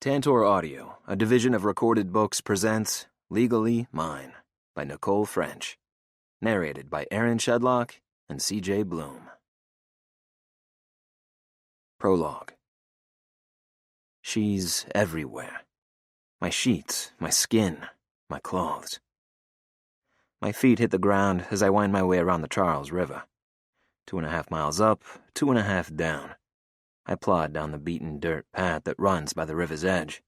Tantor Audio, a division of Recorded Books, presents Legally Mine by Nicole French. Narrated by Aaron Shedlock and C.J. Bloom. Prologue. She's everywhere. My sheets, my skin, my clothes. My feet hit the ground as I wind my way around the Charles River. 2.5 miles up, 2.5 down. I plod down the beaten dirt path that runs by the river's edge.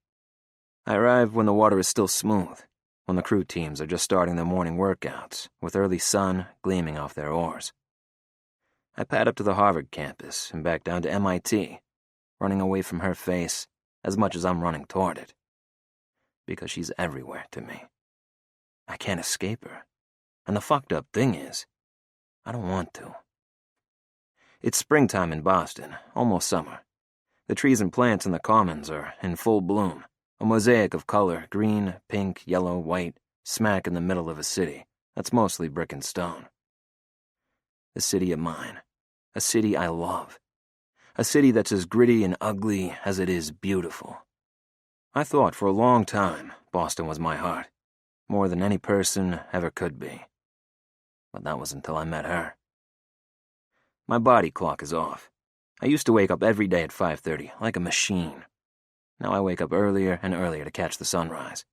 I arrive when the water is still smooth, when the crew teams are just starting their morning workouts, with early sun gleaming off their oars. I pad up to the Harvard campus and back down to MIT, running away from her face as much as I'm running toward it. Because she's everywhere to me. I can't escape her. And the fucked up thing is, I don't want to. It's springtime in Boston, almost summer. The trees and plants in the commons are in full bloom, a mosaic of color, green, pink, yellow, white, smack in the middle of a city that's mostly brick and stone. The city of mine. A city I love. A city that's as gritty and ugly as it is beautiful. I thought for a long time Boston was my heart, more than any person ever could be. But that was until I met her. My body clock is off. I used to wake up every day at 5:30, like a machine. Now I wake up earlier and earlier to catch the sunrise,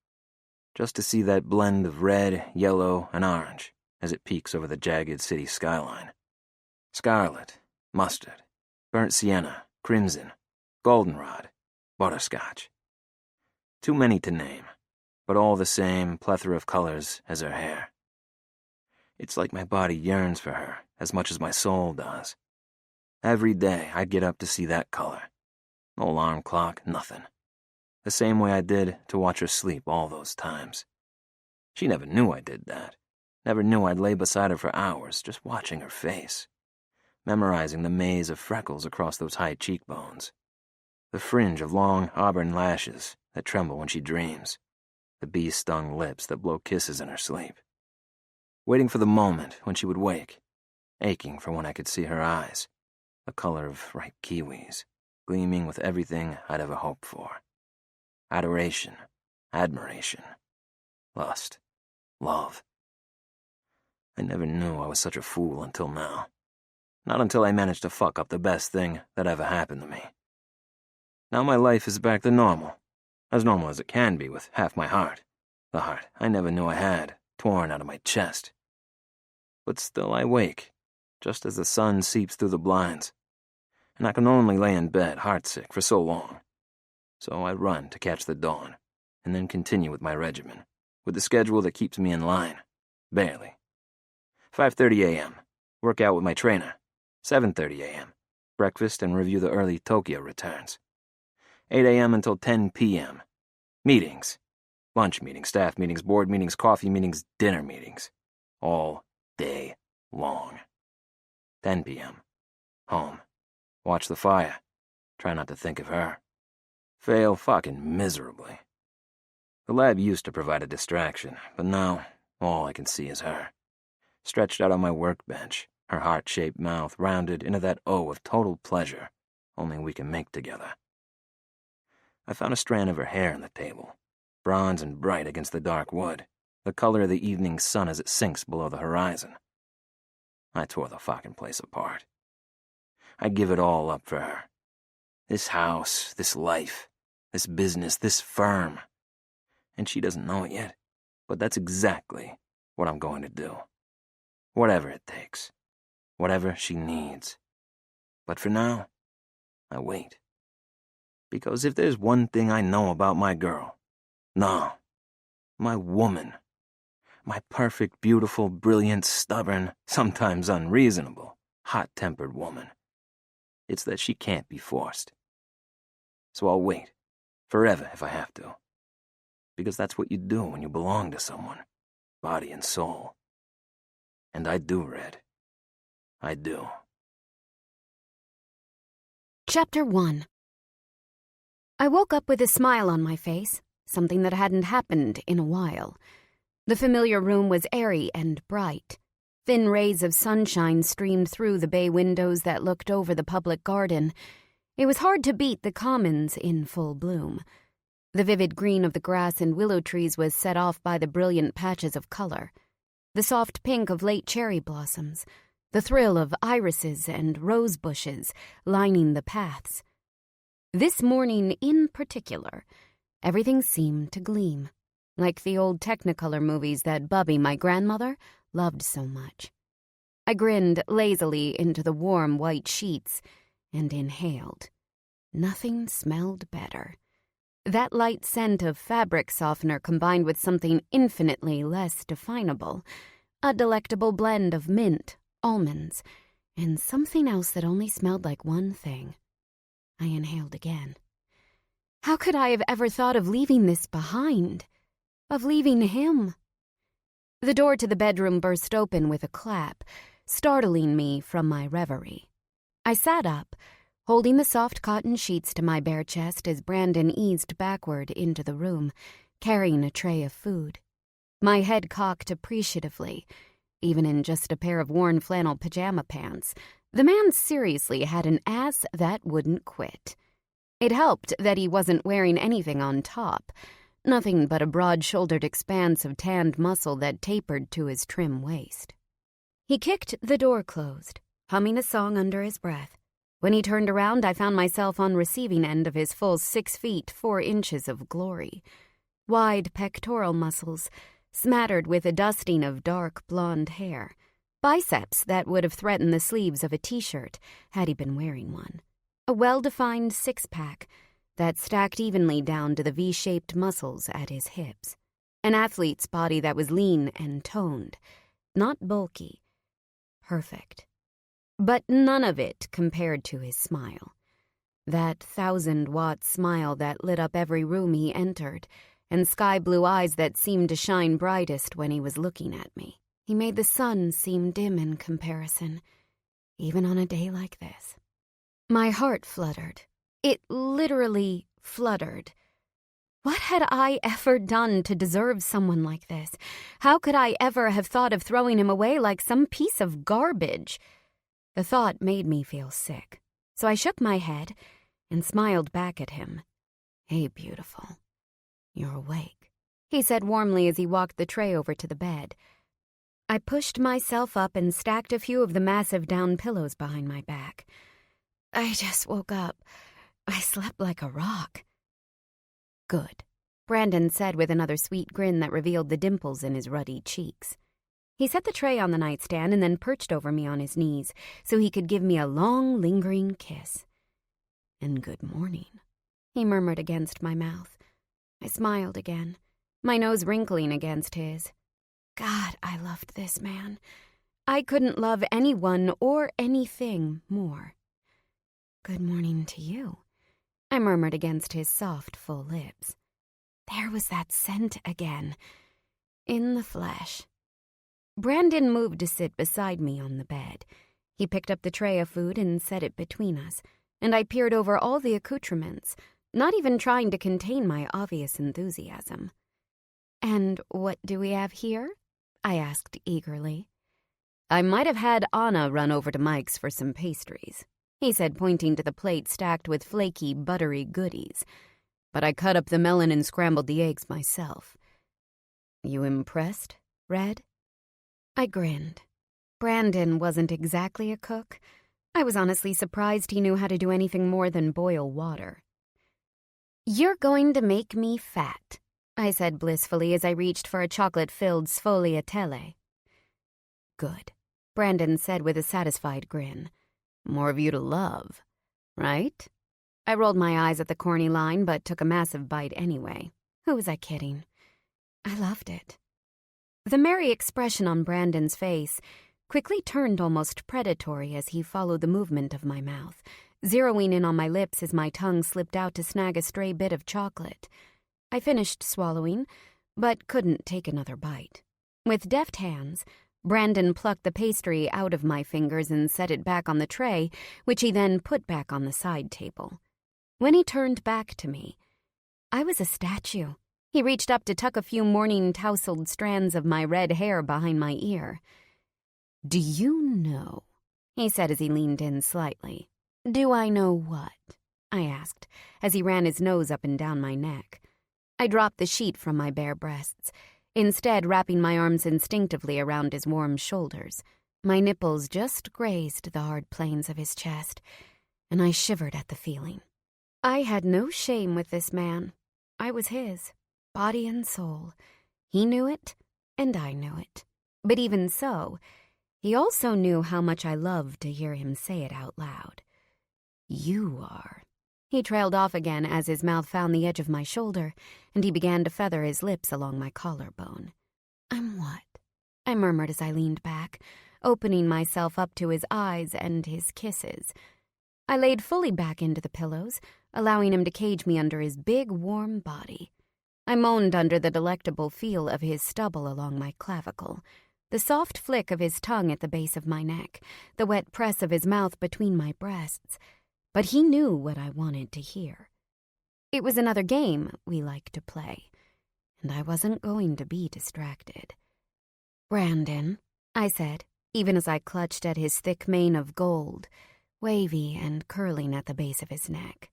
just to see that blend of red, yellow, and orange as it peeks over the jagged city skyline. Scarlet, mustard, burnt sienna, crimson, goldenrod, butterscotch. Too many to name, but all the same plethora of colors as her hair. It's like my body yearns for her as much as my soul does. Every day I'd get up to see that color. No alarm clock, nothing. The same way I did to watch her sleep all those times. She never knew I did that. Never knew I'd lay beside her for hours just watching her face, memorizing the maze of freckles across those high cheekbones, the fringe of long auburn lashes that tremble when she dreams, the bee-stung lips that blow kisses in her sleep. Waiting for the moment when she would wake, aching for when I could see her eyes, the color of ripe kiwis, gleaming with everything I'd ever hoped for. Adoration, admiration, lust, love. I never knew I was such a fool until now. Not until I managed to fuck up the best thing that ever happened to me. Now my life is back to normal as it can be with half my heart, the heart I never knew I had, torn out of my chest. But still I wake, just as the sun seeps through the blinds, and I can only lay in bed heartsick for so long. So I run to catch the dawn, and then continue with my regimen, with the schedule that keeps me in line, barely. 5:30 a.m., work out with my trainer. 7:30 a.m., breakfast and review the early Tokyo returns. 8 a.m. until 10 p.m., meetings. Lunch meetings, staff meetings, board meetings, coffee meetings, dinner meetings. All day long. 10 p.m. Home. Watch the fire. Try not to think of her. Fail fucking miserably. The lab used to provide a distraction, but now all I can see is her. Stretched out on my workbench, her heart-shaped mouth rounded into that O of total pleasure only we can make together. I found a strand of her hair on the table, bronze and bright against the dark wood, the color of the evening sun as it sinks below the horizon. I tore the fucking place apart. I'd give it all up for her. This house, this life, this business, this firm. And she doesn't know it yet, but that's exactly what I'm going to do. Whatever it takes. Whatever she needs. But for now, I wait. Because if there's one thing I know about my girl, no, my woman, my perfect, beautiful, brilliant, stubborn, sometimes unreasonable, hot-tempered woman, it's that she can't be forced. So I'll wait, forever if I have to. Because that's what you do when you belong to someone, body and soul. And I do, Red. I do. Chapter 1. I woke up with a smile on my face, something that hadn't happened in a while. The familiar room was airy and bright. Thin rays of sunshine streamed through the bay windows that looked over the public garden. It was hard to beat the commons in full bloom. The vivid green of the grass and willow trees was set off by the brilliant patches of color, the soft pink of late cherry blossoms, the thrill of irises and rose bushes lining the paths. This morning in particular, everything seemed to gleam, like the old Technicolor movies that Bubby, my grandmother, loved so much. I grinned lazily into the warm white sheets and inhaled. Nothing smelled better. That light scent of fabric softener combined with something infinitely less definable, a delectable blend of mint, almonds, and something else that only smelled like one thing. I inhaled again. How could I have ever thought of leaving this behind? Of leaving him? The door to the bedroom burst open with a clap, startling me from my reverie. I sat up, holding the soft cotton sheets to my bare chest as Brandon eased backward into the room, carrying a tray of food. My head cocked appreciatively. Even in just a pair of worn flannel pajama pants, the man seriously had an ass that wouldn't quit. It helped that he wasn't wearing anything on top, nothing but a broad-shouldered expanse of tanned muscle that tapered to his trim waist. He kicked the door closed, humming a song under his breath. When he turned around, I found myself on receiving end of his full 6 feet 4 inches of glory. Wide pectoral muscles, smattered with a dusting of dark blonde hair. Biceps that would have threatened the sleeves of a t-shirt had he been wearing one. A well-defined six-pack that stacked evenly down to the V-shaped muscles at his hips. An athlete's body that was lean and toned, not bulky. Perfect. But none of it compared to his smile. That 1,000-watt smile that lit up every room he entered, and sky-blue eyes that seemed to shine brightest when he was looking at me. He made the sun seem dim in comparison, even on a day like this. My heart fluttered. It literally fluttered. What had I ever done to deserve someone like this? How could I ever have thought of throwing him away like some piece of garbage? The thought made me feel sick, so I shook my head and smiled back at him. "Hey, beautiful. You're awake," he said warmly as he walked the tray over to the bed. I pushed myself up and stacked a few of the massive down pillows behind my back. "I just woke up. I slept like a rock." "Good," Brandon said with another sweet grin that revealed the dimples in his ruddy cheeks. He set the tray on the nightstand and then perched over me on his knees so he could give me a long, lingering kiss. "And good morning," he murmured against my mouth. I smiled again, my nose wrinkling against his. God, I loved this man. I couldn't love anyone or anything more. "Good morning to you," I murmured against his soft, full lips. There was that scent again, in the flesh. Brandon moved to sit beside me on the bed. He picked up the tray of food and set it between us, and I peered over all the accoutrements, not even trying to contain my obvious enthusiasm. "And what do we have here?" I asked eagerly. "I might have had Anna run over to Mike's for some pastries," he said, pointing to the plate stacked with flaky, buttery goodies. "But I cut up the melon and scrambled the eggs myself. You impressed, Red?" I grinned. Brandon wasn't exactly a cook. I was honestly surprised he knew how to do anything more than boil water. "You're going to make me fat," I said blissfully as I reached for a chocolate-filled sfogliatelle. "Good," Brandon said with a satisfied grin. "More of you to love, right?" I rolled my eyes at the corny line, but took a massive bite anyway. Who was I kidding? I loved it. The merry expression on Brandon's face quickly turned almost predatory as he followed the movement of my mouth, zeroing in on my lips as my tongue slipped out to snag a stray bit of chocolate. I finished swallowing, but couldn't take another bite. With deft hands, Brandon plucked the pastry out of my fingers and set it back on the tray, which he then put back on the side table. When he turned back to me, I was a statue. He reached up to tuck a few morning tousled strands of my red hair behind my ear. "Do you know?" he said as he leaned in slightly. "Do I know what?" I asked, as he ran his nose up and down my neck. I dropped the sheet from my bare breasts, instead wrapping my arms instinctively around his warm shoulders. My nipples just grazed the hard planes of his chest, and I shivered at the feeling. I had no shame with this man. I was his, body and soul. He knew it, and I knew it. But even so, he also knew how much I loved to hear him say it out loud. You are. He trailed off again as his mouth found the edge of my shoulder, and he began to feather his lips along my collarbone. I'm what? I murmured as I leaned back, opening myself up to his eyes and his kisses. I laid fully back into the pillows, allowing him to cage me under his big, warm body. I moaned under the delectable feel of his stubble along my clavicle, the soft flick of his tongue at the base of my neck, the wet press of his mouth between my breasts. But he knew what I wanted to hear. It was another game we liked to play, and I wasn't going to be distracted. Brandon, I said, even as I clutched at his thick mane of gold, wavy and curling at the base of his neck.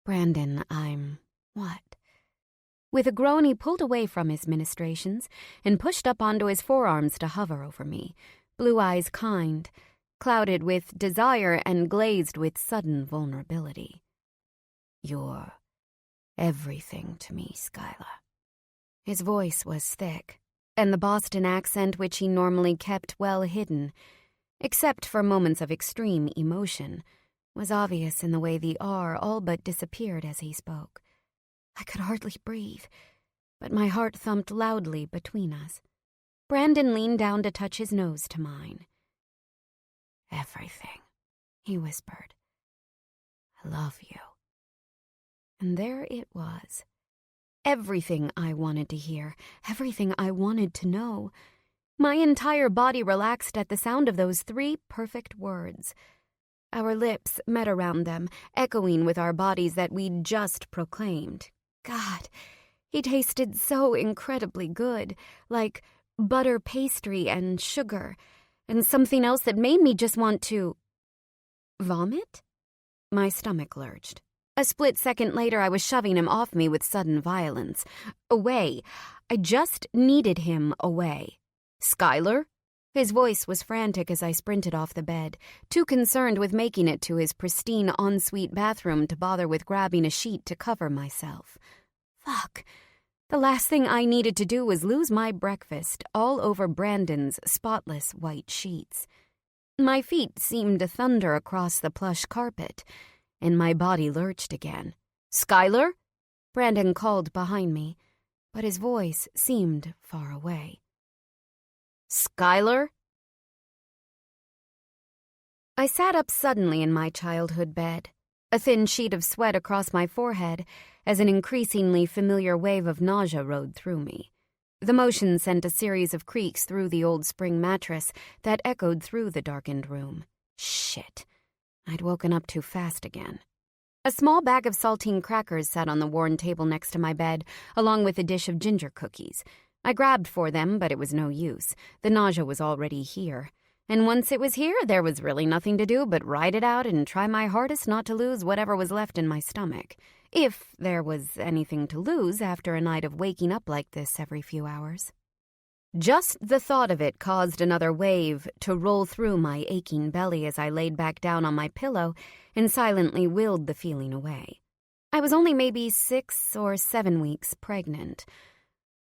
Brandon, I'm what? With a groan, he pulled away from his ministrations and pushed up onto his forearms to hover over me, blue eyes kind, clouded with desire and glazed with sudden vulnerability. You're everything to me, Skylar. His voice was thick, and the Boston accent which he normally kept well hidden, except for moments of extreme emotion, was obvious in the way the R all but disappeared as he spoke. I could hardly breathe, but my heart thumped loudly between us. Brandon leaned down to touch his nose to mine. Everything, he whispered. I love you. And there it was. Everything I wanted to hear, everything I wanted to know. My entire body relaxed at the sound of those 3 perfect words. Our lips met around them, echoing with our bodies that we'd just proclaimed. God, he tasted so incredibly good, like butter pastry and sugar, and something else that made me just want to... vomit? My stomach lurched. A split second later, I was shoving him off me with sudden violence. Away. I just needed him away. Skylar? His voice was frantic as I sprinted off the bed, too concerned with making it to his pristine ensuite bathroom to bother with grabbing a sheet to cover myself. Fuck. The last thing I needed to do was lose my breakfast all over Brandon's spotless white sheets. My feet seemed to thunder across the plush carpet, and my body lurched again. Skylar? Brandon called behind me, but his voice seemed far away. Skylar? I sat up suddenly in my childhood bed, a thin sheet of sweat across my forehead as an increasingly familiar wave of nausea rode through me. The motion sent a series of creaks through the old spring mattress that echoed through the darkened room. Shit. I'd woken up too fast again. A small bag of saltine crackers sat on the worn table next to my bed, along with a dish of ginger cookies. I grabbed for them, but it was no use. The nausea was already here. And once it was here, there was really nothing to do but ride it out and try my hardest not to lose whatever was left in my stomach. If there was anything to lose after a night of waking up like this every few hours. Just the thought of it caused another wave to roll through my aching belly as I laid back down on my pillow and silently willed the feeling away. I was only maybe 6 or 7 weeks pregnant,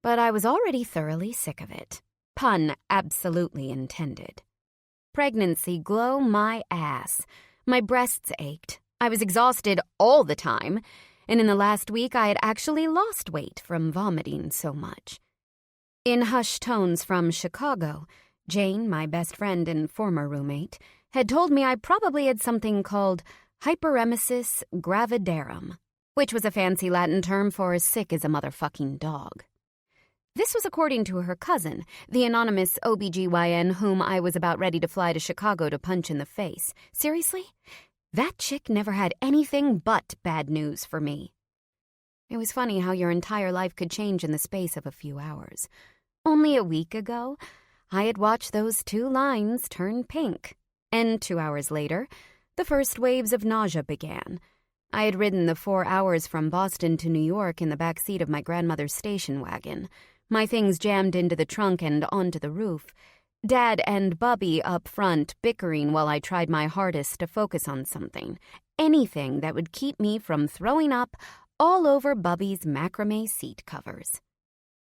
but I was already thoroughly sick of it. Pun absolutely intended. Pregnancy glow my ass. My breasts ached. I was exhausted all the time, and in the last week I had actually lost weight from vomiting so much. In hushed tones from Chicago, Jane, my best friend and former roommate, had told me I probably had something called hyperemesis gravidarum, which was a fancy Latin term for as sick as a motherfucking dog. This was according to her cousin, the anonymous OBGYN whom I was about ready to fly to Chicago to punch in the face. Seriously? That chick never had anything but bad news for me. It was funny how your entire life could change in the space of a few hours. Only a week ago, I had watched those 2 lines turn pink, and 2 hours later, the first waves of nausea began. I had ridden the 4 hours from Boston to New York in the back seat of my grandmother's station wagon, my things jammed into the trunk and onto the roof, Dad and Bubby up front bickering while I tried my hardest to focus on something, anything that would keep me from throwing up all over Bubby's macrame seat covers.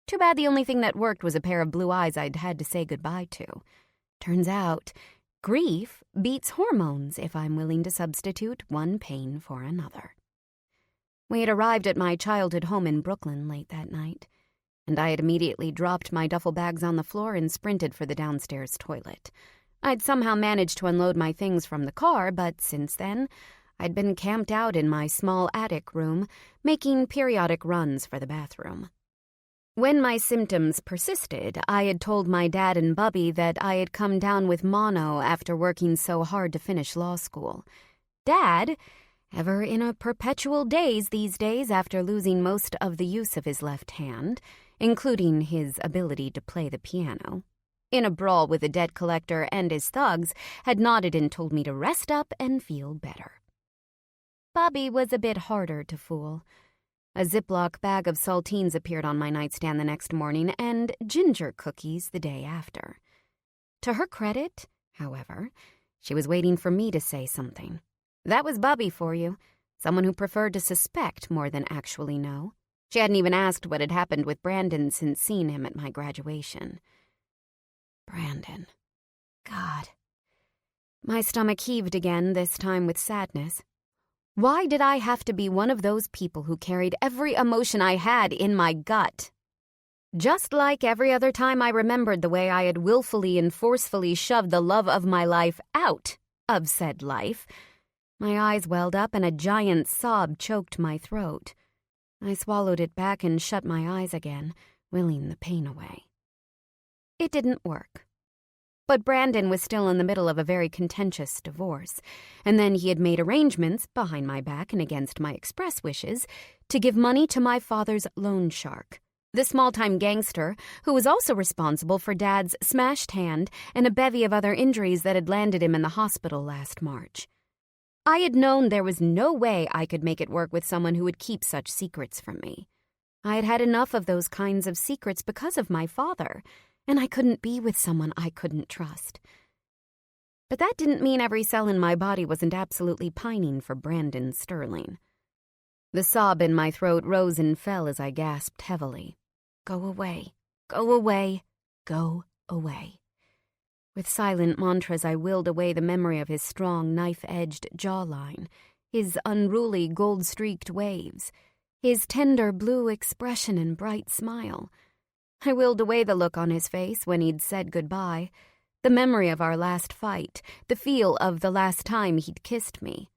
Too bad the only thing that worked was a pair of blue eyes I'd had to say goodbye to. Turns out, grief beats hormones if I'm willing to substitute one pain for another. We had arrived at my childhood home in Brooklyn late that night, and I had immediately dropped my duffel bags on the floor and sprinted for the downstairs toilet. I'd somehow managed to unload my things from the car, but since then, I'd been camped out in my small attic room, making periodic runs for the bathroom. When my symptoms persisted, I had told my dad and Bubby that I had come down with mono after working so hard to finish law school. Dad, ever in a perpetual daze these days after losing most of the use of his left hand, including his ability to play the piano, in a brawl with a debt collector and his thugs, had nodded and told me to rest up and feel better. Bubby was a bit harder to fool. A Ziploc bag of saltines appeared on my nightstand the next morning, and ginger cookies the day after. To her credit, however, she was waiting for me to say something. That was Bubby for you, someone who preferred to suspect more than actually know. She hadn't even asked what had happened with Brandon since seeing him at my graduation. Brandon. God. My stomach heaved again, this time with sadness. Why did I have to be one of those people who carried every emotion I had in my gut? Just like every other time I remembered the way I had willfully and forcefully shoved the love of my life out of said life, my eyes welled up and a giant sob choked my throat. I swallowed it back and shut my eyes again, willing the pain away. It didn't work. But Brandon was still in the middle of a very contentious divorce, and then he had made arrangements, behind my back and against my express wishes, to give money to my father's loan shark, the small-time gangster who was also responsible for Dad's smashed hand and a bevy of other injuries that had landed him in the hospital last March. I had known there was no way I could make it work with someone who would keep such secrets from me. I had had enough of those kinds of secrets because of my father, and I couldn't be with someone I couldn't trust. But that didn't mean every cell in my body wasn't absolutely pining for Brandon Sterling. The sob in my throat rose and fell as I gasped heavily. Go away, go away, go away. With silent mantras, I willed away the memory of his strong, knife-edged jawline, his unruly, gold-streaked waves, his tender blue expression and bright smile. I willed away the look on his face when he'd said goodbye, the memory of our last fight, the feel of the last time he'd kissed me.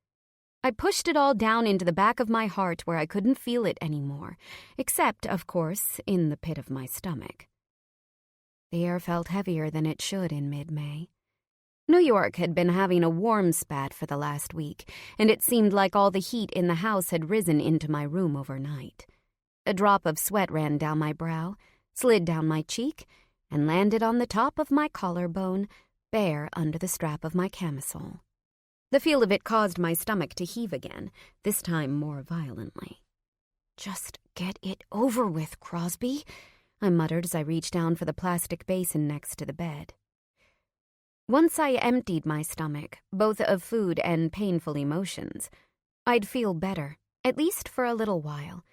I pushed it all down into the back of my heart where I couldn't feel it anymore, except, of course, in the pit of my stomach. The air felt heavier than it should in mid-May. New York had been having a warm spat for the last week, and it seemed like all the heat in the house had risen into my room overnight. A drop of sweat ran down my brow, slid down my cheek, and landed on the top of my collarbone, bare under the strap of my camisole. The feel of it caused my stomach to heave again, this time more violently. "Just get it over with, Crosby," I muttered as I reached down for the plastic basin next to the bed. Once I emptied my stomach, both of food and painful emotions, I'd feel better, at least for a little while.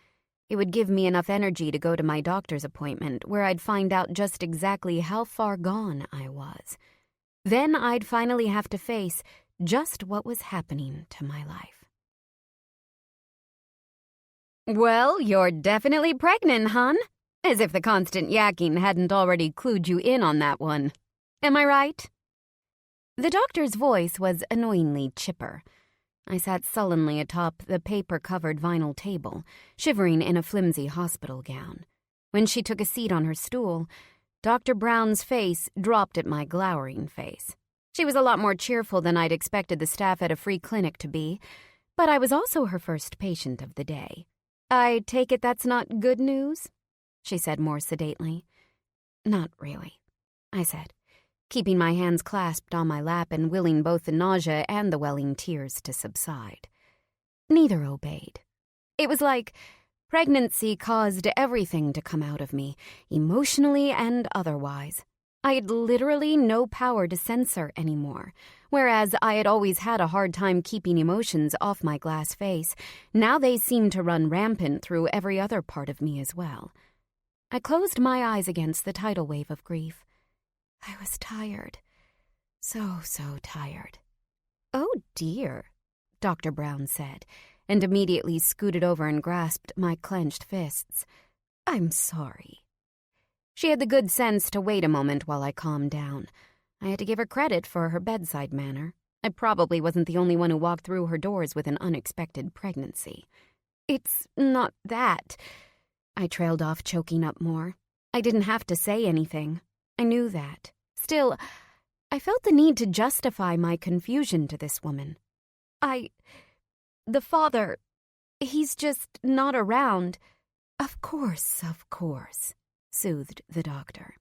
It would give me enough energy to go to my doctor's appointment, where I'd find out just exactly how far gone I was. Then I'd finally have to face just what was happening to my life. "Well, you're definitely pregnant, hon. As if the constant yakking hadn't already clued you in on that one. Am I right?" The doctor's voice was annoyingly chipper. I sat sullenly atop the paper-covered vinyl table, shivering in a flimsy hospital gown. When she took a seat on her stool, Dr. Brown's face dropped at my glowering face. She was a lot more cheerful than I'd expected the staff at a free clinic to be, but I was also her first patient of the day. "I take it that's not good news?" she said more sedately. "Not really," I said, keeping my hands clasped on my lap and willing both the nausea and the welling tears to subside. Neither obeyed. It was like pregnancy caused everything to come out of me, emotionally and otherwise. I had literally no power to censor anymore. Whereas I had always had a hard time keeping emotions off my glass face, now they seemed to run rampant through every other part of me as well. I closed my eyes against the tidal wave of grief. I was tired. So tired. "Oh, dear," Dr. Brown said, and immediately scooted over and grasped my clenched fists. "I'm sorry." She had the good sense to wait a moment while I calmed down. I had to give her credit for her bedside manner. I probably wasn't the only one who walked through her doors with an unexpected pregnancy. "It's not that," I trailed off, choking up more. I didn't have to say anything. I knew that. Still, I felt the need to justify my confusion to this woman. The father, he's just not around." Of course," soothed the doctor.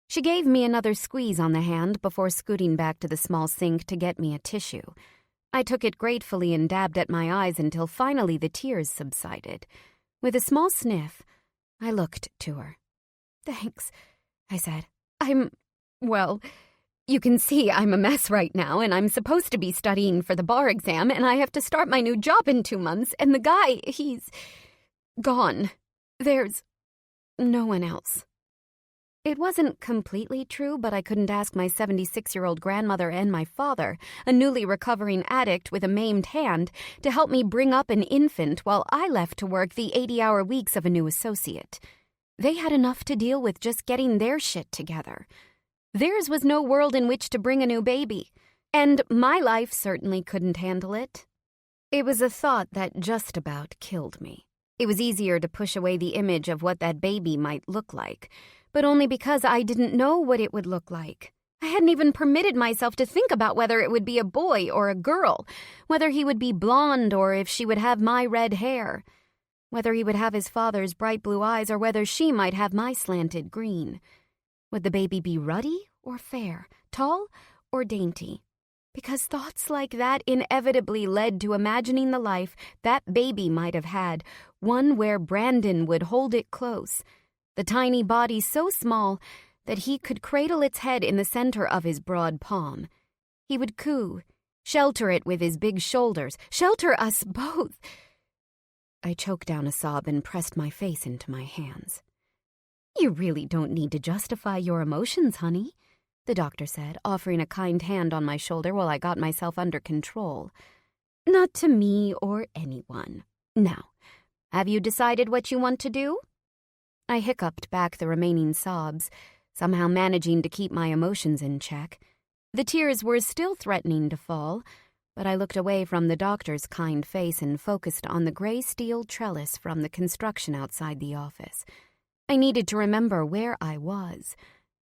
She gave me another squeeze on the hand before scooting back to the small sink to get me a tissue. I took it gratefully and dabbed at my eyes until finally the tears subsided. With a small sniff, I looked to her. "Thanks," I said. Well, you can see I'm a mess right now, and I'm supposed to be studying for the bar exam, and I have to start my new job in 2 months, and the guy, he's gone. There's no one else." It wasn't completely true, but I couldn't ask my 76-year-old grandmother and my father, a newly recovering addict with a maimed hand, to help me bring up an infant while I left to work the 80-hour weeks of a new associate. They had enough to deal with just getting their shit together. Theirs was no world in which to bring a new baby, and my life certainly couldn't handle it. It was a thought that just about killed me. It was easier to push away the image of what that baby might look like, but only because I didn't know what it would look like. I hadn't even permitted myself to think about whether it would be a boy or a girl, whether he would be blonde or if she would have my red hair, whether he would have his father's bright blue eyes or whether she might have my slanted green. Would the baby be ruddy or fair, tall or dainty? Because thoughts like that inevitably led to imagining the life that baby might have had, one where Brandon would hold it close, the tiny body so small that he could cradle its head in the center of his broad palm. He would coo, shelter it with his big shoulders, shelter us both. I choked down a sob and pressed my face into my hands. "You really don't need to justify your emotions, honey," the doctor said, offering a kind hand on my shoulder while I got myself under control. "Not to me or anyone. Now, have you decided what you want to do?" I hiccuped back the remaining sobs, somehow managing to keep my emotions in check. The tears were still threatening to fall, but I looked away from the doctor's kind face and focused on the gray steel trellis from the construction outside the office. I needed to remember where I was.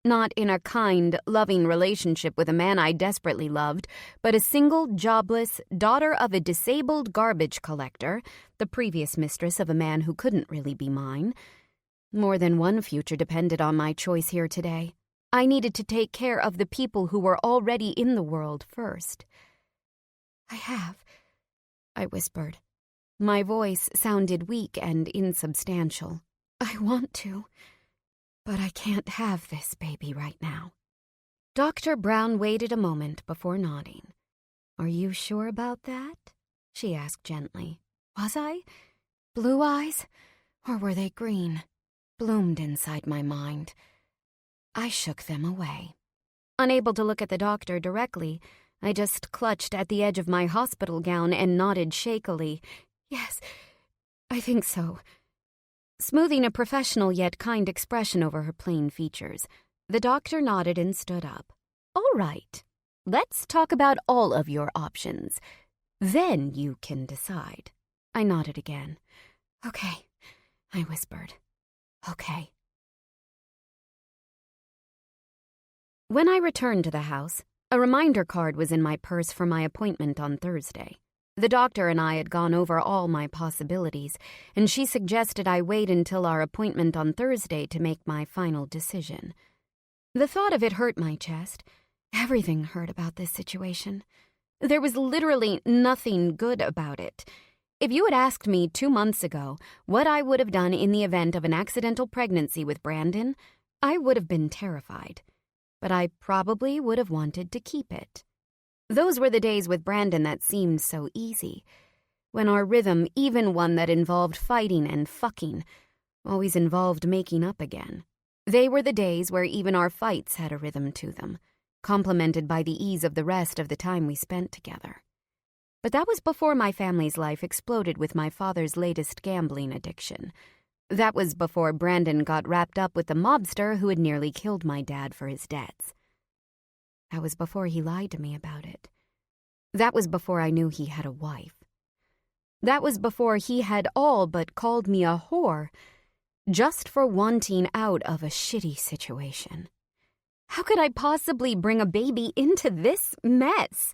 Not in a kind, loving relationship with a man I desperately loved, but a single, jobless, daughter of a disabled garbage collector, the previous mistress of a man who couldn't really be mine. More than one future depended on my choice here today. I needed to take care of the people who were already in the world first. I whispered. My voice sounded weak and insubstantial. "I want to, but I can't have this baby right now." Dr. Brown waited a moment before nodding. "Are you sure about that?" she asked gently. Was I? Blue eyes? Or were they green? Bloomed inside my mind. I shook them away. Unable to look at the doctor directly, I just clutched at the edge of my hospital gown and nodded shakily. "Yes, I think so." Smoothing a professional yet kind expression over her plain features, the doctor nodded and stood up. "All right, let's talk about all of your options. Then you can decide." I nodded again. "Okay," I whispered. "Okay." When I returned to the house, a reminder card was in my purse for my appointment on Thursday. The doctor and I had gone over all my possibilities, and she suggested I wait until our appointment on Thursday to make my final decision. The thought of it hurt my chest. Everything hurt about this situation. There was literally nothing good about it. If you had asked me 2 months ago what I would have done in the event of an accidental pregnancy with Brandon, I would have been terrified. But I probably would have wanted to keep it. Those were the days with Brandon that seemed so easy, when our rhythm, even one that involved fighting and fucking, always involved making up again. They were the days where even our fights had a rhythm to them, complemented by the ease of the rest of the time we spent together. But that was before my family's life exploded with my father's latest gambling addiction. That was before Brandon got wrapped up with the mobster who had nearly killed my dad for his debts. That was before he lied to me about it. That was before I knew he had a wife. That was before he had all but called me a whore, just for wanting out of a shitty situation. How could I possibly bring a baby into this mess?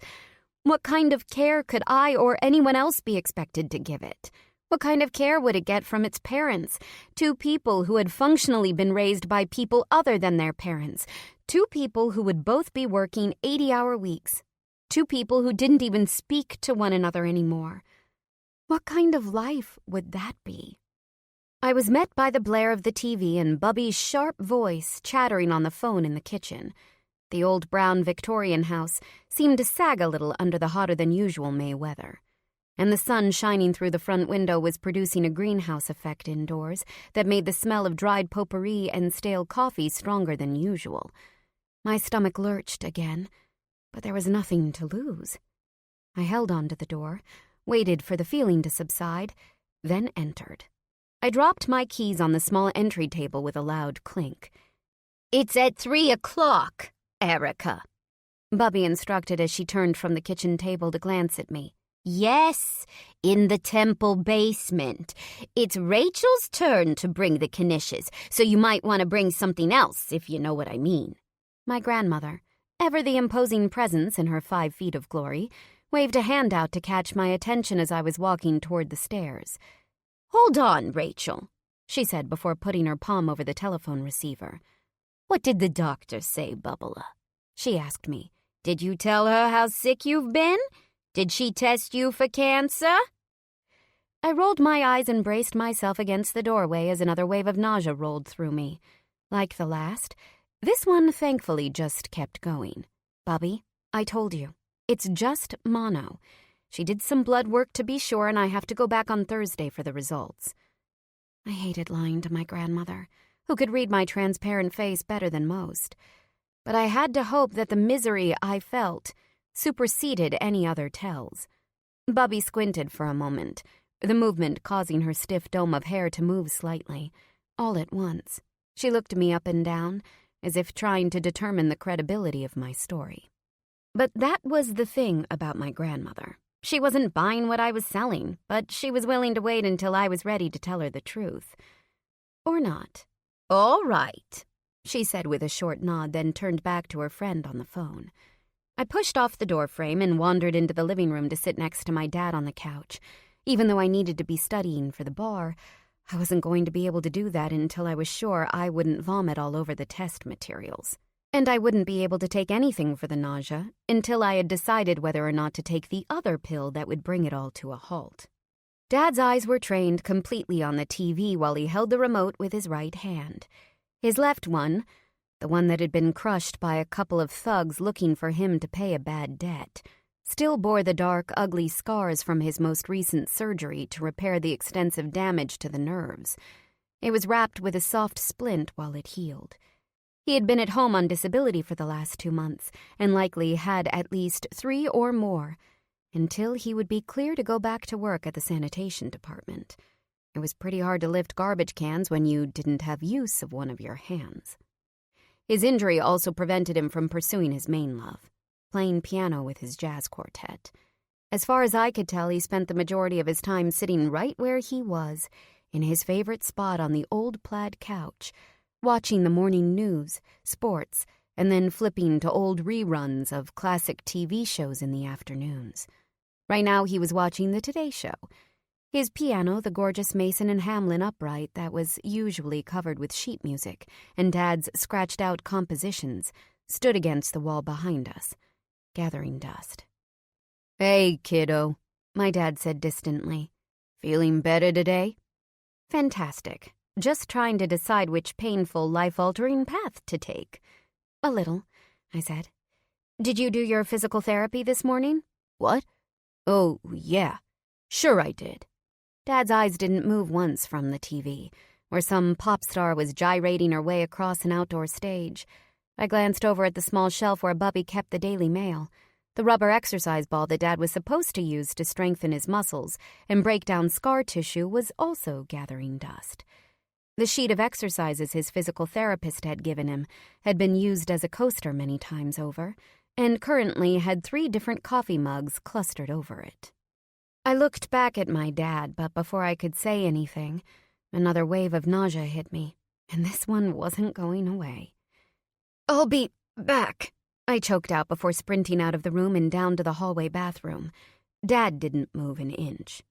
What kind of care could I or anyone else be expected to give it? What kind of care would it get from its parents? 2 people who had functionally been raised by people other than their parents. 2 people who would both be working 80-hour weeks. 2 people who didn't even speak to one another anymore. What kind of life would that be? I was met by the blare of the TV and Bubby's sharp voice chattering on the phone in the kitchen. The old brown Victorian house seemed to sag a little under the hotter-than-usual May weather, and the sun shining through the front window was producing a greenhouse effect indoors that made the smell of dried potpourri and stale coffee stronger than usual. My stomach lurched again, but there was nothing to lose. I held on to the door, waited for the feeling to subside, then entered. I dropped my keys on the small entry table with a loud clink. "It's at 3 o'clock, Erica," Bubby instructed as she turned from the kitchen table to glance at me. "Yes, in the temple basement. It's Rachel's turn to bring the knishes, so you might want to bring something else, if you know what I mean." My grandmother, ever the imposing presence in her 5 feet of glory, waved a hand out to catch my attention as I was walking toward the stairs. "Hold on, Rachel," she said before putting her palm over the telephone receiver. "What did the doctor say, Bubba?" she asked me. "Did you tell her how sick you've been? Did she test you for cancer?" I rolled my eyes and braced myself against the doorway as another wave of nausea rolled through me. Like the last, this one thankfully just kept going. "Bubby, I told you. It's just mono. She did some blood work to be sure, and I have to go back on Thursday for the results." I hated lying to my grandmother, who could read my transparent face better than most. But I had to hope that the misery I felt superseded any other tells. Bubby squinted for a moment, the movement causing her stiff dome of hair to move slightly. All at once, she looked me up and down, as if trying to determine the credibility of my story. But that was the thing about my grandmother. She wasn't buying what I was selling, but she was willing to wait until I was ready to tell her the truth. Or not. "All right," she said with a short nod, then turned back to her friend on the phone. I pushed off the doorframe and wandered into the living room to sit next to my dad on the couch. Even though I needed to be studying for the bar, I wasn't going to be able to do that until I was sure I wouldn't vomit all over the test materials. And I wouldn't be able to take anything for the nausea until I had decided whether or not to take the other pill that would bring it all to a halt. Dad's eyes were trained completely on the TV while he held the remote with his right hand. His left one, the one that had been crushed by a couple of thugs looking for him to pay a bad debt, still bore the dark, ugly scars from his most recent surgery to repair the extensive damage to the nerves. It was wrapped with a soft splint while it healed. He had been at home on disability for the last 2 months, and likely had at least 3 or more, until he would be clear to go back to work at the sanitation department. It was pretty hard to lift garbage cans when you didn't have use of one of your hands. His injury also prevented him from pursuing his main love, playing piano with his jazz quartet. As far as I could tell, he spent the majority of his time sitting right where he was, in his favorite spot on the old plaid couch, watching the morning news, sports, and then flipping to old reruns of classic TV shows in the afternoons. Right now he was watching The Today Show. His piano, the gorgeous Mason and Hamlin upright that was usually covered with sheet music, and Dad's scratched-out compositions, stood against the wall behind us, gathering dust. "Hey, kiddo," my dad said distantly. Feeling better today? Fantastic. Just trying to decide which painful, life-altering path to take. A little, I said. Did you do your physical therapy this morning? What? Oh, yeah. Sure I did. Dad's eyes didn't move once from the TV, where some pop star was gyrating her way across an outdoor stage. I glanced over at the small shelf where Bubby kept the Daily Mail. The rubber exercise ball that Dad was supposed to use to strengthen his muscles and break down scar tissue was also gathering dust. The sheet of exercises his physical therapist had given him had been used as a coaster many times over, and currently had 3 different coffee mugs clustered over it. I looked back at my dad, but before I could say anything, another wave of nausea hit me, and this one wasn't going away. "I'll be back," I choked out before sprinting out of the room and down to the hallway bathroom. Dad didn't move an inch.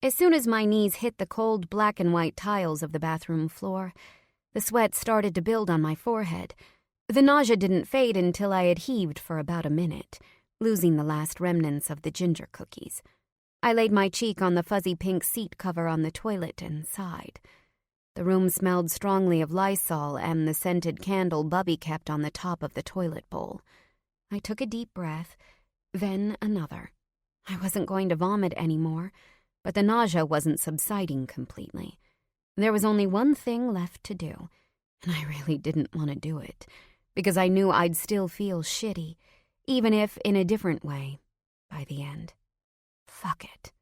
As soon as my knees hit the cold black and white tiles of the bathroom floor, the sweat started to build on my forehead. The nausea didn't fade until I had heaved for about a minute, losing the last remnants of the ginger cookies. I laid my cheek on the fuzzy pink seat cover on the toilet and sighed. The room smelled strongly of Lysol and the scented candle Bubby kept on the top of the toilet bowl. I took a deep breath, then another. I wasn't going to vomit anymore, but the nausea wasn't subsiding completely. There was only one thing left to do, and I really didn't want to do it, because I knew I'd still feel shitty, even if in a different way, by the end. Fuck it,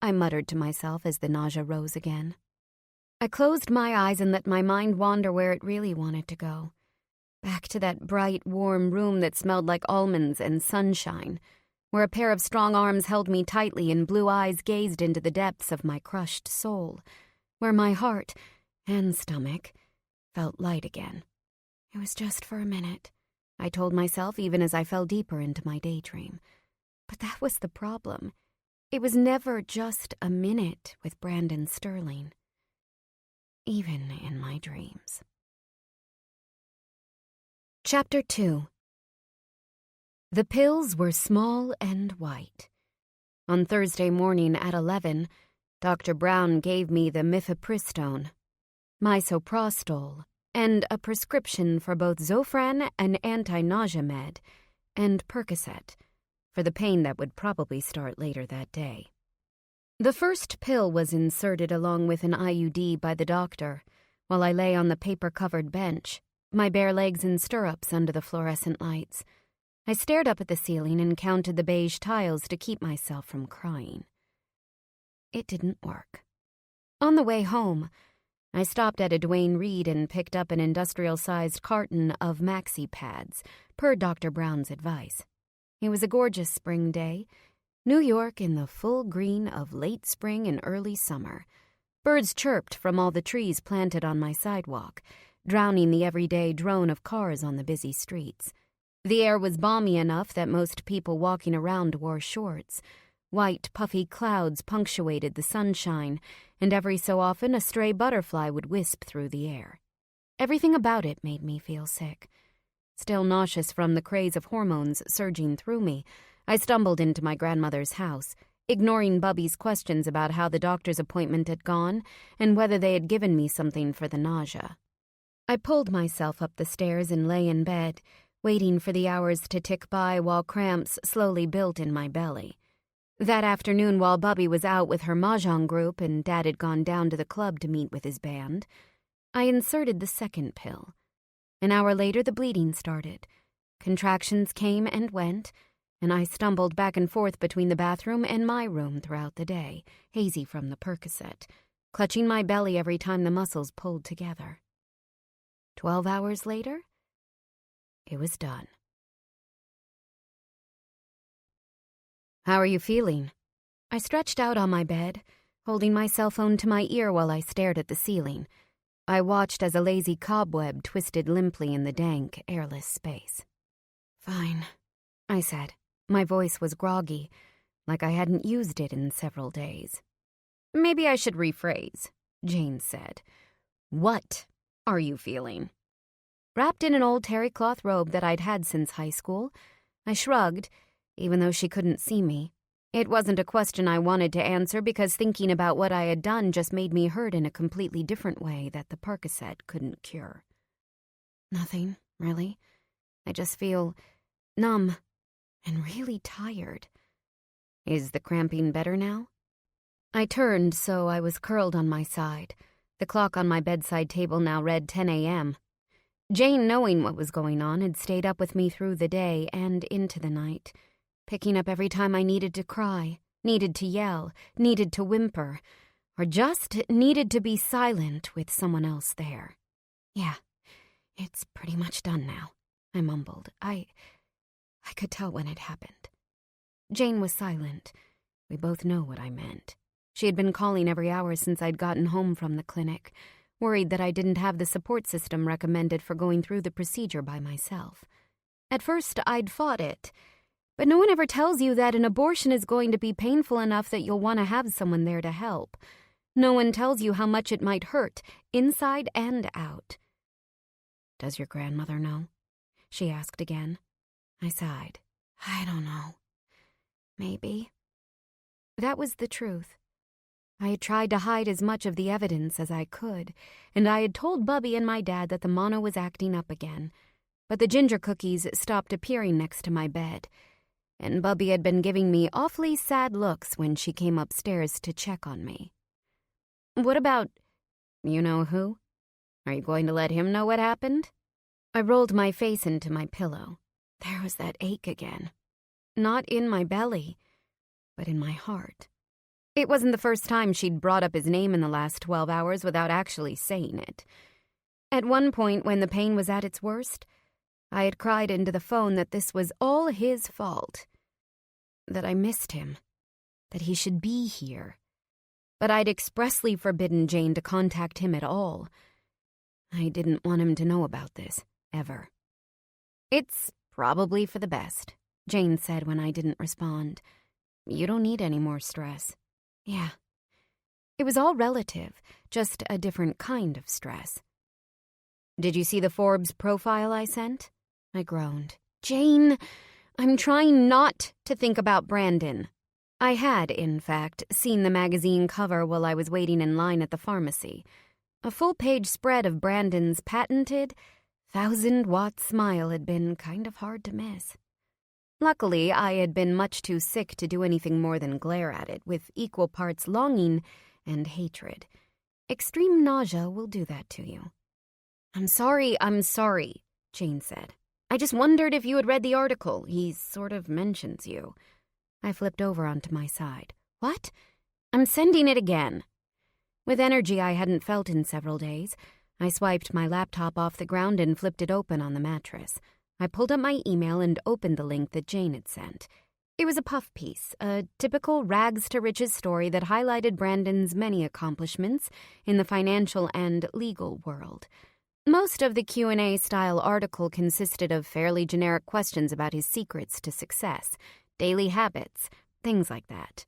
I muttered to myself as the nausea rose again. I closed my eyes and let my mind wander where it really wanted to go. Back to that bright, warm room that smelled like almonds and sunshine, where a pair of strong arms held me tightly and blue eyes gazed into the depths of my crushed soul, where my heart and stomach felt light again. It was just for a minute, I told myself even as I fell deeper into my daydream. But that was the problem. It was never just a minute with Brandon Sterling, even in my dreams. Chapter 2. The pills were small and white. On Thursday morning at 11, Dr. Brown gave me the mifepristone, misoprostol, and a prescription for both Zofran, an anti-nausea med, and Percocet, for the pain that would probably start later that day. The first pill was inserted along with an IUD by the doctor, while I lay on the paper-covered bench, my bare legs in stirrups under the fluorescent lights. I stared up at the ceiling and counted the beige tiles to keep myself from crying. It didn't work. On the way home, I stopped at a Duane Reade and picked up an industrial-sized carton of maxi pads, per Dr. Brown's advice. It was a gorgeous spring day, New York in the full green of late spring and early summer. Birds chirped from all the trees planted on my sidewalk, drowning the everyday drone of cars on the busy streets. The air was balmy enough that most people walking around wore shorts. White, puffy clouds punctuated the sunshine, and every so often a stray butterfly would wisp through the air. Everything about it made me feel sick. Still nauseous from the craze of hormones surging through me, I stumbled into my grandmother's house, ignoring Bubby's questions about how the doctor's appointment had gone and whether they had given me something for the nausea. I pulled myself up the stairs and lay in bed, waiting for the hours to tick by while cramps slowly built in my belly. That afternoon, while Bubby was out with her mahjong group and Dad had gone down to the club to meet with his band, I inserted the second pill. An hour later, the bleeding started. Contractions came and went, and I stumbled back and forth between the bathroom and my room throughout the day, hazy from the Percocet, clutching my belly every time the muscles pulled together. 12 hours later, it was done. "How are you feeling?" I stretched out on my bed, holding my cell phone to my ear while I stared at the ceiling. I watched as a lazy cobweb twisted limply in the dank, airless space. "Fine," I said. My voice was groggy, like I hadn't used it in several days. "Maybe I should rephrase," Jane said. "What are you feeling?" Wrapped in an old terry cloth robe that I'd had since high school, I shrugged, even though she couldn't see me. It wasn't a question I wanted to answer because thinking about what I had done just made me hurt in a completely different way that the Percocet couldn't cure. Nothing, really. I just feel numb and really tired. Is the cramping better now? I turned so I was curled on my side. The clock on my bedside table now read 10 a.m. Jane, knowing what was going on, had stayed up with me through the day and into the night, picking up every time I needed to cry, needed to yell, needed to whimper, or just needed to be silent with someone else there. Yeah, it's pretty much done now, I mumbled. I could tell when it happened. Jane was silent. We both know what I meant. She had been calling every hour since I'd gotten home from the clinic, worried that I didn't have the support system recommended for going through the procedure by myself. At first, I'd fought it, but no one ever tells you that an abortion is going to be painful enough that you'll want to have someone there to help. No one tells you how much it might hurt, inside and out. Does your grandmother know? She asked again. I sighed. I don't know. Maybe. That was the truth. I had tried to hide as much of the evidence as I could, and I had told Bubby and my dad that the mono was acting up again. But the ginger cookies stopped appearing next to my bed, and Bubby had been giving me awfully sad looks when she came upstairs to check on me. What about, you know who? Are you going to let him know what happened? I rolled my face into my pillow. There was that ache again. Not in my belly, but in my heart. It wasn't the first time she'd brought up his name in the last 12 hours without actually saying it. At one point, when the pain was at its worst, I had cried into the phone that this was all his fault. That I missed him. That he should be here. But I'd expressly forbidden Jane to contact him at all. I didn't want him to know about this, ever. It's probably for the best, Jane said when I didn't respond. You don't need any more stress. Yeah. It was all relative, just a different kind of stress. Did you see the Forbes profile I sent? I groaned. Jane, I'm trying not to think about Brandon. I had, in fact, seen the magazine cover while I was waiting in line at the pharmacy. A full-page spread of Brandon's patented 1,000-watt smile had been kind of hard to miss. Luckily, I had been much too sick to do anything more than glare at it, with equal parts longing and hatred. Extreme nausea will do that to you. I'm sorry, Jane said. I just wondered if you had read the article. He sort of mentions you. I flipped over onto my side. What? I'm sending it again. With energy I hadn't felt in several days, I swiped my laptop off the ground and flipped it open on the mattress. I pulled up my email and opened the link that Jane had sent. It was a puff piece, a typical rags-to-riches story that highlighted Brandon's many accomplishments in the financial and legal world. Most of the Q&A-style article consisted of fairly generic questions about his secrets to success, daily habits, things like that.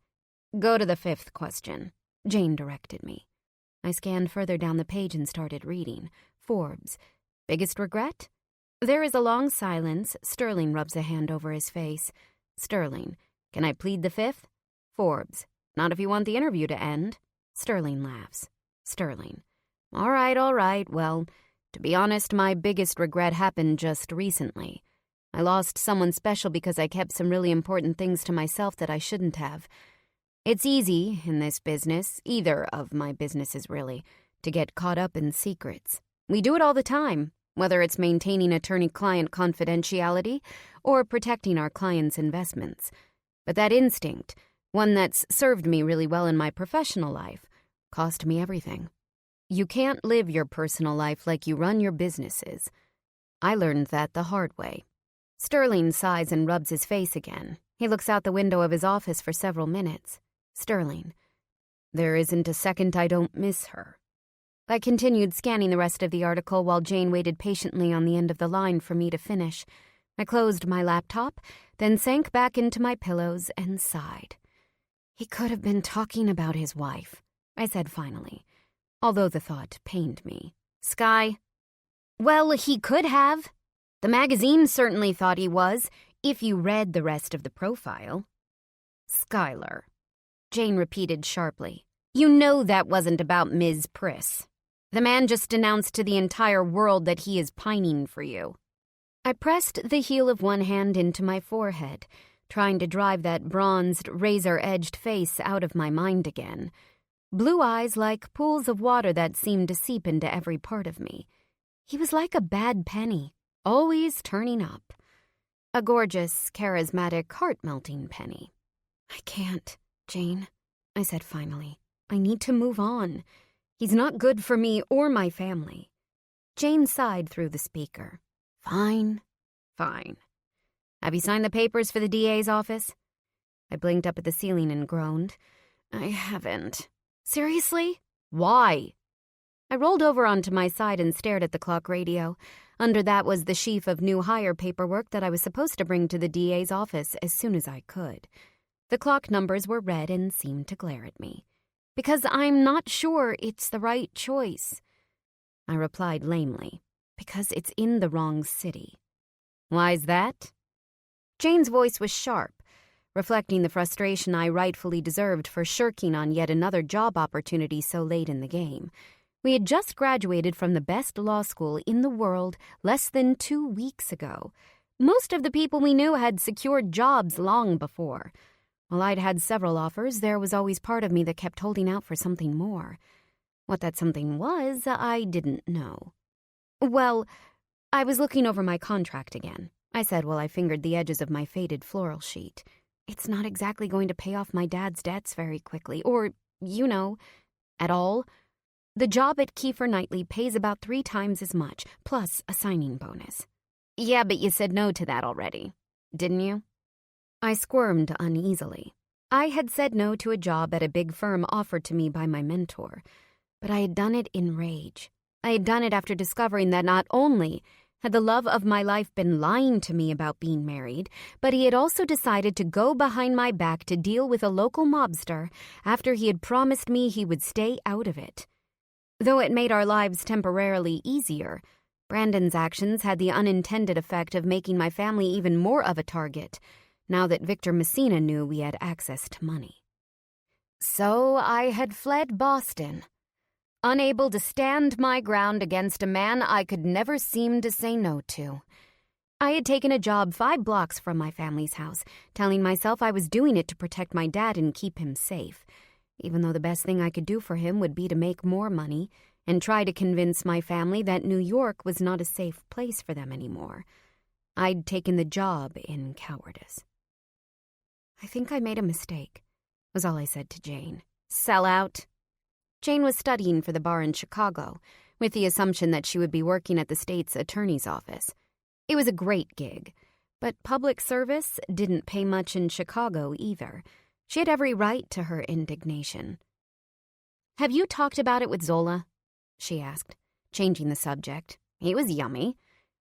Go to the 5th question, Jane directed me. I scanned further down the page and started reading. Forbes. Biggest regret? There is a long silence. Sterling rubs a hand over his face. Sterling. Can I plead the 5th? Forbes. Not if you want the interview to end. Sterling laughs. Sterling. All right. Well, to be honest, my biggest regret happened just recently. I lost someone special because I kept some really important things to myself that I shouldn't have. It's easy, in this business, either of my businesses really, to get caught up in secrets. We do it all the time, whether it's maintaining attorney-client confidentiality or protecting our clients' investments. But that instinct, one that's served me really well in my professional life, cost me everything. You can't live your personal life like you run your businesses. I learned that the hard way. Sterling sighs and rubs his face again. He looks out the window of his office for several minutes. Sterling. There isn't a second I don't miss her. I continued scanning the rest of the article while Jane waited patiently on the end of the line for me to finish. I closed my laptop, then sank back into my pillows and sighed. He could have been talking about his wife, I said finally, although the thought pained me. Sky? Well, he could have. The magazine certainly thought he was, if you read the rest of the profile. Skylar, Jane repeated sharply. You know that wasn't about Ms. Priss. The man just announced to the entire world that he is pining for you. I pressed the heel of one hand into my forehead, trying to drive that bronzed, razor-edged face out of my mind again. Blue eyes like pools of water that seemed to seep into every part of me. He was like a bad penny, always turning up. A gorgeous, charismatic, heart-melting penny. I can't, Jane, I said finally. I need to move on. He's not good for me or my family. Jane sighed through the speaker. Fine. Have you signed the papers for the DA's office? I blinked up at the ceiling and groaned. I haven't. Seriously? Why? I rolled over onto my side and stared at the clock radio. Under that was the sheaf of new hire paperwork that I was supposed to bring to the DA's office as soon as I could. The clock numbers were red and seemed to glare at me. Because I'm not sure it's the right choice. I replied lamely. Because it's in the wrong city. Why's that? Jane's voice was sharp, reflecting the frustration I rightfully deserved for shirking on yet another job opportunity so late in the game. We had just graduated from the best law school in the world less than 2 weeks ago. Most of the people we knew had secured jobs long before. While I'd had several offers, there was always part of me that kept holding out for something more. What that something was, I didn't know. Well, I was looking over my contract again, I said while I fingered the edges of my faded floral sheet. It's not exactly going to pay off my dad's debts very quickly, or, at all. The job at Kiefer Knightley pays about 3 times as much, plus a signing bonus. Yeah, but you said no to that already, didn't you? I squirmed uneasily. I had said no to a job at a big firm offered to me by my mentor, but I had done it in rage. I had done it after discovering that not only had the love of my life been lying to me about being married, but he had also decided to go behind my back to deal with a local mobster after he had promised me he would stay out of it. Though it made our lives temporarily easier, Brandon's actions had the unintended effect of making my family even more of a target, now that Victor Messina knew we had access to money. So I had fled Boston, unable to stand my ground against a man I could never seem to say no to. I had taken a job 5 blocks from my family's house, telling myself I was doing it to protect my dad and keep him safe, even though the best thing I could do for him would be to make more money and try to convince my family that New York was not a safe place for them anymore. I'd taken the job in cowardice. I think I made a mistake, was all I said to Jane. Sell out. Jane was studying for the bar in Chicago, with the assumption that she would be working at the state's attorney's office. It was a great gig, but public service didn't pay much in Chicago either. She had every right to her indignation. Have you talked about it with Zola? She asked, changing the subject. He was yummy.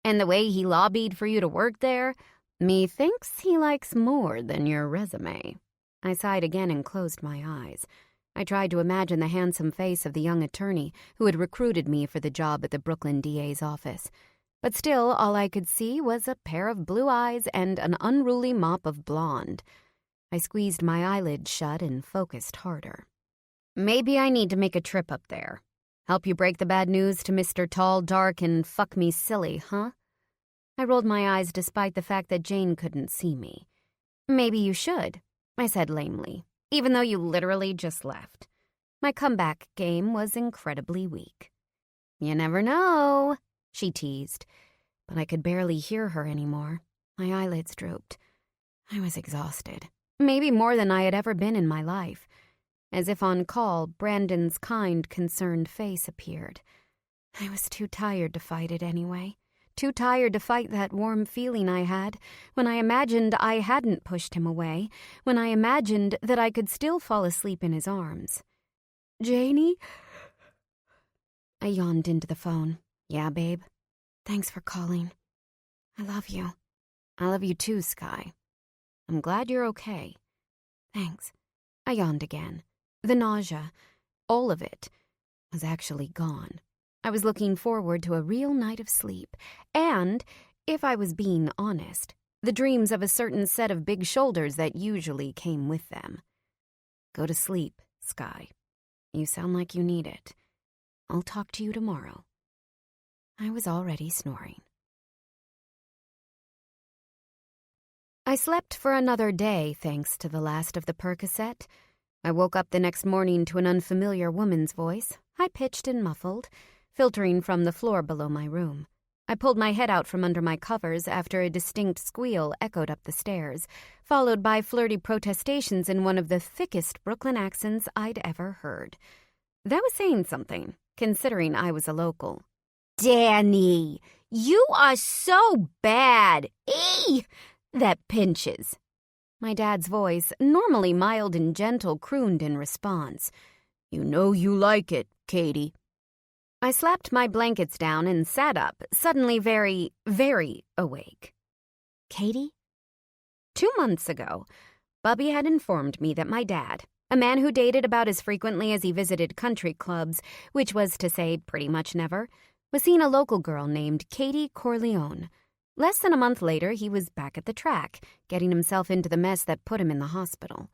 And the way he lobbied for you to work there, methinks he likes more than your resume. I sighed again and closed my eyes. I tried to imagine the handsome face of the young attorney who had recruited me for the job at the Brooklyn DA's office. But still, all I could see was a pair of blue eyes and an unruly mop of blonde. I squeezed my eyelids shut and focused harder. Maybe I need to make a trip up there. Help you break the bad news to Mr. Tall, Dark, and fuck me silly, huh? I rolled my eyes despite the fact that Jane couldn't see me. Maybe you should, I said lamely, even though you literally just left. My comeback game was incredibly weak. You never know, she teased, but I could barely hear her anymore. My eyelids drooped. I was exhausted, maybe more than I had ever been in my life. As if on call, Brandon's kind, concerned face appeared. I was too tired to fight it anyway. Too tired to fight that warm feeling I had when I imagined I hadn't pushed him away, when I imagined that I could still fall asleep in his arms. Janie? I yawned into the phone. Yeah, babe. Thanks for calling. I love you. I love you too, Sky. I'm glad you're okay. Thanks. I yawned again. The nausea, all of it, was actually gone. I was looking forward to a real night of sleep, and, if I was being honest, the dreams of a certain set of big shoulders that usually came with them. Go to sleep, Sky. You sound like you need it. I'll talk to you tomorrow. I was already snoring. I slept for another day thanks to the last of the Percocet. I woke up the next morning to an unfamiliar woman's voice, high-pitched and muffled, filtering from the floor below my room. I pulled my head out from under my covers after a distinct squeal echoed up the stairs, followed by flirty protestations in one of the thickest Brooklyn accents I'd ever heard. That was saying something, considering I was a local. "Danny, you are so bad. Eee! That pinches." My dad's voice, normally mild and gentle, crooned in response. "You know you like it, Katie." I slapped my blankets down and sat up, suddenly very, very awake. Katie? 2 months ago, Bubby had informed me that my dad, a man who dated about as frequently as he visited country clubs, which was to say pretty much never, was seeing a local girl named Katie Corleone. Less than a month later, he was back at the track, getting himself into the mess that put him in the hospital.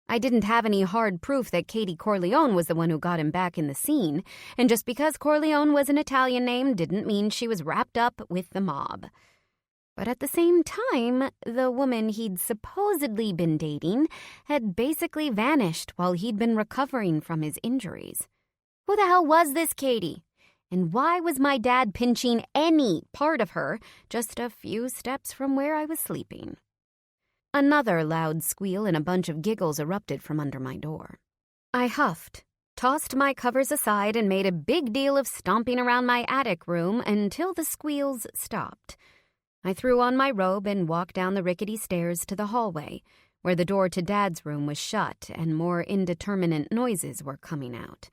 I didn't have any hard proof that Katie Corleone was the one who got him back in the scene, and just because Corleone was an Italian name didn't mean she was wrapped up with the mob. But at the same time, the woman he'd supposedly been dating had basically vanished while he'd been recovering from his injuries. Who the hell was this Katie? And why was my dad pinching any part of her just a few steps from where I was sleeping? Another loud squeal and a bunch of giggles erupted from under my door. I huffed, tossed my covers aside, and made a big deal of stomping around my attic room until the squeals stopped. I threw on my robe and walked down the rickety stairs to the hallway, where the door to Dad's room was shut and more indeterminate noises were coming out.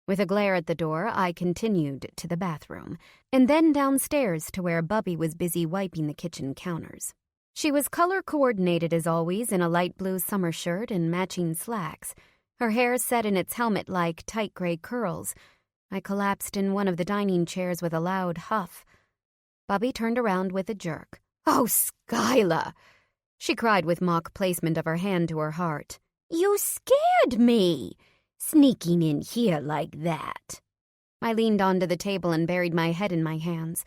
With a glare at the door, I continued to the bathroom, and then downstairs to where Bubby was busy wiping the kitchen counters. She was color-coordinated as always in a light blue summer shirt and matching slacks, her hair set in its helmet-like tight gray curls. I collapsed in one of the dining chairs with a loud huff. Bubby turned around with a jerk. "Oh, Skyla!" she cried with mock placement of her hand to her heart. "You scared me! Sneaking in here like that." I leaned onto the table and buried my head in my hands.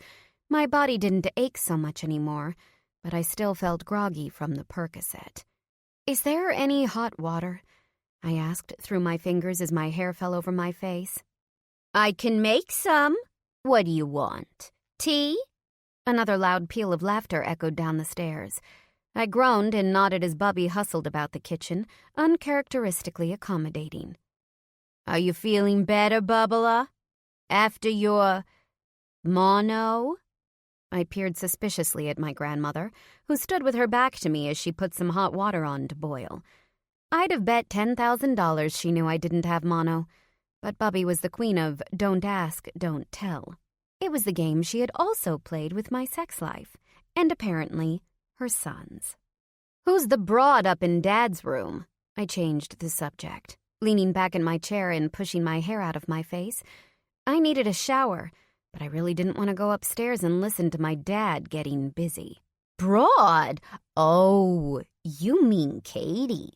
My body didn't ache so much anymore, but I still felt groggy from the Percocet. "Is there any hot water?" I asked through my fingers as my hair fell over my face. "I can make some. What do you want? Tea?" Another loud peal of laughter echoed down the stairs. I groaned and nodded as Bubby hustled about the kitchen, uncharacteristically accommodating. "Are you feeling better, Bubbler? After your mono?" I peered suspiciously at my grandmother, who stood with her back to me as she put some hot water on to boil. I'd have bet $10,000 she knew I didn't have mono, but Bubby was the queen of don't ask, don't tell. It was the game she had also played with my sex life, and apparently her sons. "Who's the broad up in Dad's room?" I changed the subject, leaning back in my chair and pushing my hair out of my face. I needed a shower, but I really didn't want to go upstairs and listen to my dad getting busy. "Broad? Oh, you mean Katie."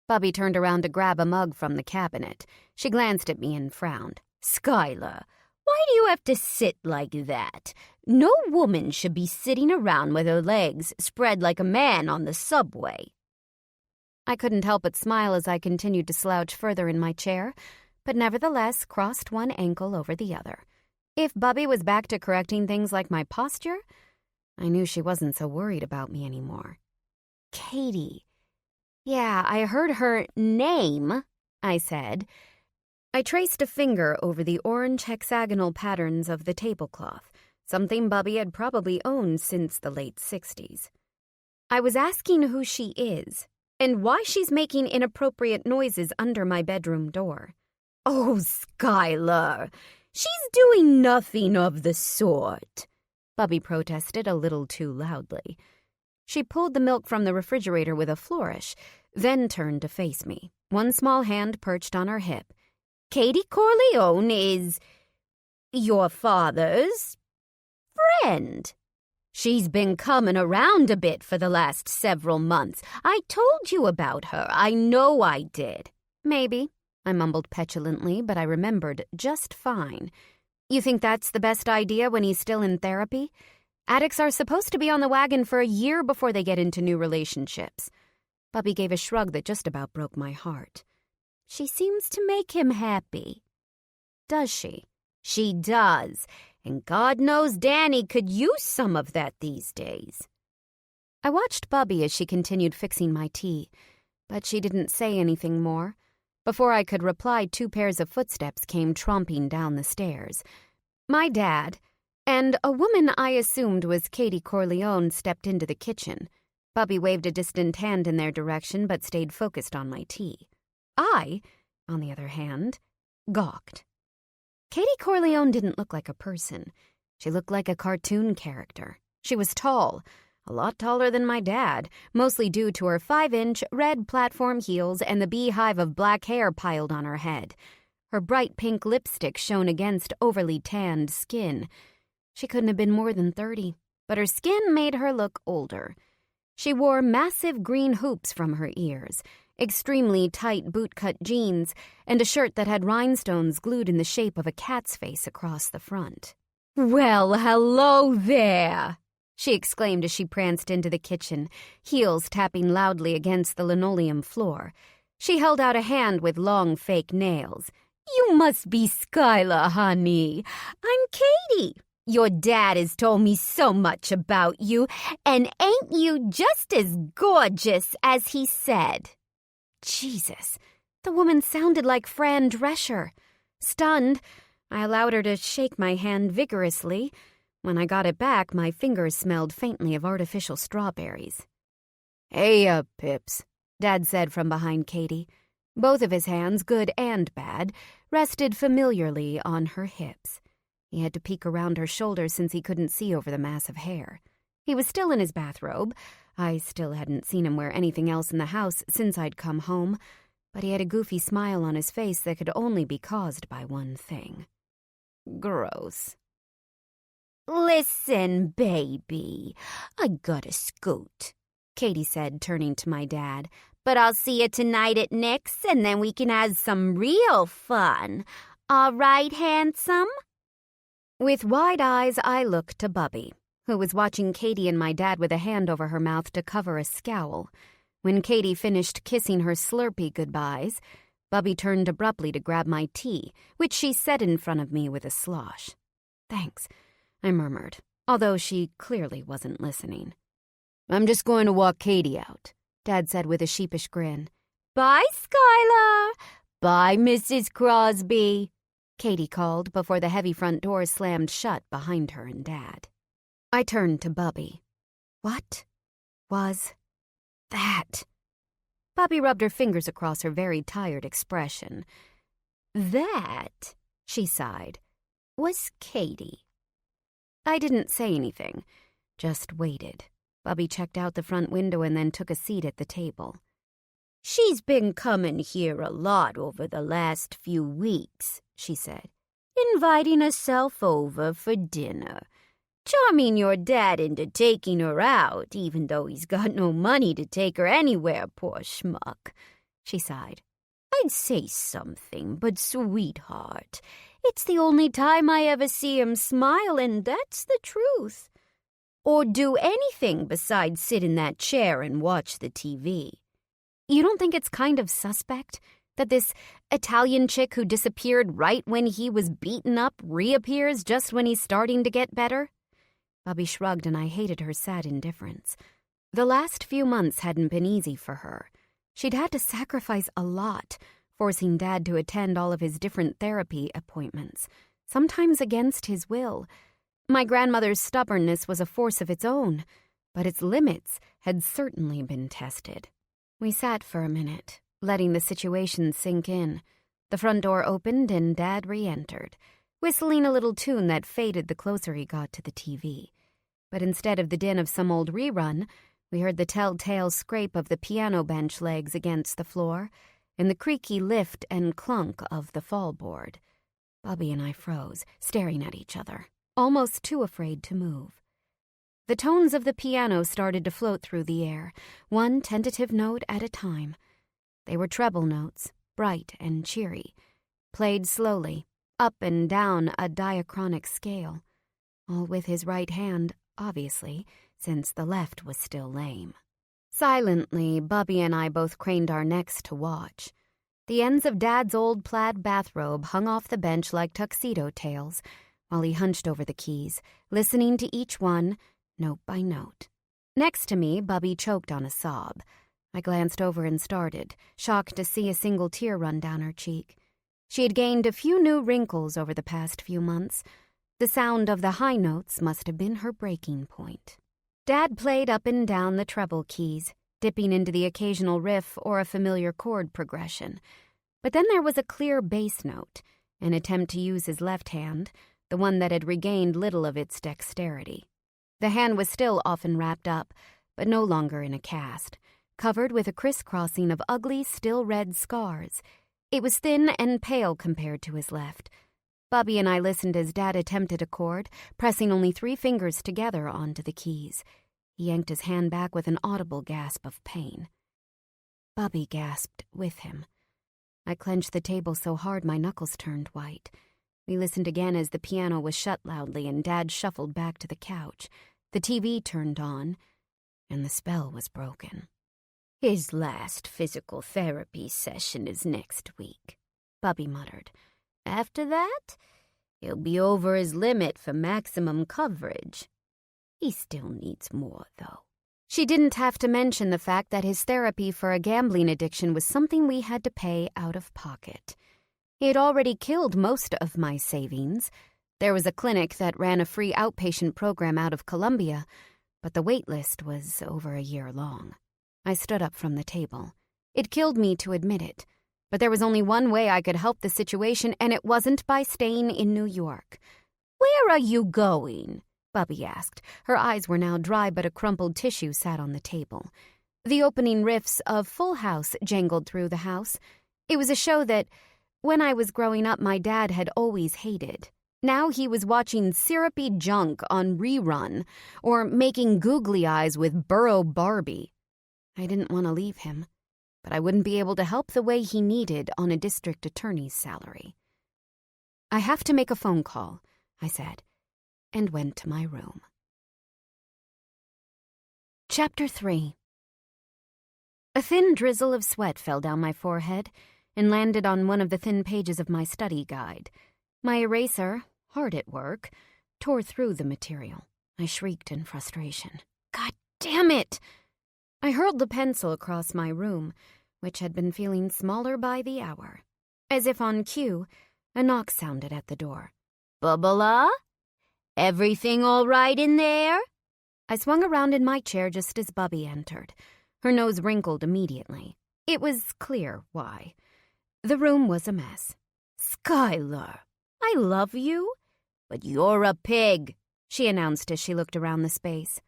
Bubby turned around to grab a mug from the cabinet. She glanced at me and frowned. "Skyla, why do you have to sit like that? No woman should be sitting around with her legs spread like a man on the subway." I couldn't help but smile as I continued to slouch further in my chair, but nevertheless crossed one ankle over the other. If Bubby was back to correcting things like my posture, I knew she wasn't so worried about me anymore. "Katie. Yeah, I heard her name," I said. I traced a finger over the orange hexagonal patterns of the tablecloth, something Bubby had probably owned since the late 60s. "I was asking who she is, and why she's making inappropriate noises under my bedroom door." "Oh, Skylar, she's doing nothing of the sort," Bubby protested a little too loudly. She pulled the milk from the refrigerator with a flourish, then turned to face me, one small hand perched on her hip. "Katie Corleone is your father's friend." She's been coming around a bit for the last several months. I told you about her. I know I did. Maybe, I mumbled petulantly, but I remembered just fine. You think that's the best idea when he's still in therapy? Addicts are supposed to be on the wagon for a year before they get into new relationships. Bubby gave a shrug that just about broke my heart. She seems to make him happy. Does she? She does. And God knows Danny could use some of that these days. I watched Bubby as she continued fixing my tea, but she didn't say anything more. Before I could reply, 2 pairs of footsteps came tromping down the stairs. My dad, and a woman I assumed was Katie Corleone, stepped into the kitchen. Bubby waved a distant hand in their direction but stayed focused on my tea. I, on the other hand, gawked. Katie Corleone didn't look like a person. She looked like a cartoon character. She was tall, a lot taller than my dad, mostly due to her 5-inch red platform heels and the beehive of black hair piled on her head. Her bright pink lipstick shone against overly tanned skin. She couldn't have been more than 30, but her skin made her look older. She wore massive green hoops from her ears, extremely tight bootcut jeans, and a shirt that had rhinestones glued in the shape of a cat's face across the front. "Well, hello there!" she exclaimed as she pranced into the kitchen, heels tapping loudly against the linoleum floor. She held out a hand with long fake nails. "You must be Skylar, honey. I'm Katie. Your dad has told me so much about you, and ain't you just as gorgeous as he said?" Jesus, the woman sounded like Fran Drescher. Stunned, I allowed her to shake my hand vigorously. When I got it back, my fingers smelled faintly of artificial strawberries. "Hey, Pips," Dad said from behind Katie. Both of his hands, good and bad, rested familiarly on her hips. He had to peek around her shoulders since he couldn't see over the mass of hair. He was still in his bathrobe. I still hadn't seen him wear anything else in the house since I'd come home, but he had a goofy smile on his face that could only be caused by one thing. Gross. "Listen, baby, I gotta scoot," Katie said, turning to my dad. "But I'll see you tonight at Nick's, and then we can have some real fun. All right, handsome?" With wide eyes, I looked to Bubby, who was watching Katie and my dad with a hand over her mouth to cover a scowl. When Katie finished kissing her Slurpee goodbyes, Bubby turned abruptly to grab my tea, which she set in front of me with a slosh. "Thanks," I murmured, although she clearly wasn't listening. "I'm just going to walk Katie out," Dad said with a sheepish grin. "Bye, Skylar. Bye, Mrs. Crosby," Katie called before the heavy front door slammed shut behind her and Dad. I turned to Bubby. What was that? Bubby rubbed her fingers across her very tired expression. "That," she sighed, "was Katie." I didn't say anything, just waited. Bubby checked out the front window and then took a seat at the table. "She's been coming here a lot over the last few weeks," she said, "inviting herself over for dinner. Charming your dad into taking her out, even though he's got no money to take her anywhere, poor schmuck," she sighed. "I'd say something, but sweetheart, it's the only time I ever see him smile, and that's the truth. Or do anything besides sit in that chair and watch the TV. You don't think it's kind of suspect that this Italian chick who disappeared right when he was beaten up reappears just when he's starting to get better?" Bubby shrugged, and I hated her sad indifference. The last few months hadn't been easy for her. She'd had to sacrifice a lot, forcing Dad to attend all of his different therapy appointments, sometimes against his will. My grandmother's stubbornness was a force of its own, but its limits had certainly been tested. We sat for a minute, letting the situation sink in. The front door opened and Dad re-entered, whistling a little tune that faded the closer he got to the TV. But instead of the din of some old rerun, we heard the telltale scrape of the piano bench legs against the floor and the creaky lift and clunk of the fallboard. Bubby and I froze, staring at each other, almost too afraid to move. The tones of the piano started to float through the air, one tentative note at a time. They were treble notes, bright and cheery, played slowly, up and down a diachronic scale, all with his right hand, obviously, since the left was still lame. Silently, Bubby and I both craned our necks to watch. The ends of Dad's old plaid bathrobe hung off the bench like tuxedo tails, while he hunched over the keys, listening to each one, note by note. Next to me, Bubby choked on a sob. I glanced over and started, shocked to see a single tear run down her cheek. She had gained a few new wrinkles over the past few months. The sound of the high notes must have been her breaking point. Dad played up and down the treble keys, dipping into the occasional riff or a familiar chord progression. But then there was a clear bass note, an attempt to use his left hand, the one that had regained little of its dexterity. The hand was still often wrapped up, but no longer in a cast, covered with a crisscrossing of ugly, still red scars. It was thin and pale compared to his left. Bubby and I listened as Dad attempted a chord, pressing only 3 fingers together onto the keys. He yanked his hand back with an audible gasp of pain. Bubby gasped with him. I clenched the table so hard my knuckles turned white. We listened again as the piano was shut loudly and Dad shuffled back to the couch. The TV turned on, and the spell was broken. "His last physical therapy session is next week," Bubby muttered. "After that, he'll be over his limit for maximum coverage. He still needs more, though." She didn't have to mention the fact that his therapy for a gambling addiction was something we had to pay out of pocket. He had already killed most of my savings. There was a clinic that ran a free outpatient program out of Columbia, but the wait list was over a year long. I stood up from the table. It killed me to admit it, but there was only one way I could help the situation, and it wasn't by staying in New York. "Where are you going?" Bubby asked. Her eyes were now dry, but a crumpled tissue sat on the table. The opening riffs of Full House jangled through the house. It was a show that, when I was growing up, my dad had always hated. Now he was watching syrupy junk on rerun, or making googly eyes with Burrow Barbie. I didn't want to leave him, but I wouldn't be able to help the way he needed on a district attorney's salary. "I have to make a phone call," I said, and went to my room. Chapter 3. A thin drizzle of sweat fell down my forehead and landed on one of the thin pages of my study guide. My eraser, hard at work, tore through the material. I shrieked in frustration. "God damn it!" I hurled the pencil across my room, which had been feeling smaller by the hour. As if on cue, a knock sounded at the door. "Bubala? Everything all right in there?" I swung around in my chair just as Bubby entered. Her nose wrinkled immediately. It was clear why. The room was a mess. "Skylar, I love you, but you're a pig," she announced as she looked around the space.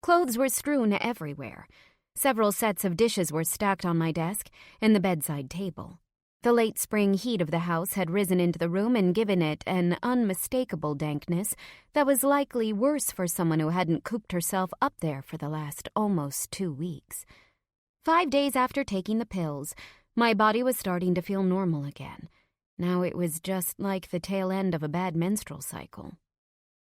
Clothes were strewn everywhere. Several sets of dishes were stacked on my desk and the bedside table. The late spring heat of the house had risen into the room and given it an unmistakable dankness that was likely worse for someone who hadn't cooped herself up there for the last almost 2 weeks. 5 days after taking the pills, my body was starting to feel normal again. Now it was just like the tail end of a bad menstrual cycle.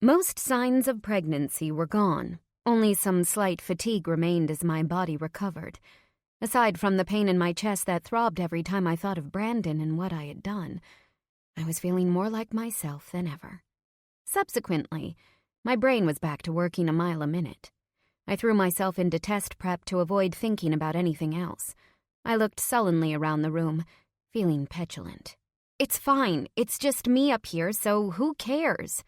Most signs of pregnancy were gone. Only some slight fatigue remained as my body recovered. Aside from the pain in my chest that throbbed every time I thought of Brandon and what I had done, I was feeling more like myself than ever. Subsequently, my brain was back to working a mile a minute. I threw myself into test prep to avoid thinking about anything else. I looked sullenly around the room, feeling petulant. "It's fine. It's just me up here, so who cares?"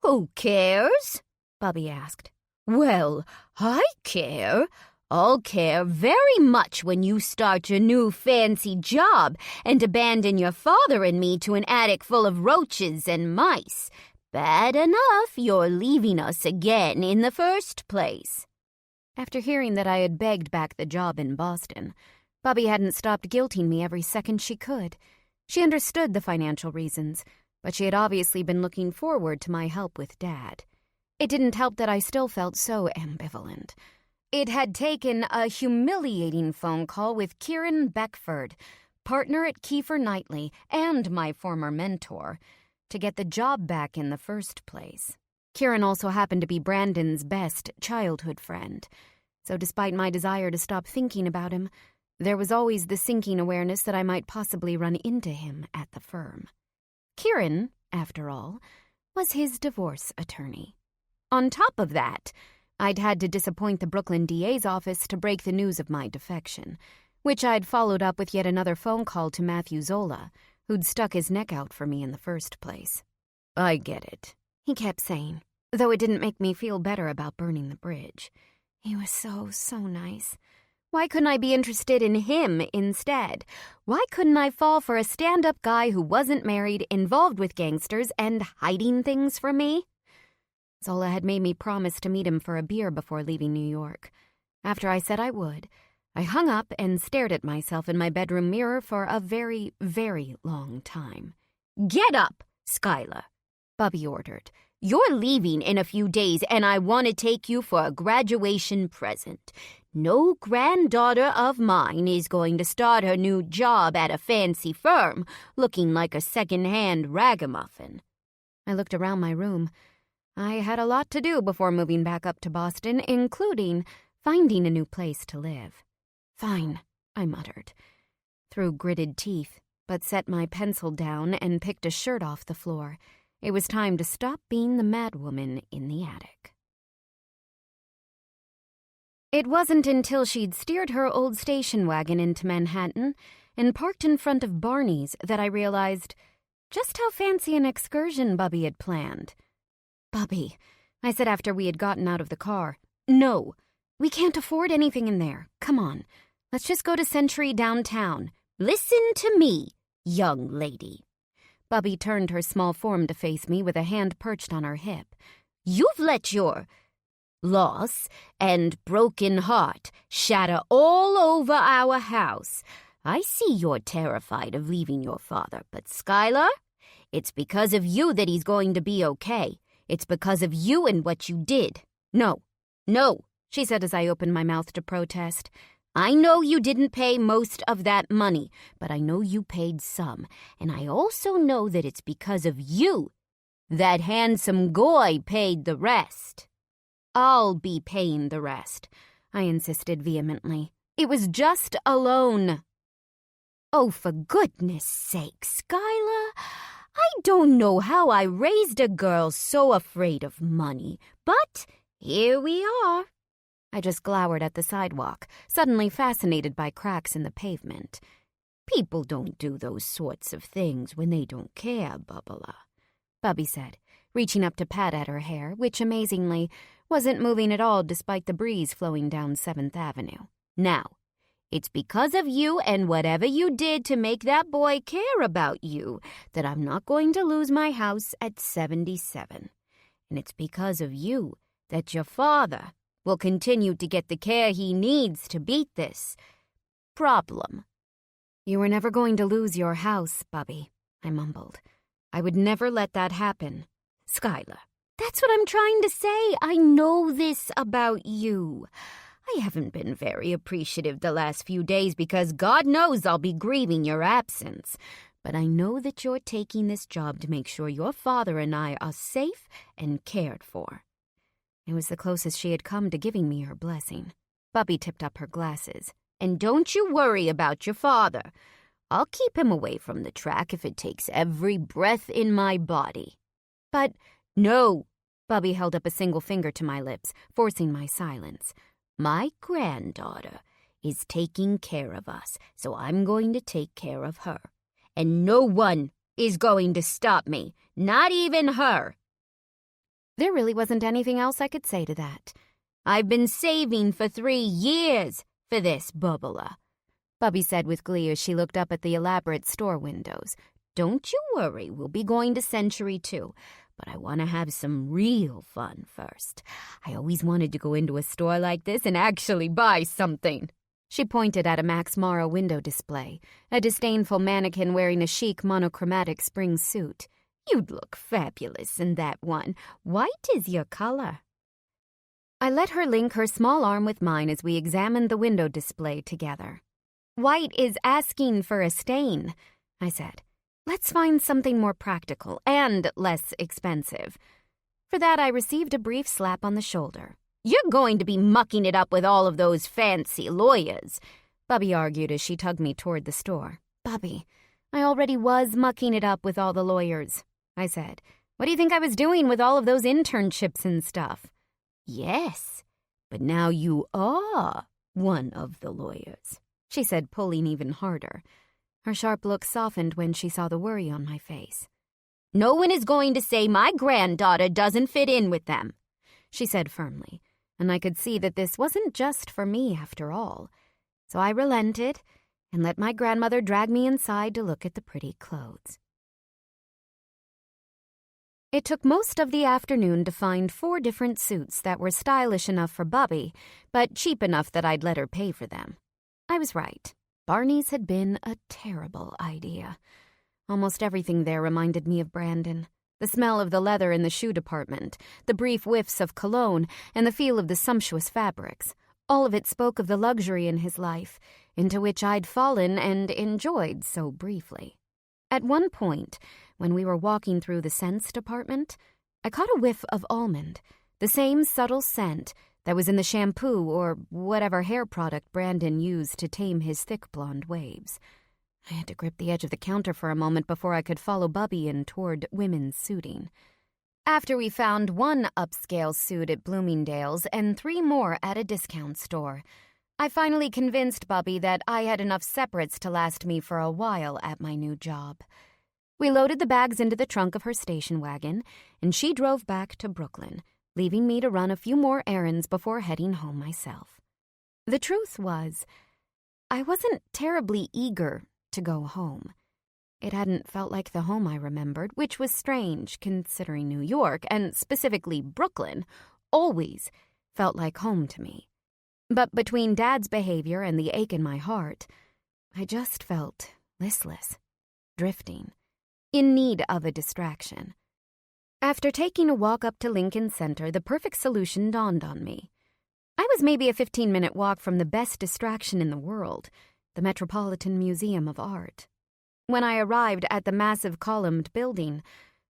"Who cares?" Bubby asked. "Well, I care. I'll care very much when you start your new fancy job and abandon your father and me to an attic full of roaches and mice. Bad enough you're leaving us again in the first place." After hearing that I had begged back the job in Boston, Bubby hadn't stopped guilting me every second she could. She understood the financial reasons, but she had obviously been looking forward to my help with Dad. It didn't help that I still felt so ambivalent. It had taken a humiliating phone call with Kieran Beckford, partner at Kiefer Knightley and my former mentor, to get the job back in the first place. Kieran also happened to be Brandon's best childhood friend, so despite my desire to stop thinking about him, there was always the sinking awareness that I might possibly run into him at the firm. Kieran, after all, was his divorce attorney. On top of that, I'd had to disappoint the Brooklyn DA's office to break the news of my defection, which I'd followed up with yet another phone call to Matthew Zola, who'd stuck his neck out for me in the first place. "I get it," he kept saying, though it didn't make me feel better about burning the bridge. He was so nice. Why couldn't I be interested in him instead? Why couldn't I fall for a stand-up guy who wasn't married, involved with gangsters, and hiding things from me? Zola had made me promise to meet him for a beer before leaving New York. After I said I would, I hung up and stared at myself in my bedroom mirror for a very, very long time. "Get up, Skylar," Bubby ordered. "You're leaving in a few days, and I want to take you for a graduation present. No granddaughter of mine is going to start her new job at a fancy firm looking like a second-hand ragamuffin." I looked around my room. I had a lot to do before moving back up to Boston, including finding a new place to live. "Fine," I muttered, through gritted teeth, but set my pencil down and picked a shirt off the floor. It was time to stop being the madwoman in the attic. It wasn't until she'd steered her old station wagon into Manhattan and parked in front of Barney's that I realized just how fancy an excursion Bubby had planned. "Bubby," I said after we had gotten out of the car, "no, we can't afford anything in there. Come on, let's just go to Century downtown." "Listen to me, young lady." Bubby turned her small form to face me with a hand perched on her hip. "You've let your loss and broken heart shatter all over our house. I see you're terrified of leaving your father, but Skylar, it's because of you that he's going to be okay. It's because of you and what you did." No, she said as I opened my mouth to protest. "I know you didn't pay most of that money, but I know you paid some, and I also know that it's because of you. That handsome guy paid the rest." "I'll be paying the rest," I insisted vehemently. "It was just a loan." "Oh, for goodness sake, Skylar, I don't know how I raised a girl so afraid of money, but here we are." I just glowered at the sidewalk, suddenly fascinated by cracks in the pavement. "People don't do those sorts of things when they don't care, Bubba," Bubby said, reaching up to pat at her hair, which, amazingly, wasn't moving at all despite the breeze flowing down 7th Avenue. "Now, it's because of you and whatever you did to make that boy care about you that I'm not going to lose my house at 77. And it's because of you that your father will continue to get the care he needs to beat this problem." "You were never going to lose your house, Bubby," I mumbled. "I would never let that happen." "Skylar, that's what I'm trying to say. I know this about you. I haven't been very appreciative the last few days because God knows I'll be grieving your absence. But I know that you're taking this job to make sure your father and I are safe and cared for." It was the closest she had come to giving me her blessing. Bubby tipped up her glasses. "And don't you worry about your father. I'll keep him away from the track if it takes every breath in my body." "But no," Bubby held up a single finger to my lips, forcing my silence. "My granddaughter is taking care of us, so I'm going to take care of her. And no one is going to stop me, not even her." There really wasn't anything else I could say to that. "I've been saving for 3 years for this, Bubba," Bubby said with glee as she looked up at the elaborate store windows. "Don't you worry, we'll be going to Century too. But I want to have some real fun first. I always wanted to go into a store like this and actually buy something." She pointed at a Max Mara window display, a disdainful mannequin wearing a chic monochromatic spring suit. You'd look fabulous in that one. White is your color." I let her link her small arm with mine as we examined the window display together. "White is asking for a stain," I said. "Let's find something more practical and less expensive." For that, I received a brief slap on the shoulder. "You're going to be mucking it up with all of those fancy lawyers," Bubby argued as she tugged me toward the store. "Bubby, I already was mucking it up with all the lawyers," I said. "What do you think I was doing with all of those internships and stuff?" "Yes, but now you are one of the lawyers," she said, pulling even harder. Her sharp look softened when she saw the worry on my face. "No one is going to say my granddaughter doesn't fit in with them," she said firmly, and I could see that this wasn't just for me after all. So I relented and let my grandmother drag me inside to look at the pretty clothes. It took most of the afternoon to find 4 different suits that were stylish enough for Bubby, but cheap enough that I'd let her pay for them. I was right. Barney's had been a terrible idea. Almost everything there reminded me of Brandon. The smell of the leather in the shoe department, the brief whiffs of cologne, and the feel of the sumptuous fabrics. All of it spoke of the luxury in his life, into which I'd fallen and enjoyed so briefly. At one point, when we were walking through the scents department, I caught a whiff of almond, the same subtle scent that was in the shampoo or whatever hair product Brandon used to tame his thick blonde waves. I had to grip the edge of the counter for a moment before I could follow Bubby in toward women's suiting. After we found 1 upscale suit at Bloomingdale's and 3 more at a discount store, I finally convinced Bubby that I had enough separates to last me for a while at my new job. We loaded the bags into the trunk of her station wagon, and she drove back to Brooklyn, leaving me to run a few more errands before heading home myself. The truth was, I wasn't terribly eager to go home. It hadn't felt like the home I remembered, which was strange considering New York, and specifically Brooklyn, always felt like home to me. But between Dad's behavior and the ache in my heart, I just felt listless, drifting, in need of a distraction. After taking a walk up to Lincoln Center, the perfect solution dawned on me. I was maybe a 15-minute walk from the best distraction in the world, the Metropolitan Museum of Art. When I arrived at the massive columned building,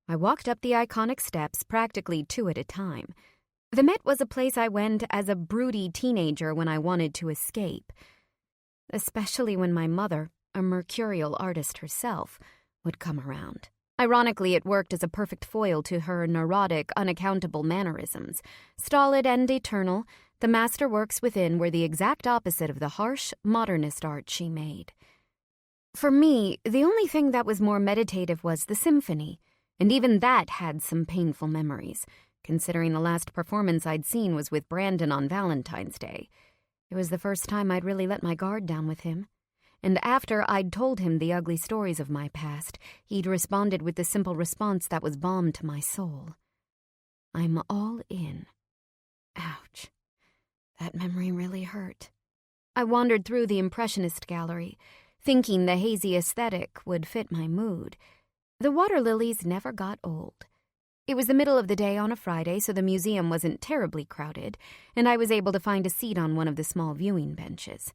I walked up the iconic steps practically 2 at a time. The Met was a place I went as a broody teenager when I wanted to escape, especially when my mother, a mercurial artist herself, would come around. Ironically, it worked as a perfect foil to her neurotic, unaccountable mannerisms. Stolid and eternal, the masterworks within were the exact opposite of the harsh, modernist art she made. For me, the only thing that was more meditative was the symphony, and even that had some painful memories, considering the last performance I'd seen was with Brandon on Valentine's Day. It was the first time I'd really let my guard down with him. And after I'd told him the ugly stories of my past, he'd responded with the simple response that was balm to my soul. "I'm all in." Ouch. That memory really hurt. I wandered through the Impressionist gallery, thinking the hazy aesthetic would fit my mood. The water lilies never got old. It was the middle of the day on a Friday, so the museum wasn't terribly crowded, and I was able to find a seat on one of the small viewing benches.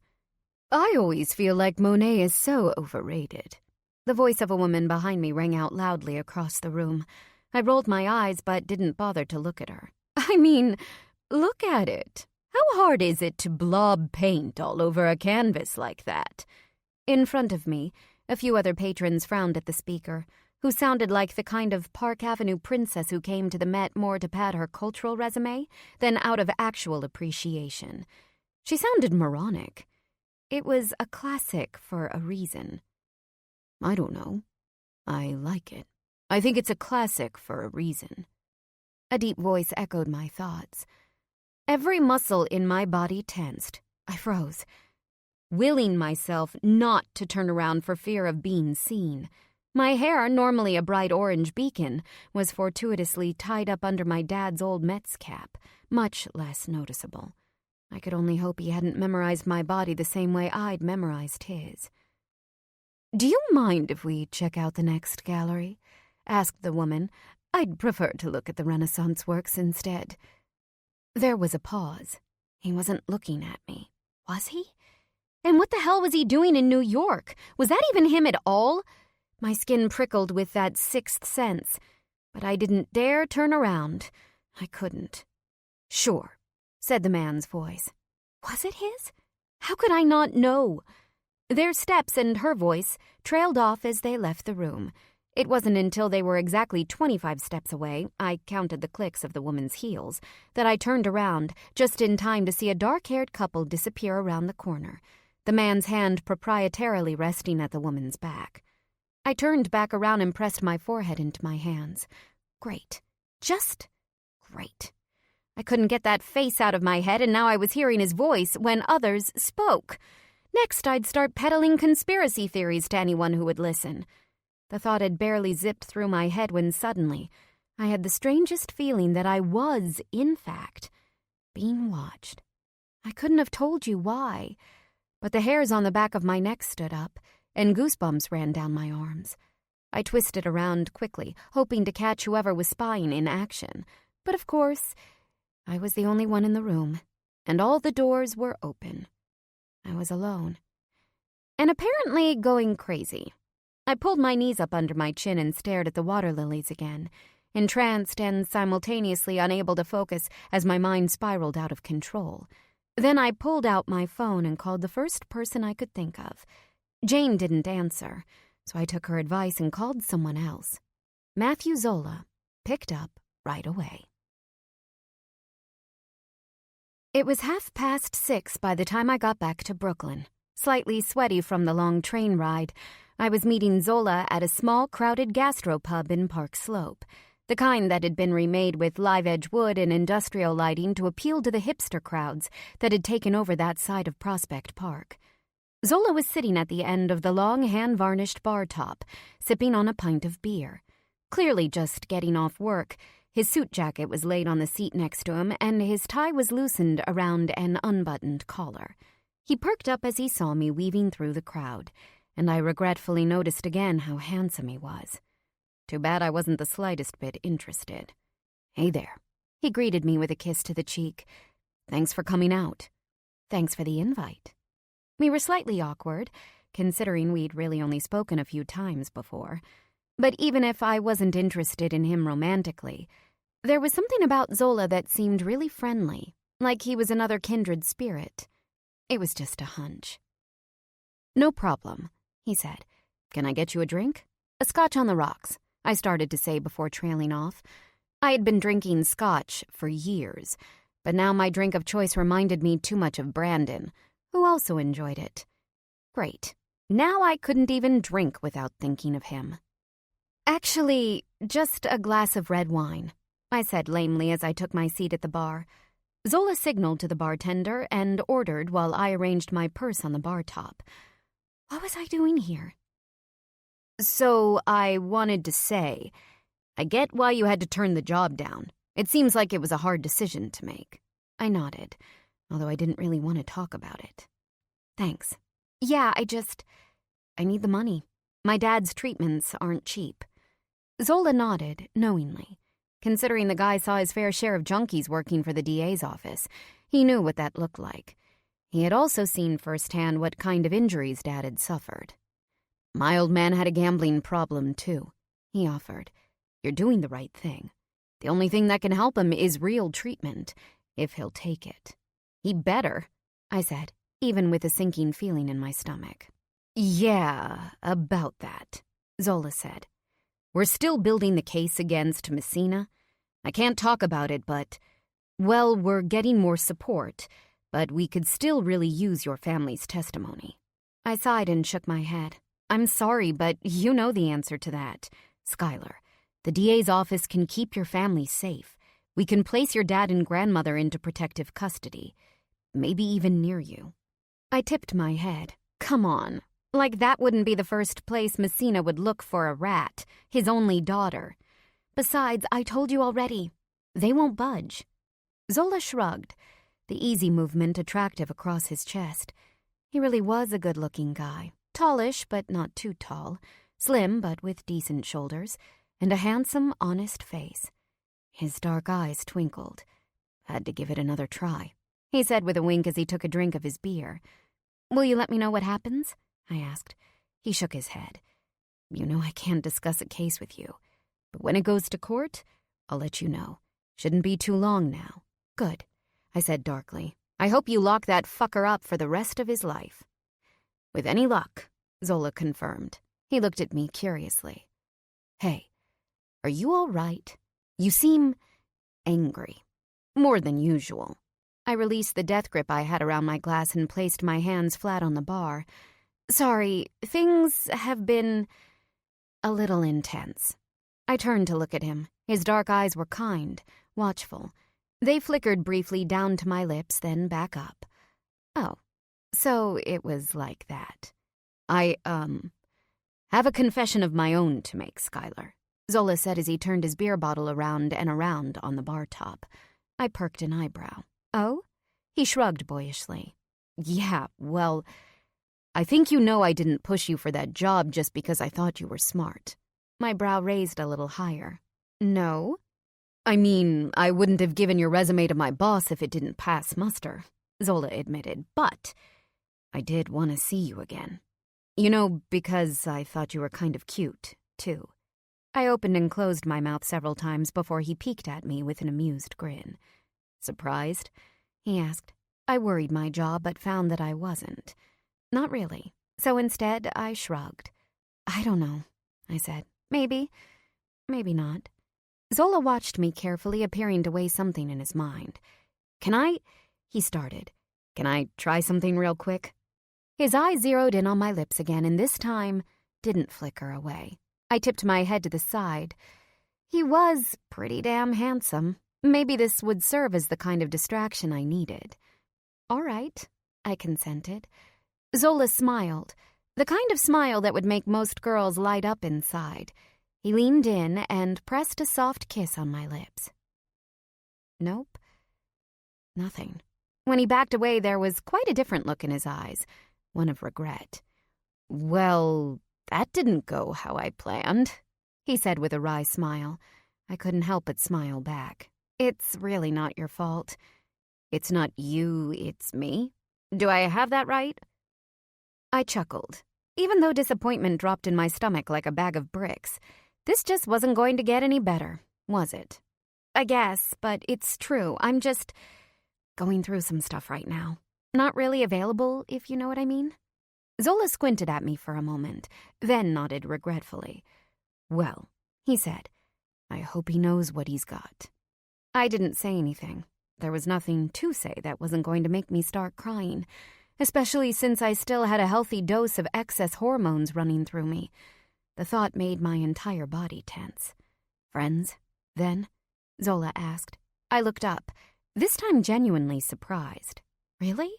"I always feel like Monet is so overrated." The voice of a woman behind me rang out loudly across the room. I rolled my eyes but didn't bother to look at her. "I mean, look at it. How hard is it to blob paint all over a canvas like that?" In front of me, a few other patrons frowned at the speaker, who sounded like the kind of Park Avenue princess who came to the Met more to pad her cultural resume than out of actual appreciation. She sounded moronic. It was a classic for a reason. I don't know. I like it. I think it's a classic for a reason. A deep voice echoed my thoughts. Every muscle in my body tensed. I froze, willing myself not to turn around for fear of being seen. My hair, normally a bright orange beacon, was fortuitously tied up under my dad's old Mets cap, much less noticeable. I could only hope he hadn't memorized my body the same way I'd memorized his. "Do you mind if we check out the next gallery?" asked the woman. "I'd prefer to look at the Renaissance works instead." There was a pause. He wasn't looking at me, was he? And what the hell was he doing in New York? Was that even him at all? My skin prickled with that sixth sense, but I didn't dare turn around. I couldn't. "Sure," said the man's voice. Was it his? How could I not know? Their steps and her voice trailed off as they left the room. It wasn't until they were exactly 25 steps away, I counted the clicks of the woman's heels, that I turned around, just in time to see a dark-haired couple disappear around the corner, the man's hand proprietarily resting at the woman's back. I turned back around and pressed my forehead into my hands. Great. Just great. I couldn't get that face out of my head, and now I was hearing his voice when others spoke. Next, I'd start peddling conspiracy theories to anyone who would listen. The thought had barely zipped through my head when suddenly I had the strangest feeling that I was, in fact, being watched. I couldn't have told you why, but the hairs on the back of my neck stood up, and goosebumps ran down my arms. I twisted around quickly, hoping to catch whoever was spying in action. But of course, I was the only one in the room, and all the doors were open. I was alone. And apparently going crazy. I pulled my knees up under my chin and stared at the water lilies again, entranced and simultaneously unable to focus as my mind spiraled out of control. Then I pulled out my phone and called the first person I could think of. Jane didn't answer, so I took her advice and called someone else. Matthew Zola picked up right away. It was 6:30 by the time I got back to Brooklyn. Slightly sweaty from the long train ride, I was meeting Zola at a small, crowded gastropub in Park Slope, the kind that had been remade with live-edge wood and industrial lighting to appeal to the hipster crowds that had taken over that side of Prospect Park. Zola was sitting at the end of the long, hand-varnished bar top, sipping on a pint of beer. Clearly just getting off work, his suit jacket was laid on the seat next to him, and his tie was loosened around an unbuttoned collar. He perked up as he saw me weaving through the crowd, and I regretfully noticed again how handsome he was. Too bad I wasn't the slightest bit interested. "Hey there." He greeted me with a kiss to the cheek. "Thanks for coming out." "Thanks for the invite." We were slightly awkward, considering we'd really only spoken a few times before. But even if I wasn't interested in him romantically, there was something about Zola that seemed really friendly, like he was another kindred spirit. It was just a hunch. "No problem," he said. "Can I get you a drink?" "A scotch on the rocks," I started to say before trailing off. I had been drinking scotch for years, but now my drink of choice reminded me too much of Brandon, who also enjoyed it. Great. Now I couldn't even drink without thinking of him. "Actually, just a glass of red wine," I said lamely as I took my seat at the bar. Zola signaled to the bartender and ordered while I arranged my purse on the bar top. What was I doing here? "So I wanted to say, I get why you had to turn the job down. It seems like it was a hard decision to make." I nodded, although I didn't really want to talk about it. "Thanks. Yeah, I need the money. My dad's treatments aren't cheap." Zola nodded, knowingly. Considering the guy saw his fair share of junkies working for the DA's office, he knew what that looked like. He had also seen firsthand what kind of injuries Dad had suffered. "My old man had a gambling problem, too," he offered. "You're doing the right thing. The only thing that can help him is real treatment, if he'll take it." "He better," I said, even with a sinking feeling in my stomach. "Yeah, about that," Zola said. "We're still building the case against Messina. I can't talk about it, but, well, we're getting more support, but we could still really use your family's testimony." I sighed and shook my head. "I'm sorry, but you know the answer to that. Skylar, the DA's office can keep your family safe. We can place your dad and grandmother into protective custody, maybe even near you." I tipped my head. Come on. Like that wouldn't be the first place Messina would look for a rat, his only daughter. Besides, I told you already, they won't budge. Zola shrugged, the easy movement attractive across his chest. He really was a good-looking guy, tallish but not too tall, slim but with decent shoulders, and a handsome, honest face. His dark eyes twinkled. Had to give it another try, he said with a wink as he took a drink of his beer. Will you let me know what happens? I asked. He shook his head. You know I can't discuss a case with you, but when it goes to court, I'll let you know. Shouldn't be too long now. Good, I said darkly. I hope you lock that fucker up for the rest of his life. With any luck, Zola confirmed. He looked at me curiously. Hey, are you all right? You seem angry. More than usual. I released the death grip I had around my glass and placed my hands flat on the bar. Sorry, things have been a little intense. I turned to look at him. His dark eyes were kind, watchful. They flickered briefly down to my lips, then back up. Oh, so it was like that. I, have a confession of my own to make, Skylar, Zola said as he turned his beer bottle around and around on the bar top. I perked an eyebrow. Oh? He shrugged boyishly. Yeah, well, I think you know I didn't push you for that job just because I thought you were smart. My brow raised a little higher. No? I mean, I wouldn't have given your resume to my boss if it didn't pass muster, Zola admitted, but I did want to see you again. You know, because I thought you were kind of cute, too. I opened and closed my mouth several times before he peeked at me with an amused grin. Surprised? He asked. I worried my jaw, but found that I wasn't. Not really. So instead, I shrugged. I don't know, I said. Maybe. Maybe not. Zola watched me carefully, appearing to weigh something in his mind. He started. Can I try something real quick? His eye zeroed in on my lips again, and this time didn't flicker away. I tipped my head to the side. He was pretty damn handsome. Maybe this would serve as the kind of distraction I needed. All right, I consented. Zola smiled, the kind of smile that would make most girls light up inside. He leaned in and pressed a soft kiss on my lips. Nope. Nothing. When he backed away, there was quite a different look in his eyes, one of regret. Well, that didn't go how I planned, he said with a wry smile. I couldn't help but smile back. It's really not your fault. It's not you, it's me. Do I have that right? I chuckled. Even though disappointment dropped in my stomach like a bag of bricks, this just wasn't going to get any better, was it? I guess, but it's true. I'm just going through some stuff right now. Not really available, if you know what I mean. Zola squinted at me for a moment, then nodded regretfully. Well, he said, I hope he knows what he's got. I didn't say anything. There was nothing to say that wasn't going to make me start crying, especially since I still had a healthy dose of excess hormones running through me. The thought made my entire body tense. Friends, then? Zola asked. I looked up, this time genuinely surprised. Really?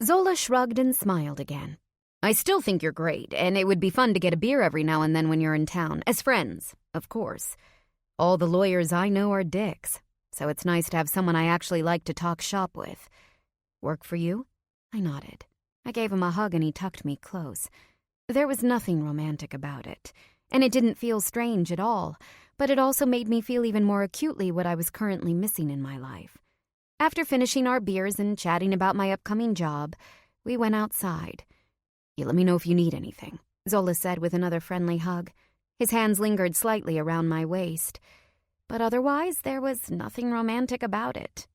Zola shrugged and smiled again. I still think you're great, and it would be fun to get a beer every now and then when you're in town. As friends, of course. All the lawyers I know are dicks, so it's nice to have someone I actually like to talk shop with. Work for you? I nodded. I gave him a hug and he tucked me close. There was nothing romantic about it, and it didn't feel strange at all, but it also made me feel even more acutely what I was currently missing in my life. After finishing our beers and chatting about my upcoming job, we went outside. You let me know if you need anything, Zola said with another friendly hug. His hands lingered slightly around my waist, but otherwise there was nothing romantic about it.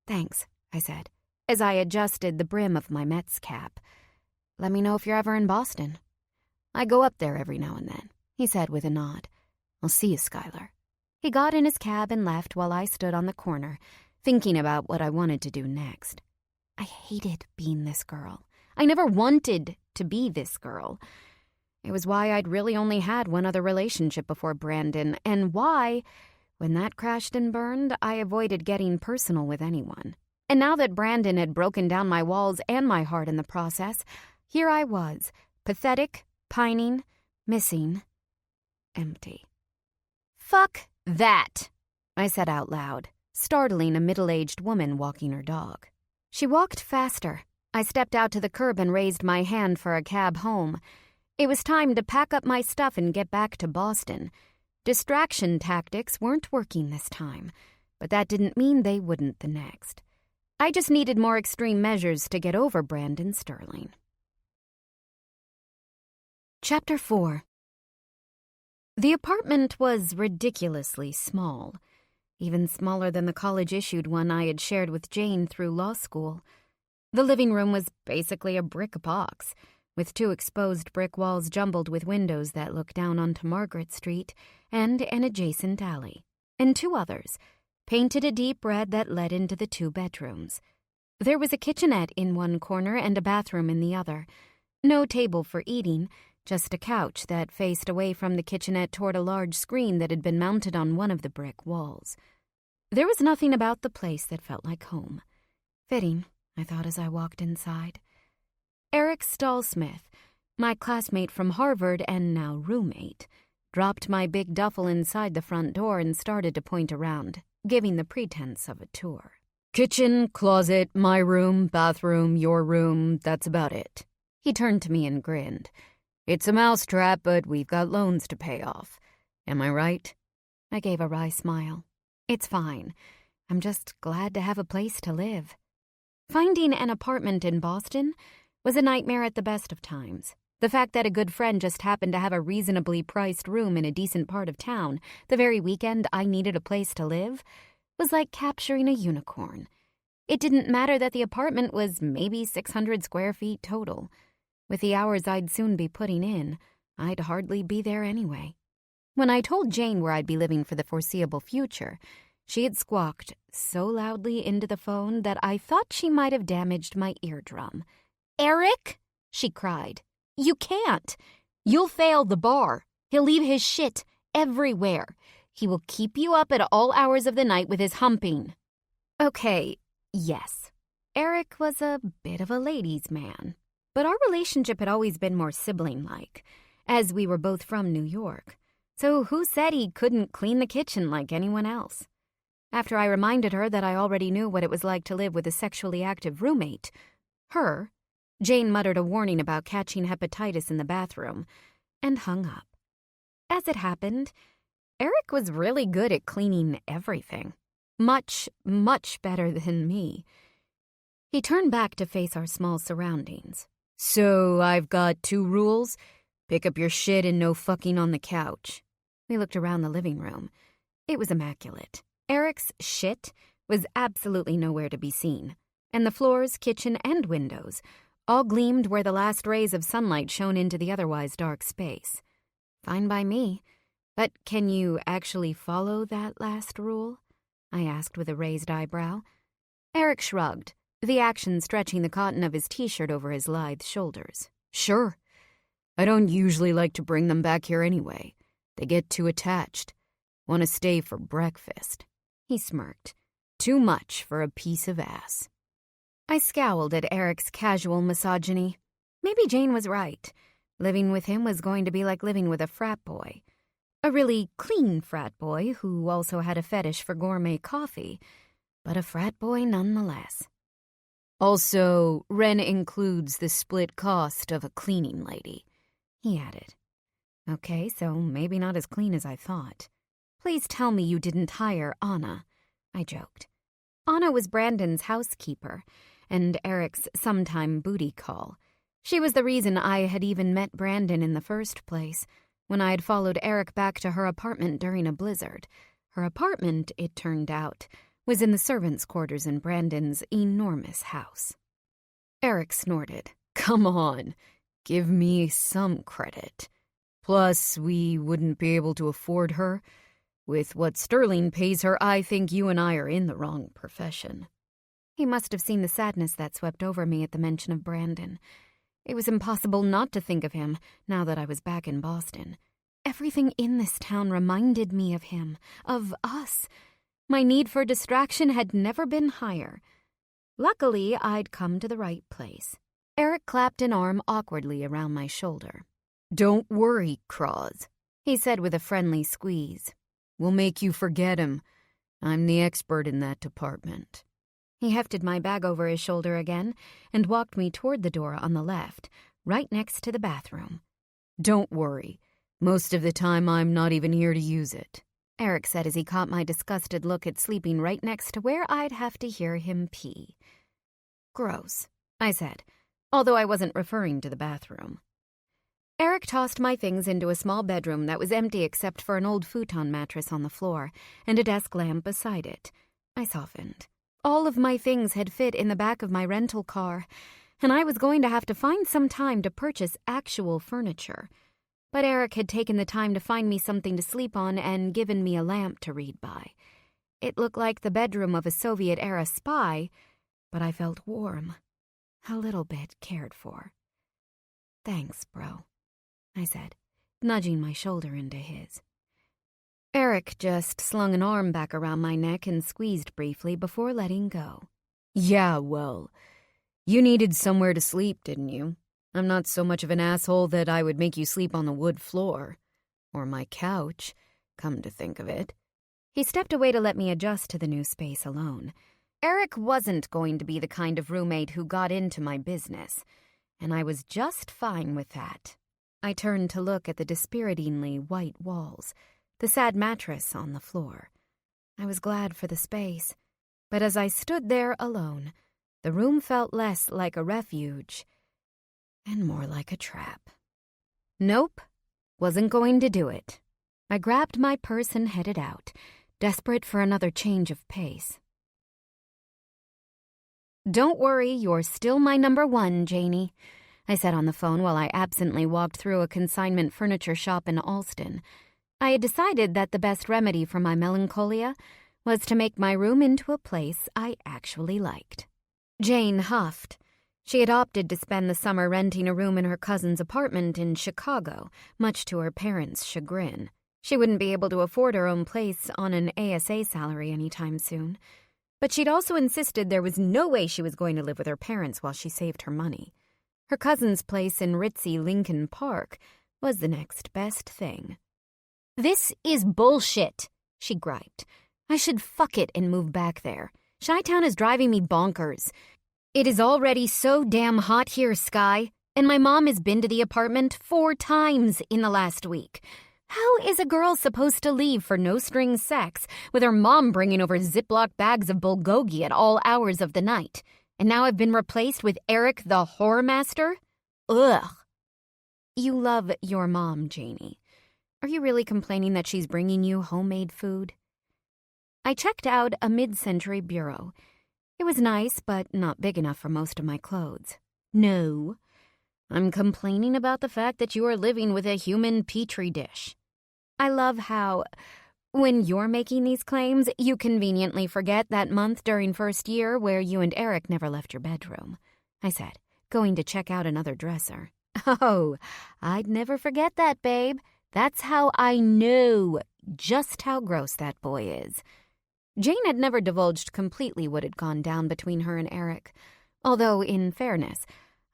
Thanks, I said, as I adjusted the brim of my Mets cap. Let me know if you're ever in Boston. I go up there every now and then, he said with a nod. I'll see you, Skylar. He got in his cab and left while I stood on the corner, thinking about what I wanted to do next. I hated being this girl. I never wanted to be this girl. It was why I'd really only had one other relationship before Brandon, and why, when that crashed and burned, I avoided getting personal with anyone. And now that Brandon had broken down my walls and my heart in the process, here I was, pathetic, pining, missing, empty. Fuck that, I said out loud, startling a middle-aged woman walking her dog. She walked faster. I stepped out to the curb and raised my hand for a cab home. It was time to pack up my stuff and get back to Boston. Distraction tactics weren't working this time, but that didn't mean they wouldn't the next. I just needed more extreme measures to get over Brandon Sterling. Chapter 4. The apartment was ridiculously small, even smaller than the college-issued one I had shared with Jane through law school. The living room was basically a brick box, with 2 exposed brick walls jumbled with windows that looked down onto Margaret Street and an adjacent alley, and 2 others, painted a deep red that led into the 2 bedrooms. There was a kitchenette in one corner and a bathroom in the other. No table for eating, just a couch that faced away from the kitchenette toward a large screen that had been mounted on one of the brick walls. There was nothing about the place that felt like home. Fitting, I thought as I walked inside. Eric Stallsmith, my classmate from Harvard and now roommate, dropped my big duffel inside the front door and started to point around, giving the pretense of a tour. "Kitchen, closet, my room, bathroom, your room, that's about it." He turned to me and grinned. "It's a mousetrap, but we've got loans to pay off. Am I right?" I gave a wry smile. "It's fine. I'm just glad to have a place to live." Finding an apartment in Boston was a nightmare at the best of times. The fact that a good friend just happened to have a reasonably priced room in a decent part of town the very weekend I needed a place to live was like capturing a unicorn. It didn't matter that the apartment was maybe 600 square feet total. With the hours I'd soon be putting in, I'd hardly be there anyway. When I told Jane where I'd be living for the foreseeable future, she had squawked so loudly into the phone that I thought she might have damaged my eardrum. "Eric," she cried, "you can't. You'll fail the bar. He'll leave his shit everywhere. He will keep you up at all hours of the night with his humping." Okay, yes. Eric was a bit of a ladies' man, but our relationship had always been more sibling-like, as we were both from New York. So who said he couldn't clean the kitchen like anyone else? After I reminded her that I already knew what it was like to live with a sexually active roommate, Jane muttered a warning about catching hepatitis in the bathroom, and hung up. As it happened, Eric was really good at cleaning everything. Much, much better than me. He turned back to face our small surroundings. "So I've got 2 rules. Pick up your shit and no fucking on the couch." We looked around the living room. It was immaculate. Eric's shit was absolutely nowhere to be seen, and the floors, kitchen, and windows all gleamed where the last rays of sunlight shone into the otherwise dark space. Fine by me. But can you actually follow that last rule? I asked with a raised eyebrow. Eric shrugged, the action stretching the cotton of his t-shirt over his lithe shoulders. "Sure. I don't usually like to bring them back here anyway. They get too attached. Want to stay for breakfast." He smirked. "Too much for a piece of ass." I scowled at Eric's casual misogyny. Maybe Jane was right. Living with him was going to be like living with a frat boy. A really clean frat boy who also had a fetish for gourmet coffee, but a frat boy nonetheless. "Also, rent includes the split cost of a cleaning lady," he added. Okay, so maybe not as clean as I thought. "Please tell me you didn't hire Anna," I joked. Anna was Brandon's housekeeper and Eric's sometime booty call. She was the reason I had even met Brandon in the first place, when I had followed Eric back to her apartment during a blizzard. Her apartment, it turned out, was in the servants' quarters in Brandon's enormous house. Eric snorted. "Come on, give me some credit. Plus, we wouldn't be able to afford her. With what Sterling pays her, I think you and I are in the wrong profession." He must have seen the sadness that swept over me at the mention of Brandon. It was impossible not to think of him, now that I was back in Boston. Everything in this town reminded me of him, of us. My need for distraction had never been higher. Luckily, I'd come to the right place. Eric clapped an arm awkwardly around my shoulder. "Don't worry, Croz," he said with a friendly squeeze. "We'll make you forget him. I'm the expert in that department." He hefted my bag over his shoulder again and walked me toward the door on the left, right next to the bathroom. "Don't worry. Most of the time, I'm not even here to use it, Eric said as he caught my disgusted look at sleeping right next to where I'd have to hear him pee. Gross, I said, although I wasn't referring to the bathroom. Eric tossed my things into a small bedroom that was empty except for an old futon mattress on the floor and a desk lamp beside it. I softened. All of my things had fit in the back of my rental car, and I was going to have to find some time to purchase actual furniture. But Eric had taken the time to find me something to sleep on and given me a lamp to read by. It looked like the bedroom of a Soviet-era spy, but I felt warm, a little bit cared for. Thanks, bro, I said, nudging my shoulder into his. Eric just slung an arm back around my neck and squeezed briefly before letting go. Yeah, well, you needed somewhere to sleep, didn't you? I'm not so much of an asshole that I would make you sleep on the wood floor. Or my couch, come to think of it. He stepped away to let me adjust to the new space alone. Eric wasn't going to be the kind of roommate who got into my business, and I was just fine with that. I turned to look at the dispiritingly white walls, the sad mattress on the floor. I was glad for the space, but as I stood there alone, the room felt less like a refuge and more like a trap. Nope, wasn't going to do it. I grabbed my purse and headed out, desperate for another change of pace. Don't worry, you're still my number one, Janie, I said on the phone while I absently walked through a consignment furniture shop in Alston. I had decided that the best remedy for my melancholia was to make my room into a place I actually liked. Jane huffed. She had opted to spend the summer renting a room in her cousin's apartment in Chicago, much to her parents' chagrin. She wouldn't be able to afford her own place on an ASA salary anytime soon. But she'd also insisted there was no way she was going to live with her parents while she saved her money. Her cousin's place in ritzy Lincoln Park was the next best thing. This is bullshit, she griped. I should fuck it and move back there. Chi-Town is driving me bonkers. It is already so damn hot here, Sky, and my mom has been to the apartment 4 times in the last week. How is a girl supposed to leave for no-string sex with her mom bringing over Ziploc bags of bulgogi at all hours of the night? And now I've been replaced with Eric the Whoremaster? Ugh. You love your mom, Janie. Are you really complaining that she's bringing you homemade food? I checked out a mid-century bureau. It was nice, but not big enough for most of my clothes. No. I'm complaining about the fact that you are living with a human petri dish. I love how, when you're making these claims, you conveniently forget that month during first year where you and Eric never left your bedroom, I said, going to check out another dresser. Oh, I'd never forget that, babe. That's how I know just how gross that boy is. Jane had never divulged completely what had gone down between her and Eric, although, in fairness,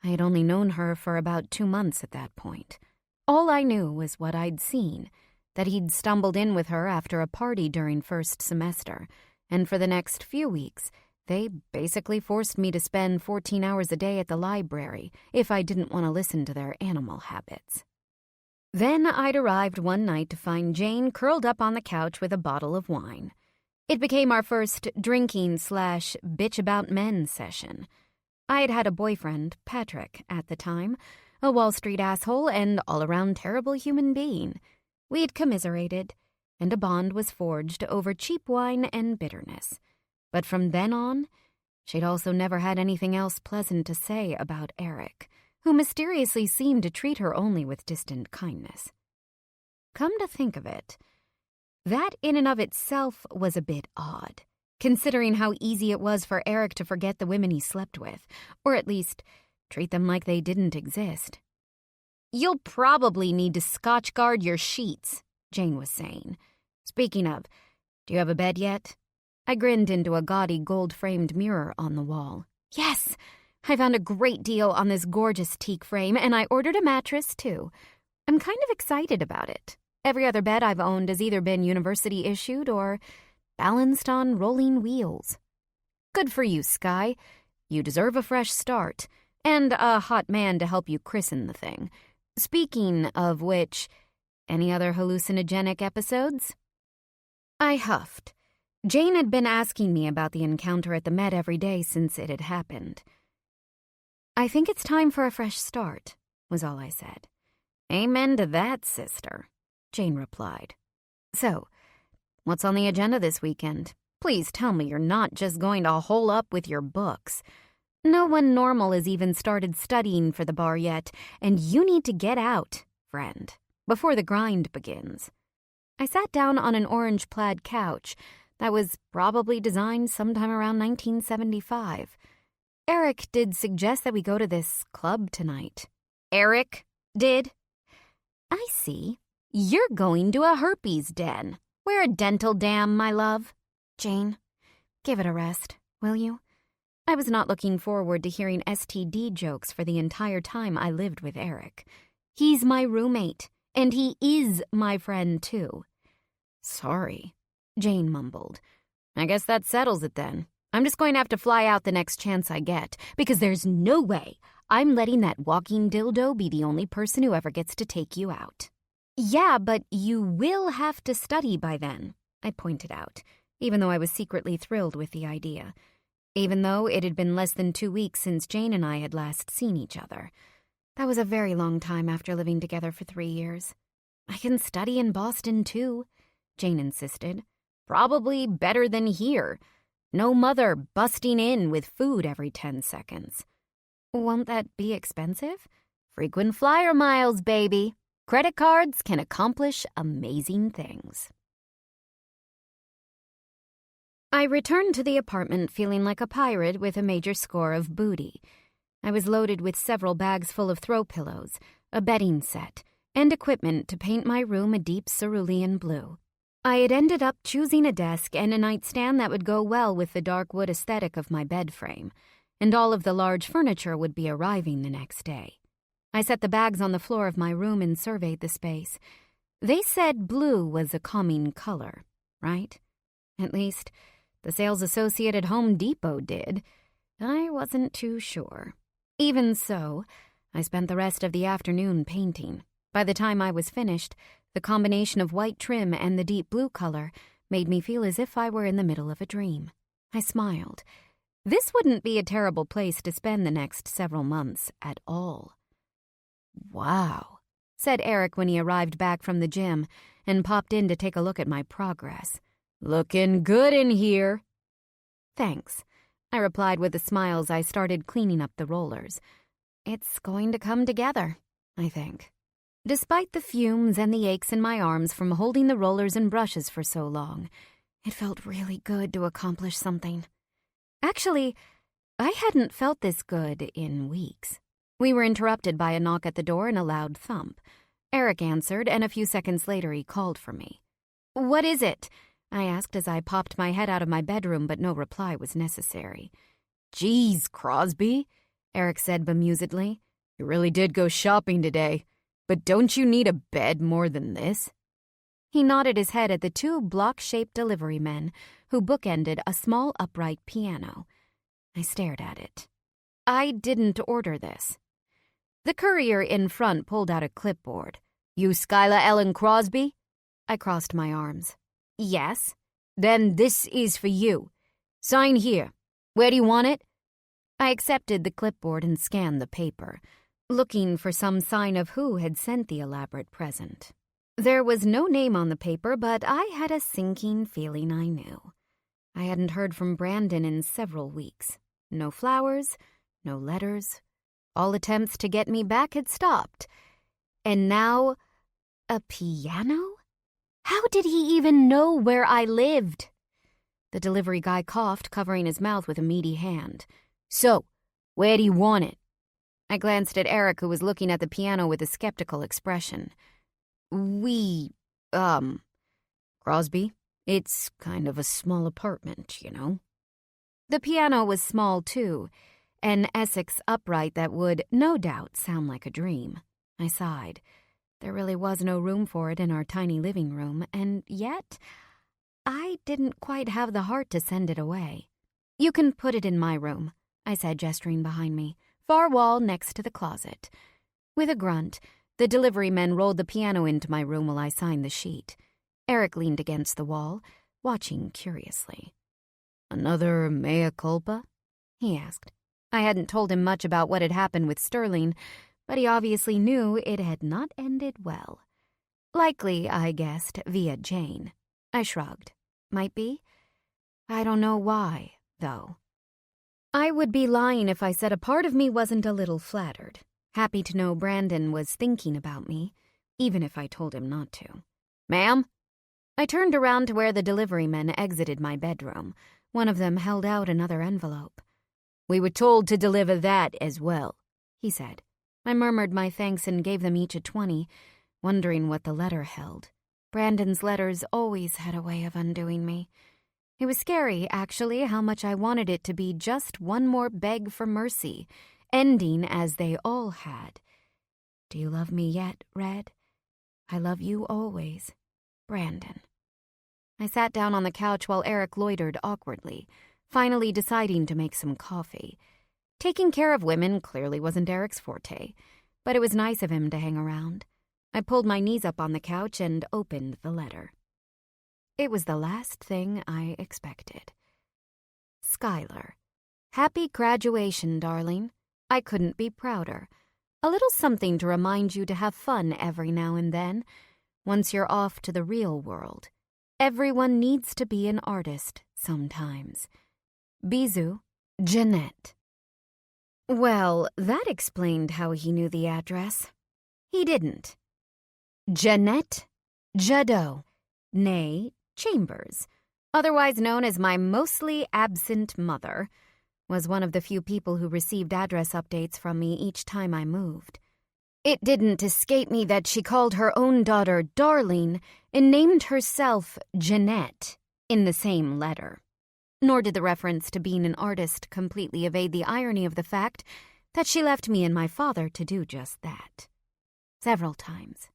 I had only known her for about 2 months at that point. All I knew was what I'd seen, that he'd stumbled in with her after a party during first semester, and for the next few weeks, they basically forced me to spend 14 hours a day at the library if I didn't want to listen to their animal habits. Then I'd arrived one night to find Jane curled up on the couch with a bottle of wine. It became our first drinking/bitch-about-men session. I had had a boyfriend, Patrick, at the time, a Wall Street asshole and all-around terrible human being. We'd commiserated, and a bond was forged over cheap wine and bitterness. But from then on, she'd also never had anything else pleasant to say about Eric, who mysteriously seemed to treat her only with distant kindness. Come to think of it, that in and of itself was a bit odd, considering how easy it was for Eric to forget the women he slept with, or at least treat them like they didn't exist. You'll probably need to Scotch guard your sheets, Jane was saying. Speaking of, do you have a bed yet? I grinned into a gaudy gold-framed mirror on the wall. Yes! I found a great deal on this gorgeous teak frame, and I ordered a mattress, too. I'm kind of excited about it. Every other bed I've owned has either been university-issued or balanced on rolling wheels. Good for you, Sky. You deserve a fresh start, and a hot man to help you christen the thing. Speaking of which, Any other hallucinogenic episodes? I huffed. Jane had been asking me about the encounter at the Met every day since it had happened. I think it's time for a fresh start, was all I said. Amen to that, sister, Jane replied. So, what's on the agenda this weekend? Please tell me you're not just going to hole up with your books. No one normal has even started studying for the bar yet, and you need to get out, friend, before the grind begins. I sat down on an orange plaid couch that was probably designed sometime around 1975. Eric did suggest that we go to this club tonight. Eric did? I see. You're going to a herpes den. Wear a dental dam, my love. Jane, give it a rest, will you? I was not looking forward to hearing STD jokes for the entire time I lived with Eric. He's my roommate, and he is my friend, too. Sorry, Jane mumbled. I guess that settles it then. I'm just going to have to fly out the next chance I get, because there's no way I'm letting that walking dildo be the only person who ever gets to take you out. Yeah, but you will have to study by then, I pointed out, even though I was secretly thrilled with the idea. Even though it had been less than 2 weeks since Jane and I had last seen each other. That was a very long time after living together for 3 years. I can study in Boston, too, Jane insisted. Probably better than here. No mother busting in with food every 10 seconds. Won't that be expensive? Frequent flyer miles, baby. Credit cards can accomplish amazing things. I returned to the apartment feeling like a pirate with a major score of booty. I was loaded with several bags full of throw pillows, a bedding set, and equipment to paint my room a deep cerulean blue. I had ended up choosing a desk and a nightstand that would go well with the dark wood aesthetic of my bed frame, and all of the large furniture would be arriving the next day. I set the bags on the floor of my room and surveyed the space. They said blue was a calming color, right? At least, the sales associate at Home Depot did. I wasn't too sure. Even so, I spent the rest of the afternoon painting. By the time I was finished, the combination of white trim and the deep blue color made me feel as if I were in the middle of a dream. I smiled. This wouldn't be a terrible place to spend the next several months at all. Wow, said Eric when he arrived back from the gym and popped in to take a look at my progress. Looking good in here. Thanks, I replied with a smile as I started cleaning up the rollers. It's going to come together, I think. Despite the fumes and the aches in my arms from holding the rollers and brushes for so long, it felt really good to accomplish something. Actually, I hadn't felt this good in weeks. We were interrupted by a knock at the door and a loud thump. Eric answered, and a few seconds later he called for me. What is it? I asked as I popped my head out of my bedroom, but no reply was necessary. Geez, Crosby, Eric said bemusedly. You really did go shopping today. But don't you need a bed more than this? He nodded his head at the 2 block-shaped delivery men who bookended a small upright piano. I stared at it. I didn't order this. The courier in front pulled out a clipboard. You Skylar Ellen Crosby? I crossed my arms. Yes. Then this is for you. Sign here. Where do you want it? I accepted the clipboard and scanned the paper, looking for some sign of who had sent the elaborate present. There was no name on the paper, but I had a sinking feeling I knew. I hadn't heard from Brandon in several weeks. No flowers, no letters. All attempts to get me back had stopped. And now, a piano? How did he even know where I lived? The delivery guy coughed, covering his mouth with a meaty hand. So, where do you want it? I glanced at Eric, who was looking at the piano with a skeptical expression. Crosby, it's kind of a small apartment, you know. The piano was small, too, an Essex upright that would, no doubt, sound like a dream. I sighed. There really was no room for it in our tiny living room, and yet I didn't quite have the heart to send it away. You can put it in my room, I said, gesturing behind me. Far wall next to the closet. With a grunt, The delivery men rolled the piano into my room while I signed the sheet. Eric leaned against the wall, watching curiously. "Another mea culpa?" he asked. I hadn't told him much about what had happened with Sterling, but he obviously knew it had not ended well. Likely, I guessed, via Jane. I shrugged. Might be. I don't know why, though. I would be lying if I said a part of me wasn't a little flattered, happy to know Brandon was thinking about me, even if I told him not to. "Ma'am?" I turned around to where the delivery men exited my bedroom. One of them held out another envelope. "We were told to deliver that as well," he said. I murmured my thanks and gave them each a 20, wondering what the letter held. Brandon's letters always had a way of undoing me. It was scary, actually, how much I wanted it to be just one more beg for mercy, ending as they all had. "Do you love me yet, Red? I love you always, Brandon." I sat down on the couch while Eric loitered awkwardly, finally deciding to make some coffee. Taking care of women clearly wasn't Eric's forte, but it was nice of him to hang around. I pulled my knees up on the couch and opened the letter. It was the last thing I expected. "Skylar, happy graduation, darling. I couldn't be prouder. A little something to remind you to have fun every now and then. Once you're off to the real world. Everyone needs to be an artist sometimes. Bisous, Jeanette." Well, that explained how he knew the address. He didn't. Jeanette Jadot, née Chambers, otherwise known as my mostly absent mother, was one of the few people who received address updates from me each time I moved. It didn't escape me that she called her own daughter Darling and named herself Jeanette in the same letter. Nor did the reference to being an artist completely evade the irony of the fact that she left me and my father to do just that. Several times.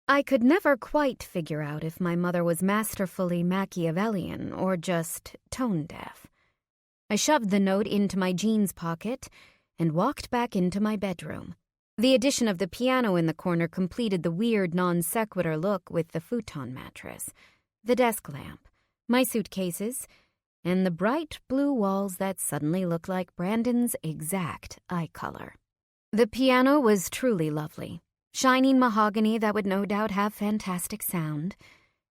I could never quite figure out if my mother was masterfully Machiavellian or just tone-deaf. I shoved the note into my jeans pocket and walked back into my bedroom. The addition of the piano in the corner completed the weird non-sequitur look with the futon mattress, the desk lamp, my suitcases, and the bright blue walls that suddenly looked like Brandon's exact eye color. The piano was truly lovely. Shining mahogany that would no doubt have fantastic sound.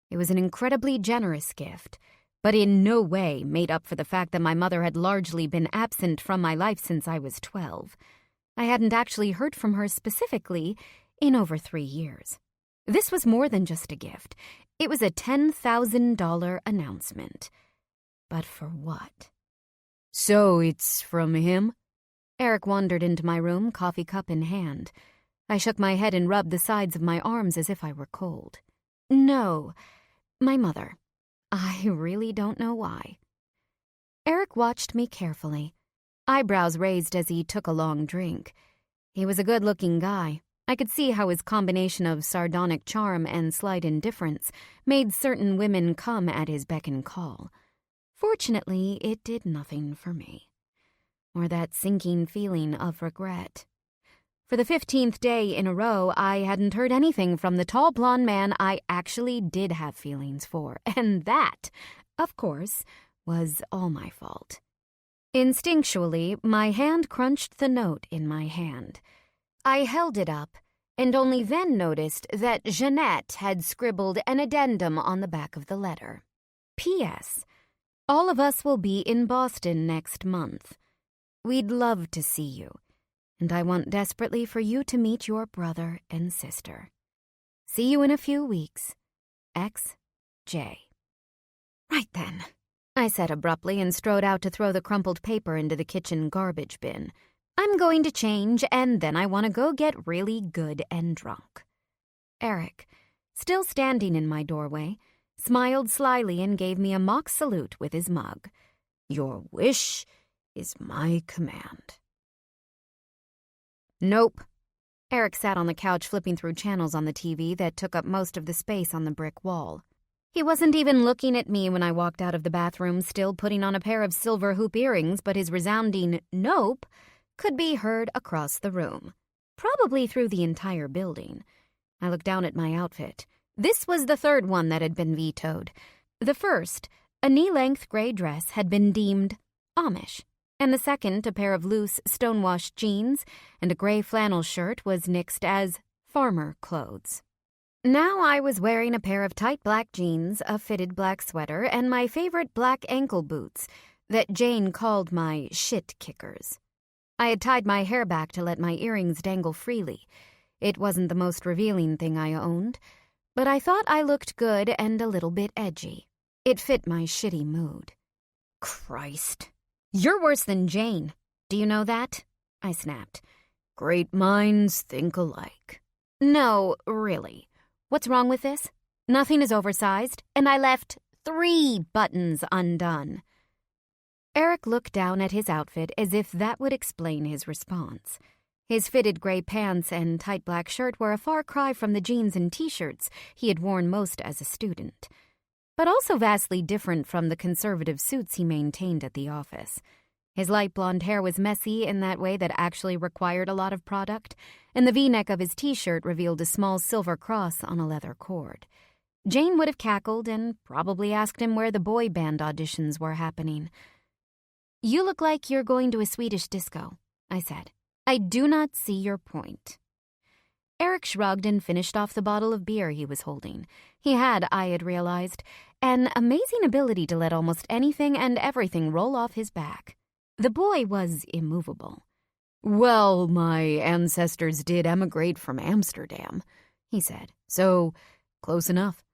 It was an incredibly generous gift, but in no way made up for the fact that my mother had largely been absent from my life since I was 12. I hadn't actually heard from her specifically in over 3 years. This was more than just a gift. It was a $10,000 announcement. But for what? "So it's from him?" Eric wandered into my room, coffee cup in hand. I shook my head and rubbed the sides of my arms as if I were cold. "No, my mother. I really don't know why." Eric watched me carefully, eyebrows raised as he took a long drink. He was a good-looking guy. I could see how his combination of sardonic charm and slight indifference made certain women come at his beck and call. Fortunately, it did nothing for me. Or that sinking feeling of regret. For the 15th day in a row, I hadn't heard anything from the tall blonde man I actually did have feelings for, and that, of course, was all my fault. Instinctually, my hand crunched the note in my hand. I held it up, and only then noticed that Jeanette had scribbled an addendum on the back of the letter. P.S. All of us will be in Boston next month. We'd love to see you. And I want desperately for you to meet your brother and sister. See you in a few weeks. X.J. Right then, I said abruptly and strode out to throw the crumpled paper into the kitchen garbage bin. I'm going to change, and then I want to go get really good and drunk. Eric, still standing in my doorway, smiled slyly and gave me a mock salute with his mug. Your wish is my command. Nope. Eric sat on the couch flipping through channels on the TV that took up most of the space on the brick wall. He wasn't even looking at me when I walked out of the bathroom, still putting on a pair of silver hoop earrings, but his resounding nope could be heard across the room. probably through the entire building. I looked down at my outfit. This was the third one that had been vetoed. The first, a knee-length gray dress, had been deemed Amish, and the second, a pair of loose, stonewashed jeans and a gray flannel shirt, was nixed as farmer clothes. Now I was wearing a pair of tight black jeans, a fitted black sweater, and my favorite black ankle boots that Jane called my shit kickers. I had tied my hair back to let my earrings dangle freely. It wasn't the most revealing thing I owned, but I thought I looked good and a little bit edgy. It fit my shitty mood. Christ. You're worse than Jane. Do you know that? I snapped. Great minds think alike. No, really. What's wrong with this? Nothing is oversized, and I left 3 buttons undone. Eric looked down at his outfit as if that would explain his response. His fitted gray pants and tight black shirt were a far cry from the jeans and t-shirts he had worn most as a student, but also vastly different from the conservative suits he maintained at the office. His light blonde hair was messy in that way that actually required a lot of product, and the V-neck of his t-shirt revealed a small silver cross on a leather cord. Jane would have cackled and probably asked him where the boy band auditions were happening. You look like you're going to a Swedish disco, I said. I do not see your point. Eric shrugged and finished off the bottle of beer he was holding. He had, I had realized, an amazing ability to let almost anything and everything roll off his back. The boy was immovable. Well, my ancestors did emigrate from Amsterdam, he said, so close enough.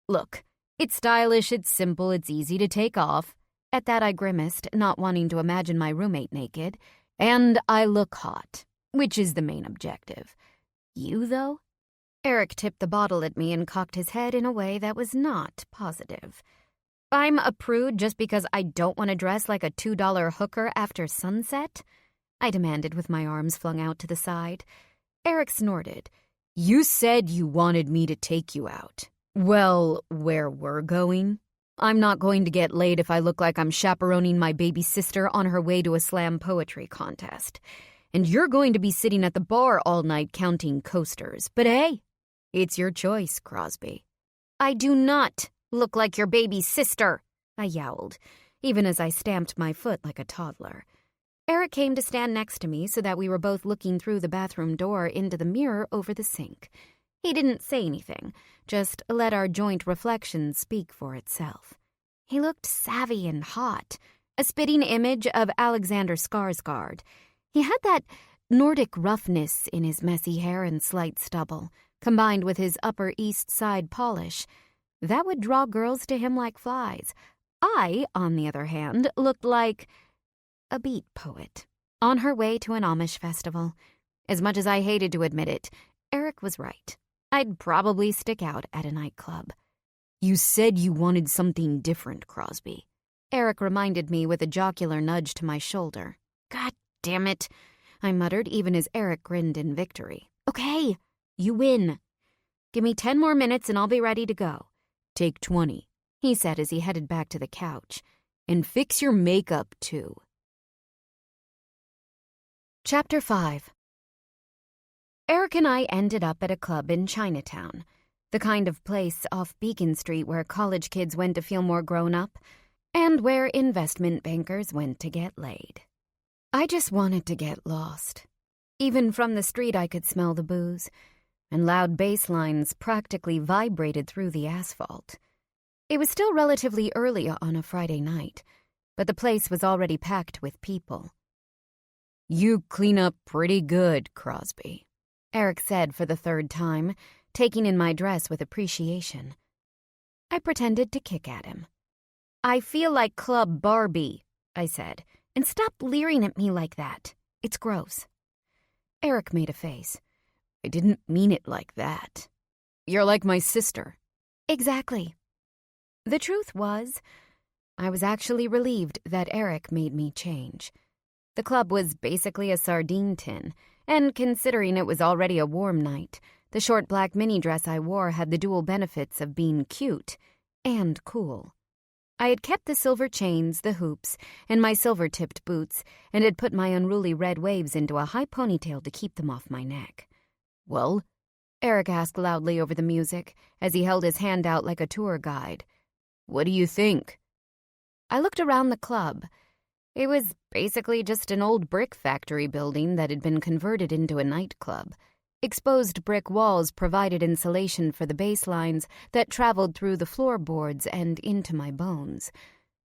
Look, it's stylish, it's simple, it's easy to take off. At that I grimaced, not wanting to imagine my roommate naked. And I look hot, which is the main objective. You, though? Eric tipped the bottle at me and cocked his head in a way that was not positive. I'm a prude just because I don't want to dress like a $2 hooker after sunset? I demanded with my arms flung out to the side. Eric snorted. You said you wanted me to take you out. Well, where we're going? I'm not going to get laid if I look like I'm chaperoning my baby sister on her way to a slam poetry contest. And you're going to be sitting at the bar all night counting coasters. But hey, it's your choice, Crosby. I do not look like your baby sister, I yowled, even as I stamped my foot like a toddler. Eric came to stand next to me so that we were both looking through the bathroom door into the mirror over the sink. He didn't say anything, just let our joint reflection speak for itself. He looked savvy and hot, a spitting image of Alexander Skarsgård. He had that Nordic roughness in his messy hair and slight stubble, combined with his Upper East Side polish. That would draw girls to him like flies. I, on the other hand, looked like a beat poet, on her way to an Amish festival. As much as I hated to admit it, Eric was right. I'd probably stick out at a nightclub. You said you wanted something different, Crosby. Eric reminded me with a jocular nudge to my shoulder. God damn it, I muttered even as Eric grinned in victory. Okay, you win. Give me 10 more minutes and I'll be ready to go. Take 20, he said as he headed back to the couch. And fix your makeup, too. Chapter 5. Eric and I ended up at a club in Chinatown, the kind of place off Beacon Street where college kids went to feel more grown up, and where investment bankers went to get laid. I just wanted to get lost. Even from the street I could smell the booze, and loud bass lines practically vibrated through the asphalt. It was still relatively early on a Friday night, but the place was already packed with people. You clean up pretty good, Crosby, Eric said for the third time, taking in my dress with appreciation. I pretended to kick at him. I feel like Club Barbie, I said, and stop leering at me like that. It's gross. Eric made a face. I didn't mean it like that. You're like my sister. Exactly. The truth was, I was actually relieved that Eric made me change. The club was basically a sardine tin, and considering it was already a warm night, the short black mini dress I wore had the dual benefits of being cute and cool. I had kept the silver chains, the hoops, and my silver-tipped boots, and had put my unruly red waves into a high ponytail to keep them off my neck. "Well?" Eric asked loudly over the music, as he held his hand out like a tour guide. "What do you think?" I looked around the club. It was basically just an old brick factory building that had been converted into a nightclub. Exposed brick walls provided insulation for the bass lines that traveled through the floorboards and into my bones.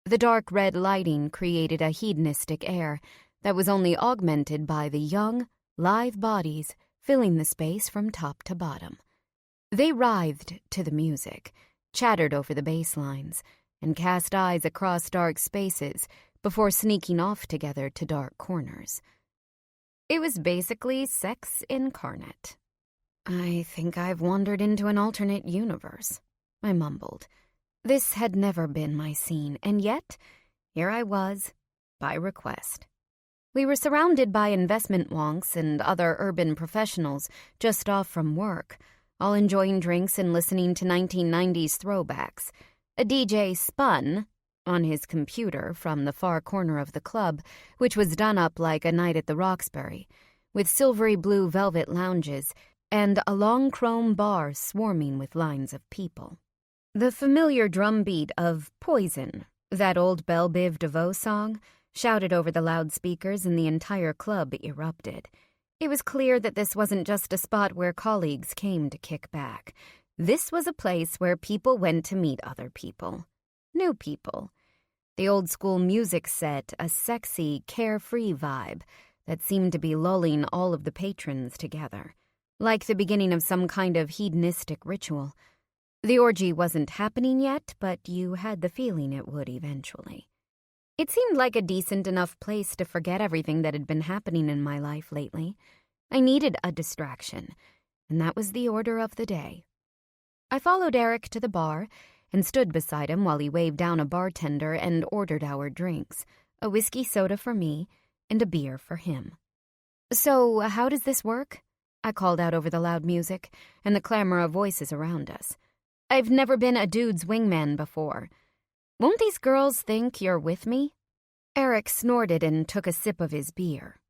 The dark red lighting created a hedonistic air that was only augmented by the young, lithe bodies filling the space from top to bottom. They writhed to the music, chattered over the bass lines, and cast eyes across dark spaces before sneaking off together to dark corners. It was basically sex incarnate. "I think I've wandered into an alternate universe," I mumbled. This had never been my scene, and yet here I was, by request. We were surrounded by investment wonks and other urban professionals just off from work, all enjoying drinks and listening to 1990s throwbacks. A DJ spun on his computer from the far corner of the club, which was done up like a night at the Roxbury, with silvery blue velvet lounges and a long chrome bar swarming with lines of people. The familiar drumbeat of Poison, that old Belle Biv DeVoe song, shouted over the loudspeakers and the entire club erupted. It was clear that this wasn't just a spot where colleagues came to kick back. This was a place where people went to meet other people. New people. The old-school music set a sexy, carefree vibe that seemed to be lulling all of the patrons together, like the beginning of some kind of hedonistic ritual. The orgy wasn't happening yet, but you had the feeling it would eventually. It seemed like a decent enough place to forget everything that had been happening in my life lately. I needed a distraction, and that was the order of the day. I followed Eric to the bar and stood beside him while he waved down a bartender and ordered our drinks, a whiskey soda for me and a beer for him. "So, how does this work?" I called out over the loud music and the clamor of voices around us. "I've never been a dude's wingman before. Won't these girls think you're with me?" Eric snorted and took a sip of his beer.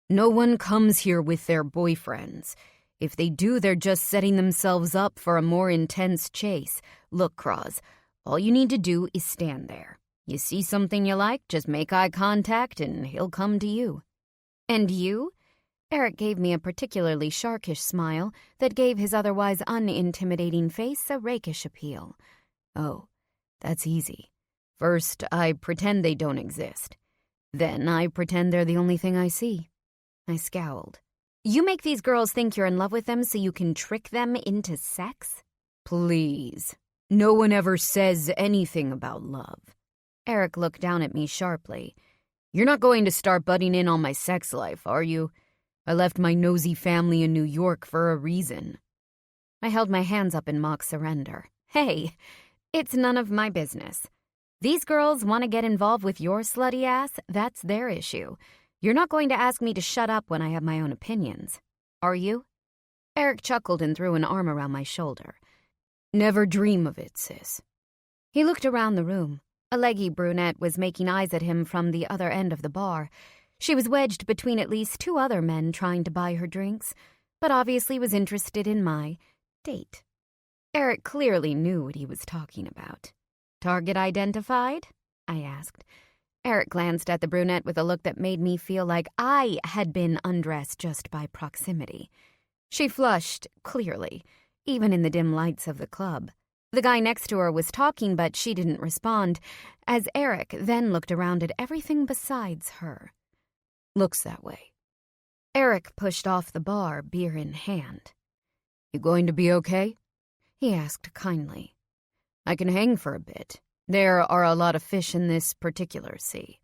"No one comes here with their boyfriends. If they do, they're just setting themselves up for a more intense chase. Look, Cross, all you need to do is stand there. You see something you like, just make eye contact and he'll come to you." "And you?" Eric gave me a particularly sharkish smile that gave his otherwise unintimidating face a rakish appeal. "Oh, that's easy. First, I pretend they don't exist. Then I pretend they're the only thing I see." I scowled. "You make these girls think you're in love with them so you can trick them into sex?" "Please. No one ever says anything about love." Eric looked down at me sharply. "You're not going to start butting in on my sex life, are you? I left my nosy family in New York for a reason." I held my hands up in mock surrender. "Hey, it's none of my business. These girls want to get involved with your slutty ass, that's their issue. You're not going to ask me to shut up when I have my own opinions, are you?" Eric chuckled and threw an arm around my shoulder. "Never dream of it, sis." He looked around the room. A leggy brunette was making eyes at him from the other end of the bar. She was wedged between at least two other men trying to buy her drinks, but obviously was interested in my date. Eric clearly knew what he was talking about. "Target identified?" I asked. Eric glanced at the brunette with a look that made me feel like I had been undressed just by proximity. She flushed, clearly, even in the dim lights of the club. The guy next to her was talking, but she didn't respond, as Eric then looked around at everything besides her. "Looks that way." Eric pushed off the bar, beer in hand. "You going to be okay?" he asked kindly. "I can hang for a bit. There are a lot of fish in this particular sea."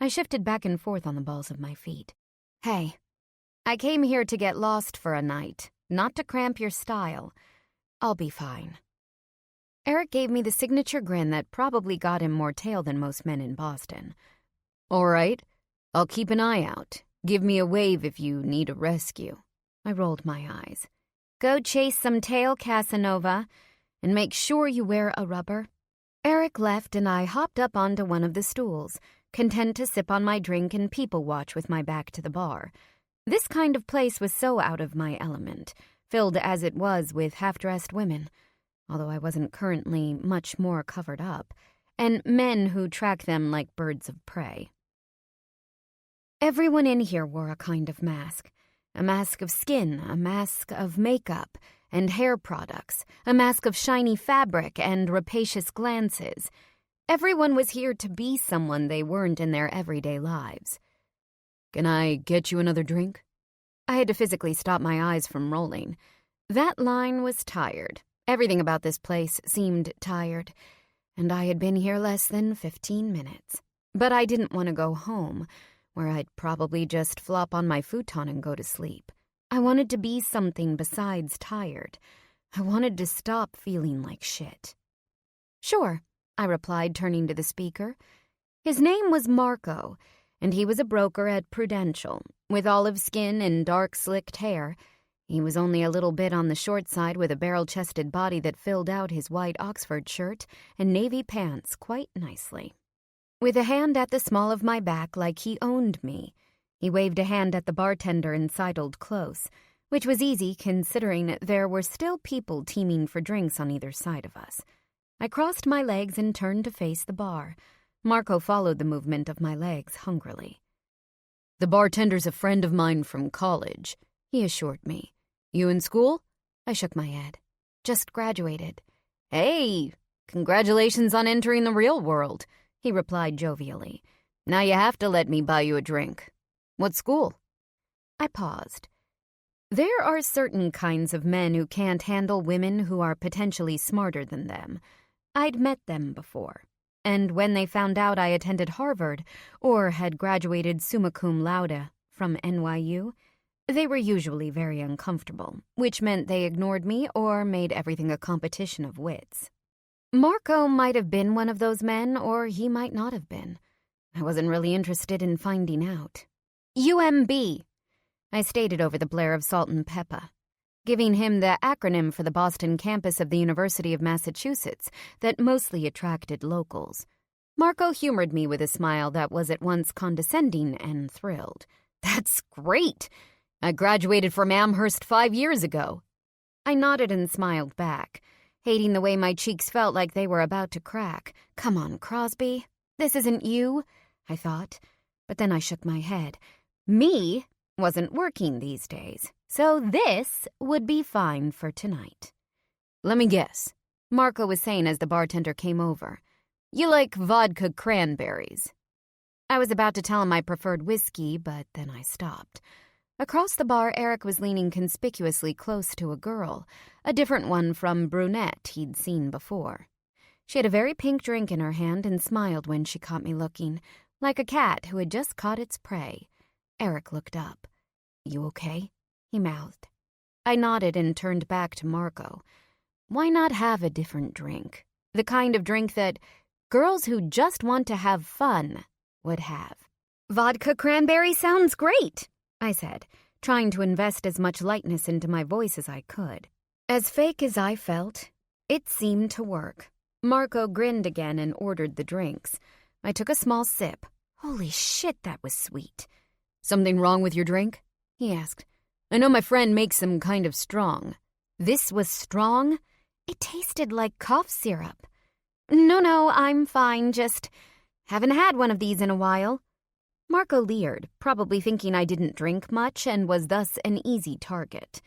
I shifted back and forth on the balls of my feet. "Hey, I came here to get lost for a night, not to cramp your style. I'll be fine." Eric gave me the signature grin that probably got him more tail than most men in Boston. "All right, I'll keep an eye out. Give me a wave if you need a rescue." I rolled my eyes. "Go chase some tail, Casanova, and make sure you wear a rubber." Eric left and I hopped up onto one of the stools, content to sip on my drink and people watch with my back to the bar. This kind of place was so out of my element, filled as it was with half-dressed women, although I wasn't currently much more covered up, and men who track them like birds of prey. Everyone in here wore a kind of mask. A mask of skin, a mask of makeup and hair products, a mask of shiny fabric and rapacious glances. Everyone was here to be someone they weren't in their everyday lives. "Can I get you another drink?" I had to physically stop my eyes from rolling. That line was tired. Everything about this place seemed tired, and I had been here less than 15 minutes. But I didn't want to go home, where I'd probably just flop on my futon and go to sleep. I wanted to be something besides tired. I wanted to stop feeling like shit. "Sure," I replied, turning to the speaker. His name was Marco, and he was a broker at Prudential, with olive skin and dark slicked hair. He was only a little bit on the short side with a barrel-chested body that filled out his white Oxford shirt and navy pants quite nicely. With a hand at the small of my back like he owned me, he waved a hand at the bartender and sidled close, which was easy considering there were still people teeming for drinks on either side of us. I crossed my legs and turned to face the bar. Marco followed the movement of my legs hungrily. "The bartender's a friend of mine from college," he assured me. "You in school?" I shook my head. "Just graduated." "Hey, congratulations on entering the real world," he replied jovially. "Now you have to let me buy you a drink. What school?" I paused. There are certain kinds of men who can't handle women who are potentially smarter than them. I'd met them before, and when they found out I attended Harvard or had graduated summa cum laude from NYU, they were usually very uncomfortable, which meant they ignored me or made everything a competition of wits. Marco might have been one of those men, or he might not have been. I wasn't really interested in finding out. UMB, I stated over the blare of Salt and Pepper, giving him the acronym for the Boston campus of the University of Massachusetts that mostly attracted locals. Marco humored me with a smile that was at once condescending and thrilled. "That's great! I graduated from Amherst 5 years ago." I nodded and smiled back, hating the way my cheeks felt like they were about to crack. "Come on, Crosby. This isn't you," I thought. But then I shook my head. Me wasn't working these days, so this would be fine for tonight. "Let me guess," Marco was saying as the bartender came over. "You like vodka cranberries." I was about to tell him I preferred whiskey, but then I stopped. Across the bar, Eric was leaning conspicuously close to a girl, a different one from Brunette he'd seen before. She had a very pink drink in her hand and smiled when she caught me looking, like a cat who had just caught its prey. Eric looked up. "You okay?" he mouthed. I nodded and turned back to Marco. Why not have a different drink? The kind of drink that girls who just want to have fun would have. "Vodka cranberry sounds great," I said, trying to invest as much lightness into my voice as I could. As fake as I felt, it seemed to work. Marco grinned again and ordered the drinks. I took a small sip. Holy shit, that was sweet. "Something wrong with your drink?" he asked. "I know my friend makes them kind of strong." This was strong? It tasted like cough syrup. No, I'm fine, just haven't had one of these in a while." Marco leered, probably thinking I didn't drink much and was thus an easy target.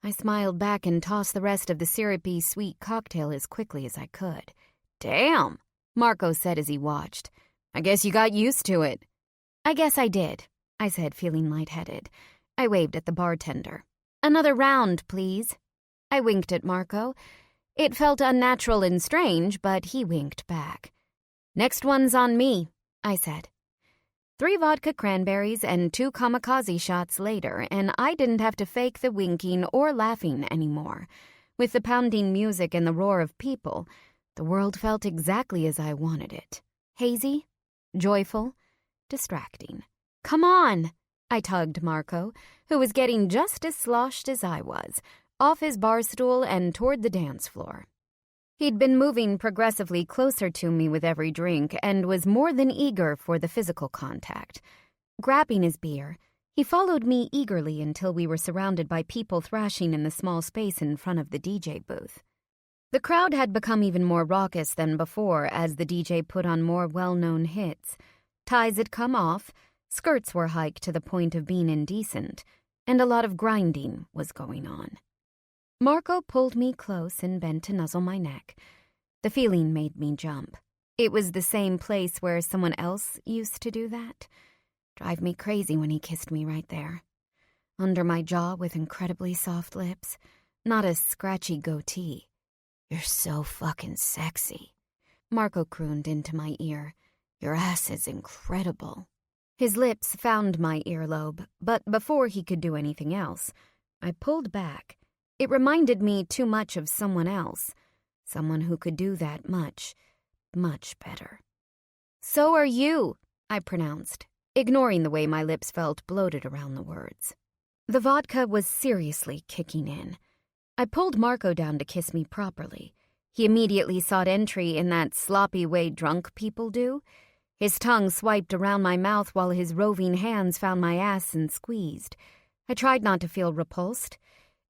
I smiled back and tossed the rest of the syrupy, sweet cocktail as quickly as I could. "Damn," Marco said as he watched. "I guess you got used to it." "I guess I did," I said, feeling lightheaded. I waved at the bartender. "Another round, please." I winked at Marco. It felt unnatural and strange, but he winked back. "Next one's on me," I said. 3 vodka cranberries and 2 kamikaze shots later, and I didn't have to fake the winking or laughing anymore. With the pounding music and the roar of people, the world felt exactly as I wanted it. Hazy, joyful, distracting. "Come on!" I tugged Marco, who was getting just as sloshed as I was, off his bar stool and toward the dance floor. He'd been moving progressively closer to me with every drink and was more than eager for the physical contact. Grabbing his beer, he followed me eagerly until we were surrounded by people thrashing in the small space in front of the DJ booth. The crowd had become even more raucous than before as the DJ put on more well-known hits. Ties had come off, skirts were hiked to the point of being indecent, and a lot of grinding was going on. Marco pulled me close and bent to nuzzle my neck. The feeling made me jump. It was the same place where someone else used to do that. Drive me crazy when he kissed me right there. Under my jaw with incredibly soft lips, not a scratchy goatee. "You're so fucking sexy," Marco crooned into my ear. "Your ass is incredible." His lips found my earlobe, but before he could do anything else, I pulled back. It reminded me too much of someone else, someone who could do that much, much better. "So are you," I pronounced, ignoring the way my lips felt bloated around the words. The vodka was seriously kicking in. I pulled Marco down to kiss me properly. He immediately sought entry in that sloppy way drunk people do. His tongue swiped around my mouth while his roving hands found my ass and squeezed. I tried not to feel repulsed.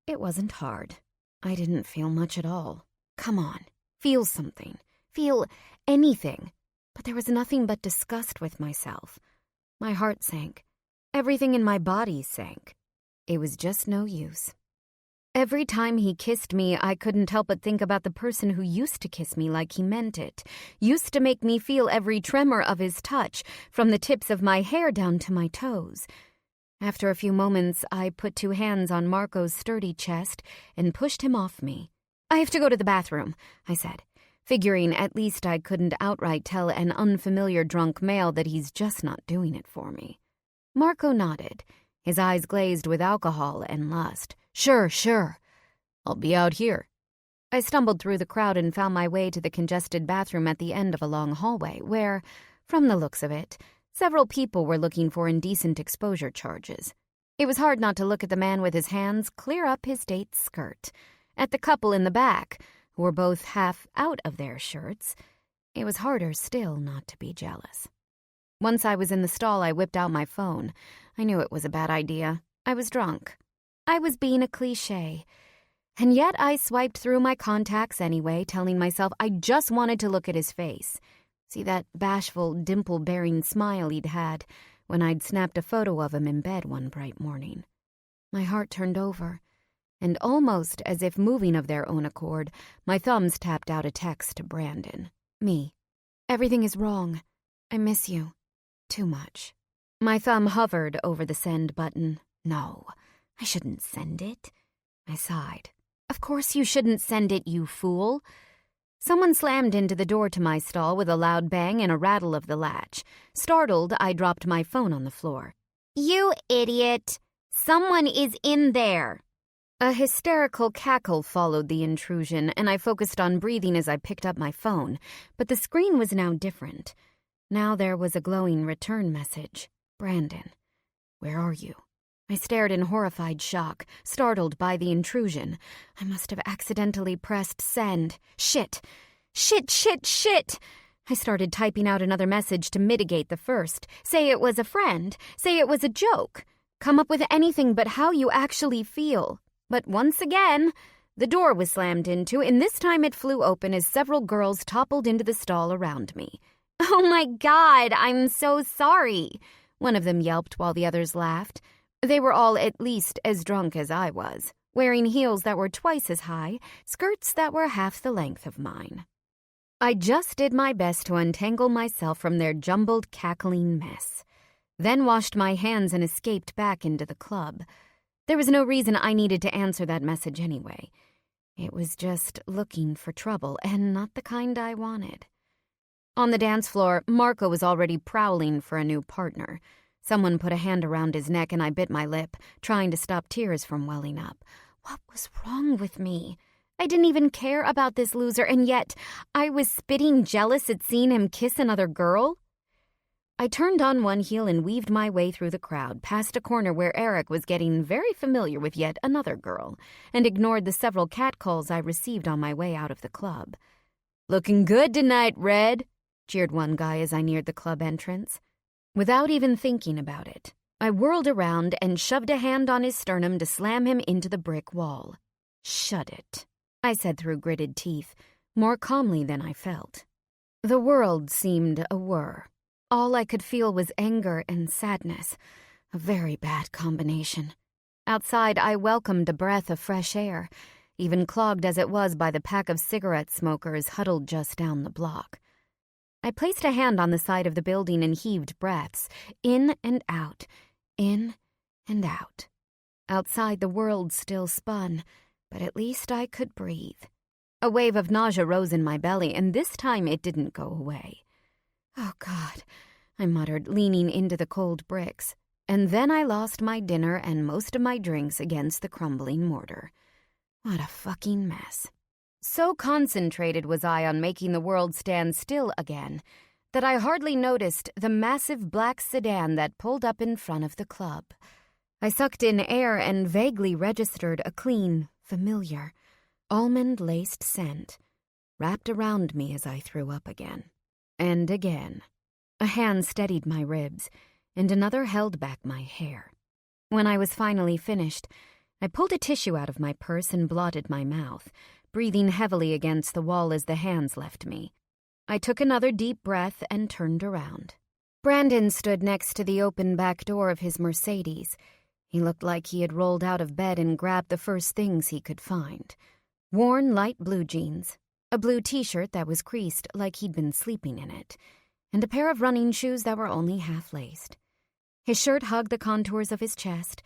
It wasn't hard. I didn't feel much at all. Come on, feel something. Feel anything. But there was nothing but disgust with myself. My heart sank. Everything in my body sank. It was just no use. Every time he kissed me, I couldn't help but think about the person who used to kiss me like he meant it, used to make me feel every tremor of his touch, from the tips of my hair down to my toes. After a few moments, I put 2 hands on Marco's sturdy chest and pushed him off me. "I have to go to the bathroom," I said, figuring at least I couldn't outright tell an unfamiliar drunk male that he's just not doing it for me. Marco nodded, his eyes glazed with alcohol and lust. Sure. I'll be out here." I stumbled through the crowd and found my way to the congested bathroom at the end of a long hallway where, from the looks of it, several people were looking for indecent exposure charges. It was hard not to look at the man with his hands clear up his date's skirt, at the couple in the back, who were both half out of their shirts. It was harder still not to be jealous. Once I was in the stall, I whipped out my phone. I knew it was a bad idea. I was drunk. I was being a cliché. And yet I swiped through my contacts anyway, telling myself I just wanted to look at his face. See that bashful, dimple-bearing smile he'd had when I'd snapped a photo of him in bed one bright morning. My heart turned over, and almost as if moving of their own accord, my thumbs tapped out a text to Brandon. Me. "Everything is wrong. I miss you. Too much." My thumb hovered over the send button. No, I shouldn't send it. I sighed. Of course you shouldn't send it, you fool. Someone slammed into the door to my stall with a loud bang and a rattle of the latch. Startled, I dropped my phone on the floor. "You idiot! Someone is in there!" A hysterical cackle followed the intrusion, and I focused on breathing as I picked up my phone. But the screen was now different. Now there was a glowing return message. "Brandon, where are you?" I stared in horrified shock, startled by the intrusion. I must have accidentally pressed send. Shit! I started typing out another message to mitigate the first. Say it was a friend. Say it was a joke. Come up with anything but how you actually feel. But once again, the door was slammed into, and this time it flew open as several girls toppled into the stall around me. "Oh my God, I'm so sorry," one of them yelped while the others laughed. They were all at least as drunk as I was, wearing heels that were twice as high, skirts that were half the length of mine. I just did my best to untangle myself from their jumbled, cackling mess, then washed my hands and escaped back into the club. There was no reason I needed to answer that message anyway. It was just looking for trouble, and not the kind I wanted. On the dance floor, Marco was already prowling for a new partner. Someone put a hand around his neck and I bit my lip, trying to stop tears from welling up. What was wrong with me? I didn't even care about this loser, and yet I was spitting jealous at seeing him kiss another girl. I turned on one heel and weaved my way through the crowd, past a corner where Eric was getting very familiar with yet another girl, and ignored the several catcalls I received on my way out of the club. "Looking good tonight, Red," jeered one guy as I neared the club entrance. Without even thinking about it, I whirled around and shoved a hand on his sternum to slam him into the brick wall. "Shut it," I said through gritted teeth, more calmly than I felt. The world seemed a whir. All I could feel was anger and sadness, a very bad combination. Outside, I welcomed a breath of fresh air, even clogged as it was by the pack of cigarette smokers huddled just down the block. I placed a hand on the side of the building and heaved breaths, in and out, in and out. Outside, the world still spun, but at least I could breathe. A wave of nausea rose in my belly, and this time it didn't go away. "Oh, God," I muttered, leaning into the cold bricks. And then I lost my dinner and most of my drinks against the crumbling mortar. What a fucking mess. So concentrated was I on making the world stand still again that I hardly noticed the massive black sedan that pulled up in front of the club. I sucked in air and vaguely registered a clean, familiar, almond-laced scent wrapped around me as I threw up again. And again. A hand steadied my ribs, and another held back my hair. When I was finally finished, I pulled a tissue out of my purse and blotted my mouth, breathing heavily against the wall as the hands left me. I took another deep breath and turned around. Brandon stood next to the open back door of his Mercedes. He looked like he had rolled out of bed and grabbed the first things he could find. Worn light blue jeans, a blue t-shirt that was creased like he'd been sleeping in it, and a pair of running shoes that were only half-laced. His shirt hugged the contours of his chest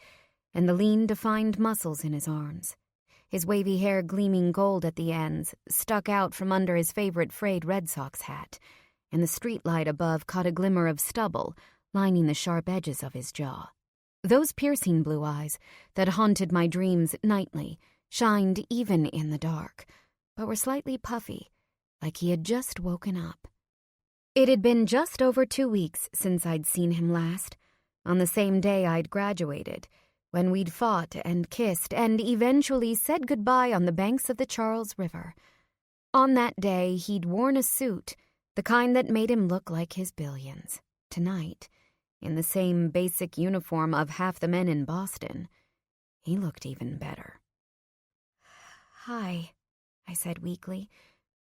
and the lean, defined muscles in his arms. His wavy hair, gleaming gold at the ends, stuck out from under his favorite frayed Red Sox hat, and the streetlight above caught a glimmer of stubble lining the sharp edges of his jaw. Those piercing blue eyes that haunted my dreams nightly shined even in the dark, but were slightly puffy, like he had just woken up. It had been just over 2 weeks since I'd seen him last, on the same day I'd graduated, when we'd fought and kissed and eventually said goodbye on the banks of the Charles River. On that day, he'd worn a suit, the kind that made him look like his billions. Tonight, in the same basic uniform of half the men in Boston, he looked even better. "Hi," I said weakly,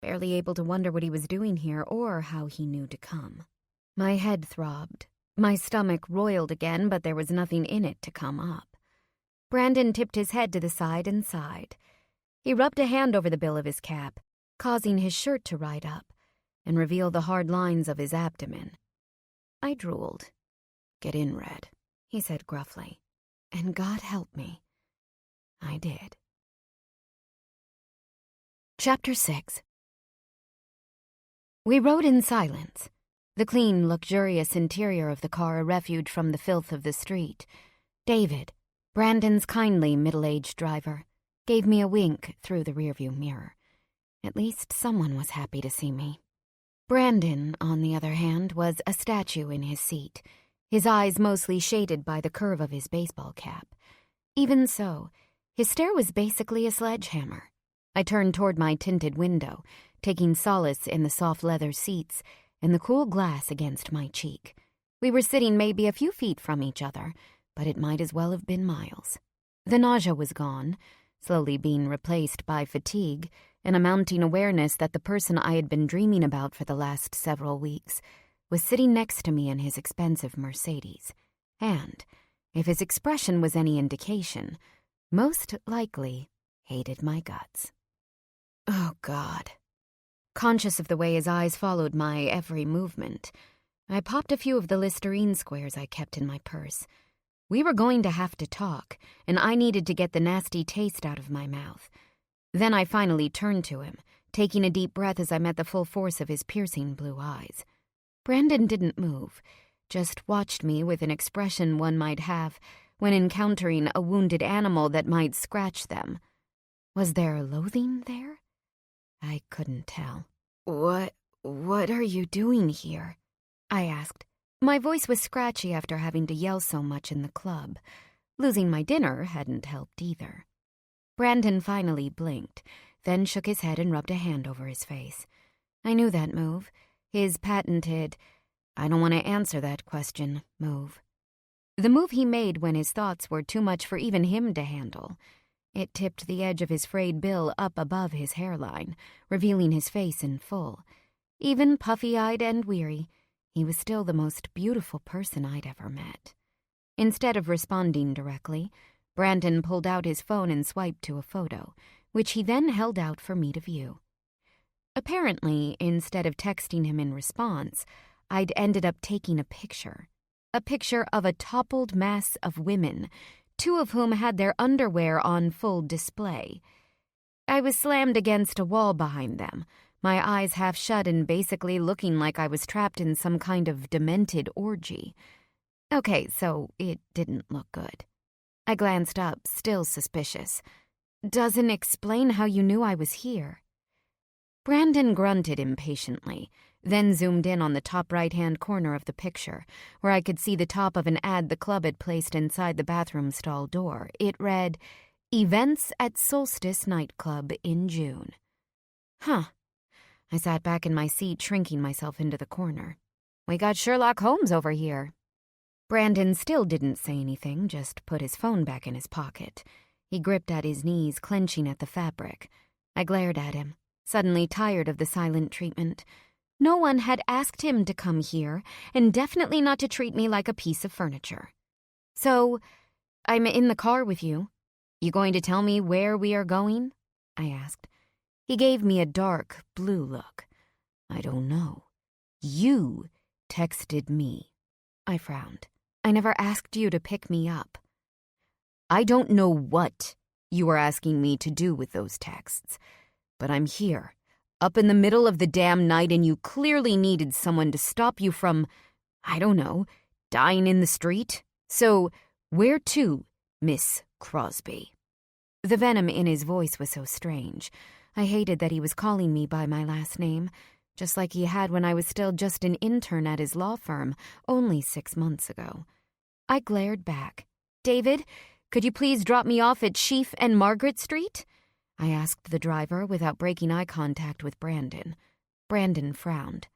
barely able to wonder what he was doing here or how he knew to come. My head throbbed. My stomach roiled again, but there was nothing in it to come up. Brandon tipped his head to the side and sighed. He rubbed a hand over the bill of his cap, causing his shirt to ride up and reveal the hard lines of his abdomen. I drooled. "Get in, Red," he said gruffly. And God help me, I did. Chapter 6. We rode in silence. The clean, luxurious interior of the car a refuge from the filth of the street. David, Brandon's kindly middle-aged driver, gave me a wink through the rearview mirror. At least someone was happy to see me. Brandon, on the other hand, was a statue in his seat, his eyes mostly shaded by the curve of his baseball cap. Even so, his stare was basically a sledgehammer. I turned toward my tinted window, taking solace in the soft leather seats and the cool glass against my cheek. We were sitting maybe a few feet from each other, but it might as well have been miles. The nausea was gone, slowly being replaced by fatigue and a mounting awareness that the person I had been dreaming about for the last several weeks was sitting next to me in his expensive Mercedes, and, if his expression was any indication, most likely hated my guts. Oh, God. Conscious of the way his eyes followed my every movement, I popped a few of the Listerine squares I kept in my purse. We were going to have to talk, and I needed to get the nasty taste out of my mouth. Then I finally turned to him, taking a deep breath as I met the full force of his piercing blue eyes. Brandon didn't move, just watched me with an expression one might have when encountering a wounded animal that might scratch them. Was there loathing there? I couldn't tell. What are you doing here?" I asked. My voice was scratchy after having to yell so much in the club. Losing my dinner hadn't helped either. Brandon finally blinked, then shook his head and rubbed a hand over his face. I knew that move. His patented, I don't want to answer that question move. The move he made when his thoughts were too much for even him to handle. It tipped the edge of his frayed bill up above his hairline, revealing his face in full. Even puffy-eyed and weary, he was still the most beautiful person I'd ever met. Instead of responding directly, Brandon pulled out his phone and swiped to a photo, which he then held out for me to view. Apparently, instead of texting him in response, I'd ended up taking a picture of a toppled mass of women, 2 of whom had their underwear on full display. I was slammed against a wall behind them, my eyes half shut and basically looking like I was trapped in some kind of demented orgy. Okay, so it didn't look good. I glanced up, still suspicious. Doesn't explain how you knew I was here. Brandon grunted impatiently, then zoomed in on the top right-hand corner of the picture, where I could see the top of an ad the club had placed inside the bathroom stall door. It read, "Events at Solstice Nightclub in June." Huh. I sat back in my seat, shrinking myself into the corner. We got Sherlock Holmes over here. Brandon still didn't say anything, just put his phone back in his pocket. He gripped at his knees, clenching at the fabric. I glared at him, suddenly tired of the silent treatment. No one had asked him to come here, and definitely not to treat me like a piece of furniture. So, I'm in the car with you. You going to tell me where we are going? I asked. He gave me a dark blue look. I don't know. You texted me. I frowned. I never asked you to pick me up. I don't know what you were asking me to do with those texts, but I'm here, up in the middle of the damn night, and you clearly needed someone to stop you from, I don't know, dying in the street. So, where to, Miss Crosby? The venom in his voice was so strange. I hated that he was calling me by my last name, just like he had when I was still just an intern at his law firm only 6 months ago. I glared back. David, could you please drop me off at Sheaf and Margaret Street? I asked the driver without breaking eye contact with Brandon. Brandon frowned.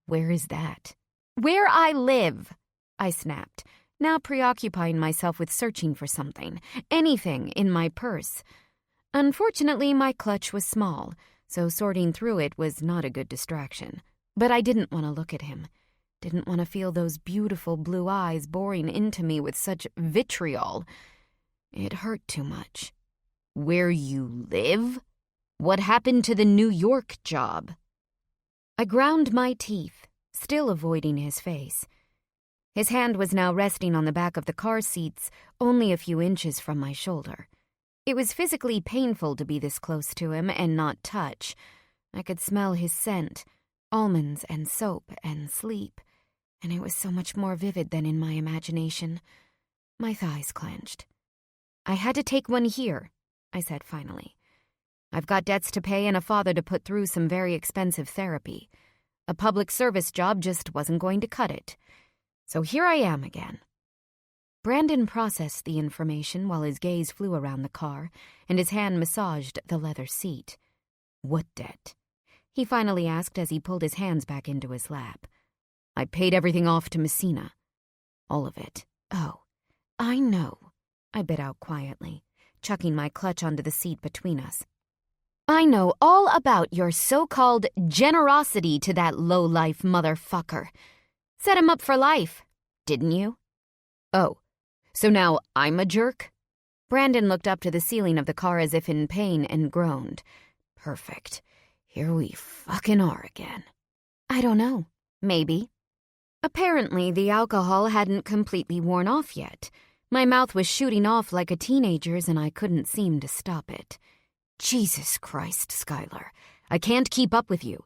Where is that? Where I live, I snapped, now preoccupying myself with searching for something, anything in my purse. Unfortunately, my clutch was small, so sorting through it was not a good distraction. But I didn't want to look at him. Didn't want to feel those beautiful blue eyes boring into me with such vitriol. It hurt too much. Where you live? What happened to the New York job? I ground my teeth, still avoiding his face. His hand was now resting on the back of the car seats, only a few inches from my shoulder. It was physically painful to be this close to him and not touch. I could smell his scent, almonds and soap and sleep, and it was so much more vivid than in my imagination. My thighs clenched. I had to take one here, I said finally. I've got debts to pay and a father to put through some very expensive therapy. A public service job just wasn't going to cut it. So here I am again. Brandon processed the information while his gaze flew around the car, and his hand massaged the leather seat. What debt? He finally asked as he pulled his hands back into his lap. I paid everything off to Messina. All of it. Oh, I know, I bit out quietly, chucking my clutch onto the seat between us. I know all about your so-called generosity to that low-life motherfucker. Set him up for life, didn't you? Oh, so now I'm a jerk? Brandon looked up to the ceiling of the car as if in pain and groaned. Perfect. Here we fucking are again. I don't know. Maybe. Apparently, the alcohol hadn't completely worn off yet. My mouth was shooting off like a teenager's, and I couldn't seem to stop it. Jesus Christ, Skylar. I can't keep up with you.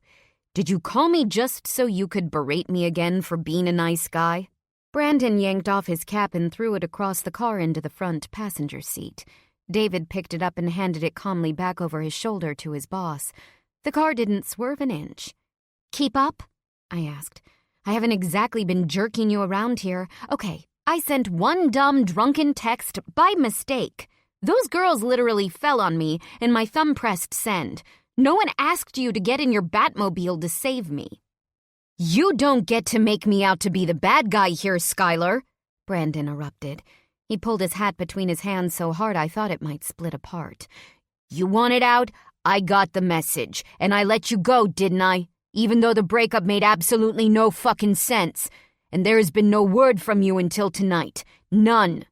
Did you call me just so you could berate me again for being a nice guy? Brandon yanked off his cap and threw it across the car into the front passenger seat. David picked it up and handed it calmly back over his shoulder to his boss. The car didn't swerve an inch. Keep up? I asked. I haven't exactly been jerking you around here. Okay, I sent one dumb, drunken text by mistake. Those girls literally fell on me, and my thumb pressed send. No one asked you to get in your Batmobile to save me. You don't get to make me out to be the bad guy here, Skylar, Brandon erupted. He pulled his hat between his hands so hard I thought it might split apart. You wanted out? I got the message, and I let you go, didn't I? Even though the breakup made absolutely no fucking sense. And there has been no word from you until tonight. None.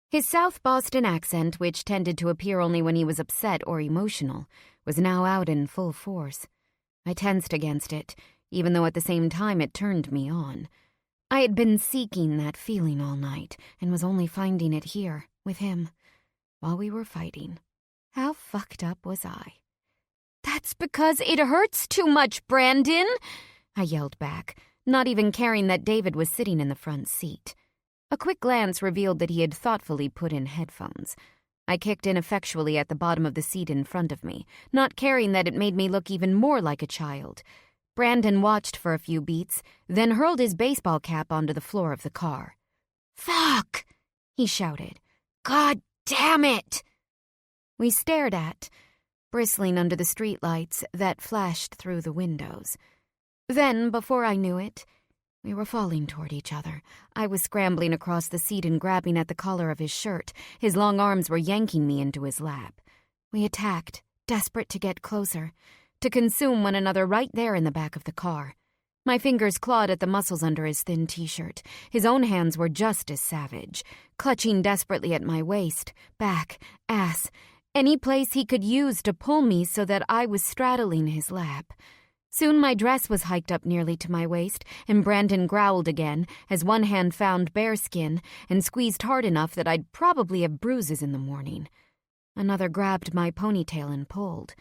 His South Boston accent, which tended to appear only when he was upset or emotional, was now out in full force. I tensed against it, even though at the same time it turned me on. I had been seeking that feeling all night, and was only finding it here, with him, while we were fighting. How fucked up was I? That's because it hurts too much, Brandon, I yelled back, not even caring that David was sitting in the front seat. A quick glance revealed that he had thoughtfully put in headphones. I kicked ineffectually at the bottom of the seat in front of me, not caring that it made me look even more like a child. Brandon watched for a few beats, then hurled his baseball cap onto the floor of the car. "Fuck!" he shouted. "God damn it!" We stared at, bristling under the streetlights that flashed through the windows. Then, before I knew it, we were falling toward each other. I was scrambling across the seat and grabbing at the collar of his shirt. His long arms were yanking me into his lap. We attacked, desperate to get closer, to consume one another right there in the back of the car. My fingers clawed at the muscles under his thin t-shirt. His own hands were just as savage, clutching desperately at my waist, back, ass, any place he could use to pull me so that I was straddling his lap. Soon my dress was hiked up nearly to my waist, and Brandon growled again as one hand found bare skin and squeezed hard enough that I'd probably have bruises in the morning. Another grabbed my ponytail and pulled.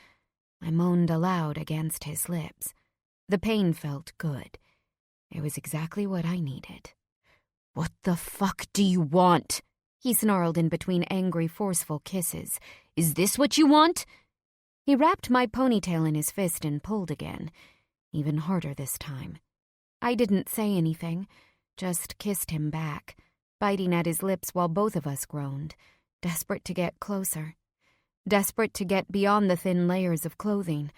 I moaned aloud against his lips. The pain felt good. It was exactly what I needed. "What the fuck do you want?" he snarled in between angry, forceful kisses. "Is this what you want?" He wrapped my ponytail in his fist and pulled again, even harder this time. I didn't say anything, just kissed him back, biting at his lips while both of us groaned, desperate to get closer, desperate to get beyond the thin layers of clothing.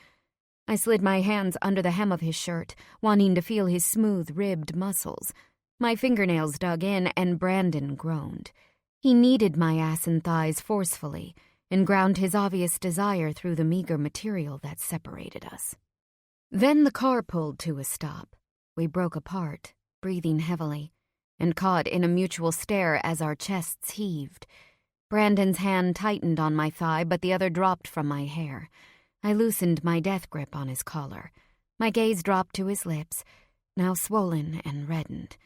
I slid my hands under the hem of his shirt, wanting to feel his smooth, ribbed muscles. My fingernails dug in, and Brandon groaned. He kneaded my ass and thighs forcefully, and ground his obvious desire through the meager material that separated us. Then the car pulled to a stop. We broke apart, breathing heavily, and caught in a mutual stare as our chests heaved. Brandon's hand tightened on my thigh, but the other dropped from my hair. I loosened my death grip on his collar. My gaze dropped to his lips, now swollen and reddened.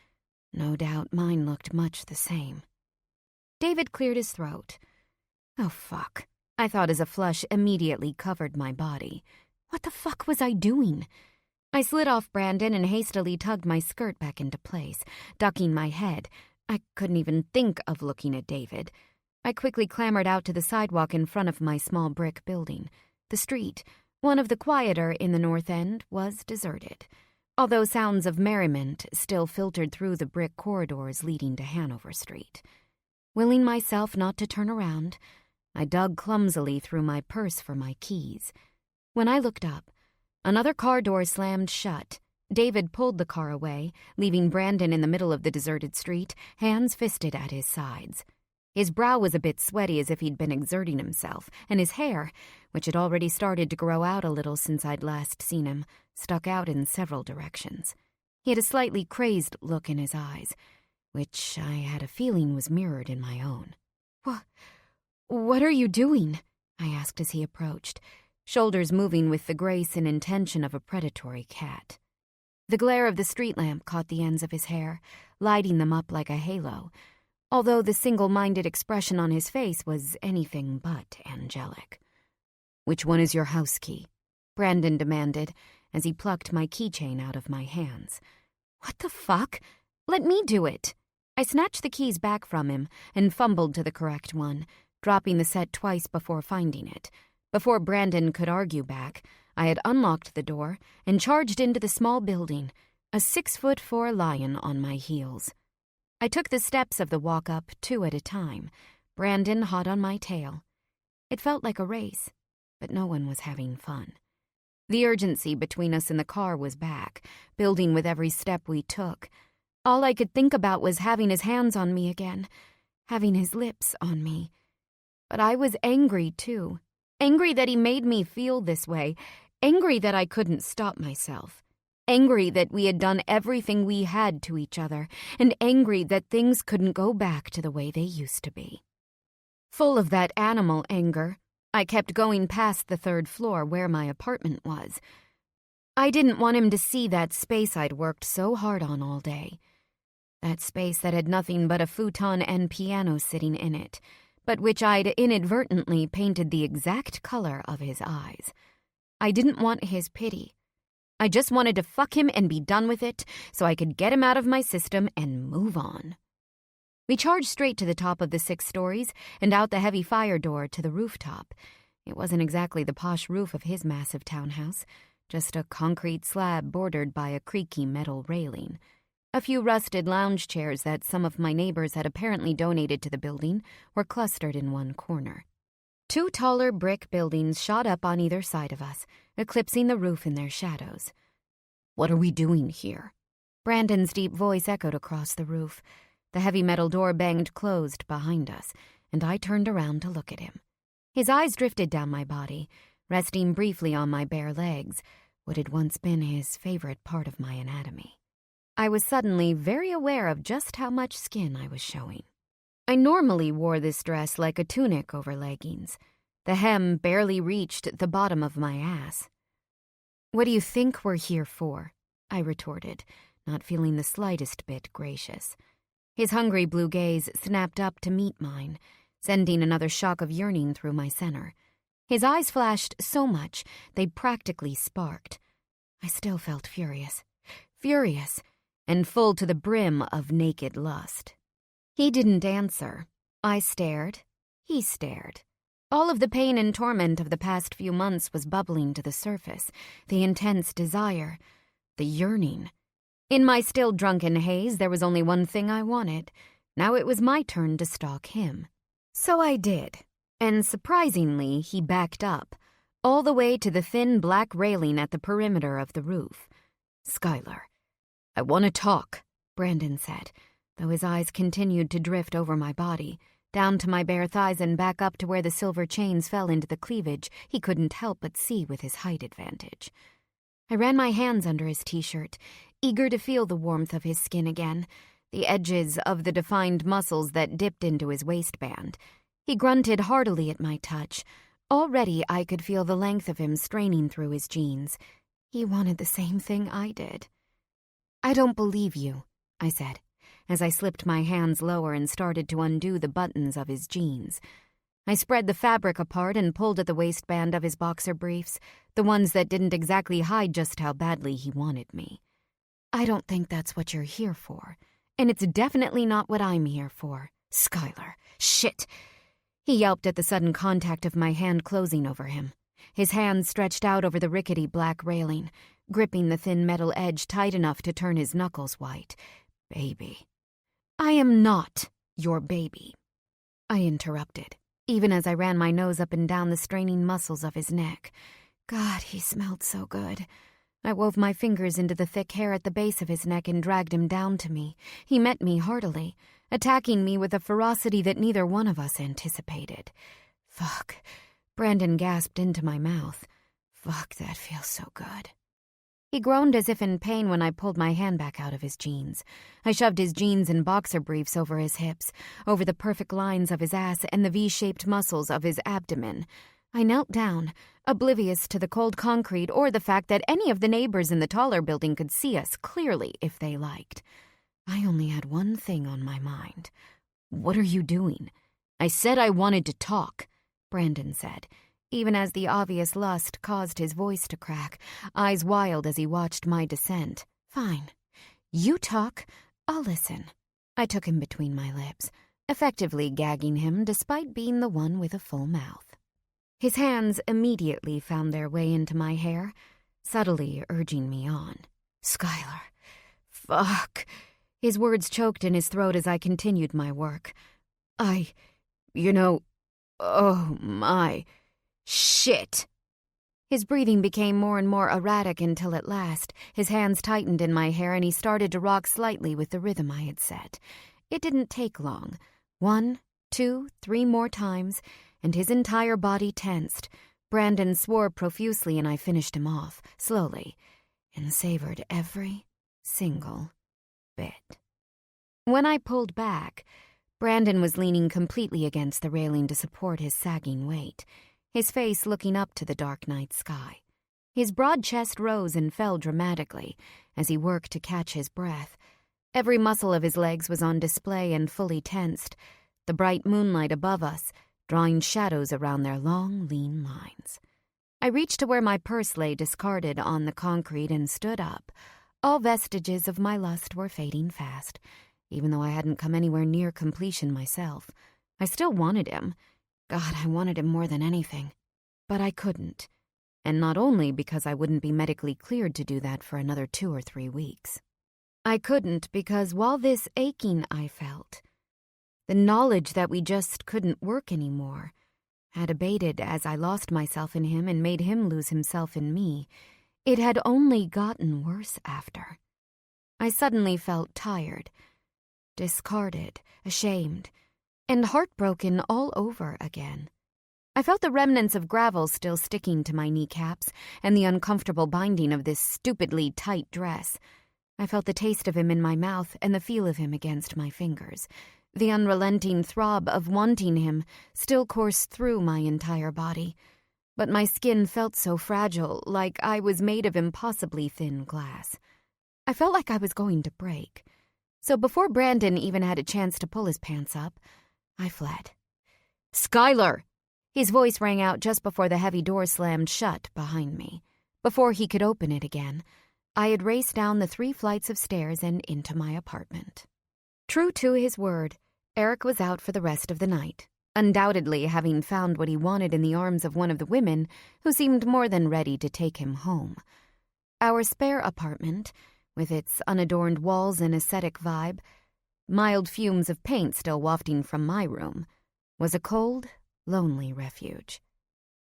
No doubt mine looked much the same. David cleared his throat. Oh, fuck, I thought as a flush immediately covered my body. What the fuck was I doing? I slid off Brandon and hastily tugged my skirt back into place, ducking my head. I couldn't even think of looking at David. I quickly clambered out to the sidewalk in front of my small brick building. The street, one of the quieter in the North End, was deserted, although sounds of merriment still filtered through the brick corridors leading to Hanover Street. Willing myself not to turn around, I dug clumsily through my purse for my keys. When I looked up, another car door slammed shut. David pulled the car away, leaving Brandon in the middle of the deserted street, hands fisted at his sides. His brow was a bit sweaty as if he'd been exerting himself, and his hair, which had already started to grow out a little since I'd last seen him, stuck out in several directions. He had a slightly crazed look in his eyes, which I had a feeling was mirrored in my own. What are you doing?" I asked as he approached, shoulders moving with the grace and intention of a predatory cat. The glare of the street lamp caught the ends of his hair, lighting them up like a halo, although the single-minded expression on his face was anything but angelic. "Which one is your house key?" Brandon demanded as he plucked my keychain out of my hands. "What the fuck? Let me do it." I snatched the keys back from him and fumbled to the correct one, dropping the set twice before finding it. Before Brandon could argue back, I had unlocked the door and charged into the small building, a 6'4" lion on my heels. I took the steps of the walk-up 2 at a time, Brandon hot on my tail. It felt like a race, but no one was having fun. The urgency between us in the car was back, building with every step we took. All I could think about was having his hands on me again, having his lips on me. But I was angry, too. Angry that he made me feel this way. Angry that I couldn't stop myself. Angry that we had done everything we had to each other, and angry that things couldn't go back to the way they used to be. Full of that animal anger, I kept going past the 3rd floor where my apartment was. I didn't want him to see that space I'd worked so hard on all day. That space that had nothing but a futon and piano sitting in it, but which I'd inadvertently painted the exact color of his eyes. I didn't want his pity. I just wanted to fuck him and be done with it so I could get him out of my system and move on. We charged straight to the top of the 6 stories and out the heavy fire door to the rooftop. It wasn't exactly the posh roof of his massive townhouse, just a concrete slab bordered by a creaky metal railing. A few rusted lounge chairs that some of my neighbors had apparently donated to the building were clustered in one corner. 2 taller brick buildings shot up on either side of us, eclipsing the roof in their shadows. "What are we doing here?" Brandon's deep voice echoed across the roof. The heavy metal door banged closed behind us, and I turned around to look at him. His eyes drifted down my body, resting briefly on my bare legs, what had once been his favorite part of my anatomy. I was suddenly very aware of just how much skin I was showing. I normally wore this dress like a tunic over leggings. The hem barely reached the bottom of my ass. "What do you think we're here for?" I retorted, not feeling the slightest bit gracious. His hungry blue gaze snapped up to meet mine, sending another shock of yearning through my center. His eyes flashed so much they practically sparked. I still felt furious, and full to the brim of naked lust. He didn't answer. I stared. He stared. All of the pain and torment of the past few months was bubbling to the surface, the intense desire, the yearning. In my still drunken haze, there was only one thing I wanted. Now it was my turn to stalk him. So I did, and surprisingly, he backed up, all the way to the thin black railing at the perimeter of the roof. "Skylar, I want to talk," Brandon said, though his eyes continued to drift over my body, down to my bare thighs and back up to where the silver chains fell into the cleavage he couldn't help but see with his height advantage. I ran my hands under his t-shirt, eager to feel the warmth of his skin again, the edges of the defined muscles that dipped into his waistband. He grunted heartily at my touch. Already I could feel the length of him straining through his jeans. He wanted the same thing I did. "I don't believe you," I said, as I slipped my hands lower and started to undo the buttons of his jeans. I spread the fabric apart and pulled at the waistband of his boxer briefs, the ones that didn't exactly hide just how badly he wanted me. "I don't think that's what you're here for, and it's definitely not what I'm here for. Skylar, shit!" He yelped at the sudden contact of my hand closing over him. His hand stretched out over the rickety black railing, gripping the thin metal edge tight enough to turn his knuckles white. "Baby." "I am not your baby," I interrupted, even as I ran my nose up and down the straining muscles of his neck. God, he smelled so good. I wove my fingers into the thick hair at the base of his neck and dragged him down to me. He met me heartily, attacking me with a ferocity that neither one of us anticipated. "Fuck," Brandon gasped into my mouth. "Fuck, that feels so good." He groaned as if in pain when I pulled my hand back out of his jeans. I shoved his jeans and boxer briefs over his hips, over the perfect lines of his ass and the V-shaped muscles of his abdomen. I knelt down, oblivious to the cold concrete or the fact that any of the neighbors in the taller building could see us clearly if they liked. I only had one thing on my mind. "What are you doing?" "I said I wanted to talk," Brandon said, even as the obvious lust caused his voice to crack, eyes wild as he watched my descent. "Fine. You talk, I'll listen." I took him between my lips, effectively gagging him despite being the one with a full mouth. His hands immediately found their way into my hair, subtly urging me on. "Skylar. Fuck." His words choked in his throat as I continued my work. Oh my. Shit! His breathing became more and more erratic until at last his hands tightened in my hair and he started to rock slightly with the rhythm I had set. It didn't take long. 1, 2, 3 more times, and his entire body tensed. Brandon swore profusely and I finished him off, slowly, and savored every single bit. When I pulled back, Brandon was leaning completely against the railing to support his sagging weight, his face looking up to the dark night sky. His broad chest rose and fell dramatically as he worked to catch his breath. Every muscle of his legs was on display and fully tensed, the bright moonlight above us drawing shadows around their long, lean lines. I reached to where my purse lay discarded on the concrete and stood up. All vestiges of my lust were fading fast, even though I hadn't come anywhere near completion myself. I still wanted him. God, I wanted him more than anything. But I couldn't. And not only because I wouldn't be medically cleared to do that for another 2 or 3 weeks. I couldn't because while this aching I felt, the knowledge that we just couldn't work anymore had abated as I lost myself in him and made him lose himself in me. It had only gotten worse after. I suddenly felt tired, discarded, ashamed, and heartbroken all over again. I felt the remnants of gravel still sticking to my kneecaps and the uncomfortable binding of this stupidly tight dress. I felt the taste of him in my mouth and the feel of him against my fingers. The unrelenting throb of wanting him still coursed through my entire body. But my skin felt so fragile, like I was made of impossibly thin glass. I felt like I was going to break. So before Brandon even had a chance to pull his pants up, I fled. "Skylar!" His voice rang out just before the heavy door slammed shut behind me. Before he could open it again, I had raced down the 3 flights of stairs and into my apartment. True to his word, Eric was out for the rest of the night, undoubtedly having found what he wanted in the arms of one of the women who seemed more than ready to take him home. Our spare apartment, with its unadorned walls and ascetic vibe, mild fumes of paint still wafting from my room, was a cold, lonely refuge.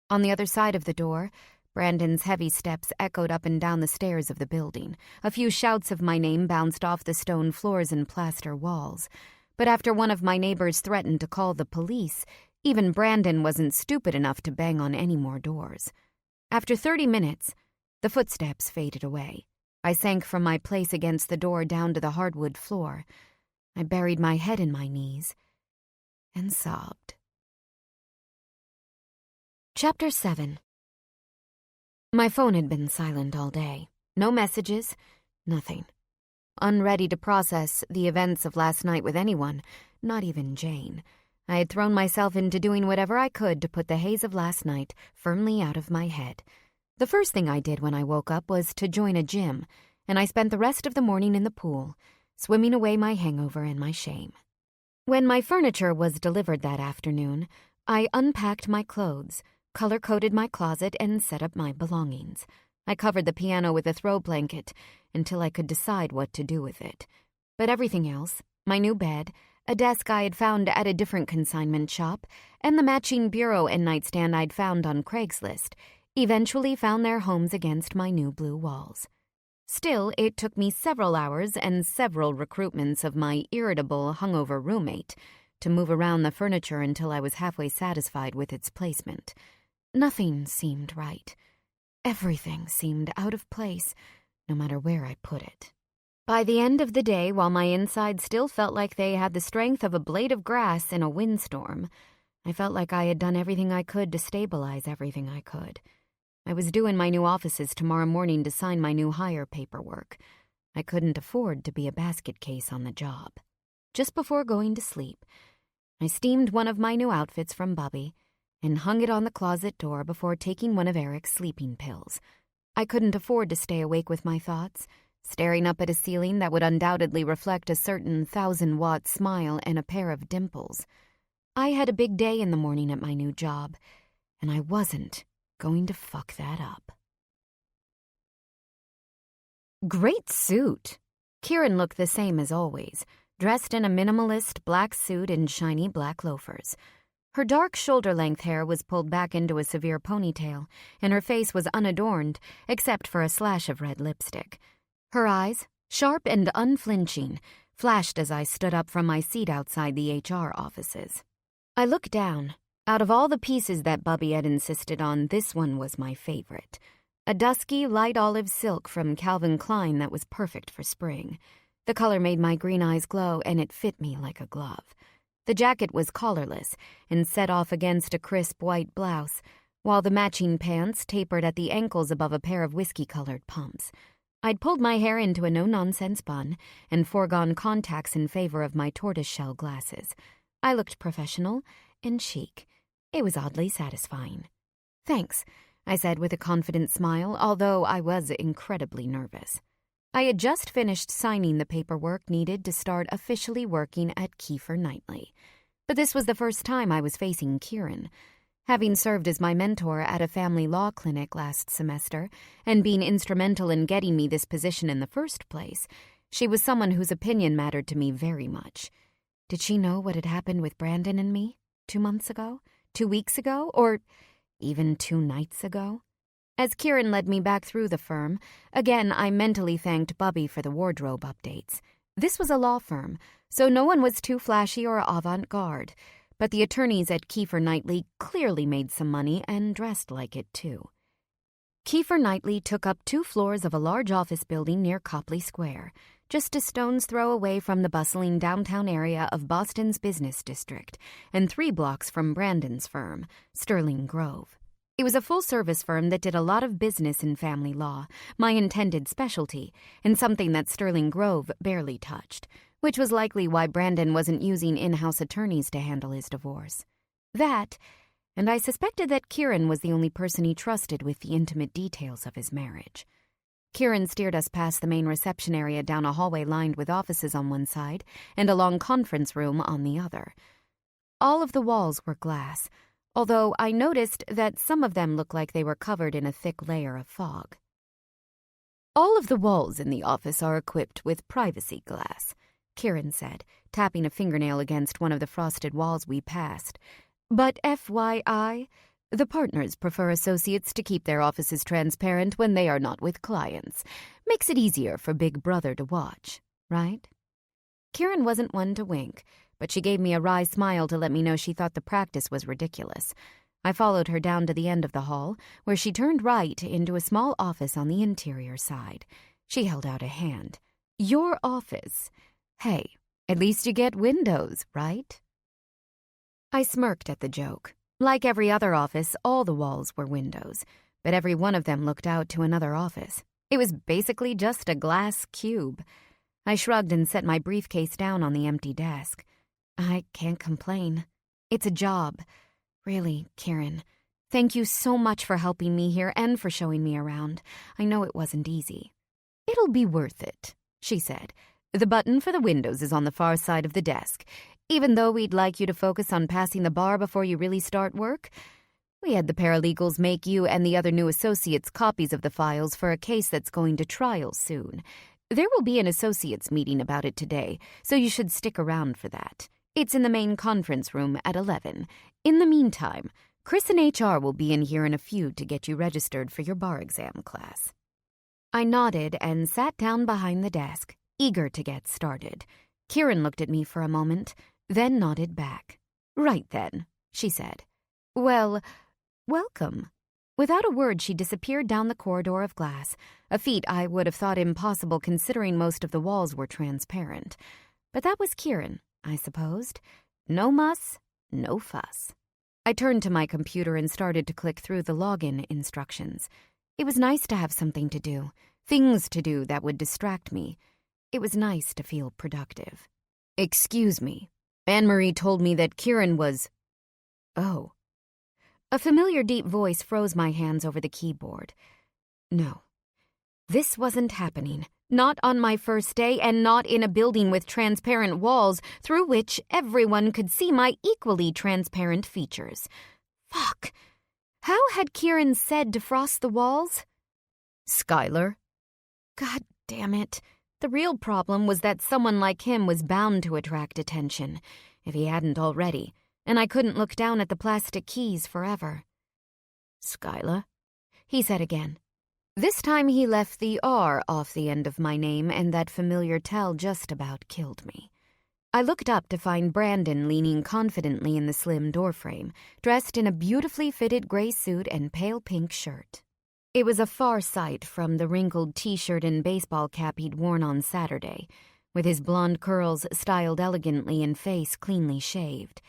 On the other side of the door, Brandon's heavy steps echoed up and down the stairs of the building. A few shouts of my name bounced off the stone floors and plaster walls. But after one of my neighbors threatened to call the police, even Brandon wasn't stupid enough to bang on any more doors. After 30 minutes, the footsteps faded away. I sank from my place against the door down to the hardwood floor. I buried my head in my knees and sobbed. Chapter 7. My phone had been silent all day. No messages, nothing. Unready to process the events of last night with anyone, not even Jane, I had thrown myself into doing whatever I could to put the haze of last night firmly out of my head. The first thing I did when I woke up was to join a gym, and I spent the rest of the morning in the pool, swimming away my hangover and my shame. When my furniture was delivered that afternoon, I unpacked my clothes, color-coded my closet, and set up my belongings. I covered the piano with a throw blanket until I could decide what to do with it. But everything else, my new bed, a desk I had found at a different consignment shop, and the matching bureau and nightstand I'd found on Craigslist, eventually found their homes against my new blue walls. Still, it took me several hours and several recruitments of my irritable, hungover roommate to move around the furniture until I was halfway satisfied with its placement. Nothing seemed right. Everything seemed out of place, no matter where I put it. By the end of the day, while my insides still felt like they had the strength of a blade of grass in a windstorm, I felt like I had done everything I could to stabilize everything I could. I was due in my new offices tomorrow morning to sign my new hire paperwork. I couldn't afford to be a basket case on the job. Just before going to sleep, I steamed one of my new outfits from Bubby and hung it on the closet door before taking one of Eric's sleeping pills. I couldn't afford to stay awake with my thoughts, staring up at a ceiling that would undoubtedly reflect a certain 1,000-watt smile and a pair of dimples. I had a big day in the morning at my new job, and I wasn't going to fuck that up. Great suit. Kieran looked the same as always, dressed in a minimalist black suit and shiny black loafers. Her dark shoulder-length hair was pulled back into a severe ponytail, and her face was unadorned except for a slash of red lipstick. Her eyes, sharp and unflinching, flashed as I stood up from my seat outside the HR offices. I looked down. Out of all the pieces that Bubby had insisted on, this one was my favorite. A dusky, light olive silk from Calvin Klein that was perfect for spring. The color made my green eyes glow, and it fit me like a glove. The jacket was collarless and set off against a crisp white blouse, while the matching pants tapered at the ankles above a pair of whiskey-colored pumps. I'd pulled my hair into a no-nonsense bun and foregone contacts in favor of my tortoiseshell glasses. I looked professional and chic. It was oddly satisfying. "Thanks," I said with a confident smile, although I was incredibly nervous. I had just finished signing the paperwork needed to start officially working at Kiefer Knightley. But this was the first time I was facing Kieran. Having served as my mentor at a family law clinic last semester and being instrumental in getting me this position in the first place, she was someone whose opinion mattered to me very much. Did she know what had happened with Brandon and me? 2 months ago? 2 weeks ago? Or even 2 nights ago? As Kieran led me back through the firm, again I mentally thanked Bubby for the wardrobe updates. This was a law firm, so no one was too flashy or avant-garde, but the attorneys at Kiefer Knightley clearly made some money and dressed like it too. Kiefer Knightley took up 2 floors of a large office building near Copley Square, just a stone's throw away from the bustling downtown area of Boston's business district, and 3 blocks from Brandon's firm, Sterling Grove. It was a full-service firm that did a lot of business in family law, my intended specialty, and something that Sterling Grove barely touched, which was likely why Brandon wasn't using in-house attorneys to handle his divorce. That, and I suspected that Kieran was the only person he trusted with the intimate details of his marriage. Kieran steered us past the main reception area down a hallway lined with offices on one side and a long conference room on the other. All of the walls were glass, although I noticed that some of them looked like they were covered in a thick layer of fog. "All of the walls in the office are equipped with privacy glass," Kieran said, tapping a fingernail against one of the frosted walls we passed. "But FYI, the partners prefer associates to keep their offices transparent when they are not with clients. Makes it easier for Big Brother to watch, right?" Kieran wasn't one to wink, but she gave me a wry smile to let me know she thought the practice was ridiculous. I followed her down to the end of the hall, where she turned right into a small office on the interior side. She held out a hand. "Your office. Hey, at least you get windows, right?" I smirked at the joke. Like every other office, all the walls were windows, but every one of them looked out to another office. It was basically just a glass cube. I shrugged and set my briefcase down on the empty desk. I can't complain. It's a job. Really, Kieran. Thank you so much for helping me here and for showing me around. I know it wasn't easy. "It'll be worth it," she said. "The button for the windows is on the far side of the desk. Even though we'd like you to focus on passing the bar before you really start work, we had the paralegals make you and the other new associates copies of the files for a case that's going to trial soon. There will be an associates meeting about it today, so you should stick around for that. It's in the main conference room at 11. In the meantime, Chris and HR will be in here in a few to get you registered for your bar exam class." I nodded and sat down behind the desk, eager to get started. Kieran looked at me for a moment, then nodded back. "Right then," she said. "Well, welcome." Without a word, she disappeared down the corridor of glass, a feat I would have thought impossible considering most of the walls were transparent. But that was Kieran, I supposed. No muss, no fuss. I turned to my computer and started to click through the login instructions. It was nice to have something to do, things to do that would distract me. It was nice to feel productive. "Excuse me. Anne-Marie told me that Kieran was..." "Oh." A familiar deep voice froze my hands over the keyboard. No. This wasn't happening. Not on my first day, and not in a building with transparent walls through which everyone could see my equally transparent features. Fuck. How had Kieran said to frost the walls? "Skylar?" God damn it. The real problem was that someone like him was bound to attract attention, if he hadn't already. and I couldn't look down at the plastic keys forever. "Skyla?" he said again. This time he left the R off the end of my name, and that familiar tell just about killed me. I looked up to find Brandon leaning confidently in the slim doorframe, dressed in a beautifully fitted gray suit and pale pink shirt. It was a far sight from the wrinkled t-shirt and baseball cap he'd worn on Saturday, with his blonde curls styled elegantly and face cleanly shaved.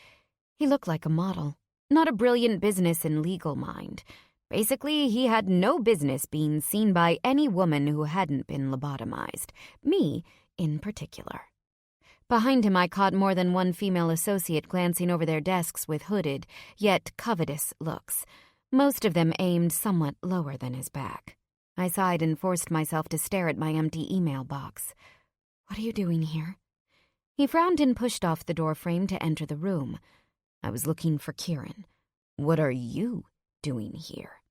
He looked like a model, not a brilliant business and legal mind. Basically, he had no business being seen by any woman who hadn't been lobotomized, me in particular. Behind him, I caught more than one female associate glancing over their desks with hooded, yet covetous looks, most of them aimed somewhat lower than his back. I sighed and forced myself to stare at my empty email box. "What are you doing here?" He frowned and pushed off the doorframe to enter the room. "I was looking for Kieran. What are you doing here?"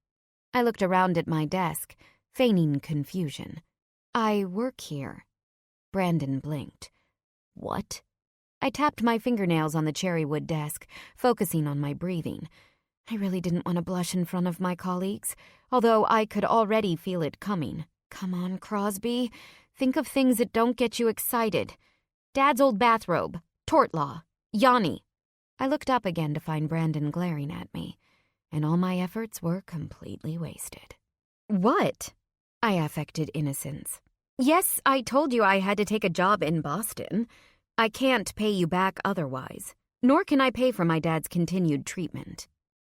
I looked around at my desk, feigning confusion. "I work here." Brandon blinked. "What?" I tapped my fingernails on the cherrywood desk, focusing on my breathing. I really didn't want to blush in front of my colleagues, although I could already feel it coming. Come on, Crosby. Think of things that don't get you excited. Dad's old bathrobe, tort law, Yanni. I looked up again to find Brandon glaring at me, and all my efforts were completely wasted. "What?" I affected innocence. "Yes, I told you I had to take a job in Boston. I can't pay you back otherwise, nor can I pay for my dad's continued treatment."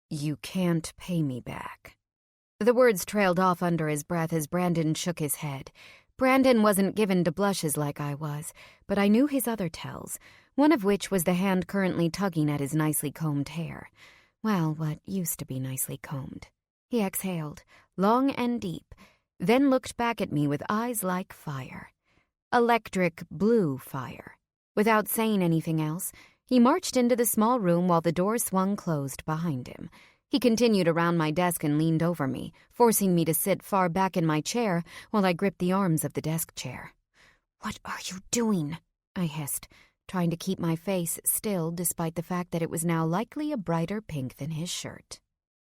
"You can't pay me back." The words trailed off under his breath as Brandon shook his head. Brandon wasn't given to blushes like I was, but I knew his other tells, one of which was the hand currently tugging at his nicely combed hair. Well, what used to be nicely combed. He exhaled, long and deep, then looked back at me with eyes like fire. Electric blue fire. Without saying anything else, he marched into the small room while the door swung closed behind him. He continued around my desk and leaned over me, forcing me to sit far back in my chair while I gripped the arms of the desk chair. "What are you doing?" I hissed, trying to keep my face still despite the fact that it was now likely a brighter pink than his shirt.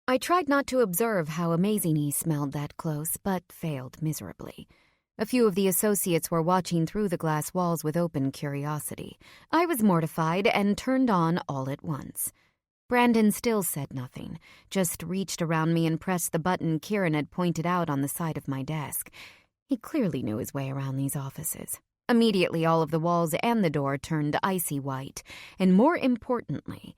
I tried not to observe how amazing he smelled that close, but failed miserably. A few of the associates were watching through the glass walls with open curiosity. I was mortified and turned on all at once. Brandon still said nothing, just reached around me and pressed the button Kieran had pointed out on the side of my desk. He clearly knew his way around these offices. Immediately, all of the walls and the door turned icy white, and more importantly,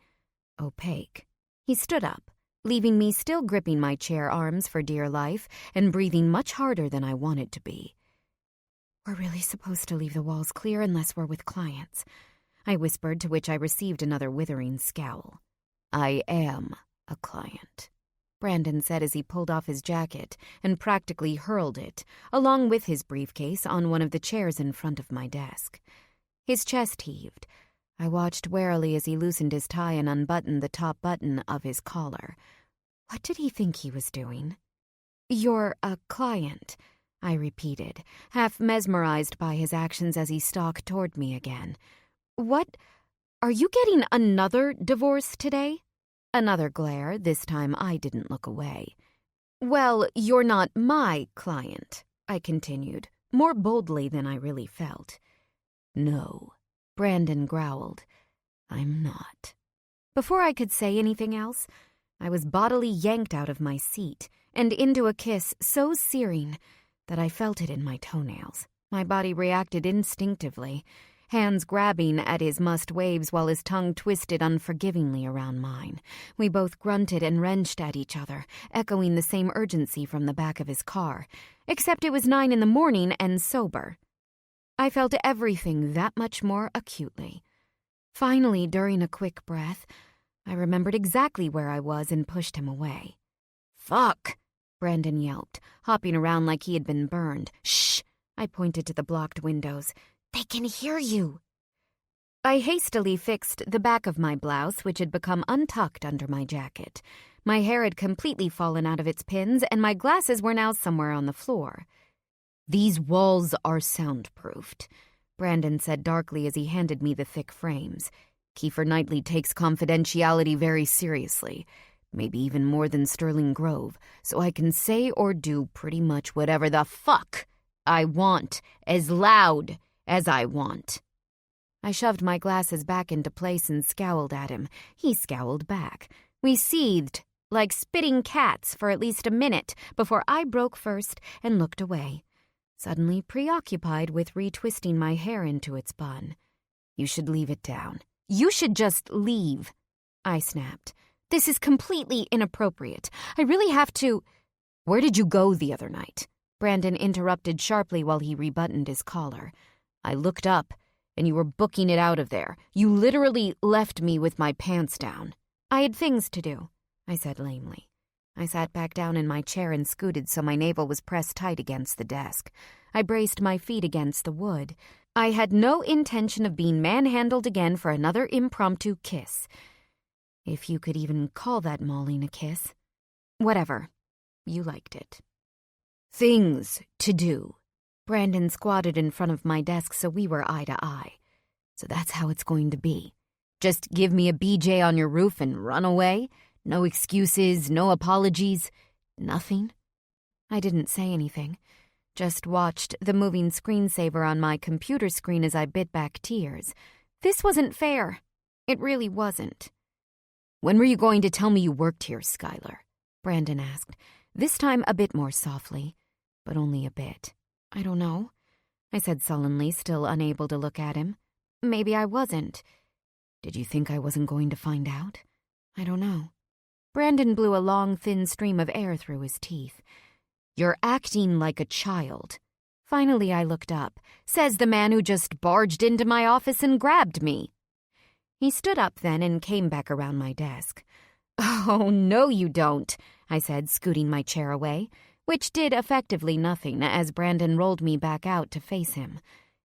opaque. He stood up, leaving me still gripping my chair arms for dear life and breathing much harder than I wanted to be. "We're really supposed to leave the walls clear unless we're with clients," I whispered, to which I received another withering scowl. "I am a client," Brandon said as he pulled off his jacket and practically hurled it, along with his briefcase, on one of the chairs in front of my desk. His chest heaved. I watched warily as he loosened his tie and unbuttoned the top button of his collar. What did he think he was doing? "You're a client," I repeated, half mesmerized by his actions as he stalked toward me again. "What? Are you getting another divorce today?" Another glare. This time I didn't look away. "Well, you're not my client," I continued, more boldly than I really felt. "No," Brandon growled. "I'm not." Before I could say anything else, I was bodily yanked out of my seat and into a kiss so searing that I felt it in my toenails. My body reacted instinctively, hands grabbing at his mussed waves while his tongue twisted unforgivingly around mine. We both grunted and wrenched at each other, echoing the same urgency from the back of his car, except it was 9 a.m. and sober. I felt everything that much more acutely. Finally, during a quick breath, I remembered exactly where I was and pushed him away. "Fuck!" Brandon yelped, hopping around like he had been burned. "Shh!" I pointed to the blocked windows. "They can hear you." I hastily fixed the back of my blouse, which had become untucked under my jacket. My hair had completely fallen out of its pins, and my glasses were now somewhere on the floor. "These walls are soundproofed," Brandon said darkly as he handed me the thick frames. Kiefer Knightley takes confidentiality very seriously, maybe even more than Sterling Grove, so I can say or do pretty much whatever the fuck I want, as loud as I want. I shoved my glasses back into place and scowled at him. He scowled back. We seethed like spitting cats for at least a minute before I broke first and looked away, suddenly preoccupied with retwisting my hair into its bun. You should leave it down. You should just leave, I snapped. This is completely inappropriate. I really have to... Where did you go the other night? Brandon interrupted sharply while he rebuttoned his collar. I looked up, and you were booking it out of there. You literally left me with my pants down. I had things to do, I said lamely. I sat back down in my chair and scooted so my navel was pressed tight against the desk. I braced my feet against the wood. I had no intention of being manhandled again for another impromptu kiss. If you could even call that mauling a kiss. Whatever. You liked it. Things to do. Brandon squatted in front of my desk so we were eye to eye. So that's how it's going to be. Just give me a BJ on your roof and run away? No excuses, no apologies, nothing? I didn't say anything. Just watched the moving screensaver on my computer screen as I bit back tears. This wasn't fair. It really wasn't. When were you going to tell me you worked here, Skylar? Brandon asked, this time a bit more softly, but only a bit. I don't know, I said sullenly, still unable to look at him. Maybe I wasn't. Did you think I wasn't going to find out? I don't know. Brandon blew a long, thin stream of air through his teeth. You're acting like a child. Finally, I looked up. Says the man who just barged into my office and grabbed me. He stood up then and came back around my desk. Oh, no you don't, I said, scooting my chair away, which did effectively nothing as Brandon rolled me back out to face him.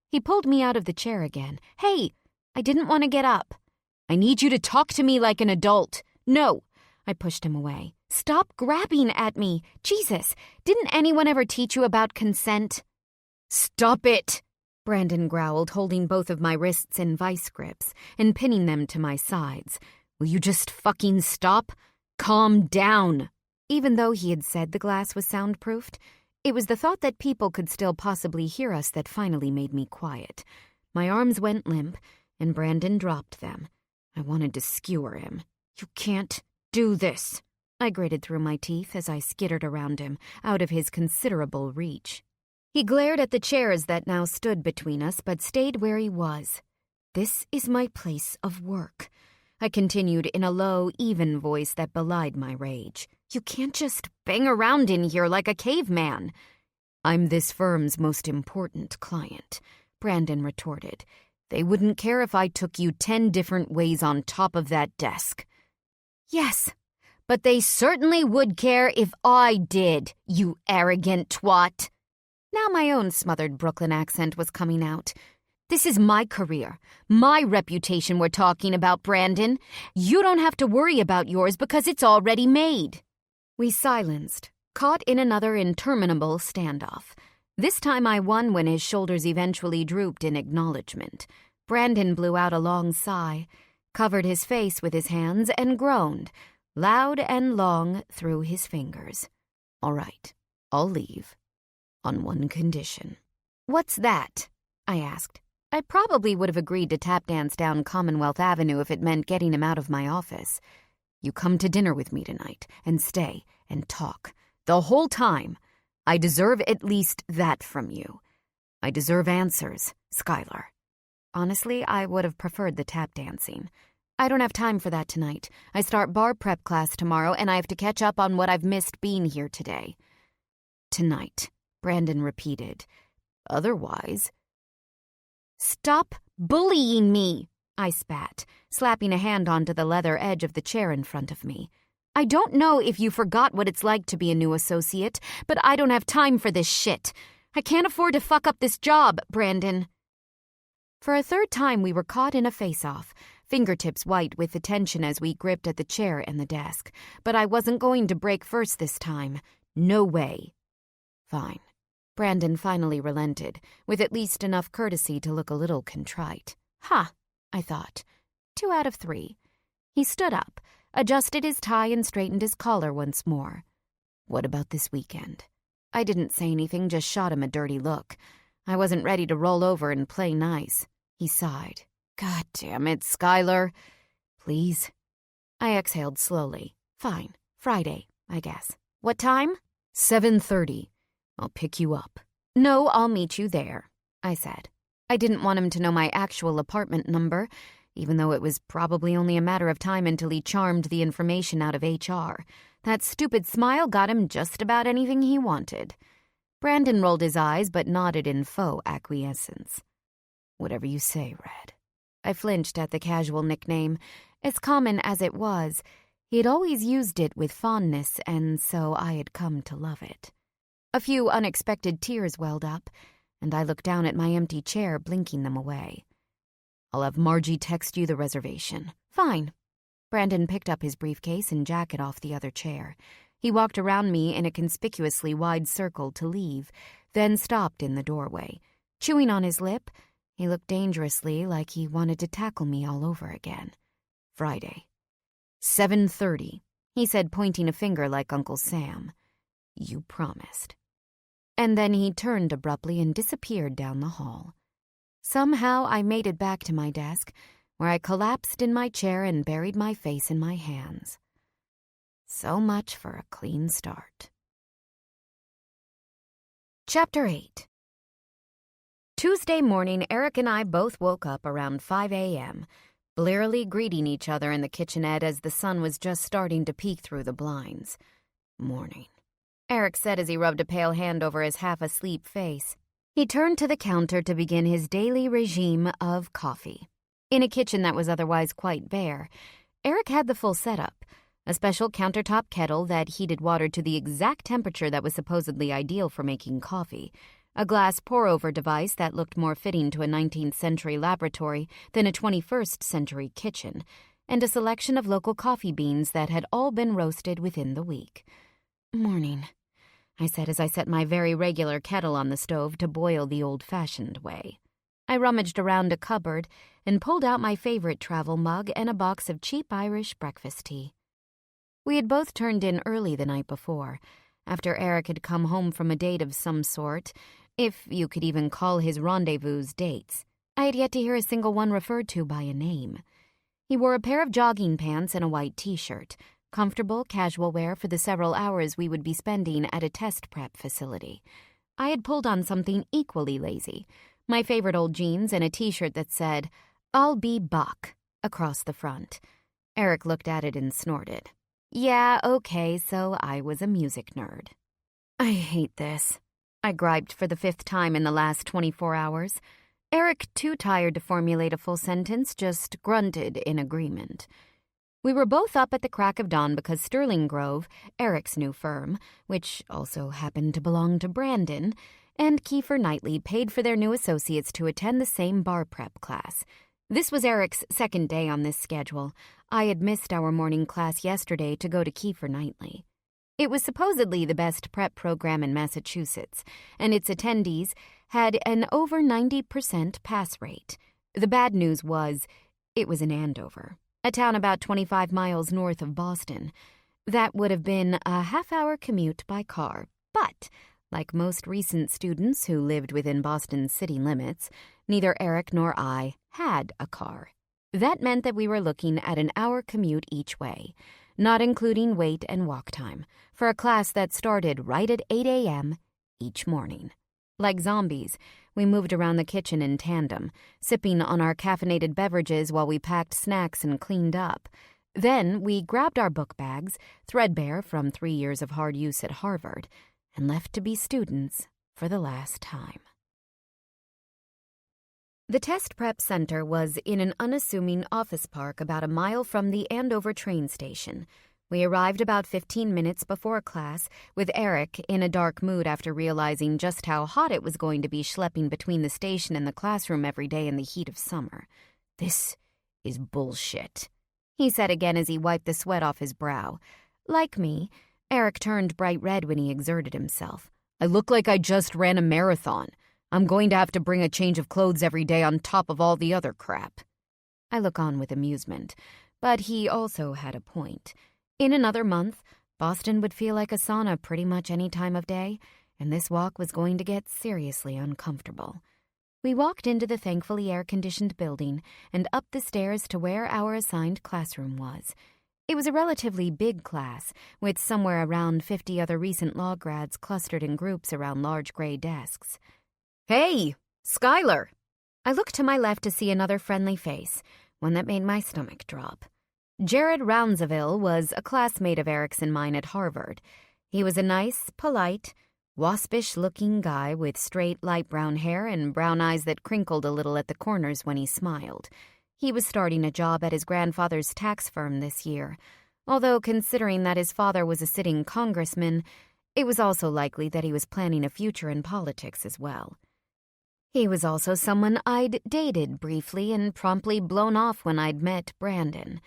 He pulled me out of the chair again. Hey, I didn't want to get up. I need you to talk to me like an adult. No. I pushed him away. Stop grabbing at me. Jesus, didn't anyone ever teach you about consent? Stop it, Brandon growled, holding both of my wrists in vice grips and pinning them to my sides. Will you just fucking stop? Calm down. Even though he had said the glass was soundproofed, it was the thought that people could still possibly hear us that finally made me quiet. My arms went limp, and Brandon dropped them. I wanted to skewer him. You can't do this, I gritted through my teeth as I skittered around him, out of his considerable reach. He glared at the chairs that now stood between us, but stayed where he was. This is my place of work, I continued in a low, even voice that belied my rage. You can't just bang around in here like a caveman. I'm this firm's most important client, Brandon retorted. They wouldn't care if I took you 10 different ways on top of that desk. Yes, but they certainly would care if I did, you arrogant twat. Now my own smothered Brooklyn accent was coming out. This is my career, my reputation we're talking about, Brandon. You don't have to worry about yours because it's already made. We silenced, caught in another interminable standoff. This time I won when his shoulders eventually drooped in acknowledgement. Brandon blew out a long sigh, covered his face with his hands, and groaned, loud and long through his fingers. All right, I'll leave. On one condition. What's that? I asked. I probably would have agreed to tap dance down Commonwealth Avenue if it meant getting him out of my office. You come to dinner with me tonight, and stay, and talk. The whole time. I deserve at least that from you. I deserve answers, Skylar. Honestly, I would have preferred the tap dancing. I don't have time for that tonight. I start bar prep class tomorrow, and I have to catch up on what I've missed being here today. Tonight, Brandon repeated. Otherwise... Stop bullying me, I spat, slapping a hand onto the leather edge of the chair in front of me. I don't know if you forgot what it's like to be a new associate, but I don't have time for this shit. I can't afford to fuck up this job, Brandon. For a third time, we were caught in a face-off, fingertips white with the tension as we gripped at the chair and the desk. But I wasn't going to break first this time. No way. Fine. Brandon finally relented, with at least enough courtesy to look a little contrite. Ha, I thought. 2 out of 3. He stood up, adjusted his tie and straightened his collar once more. What about this weekend? I didn't say anything, just shot him a dirty look. I wasn't ready to roll over and play nice. He sighed. God damn it, Skylar. Please. I exhaled slowly. Fine. Friday, I guess. What time? 7:30. I'll pick you up. No, I'll meet you there, I said. I didn't want him to know my actual apartment number, even though it was probably only a matter of time until he charmed the information out of HR. That stupid smile got him just about anything he wanted. Brandon rolled his eyes but nodded in faux acquiescence. Whatever you say, Red. I flinched at the casual nickname. As common as it was, he had always used it with fondness, and so I had come to love it. A few unexpected tears welled up, and I looked down at my empty chair, blinking them away. I'll have Margie text you the reservation. Fine. Brandon picked up his briefcase and jacket off the other chair. He walked around me in a conspicuously wide circle to leave, then stopped in the doorway. Chewing on his lip, he looked dangerously like he wanted to tackle me all over again. Friday. 7:30, he said, pointing a finger like Uncle Sam. You promised. And then he turned abruptly and disappeared down the hall. Somehow I made it back to my desk, where I collapsed in my chair and buried my face in my hands. So much for a clean start. Chapter 8. Tuesday morning, Eric and I both woke up around 5 a.m., blearily greeting each other in the kitchenette as the sun was just starting to peek through the blinds. Morning, Eric said as he rubbed a pale hand over his half-asleep face. He turned to the counter to begin his daily regime of coffee. In a kitchen that was otherwise quite bare, Eric had the full setup, a special countertop kettle that heated water to the exact temperature that was supposedly ideal for making coffee, a glass pour-over device that looked more fitting to a 19th century laboratory than a 21st century kitchen, and a selection of local coffee beans that had all been roasted within the week. Morning, I said as I set my very regular kettle on the stove to boil the old-fashioned way. I rummaged around a cupboard and pulled out my favorite travel mug and a box of cheap Irish breakfast tea. We had both turned in early the night before, after Eric had come home from a date of some sort, if you could even call his rendezvous dates. I had yet to hear a single one referred to by a name. He wore a pair of jogging pants and a white t-shirt, comfortable, casual wear for the several hours we would be spending at a test prep facility. I had pulled on something equally lazy, my favorite old jeans and a t-shirt that said, I'll be Buck, across the front. Eric looked at it and snorted. Yeah, okay, so I was a music nerd. I hate this, I griped for the 5th time in the last 24 hours. Eric, too tired to formulate a full sentence, just grunted in agreement. We were both up at the crack of dawn because Sterling Grove, Eric's new firm, which also happened to belong to Brandon, and Kiefer Knightley paid for their new associates to attend the same bar prep class. This was Eric's 2nd day on this schedule. I had missed our morning class yesterday to go to Kiefer Knightley. It was supposedly the best prep program in Massachusetts, and its attendees had an over 90% pass rate. The bad news was, it was in Andover, a town about 25 miles north of Boston. That would have been a half-hour commute by car, but like most recent students who lived within Boston's city limits, neither Eric nor I had a car. That meant that we were looking at an hour commute each way, not including wait and walk time, for a class that started right at 8 a.m. each morning. Like zombies, we moved around the kitchen in tandem, sipping on our caffeinated beverages while we packed snacks and cleaned up. Then we grabbed our book bags, threadbare from 3 years of hard use at Harvard, and left to be students for the last time. The test prep center was in an unassuming office park about a mile from the Andover train station. We arrived about 15 minutes before class, with Eric in a dark mood after realizing just how hot it was going to be schlepping between the station and the classroom every day in the heat of summer. This is bullshit, he said again as he wiped the sweat off his brow. Like me, Eric turned bright red when he exerted himself. I look like I just ran a marathon. I'm going to have to bring a change of clothes every day on top of all the other crap. I look on with amusement, but he also had a point. In another month, Boston would feel like a sauna pretty much any time of day, and this walk was going to get seriously uncomfortable. We walked into the thankfully air-conditioned building and up the stairs to where our assigned classroom was. It was a relatively big class, with somewhere around 50 other recent law grads clustered in groups around large gray desks. "Hey, Skylar!" I looked to my left to see another friendly face, one that made my stomach drop. Jared Rounsaville was a classmate of Eric's and mine at Harvard. He was a nice, polite, waspish-looking guy with straight, light brown hair and brown eyes that crinkled a little at the corners when he smiled. He was starting a job at his grandfather's tax firm this year, although considering that his father was a sitting congressman, it was also likely that he was planning a future in politics as well. He was also someone I'd dated briefly and promptly blown off when I'd met Brandon.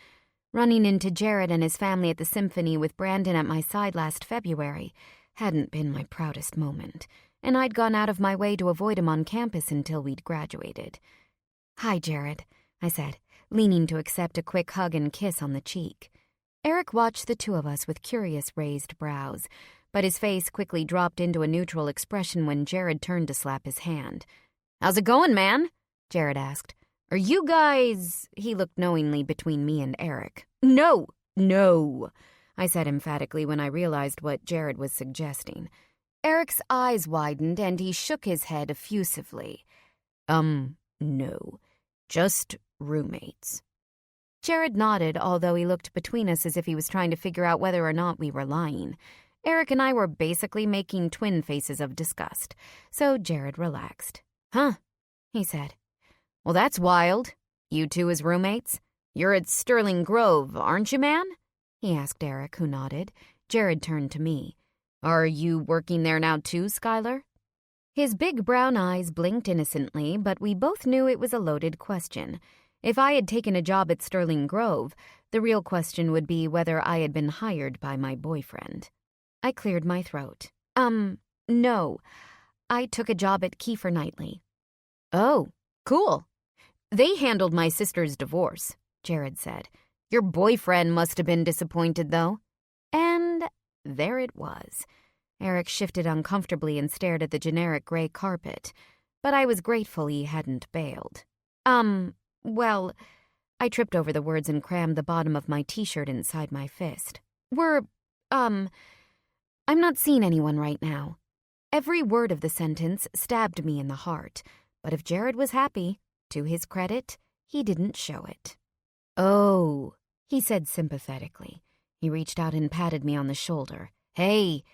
Running into Jared and his family at the symphony with Brandon at my side last February hadn't been my proudest moment, and I'd gone out of my way to avoid him on campus until we'd graduated. "Hi, Jared," I said, leaning to accept a quick hug and kiss on the cheek. Eric watched the two of us with curious raised brows, but his face quickly dropped into a neutral expression when Jared turned to slap his hand. "How's it going, man?" Jared asked. "Are you guys—" He looked knowingly between me and Eric. No, I said emphatically when I realized what Jared was suggesting. Eric's eyes widened and he shook his head effusively. No, just roommates." Jared nodded, although he looked between us as if he was trying to figure out whether or not we were lying. Eric and I were basically making twin faces of disgust, so Jared relaxed. "Huh," he said. "Well, that's wild. You two as roommates? You're at Sterling Grove, aren't you, man?" he asked Eric, who nodded. Jared turned to me. "Are you working there now too, Skylar?" His big brown eyes blinked innocently, but we both knew it was a loaded question. If I had taken a job at Sterling Grove, the real question would be whether I had been hired by my boyfriend. I cleared my throat. No. I took a job at Kiefer Knightley." "Oh, cool. They handled my sister's divorce," Jared said. "Your boyfriend must have been disappointed, though." And there it was. Eric shifted uncomfortably and stared at the generic gray carpet, but I was grateful he hadn't bailed. Well, I tripped over the words and crammed the bottom of my t-shirt inside my fist. I'm not seeing anyone right now." Every word of the sentence stabbed me in the heart, but if Jared was happy, to his credit, he didn't show it. "Oh," he said sympathetically. He reached out and patted me on the shoulder. "Hey,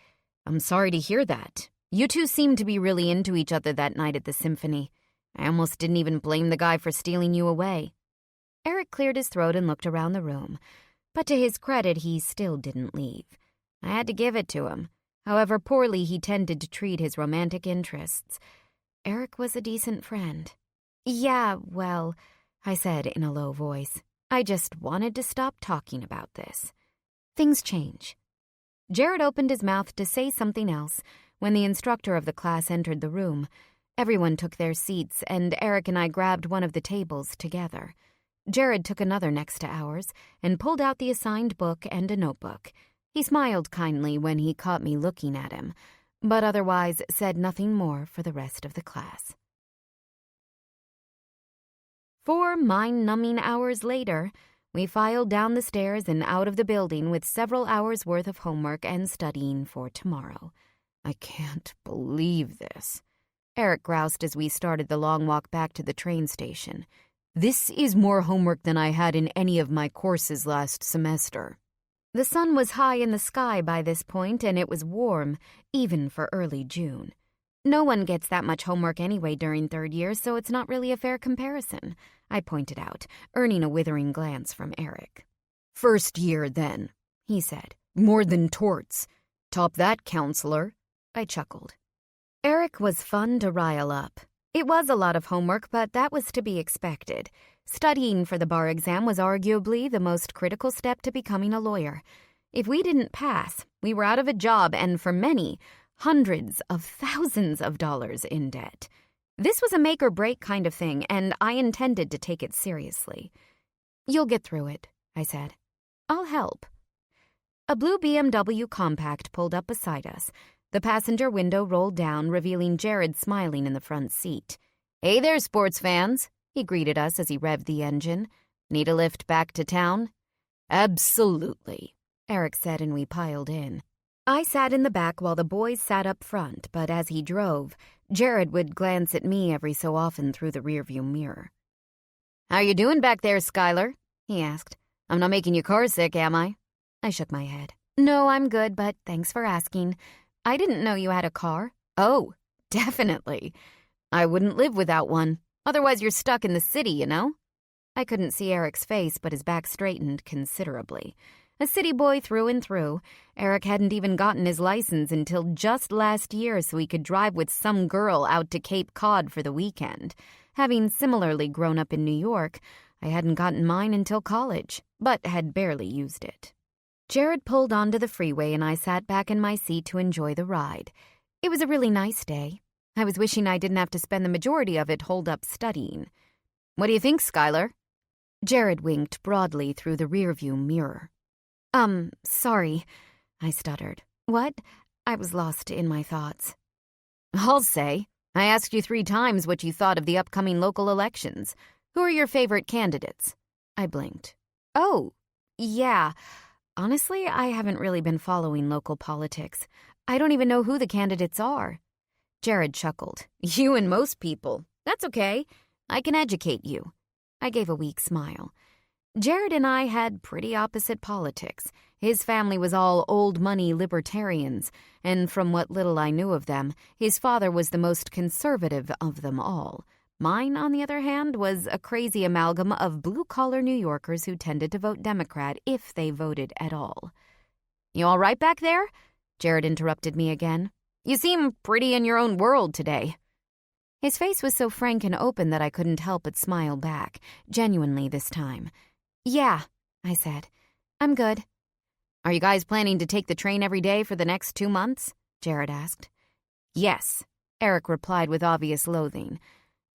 I'm sorry to hear that. You two seemed to be really into each other that night at the symphony. I almost didn't even blame the guy for stealing you away." Eric cleared his throat and looked around the room, but to his credit, he still didn't leave. I had to give it to him. However poorly he tended to treat his romantic interests, Eric was a decent friend. "Yeah, well," I said in a low voice, "I just wanted to stop talking about this. Things change." Jared opened his mouth to say something else when the instructor of the class entered the room. Everyone took their seats, and Eric and I grabbed one of the tables together. Jared took another next to ours and pulled out the assigned book and a notebook. He smiled kindly when he caught me looking at him, but otherwise said nothing more for the rest of the class. 4 mind-numbing hours later, we filed down the stairs and out of the building with several hours' worth of homework and studying for tomorrow. "I can't believe this," Eric groused as we started the long walk back to the train station. "This is more homework than I had in any of my courses last semester." The sun was high in the sky by this point, and it was warm, even for early June. No one gets that much homework anyway during third year, so it's not really a fair comparison, I pointed out, earning a withering glance from Eric. "First year, then," he said. "More than torts. Top that, counselor," I chuckled. Eric was fun to rile up. It was a lot of homework, but that was to be expected. Studying for the bar exam was arguably the most critical step to becoming a lawyer. If we didn't pass, we were out of a job and, for many, hundreds of thousands of dollars in debt. This was a make-or-break kind of thing, and I intended to take it seriously. You'll get through it, I said. I'll help. A blue BMW compact pulled up beside us. The passenger window rolled down, revealing Jared smiling in the front seat. Hey there, sports fans, he greeted us as he revved the engine. Need a lift back to town? Absolutely, Eric said, and we piled in. I sat in the back while the boys sat up front, but as he drove, Jared would glance at me every so often through the rearview mirror. How you doing back there, Skylar? He asked. I'm not making your car sick, am I? I shook my head. No, I'm good, but thanks for asking. I didn't know you had a car. Oh, definitely. I wouldn't live without one. Otherwise you're stuck in the city, you know? I couldn't see Eric's face, but his back straightened considerably. A city boy through and through, Eric hadn't even gotten his license until just last year so he could drive with some girl out to Cape Cod for the weekend. Having similarly grown up in New York, I hadn't gotten mine until college, but had barely used it. Jared pulled onto the freeway and I sat back in my seat to enjoy the ride. It was a really nice day. I was wishing I didn't have to spend the majority of it holed up studying. What do you think, Skylar? Jared winked broadly through the rearview mirror. Sorry, I stuttered. What? I was lost in my thoughts. I'll say. I asked you 3 times what you thought of the upcoming local elections. Who are your favorite candidates? I blinked. Oh, yeah. Honestly, I haven't really been following local politics. I don't even know who the candidates are. Jared chuckled. You and most people. That's okay. I can educate you. I gave a weak smile. Jared and I had pretty opposite politics. His family was all old money libertarians, and from what little I knew of them, his father was the most conservative of them all. Mine, on the other hand, was a crazy amalgam of blue-collar New Yorkers who tended to vote Democrat if they voted at all. You all right back there? Jared interrupted me again. You seem pretty in your own world today. His face was so frank and open that I couldn't help but smile back, genuinely this time. Yeah, I said. I'm good. Are you guys planning to take the train every day for the next 2 months? Jared asked. Yes, Eric replied with obvious loathing.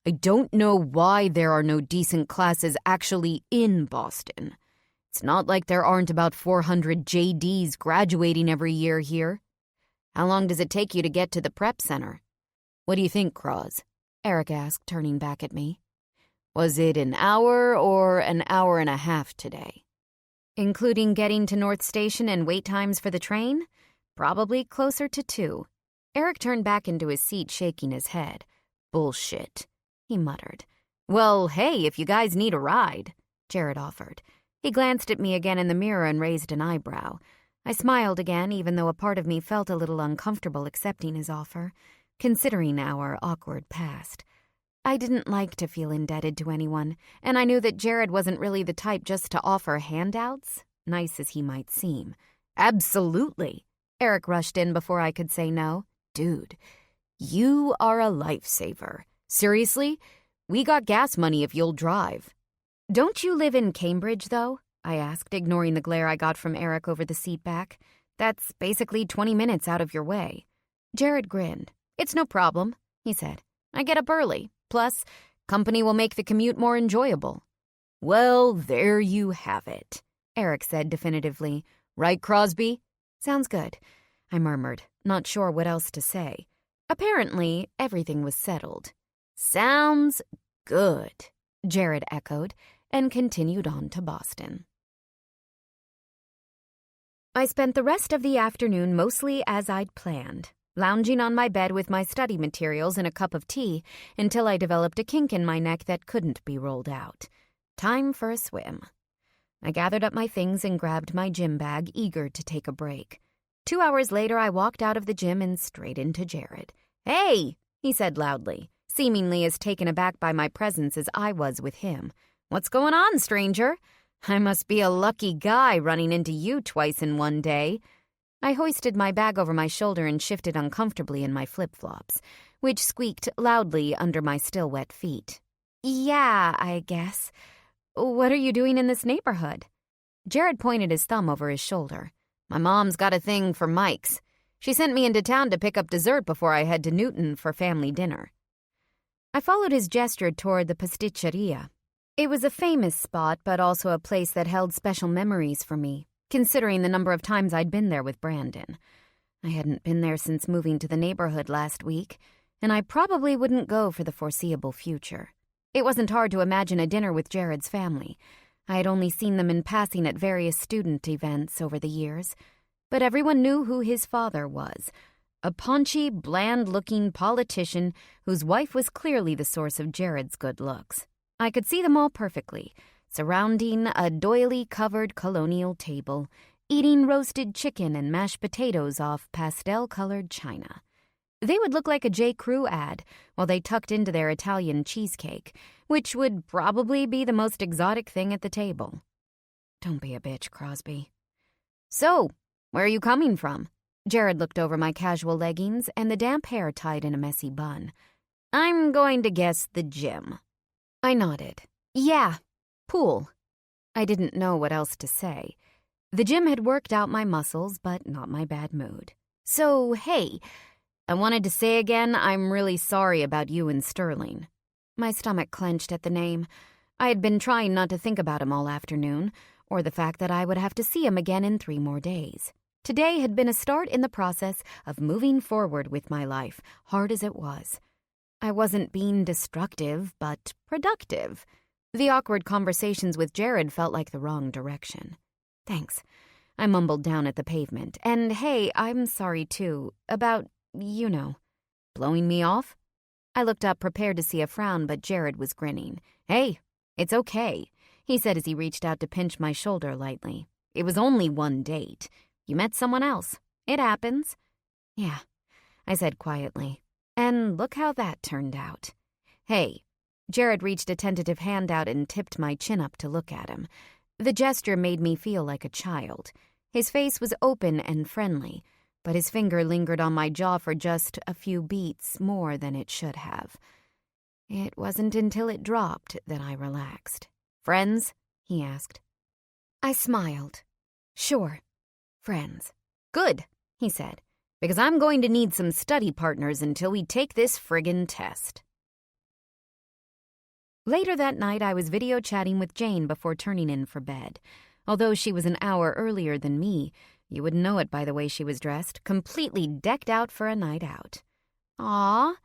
I don't know why there are no decent classes actually in Boston. It's not like there aren't about 400 JDs graduating every year here. How long does it take you to get to the prep center? What do you think, Cross? Eric asked, turning back at me. Was it an hour or an hour and a half today? Including getting to North Station and wait times for the train? Probably closer to 2. Eric turned back into his seat, shaking his head. Bullshit, he muttered. Well, hey, if you guys need a ride, Jared offered. He glanced at me again in the mirror and raised an eyebrow. I smiled again, even though a part of me felt a little uncomfortable accepting his offer, considering our awkward past. I didn't like to feel indebted to anyone, and I knew that Jared wasn't really the type just to offer handouts, nice as he might seem. Absolutely. Eric rushed in before I could say no. Dude, you are a lifesaver. Seriously? We got gas money if you'll drive. Don't you live in Cambridge, though? I asked, ignoring the glare I got from Eric over the seat back. That's basically 20 minutes out of your way. Jared grinned. It's no problem, he said. I get up early. Plus, company will make the commute more enjoyable. Well, there you have it, Eric said definitively. Right, Crosby? Sounds good, I murmured, not sure what else to say. Apparently, everything was settled. Sounds good, Jared echoed, and continued on to Boston. I spent the rest of the afternoon mostly as I'd planned, lounging on my bed with my study materials and a cup of tea until I developed a kink in my neck that couldn't be rolled out. Time for a swim. I gathered up my things and grabbed my gym bag, eager to take a break. 2 hours later, I walked out of the gym and straight into Jared. Hey, he said loudly, seemingly as taken aback by my presence as I was with him. What's going on, stranger? I must be a lucky guy running into you twice in one day. I hoisted my bag over my shoulder and shifted uncomfortably in my flip-flops, which squeaked loudly under my still wet feet. Yeah, I guess. What are you doing in this neighborhood? Jared pointed his thumb over his shoulder. My mom's got a thing for Mike's. She sent me into town to pick up dessert before I head to Newton for family dinner. I followed his gesture toward the pasticceria. It was a famous spot, but also a place that held special memories for me, considering the number of times I'd been there with Brandon. I hadn't been there since moving to the neighborhood last week, and I probably wouldn't go for the foreseeable future. It wasn't hard to imagine a dinner with Jared's family. I had only seen them in passing at various student events over the years, but everyone knew who his father was. A paunchy, bland-looking politician whose wife was clearly the source of Jared's good looks. I could see them all perfectly, surrounding a doily-covered colonial table, eating roasted chicken and mashed potatoes off pastel-colored china. They would look like a J. Crew ad while they tucked into their Italian cheesecake, which would probably be the most exotic thing at the table. Don't be a bitch, Crosby. So, where are you coming from? Jared looked over my casual leggings and the damp hair tied in a messy bun. I'm going to guess the gym. I nodded. Yeah, pool. I didn't know what else to say. The gym had worked out my muscles, but not my bad mood. So, hey, I wanted to say again I'm really sorry about you and Sterling. My stomach clenched at the name. I had been trying not to think about him all afternoon, or the fact that I would have to see him again in 3 more days. Today had been a start in the process of moving forward with my life, hard as it was. I wasn't being destructive, but productive. The awkward conversations with Jared felt like the wrong direction. Thanks. I mumbled down at the pavement. And hey, I'm sorry too, about, blowing me off? I looked up, prepared to see a frown, but Jared was grinning. Hey, it's okay, he said as he reached out to pinch my shoulder lightly. It was only 1 date. You met someone else. It happens. Yeah, I said quietly. And look how that turned out. Hey, Jared reached a tentative hand out and tipped my chin up to look at him. The gesture made me feel like a child. His face was open and friendly, but his finger lingered on my jaw for just a few beats more than it should have. It wasn't until it dropped that I relaxed. Friends? He asked. I smiled. Sure. Friends. Good, he said, because I'm going to need some study partners until we take this friggin' test. Later that night, I was video chatting with Jane before turning in for bed. Although she was an hour earlier than me, you wouldn't know it by the way she was dressed, completely decked out for a night out. Aw,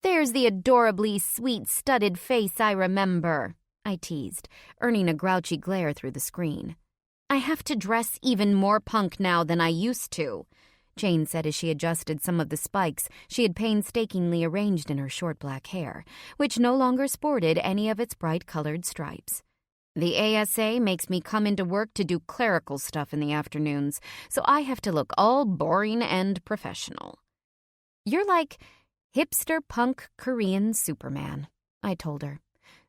there's the adorably sweet studded face I remember, I teased, earning a grouchy glare through the screen. I have to dress even more punk now than I used to, Jane said as she adjusted some of the spikes she had painstakingly arranged in her short black hair, which no longer sported any of its bright-colored stripes. The ASA makes me come into work to do clerical stuff in the afternoons, so I have to look all boring and professional. You're like hipster punk Korean Superman, I told her.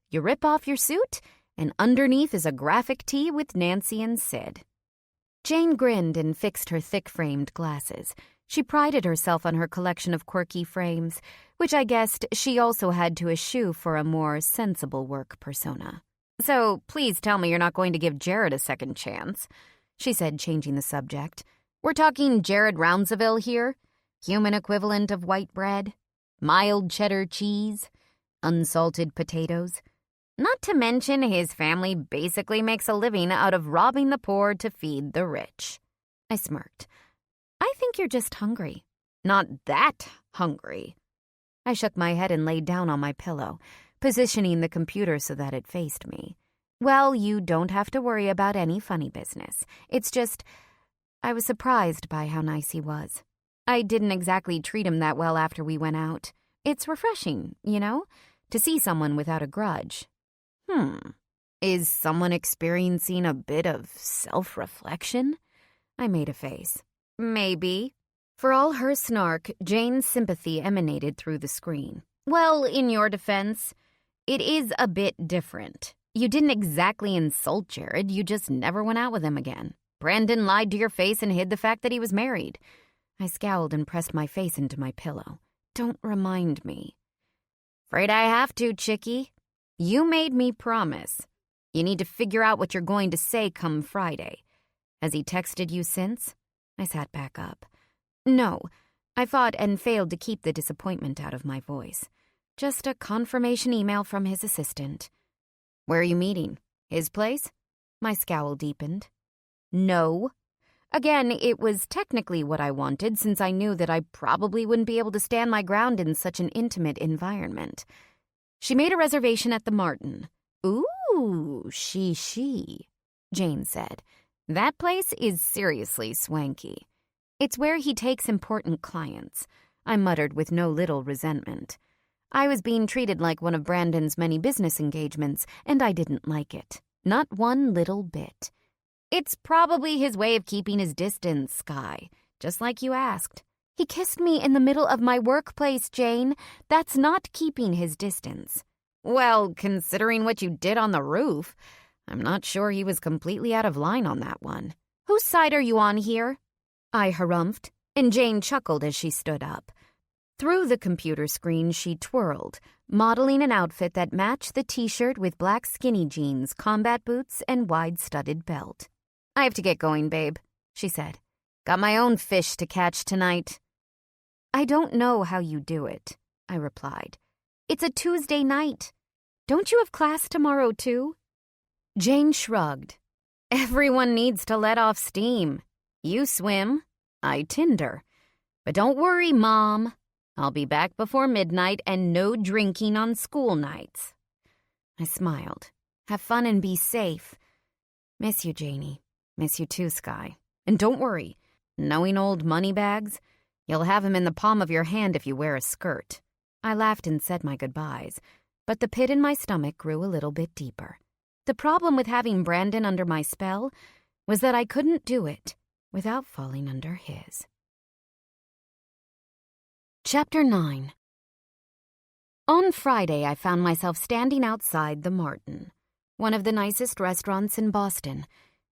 You rip off your suit, and underneath is a graphic tee with Nancy and Sid. Jane grinned and fixed her thick-framed glasses. She prided herself on her collection of quirky frames, which I guessed she also had to eschew for a more sensible work persona. So please tell me you're not going to give Jared a second chance, she said, changing the subject. We're talking Jared Rounseville here? Human equivalent of white bread? Mild cheddar cheese? Unsalted potatoes? Not to mention his family basically makes a living out of robbing the poor to feed the rich. I smirked. I think you're just hungry. Not that hungry. I shook my head and laid down on my pillow, positioning the computer so that it faced me. Well, you don't have to worry about any funny business. It's just, I was surprised by how nice he was. I didn't exactly treat him that well after we went out. It's refreshing, to see someone without a grudge. Is someone experiencing a bit of self-reflection? I made a face. Maybe. For all her snark, Jane's sympathy emanated through the screen. Well, in your defense, it is a bit different. You didn't exactly insult Jared, you just never went out with him again. Brandon lied to your face and hid the fact that he was married. I scowled and pressed my face into my pillow. Don't remind me. Afraid I have to, chickie. You made me promise. You need to figure out what you're going to say come Friday. Has he texted you since? I sat back up. No, I fought and failed to keep the disappointment out of my voice. Just a confirmation email from his assistant. Where are you meeting? His place? My scowl deepened. No. Again, it was technically what I wanted since I knew that I probably wouldn't be able to stand my ground in such an intimate environment. She made a reservation at the Martin. Ooh, she, Jane said. That place is seriously swanky. It's where he takes important clients, I muttered with no little resentment. I was being treated like one of Brandon's many business engagements, and I didn't like it. Not one little bit. It's probably his way of keeping his distance, Skye, just like you asked. He kissed me in the middle of my workplace, Jane. That's not keeping his distance. Well, considering what you did on the roof, I'm not sure he was completely out of line on that one. Whose side are you on here? I harumphed, and Jane chuckled as she stood up. Through the computer screen, she twirled, modeling an outfit that matched the t-shirt with black skinny jeans, combat boots, and wide-studded belt. I have to get going, babe, she said. Got my own fish to catch tonight. I don't know how you do it, I replied. It's a Tuesday night. Don't you have class tomorrow, too? Jane shrugged. Everyone needs to let off steam. You swim, I Tinder. But don't worry, Mom. I'll be back before midnight and no drinking on school nights. I smiled. Have fun and be safe. Miss you, Janie. Miss you too, Skye. And don't worry. Knowing old Moneybags, you'll have him in the palm of your hand if you wear a skirt. I laughed and said my goodbyes, but the pit in my stomach grew a little bit deeper. The problem with having Brandon under my spell was that I couldn't do it without falling under his. Chapter 9. On Friday, I found myself standing outside the Martin, one of the nicest restaurants in Boston.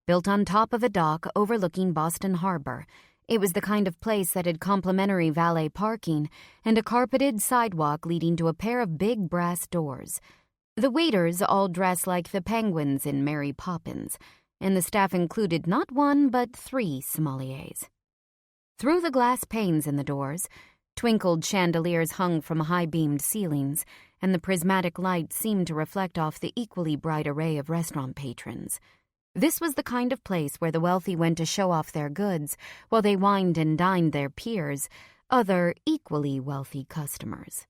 Built on top of a dock overlooking Boston Harbor, it was the kind of place that had complimentary valet parking and a carpeted sidewalk leading to a pair of big brass doors. The waiters all dressed like the penguins in Mary Poppins, and the staff included not one but 3 sommeliers. Through the glass panes in the doors, twinkled chandeliers hung from high-beamed ceilings, and the prismatic light seemed to reflect off the equally bright array of restaurant patrons. This was the kind of place where the wealthy went to show off their goods, while they wined and dined their peers, other equally wealthy customers.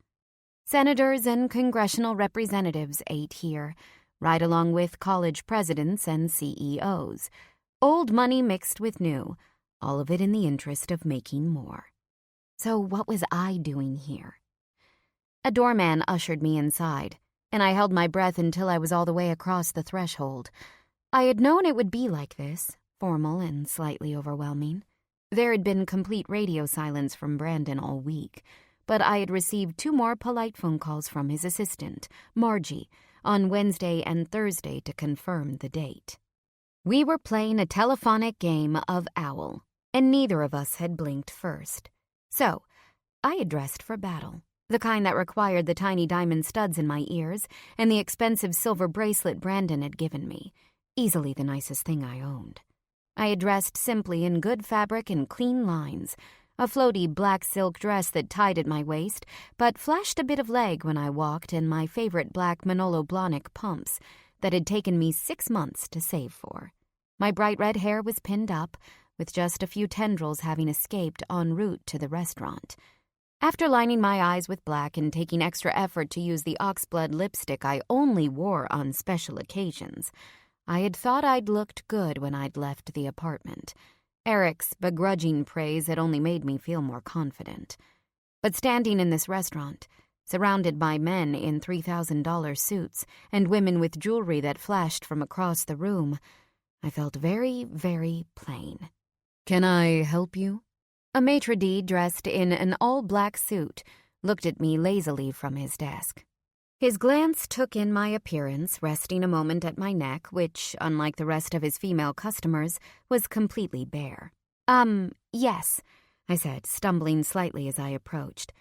Senators and congressional representatives ate here, right along with college presidents and CEOs. Old money mixed with new, all of it in the interest of making more. So what was I doing here? A doorman ushered me inside, and I held my breath until I was all the way across the threshold. I had known it would be like this, formal and slightly overwhelming. There had been complete radio silence from Brandon all week, but I had received 2 more polite phone calls from his assistant, Margie, on Wednesday and Thursday to confirm the date. We were playing a telephonic game of Owl, and neither of us had blinked first. So, I had dressed for battle, the kind that required the tiny diamond studs in my ears and the expensive silver bracelet Brandon had given me. Easily the nicest thing I owned. I had dressed simply in good fabric and clean lines, a floaty black silk dress that tied at my waist, but flashed a bit of leg when I walked, and my favorite black Manolo Blahnik pumps that had taken me 6 months to save for. My bright red hair was pinned up, with just a few tendrils having escaped en route to the restaurant. After lining my eyes with black and taking extra effort to use the oxblood lipstick I only wore on special occasions, I had thought I'd looked good when I'd left the apartment. Eric's begrudging praise had only made me feel more confident. But standing in this restaurant, surrounded by men in $3,000 suits and women with jewelry that flashed from across the room, I felt very, very plain. "Can I help you?" A maitre d' dressed in an all-black suit looked at me lazily from his desk. His glance took in my appearance, resting a moment at my neck, which, unlike the rest of his female customers, was completely bare. Yes," I said, stumbling slightly as I approached.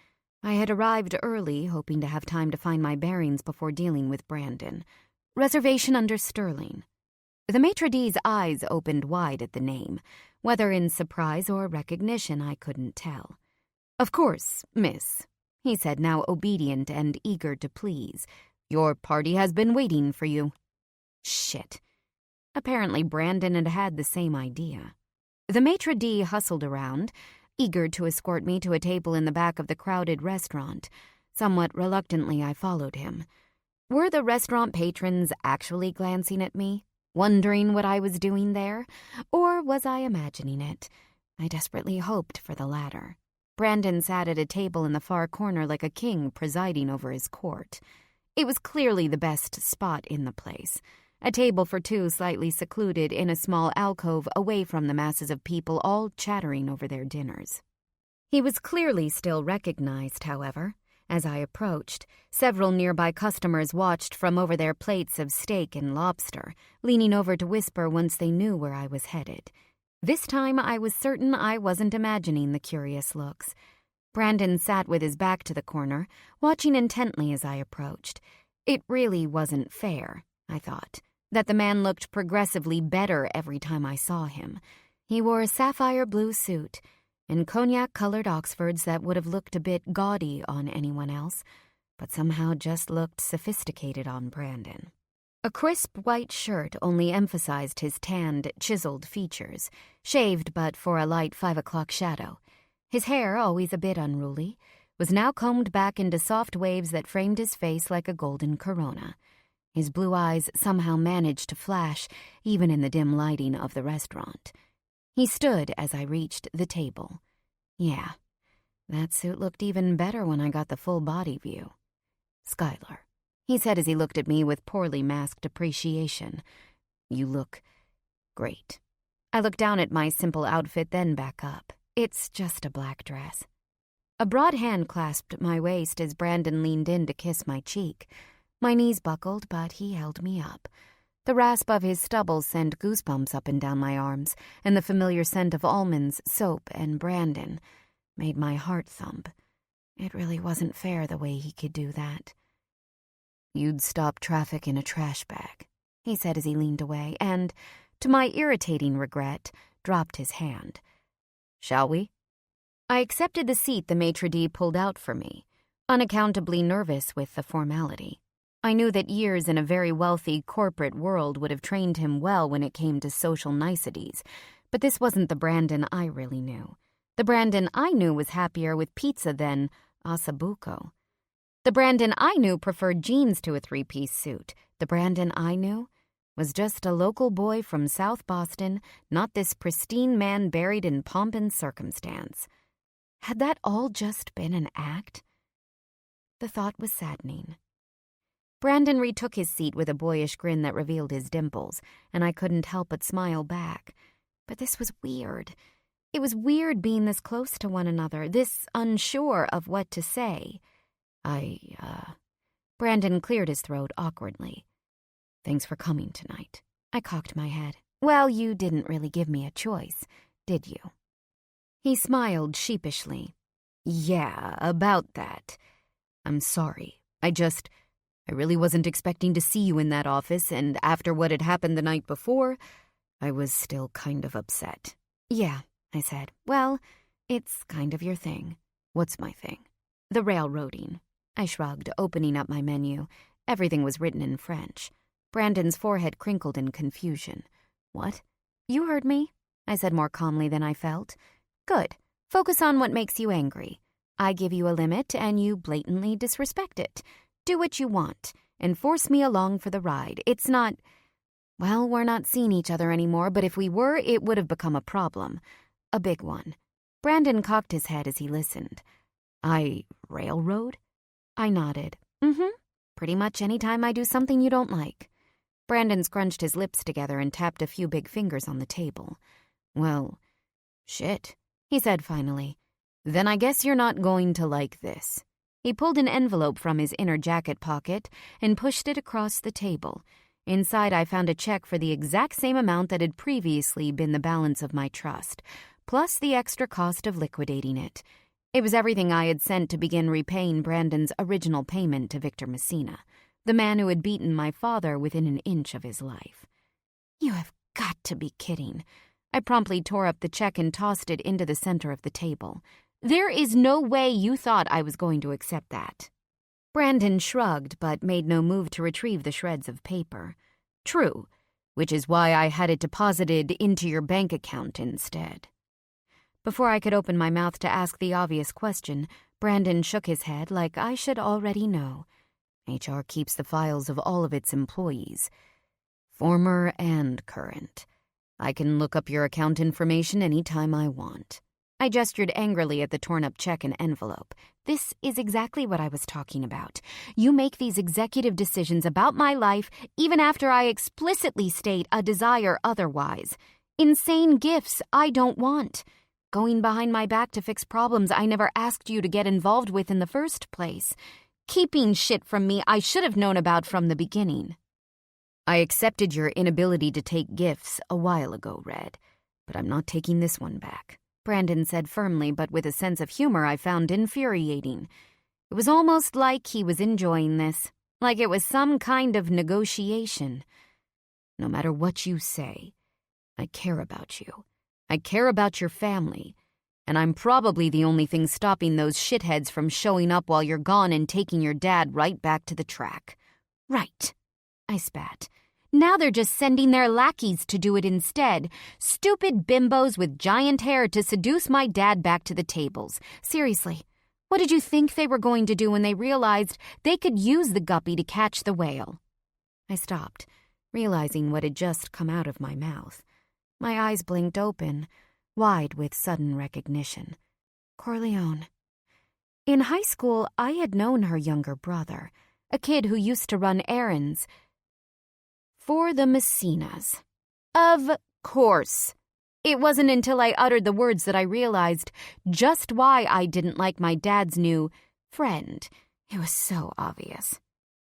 I had arrived early, hoping to have time to find my bearings before dealing with Brandon. "Reservation under Sterling." The maitre d's eyes opened wide at the name. Whether in surprise or recognition, I couldn't tell. "Of course, miss," he said, now obedient and eager to please. "Your party has been waiting for you." Shit. Apparently Brandon had had the same idea. The maitre d' hustled around, eager to escort me to a table in the back of the crowded restaurant. Somewhat reluctantly, I followed him. Were the restaurant patrons actually glancing at me, wondering what I was doing there? Or was I imagining it? I desperately hoped for the latter. Brandon sat at a table in the far corner like a king presiding over his court. It was clearly the best spot in the place. A table for two slightly secluded in a small alcove away from the masses of people all chattering over their dinners. He was clearly still recognized, however. As I approached, several nearby customers watched from over their plates of steak and lobster, leaning over to whisper once they knew where I was headed. This time I was certain I wasn't imagining the curious looks. Brandon sat with his back to the corner, watching intently as I approached. It really wasn't fair, I thought, that the man looked progressively better every time I saw him. He wore a sapphire blue suit and cognac-colored Oxfords that would have looked a bit gaudy on anyone else, but somehow just looked sophisticated on Brandon. A crisp white shirt only emphasized his tanned, chiseled features, shaved but for a light 5 o'clock shadow. His hair, always a bit unruly, was now combed back into soft waves that framed his face like a golden corona. His blue eyes somehow managed to flash, even in the dim lighting of the restaurant. He stood as I reached the table. Yeah, that suit looked even better when I got the full body view. "Skylar," he said as he looked at me with poorly masked appreciation. "You look great." I looked down at my simple outfit, then back up. It's just a black dress. A broad hand clasped my waist as Brandon leaned in to kiss my cheek. My knees buckled, but he held me up. The rasp of his stubble sent goosebumps up and down my arms, and the familiar scent of almonds, soap, and Brandon made my heart thump. It really wasn't fair the way he could do that. "You'd stop traffic in a trash bag," he said as he leaned away, and, to my irritating regret, dropped his hand. "Shall we?" I accepted the seat the maitre d' pulled out for me, unaccountably nervous with the formality. I knew that years in a very wealthy corporate world would have trained him well when it came to social niceties, but this wasn't the Brandon I really knew. The Brandon I knew was happier with pizza than ossobuco. The Brandon I knew preferred jeans to a 3-piece suit. The Brandon I knew was just a local boy from South Boston, not this pristine man buried in pomp and circumstance. Had that all just been an act? The thought was saddening. Brandon retook his seat with a boyish grin that revealed his dimples, and I couldn't help but smile back. But this was weird. It was weird being this close to one another, this unsure of what to say. Brandon cleared his throat awkwardly. "Thanks for coming tonight." I cocked my head. "Well, you didn't really give me a choice, did you?" He smiled sheepishly. "Yeah, about that. I'm sorry. I really wasn't expecting to see you in that office, and after what had happened the night before, I was still kind of upset." "Yeah," I said. "Well, it's kind of your thing." "What's my thing?" "The railroading." I shrugged, opening up my menu. Everything was written in French. Brandon's forehead crinkled in confusion. "What?" "You heard me," I said more calmly than I felt. "Good. Focus on what makes you angry. I give you a limit, and you blatantly disrespect it. Do what you want, and force me along for the ride. It's not... Well, we're not seeing each other anymore, but if we were, it would have become a problem. A big one." Brandon cocked his head as he listened. Railroad?" I nodded. "Mm-hmm. Pretty much any time I do something you don't like." Brandon scrunched his lips together and tapped a few big fingers on the table. "Well, shit," he said finally. "Then I guess you're not going to like this." He pulled an envelope from his inner jacket pocket and pushed it across the table. Inside, I found a check for the exact same amount that had previously been the balance of my trust, plus the extra cost of liquidating it. It was everything I had sent to begin repaying Brandon's original payment to Victor Messina, the man who had beaten my father within an inch of his life. "You have got to be kidding." I promptly tore up the check and tossed it into the center of the table. "There is no way you thought I was going to accept that." Brandon shrugged, but made no move to retrieve the shreds of paper. True, which is why I had it deposited into your bank account instead. Before I could open my mouth to ask the obvious question, Brandon shook his head like I should already know. HR keeps the files of all of its employees, former and current. I can look up your account information any time I want. I gestured angrily at the torn-up check and envelope. This is exactly what I was talking about. You make these executive decisions about my life even after I explicitly state a desire otherwise. Insane gifts I don't want. Going behind my back to fix problems I never asked you to get involved with in the first place. Keeping shit from me I should have known about from the beginning. I accepted your inability to take gifts a while ago, Red, but I'm not taking this one back, Brandon said firmly, but with a sense of humor I found infuriating. It was almost like he was enjoying this, like it was some kind of negotiation. No matter what you say, I care about you. I care about your family, and I'm probably the only thing stopping those shitheads from showing up while you're gone and taking your dad right back to the track. Right, I spat. Now they're just sending their lackeys to do it instead. Stupid bimbos with giant hair to seduce my dad back to the tables. Seriously, what did you think they were going to do when they realized they could use the guppy to catch the whale? I stopped, realizing what had just come out of my mouth. My eyes blinked open, wide with sudden recognition. Corleone. In high school, I had known her younger brother, a kid who used to run errands for the Messinas. Of course. It wasn't until I uttered the words that I realized just why I didn't like my dad's new friend. It was so obvious.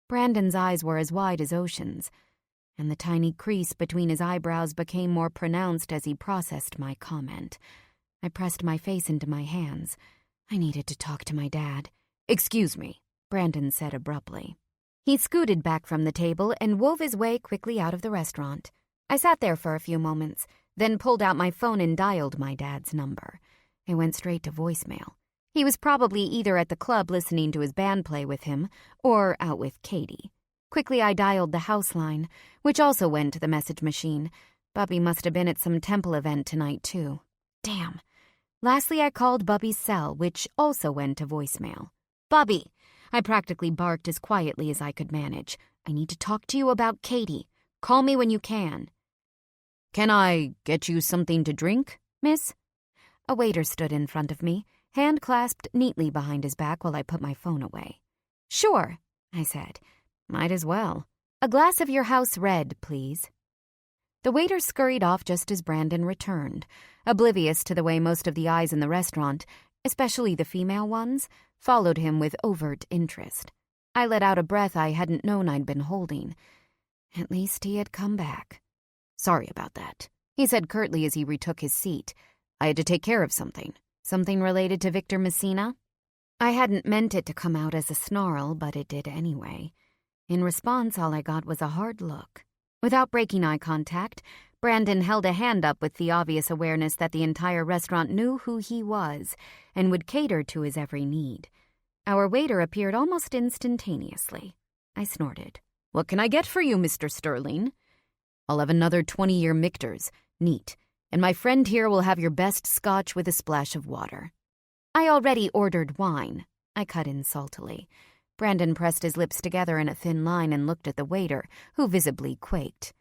Brandon's eyes were as wide as oceans, and the tiny crease between his eyebrows became more pronounced as he processed my comment. I pressed my face into my hands. I needed to talk to my dad. "Excuse me," Brandon said abruptly. He scooted back from the table and wove his way quickly out of the restaurant. I sat there for a few moments, then pulled out my phone and dialed my dad's number. It went straight to voicemail. He was probably either at the club listening to his band play with him or out with Katie. Quickly I dialed the house line, which also went to the message machine. Bubby must have been at some temple event tonight, too. Damn. Lastly, I called Bubby's cell, which also went to voicemail. "Bubby," I practically barked as quietly as I could manage. "I need to talk to you about Katie. Call me when you can." "Can I get you something to drink, miss?" A waiter stood in front of me, hand clasped neatly behind his back while I put my phone away. "Sure," I said. "Might as well. A glass of your house red, please." The waiter scurried off just as Brandon returned, oblivious to the way most of the eyes in the restaurant, especially the female ones, followed him with overt interest. I let out a breath I hadn't known I'd been holding. At least he had come back. "Sorry about that," he said curtly as he retook his seat. "I had to take care of something. Something related to Victor Messina?" I hadn't meant it to come out as a snarl, but it did anyway. In response, all I got was a hard look. Without breaking eye contact, Brandon held a hand up with the obvious awareness that the entire restaurant knew who he was and would cater to his every need. Our waiter appeared almost instantaneously. I snorted. "What can I get for you, Mr. Sterling?" "I'll have another 20-year Michter's. Neat. And my friend here will have your best scotch with a splash of water." "I already ordered wine," I cut in saltily. Brandon pressed his lips together in a thin line and looked at the waiter, who visibly quaked.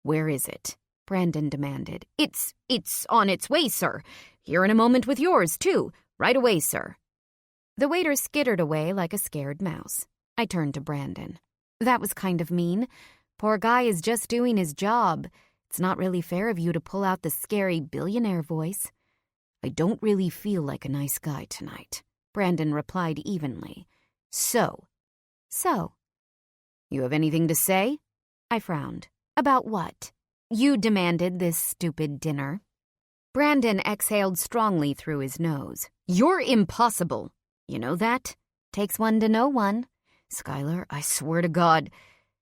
"Where is it?" Brandon demanded. It's on its way, sir. Here in a moment with yours, too. Right away, sir." The waiter skittered away like a scared mouse. I turned to Brandon. "That was kind of mean. Poor guy is just doing his job. It's not really fair of you to pull out the scary billionaire voice." "I don't really feel like a nice guy tonight," Brandon replied evenly. So. "You have anything to say?" I frowned. "About what? You demanded this stupid dinner." Brandon exhaled strongly through his nose. "You're impossible. You know that? Takes one to know one. Skylar, I swear to God."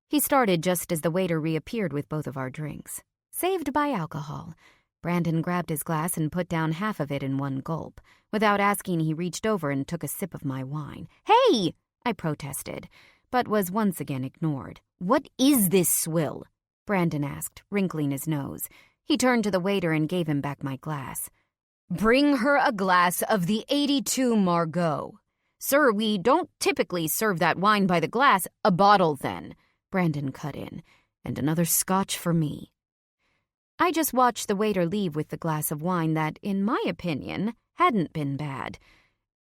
He started just as the waiter reappeared with both of our drinks. Saved by alcohol. Brandon grabbed his glass and put down half of it in one gulp. Without asking, he reached over and took a sip of my wine. "Hey!" I protested, but was once again ignored. "What is this swill?" Brandon asked, wrinkling his nose. He turned to the waiter and gave him back my glass. "Bring her a glass of the 82 Margaux." "Sir, we don't typically serve that wine by the glass." "A bottle, then," Brandon cut in. "And another scotch for me." I just watched the waiter leave with the glass of wine that, in my opinion, hadn't been bad.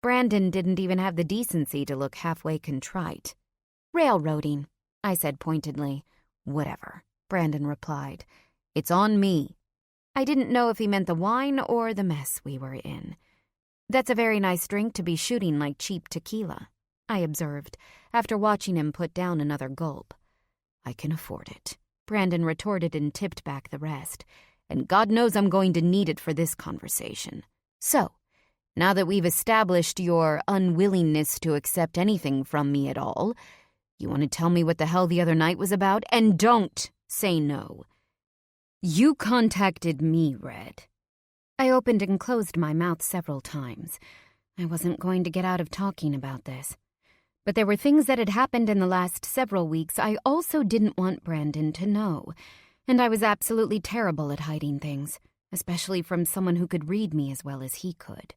Brandon didn't even have the decency to look halfway contrite. "Railroading," I said pointedly. "Whatever," Brandon replied. "It's on me." I didn't know if he meant the wine or the mess we were in. "That's a very nice drink to be shooting like cheap tequila," I observed, after watching him put down another gulp. "I can afford it," Brandon retorted and tipped back the rest. "And God knows I'm going to need it for this conversation. So, now that we've established your unwillingness to accept anything from me at all, you want to tell me what the hell the other night was about? And don't say no." "You contacted me, Red." I opened and closed my mouth several times. I wasn't going to get out of talking about this. But there were things that had happened in the last several weeks I also didn't want Brandon to know, and I was absolutely terrible at hiding things, especially from someone who could read me as well as he could.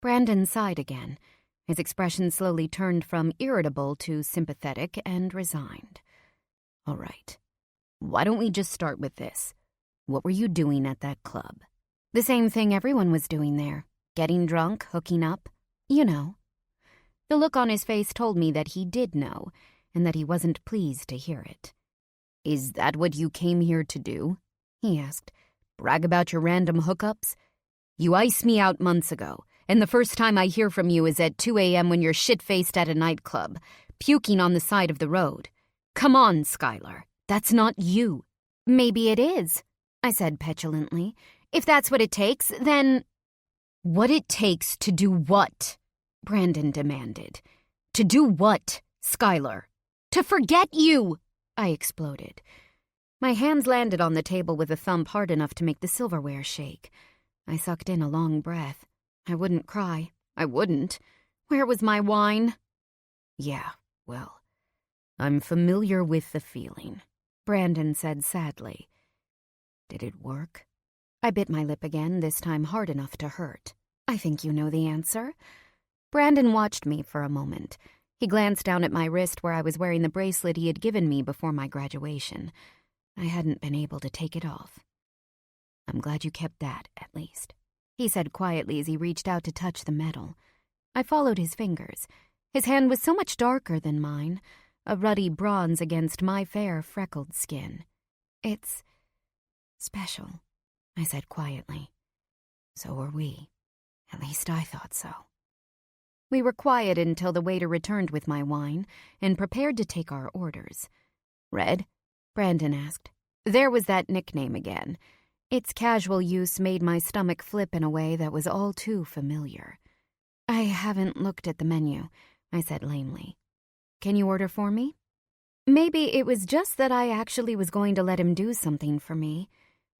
Brandon sighed again. His expression slowly turned from irritable to sympathetic and resigned. "All right. Why don't we just start with this? What were you doing at that club?" "The same thing everyone was doing there. Getting drunk, hooking up. You know." The look on his face told me that he did know, and that he wasn't pleased to hear it. "Is that what you came here to do?" he asked. "Brag about your random hookups? You iced me out months ago, and the first time I hear from you is at 2 a.m. when you're shit-faced at a nightclub, puking on the side of the road. Come on, Skylar. That's not you." "Maybe it is," I said petulantly. "If that's what it takes, then—" "What it takes to do what?" Brandon demanded. "To do what, Skylar?" "To forget you!" I exploded. My hands landed on the table with a thump hard enough to make the silverware shake. I sucked in a long breath. I wouldn't cry. I wouldn't. Where was my wine? "Yeah, well, I'm familiar with the feeling," Brandon said sadly. "Did it work?" I bit my lip again, this time hard enough to hurt. "I think you know the answer." Brandon watched me for a moment. He glanced down at my wrist where I was wearing the bracelet he had given me before my graduation. I hadn't been able to take it off. "I'm glad you kept that, at least," he said quietly as he reached out to touch the metal. I followed his fingers. His hand was so much darker than mine, a ruddy bronze against my fair, freckled skin. "It's special," I said quietly. "So are we. At least I thought so." We were quiet until the waiter returned with my wine and prepared to take our orders. "Red?" Brandon asked. There was that nickname again. Its casual use made my stomach flip in a way that was all too familiar. "I haven't looked at the menu," I said lamely. "Can you order for me?" Maybe it was just that I actually was going to let him do something for me,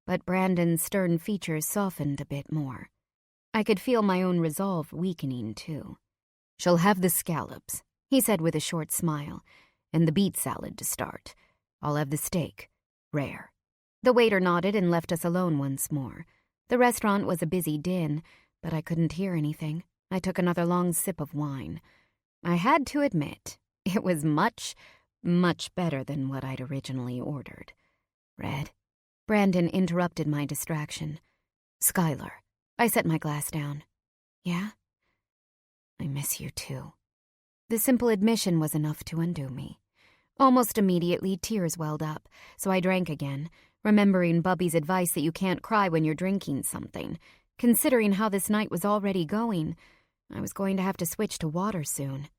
but Brandon's stern features softened a bit more. I could feel my own resolve weakening, too. "She'll have the scallops," he said with a short smile, "and the beet salad to start. I'll have the steak. Rare." The waiter nodded and left us alone once more. The restaurant was a busy din, but I couldn't hear anything. I took another long sip of wine. I had to admit, it was much, much better than what I'd originally ordered. "Red?" Brandon interrupted my distraction. "Skylar." I set my glass down. "Yeah?" "I miss you too." The simple admission was enough to undo me. Almost immediately, tears welled up, so I drank again, remembering Bubby's advice that you can't cry when you're drinking something. Considering how this night was already going, I was going to have to switch to water soon.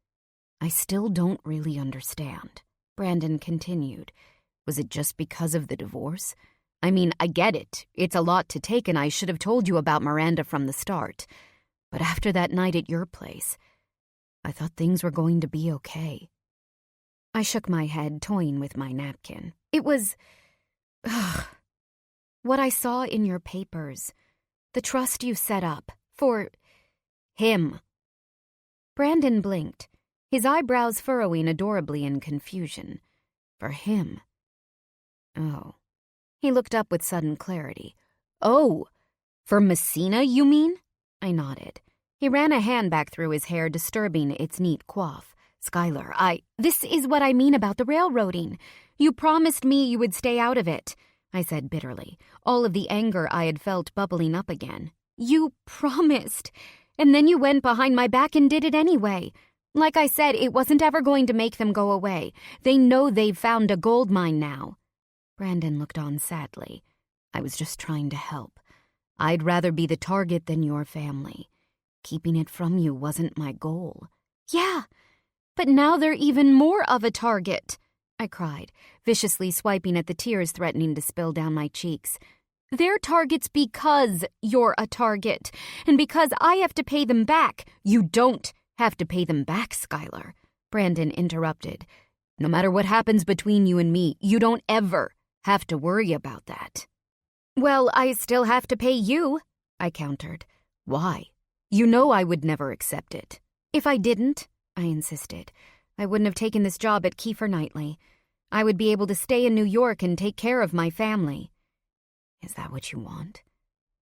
"I still don't really understand," Brandon continued. "Was it just because of the divorce? I mean, I get it. It's a lot to take, and I should have told you about Miranda from the start. But after that night at your place, I thought things were going to be okay." I shook my head, toying with my napkin. "It was... what I saw in your papers. The trust you set up. For... him." Brandon blinked, his eyebrows furrowing adorably in confusion. "For him? Oh, He looked up with sudden clarity. "Oh, for Messina, you mean?" I nodded. He ran a hand back through his hair, disturbing its neat coif. "Skylar, this is what I mean about the railroading. You promised me you would stay out of it," I said bitterly, all of the anger I had felt bubbling up again. "You promised. And then you went behind my back and did it anyway. Like I said, it wasn't ever going to make them go away. They know they've found a gold mine now." Brandon looked on sadly. "I was just trying to help. I'd rather be the target than your family. Keeping it from you wasn't my goal." "Yeah, but now they're even more of a target," I cried, viciously swiping at the tears threatening to spill down my cheeks. "They're targets because you're a target, and because I have to pay them back." "You don't have to pay them back, Skylar," Brandon interrupted. "No matter what happens between you and me, you don't ever have to worry about that." "Well, I still have to pay you," I countered. "Why? You know I would never accept it." "If I didn't," I insisted, "I wouldn't have taken this job at Kiefer Knightley. I would be able to stay in New York and take care of my family." "Is that what you want?"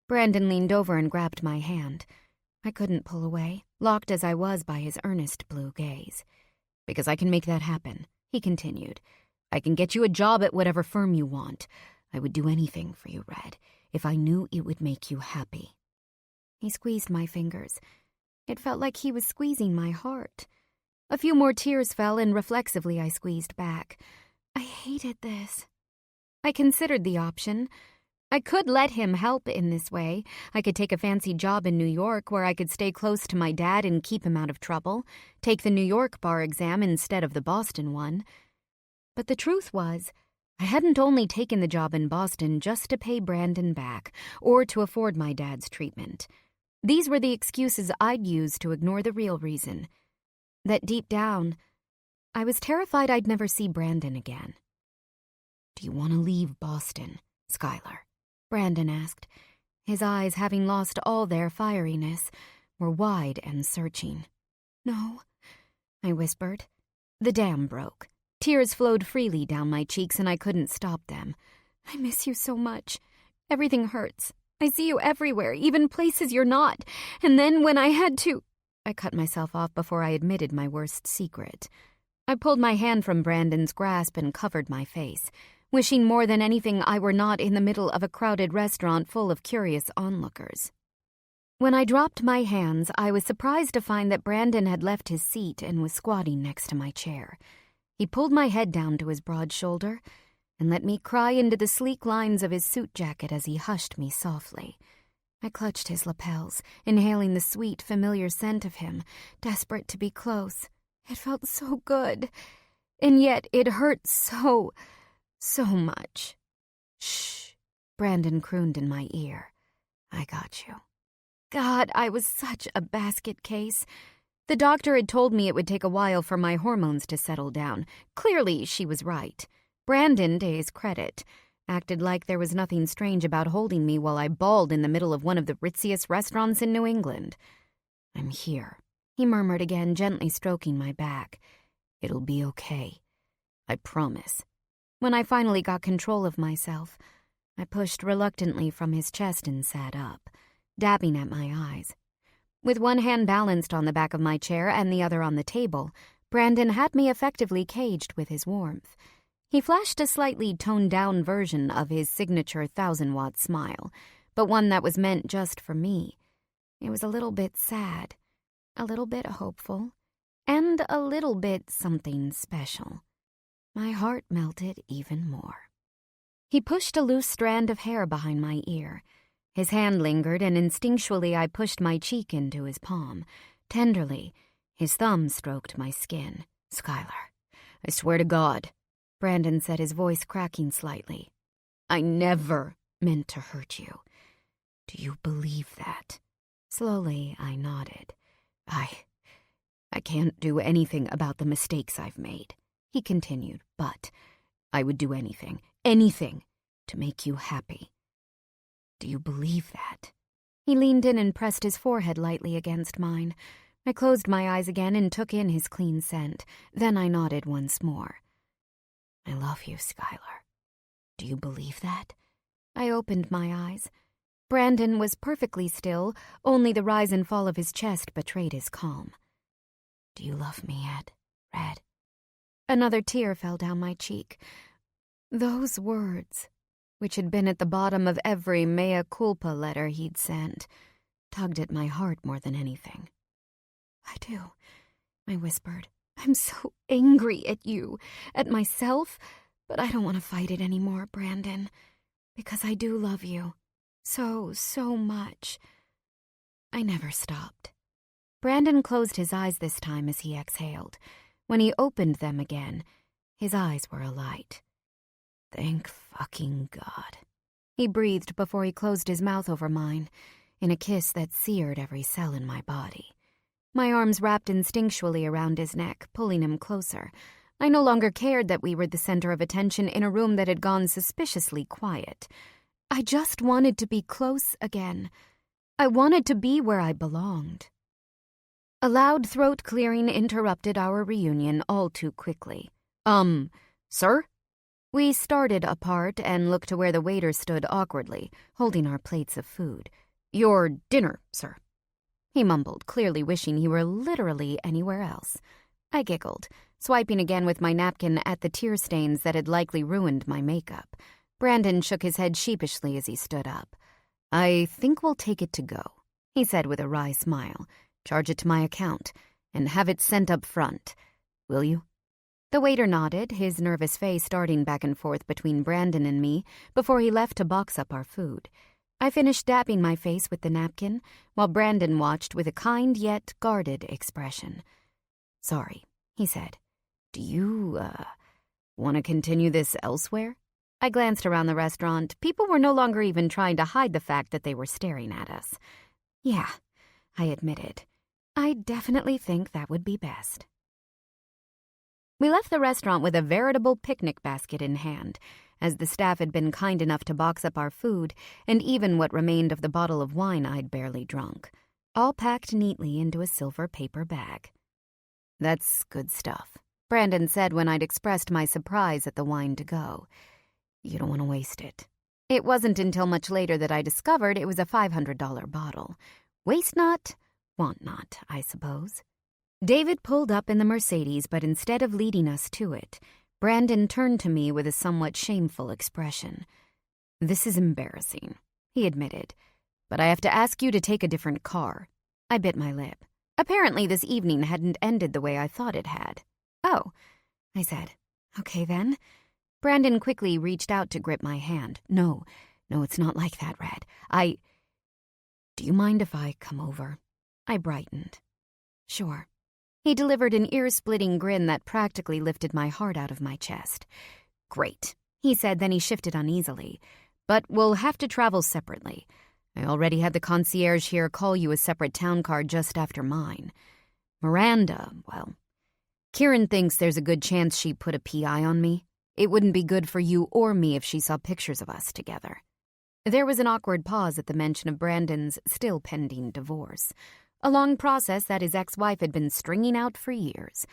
Brandon leaned over and grabbed my hand. I couldn't pull away, locked as I was by his earnest blue gaze. "Because I can make that happen," he continued. "I can get you a job at whatever firm you want. I would do anything for you, Red, if I knew it would make you happy." He squeezed my fingers. It felt like he was squeezing my heart. A few more tears fell, and reflexively I squeezed back. I hated this. I considered the option. I could let him help in this way. I could take a fancy job in New York where I could stay close to my dad and keep him out of trouble, take the New York bar exam instead of the Boston one. But the truth was, I hadn't only taken the job in Boston just to pay Brandon back or to afford my dad's treatment. These were the excuses I'd use to ignore the real reason. That deep down, I was terrified I'd never see Brandon again. "Do you want to leave Boston, Skylar?" Brandon asked. His eyes, having lost all their fieriness, were wide and searching. "No," I whispered. The dam broke. Tears flowed freely down my cheeks and I couldn't stop them. "I miss you so much. Everything hurts. I see you everywhere, even places you're not. And then when I had to—" I cut myself off before I admitted my worst secret. I pulled my hand from Brandon's grasp and covered my face, wishing more than anything I were not in the middle of a crowded restaurant full of curious onlookers. When I dropped my hands, I was surprised to find that Brandon had left his seat and was squatting next to my chair. He pulled my head down to his broad shoulder and let me cry into the sleek lines of his suit jacket as he hushed me softly. I clutched his lapels, inhaling the sweet, familiar scent of him, desperate to be close. It felt so good, and yet it hurt so much. "Shh," Brandon crooned in my ear. "I got you." God, I was such a basket case. The doctor had told me it would take a while for my hormones to settle down. Clearly, she was right. Brandon, to his credit, acted like there was nothing strange about holding me while I bawled in the middle of one of the ritziest restaurants in New England. "I'm here," he murmured again, gently stroking my back. "It'll be okay. I promise." When I finally got control of myself, I pushed reluctantly from his chest and sat up, dabbing at my eyes. With one hand balanced on the back of my chair and the other on the table, Brandon had me effectively caged with his warmth. He flashed a slightly toned-down version of his signature 1,000-watt smile, but one that was meant just for me. It was a little bit sad, a little bit hopeful, and a little bit something special. My heart melted even more. He pushed a loose strand of hair behind my ear. His hand lingered, and instinctually I pushed my cheek into his palm. Tenderly, his thumb stroked my skin. "Skylar, I swear to God," Brandon said, his voice cracking slightly, "I never meant to hurt you. Do you believe that?" Slowly, I nodded. I can't do anything about the mistakes I've made," he continued, "but I would do anything to make you happy. Do you believe that?" He leaned in and pressed his forehead lightly against mine. I closed my eyes again and took in his clean scent. Then I nodded once more. "I love you, Skylar. Do you believe that?" I opened my eyes. Brandon was perfectly still, only the rise and fall of his chest betrayed his calm. "Do you love me yet, Red?" Another tear fell down my cheek. Those words, which had been at the bottom of every mea culpa letter he'd sent, tugged at my heart more than anything. "I do," I whispered. "I'm so angry at you, at myself, but I don't want to fight it anymore, Brandon, because I do love you. So, so much." I never stopped. Brandon closed his eyes this time as he exhaled. When he opened them again, his eyes were alight. "Thank fucking God," he breathed before he closed his mouth over mine, in a kiss that seared every cell in my body. My arms wrapped instinctually around his neck, pulling him closer. I no longer cared that we were the center of attention in a room that had gone suspiciously quiet. I just wanted to be close again. I wanted to be where I belonged. A loud throat clearing interrupted our reunion all too quickly. Sir?" We started apart and looked to where the waiter stood awkwardly, holding our plates of food. "Your dinner, sir," he mumbled, clearly wishing he were literally anywhere else. I giggled, swiping again with my napkin at the tear stains that had likely ruined my makeup. Brandon shook his head sheepishly as he stood up. "I think we'll take it to go," he said with a wry smile. "Charge it to my account, and have it sent up front. Will you?" The waiter nodded, his nervous face darting back and forth between Brandon and me before he left to box up our food. I finished dabbing my face with the napkin, while Brandon watched with a kind yet guarded expression. "Sorry," he said. "Do you, want to continue this elsewhere?" I glanced around the restaurant. People were no longer even trying to hide the fact that they were staring at us. "Yeah," I admitted. "I definitely think that would be best." We left the restaurant with a veritable picnic basket in hand, as the staff had been kind enough to box up our food and even what remained of the bottle of wine I'd barely drunk, all packed neatly into a silver paper bag. "That's good stuff," Brandon said when I'd expressed my surprise at the wine to go. "You don't want to waste it." It wasn't until much later that I discovered it was a $500 bottle. Waste not, want not, I suppose. David pulled up in the Mercedes, but instead of leading us to it, Brandon turned to me with a somewhat shameful expression. "This is embarrassing," he admitted, "but I have to ask you to take a different car." I bit my lip. Apparently this evening hadn't ended the way I thought it had. "Oh," I said. "Okay then." Brandon quickly reached out to grip my hand. No, it's not like that, Red. Do you mind if I come over?" I brightened. "Sure." He delivered an ear-splitting grin that practically lifted my heart out of my chest. "Great," he said, then he shifted uneasily. "But we'll have to travel separately. I already had the concierge here call you a separate town car just after mine. Miranda, well, Kieran thinks there's a good chance she put a PI on me. It wouldn't be good for you or me if she saw pictures of us together." There was an awkward pause at the mention of Brandon's still-pending divorce, a long process that his ex-wife had been stringing out for years,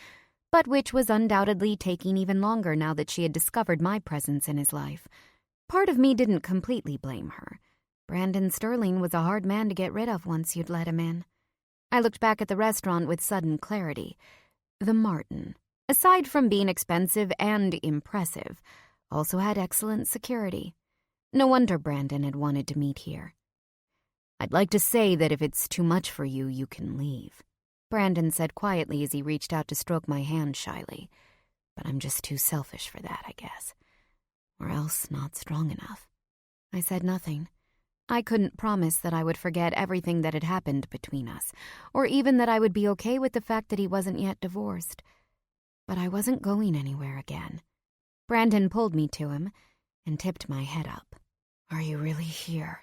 but which was undoubtedly taking even longer now that she had discovered my presence in his life. Part of me didn't completely blame her. Brandon Sterling was a hard man to get rid of once you'd let him in. I looked back at the restaurant with sudden clarity. The Martin, aside from being expensive and impressive, also had excellent security. No wonder Brandon had wanted to meet here. "I'd like to say that if it's too much for you, you can leave," Brandon said quietly as he reached out to stroke my hand shyly. "But I'm just too selfish for that, I guess. Or else not strong enough." I said nothing. I couldn't promise that I would forget everything that had happened between us, or even that I would be okay with the fact that he wasn't yet divorced. But I wasn't going anywhere again. Brandon pulled me to him and tipped my head up. "Are you really here?"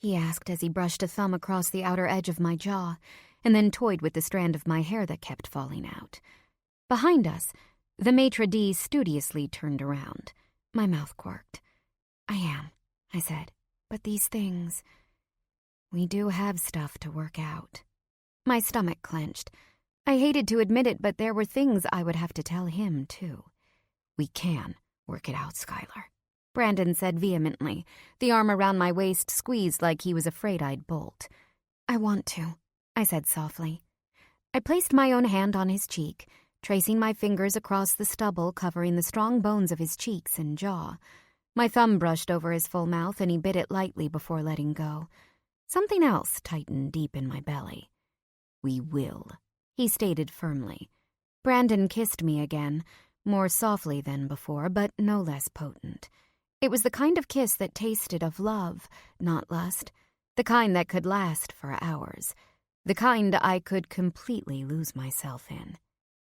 he asked as he brushed a thumb across the outer edge of my jaw and then toyed with the strand of my hair that kept falling out. Behind us, the maitre d' studiously turned around. My mouth quirked. "I am," I said, "but these things... we do have stuff to work out." My stomach clenched. I hated to admit it, but there were things I would have to tell him, too. "We can work it out, Skylar." Brandon said vehemently, the arm around my waist squeezed like he was afraid I'd bolt. I want to, I said softly. I placed my own hand on his cheek, tracing my fingers across the stubble covering the strong bones of his cheeks and jaw. My thumb brushed over his full mouth and he bit it lightly before letting go. Something else tightened deep in my belly. We will, he stated firmly. Brandon kissed me again, more softly than before, but no less potent. It was the kind of kiss that tasted of love, not lust, the kind that could last for hours, the kind I could completely lose myself in.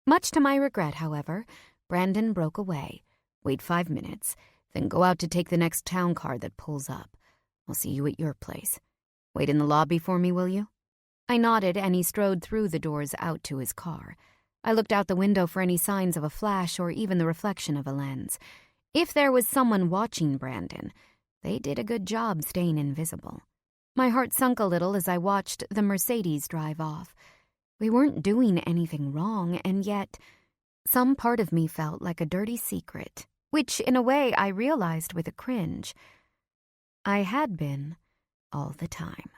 Much to my regret, however, Brandon broke away. Wait 5 minutes, then go out to take the next town car that pulls up. I'll see you at your place. Wait in the lobby for me, will you? I nodded, and he strode through the doors out to his car. I looked out the window for any signs of a flash or even the reflection of a lens. If there was someone watching Brandon, they did a good job staying invisible. My heart sunk a little as I watched the Mercedes drive off. We weren't doing anything wrong, and yet some part of me felt like a dirty secret, which in a way I realized with a cringe. I had been all the time.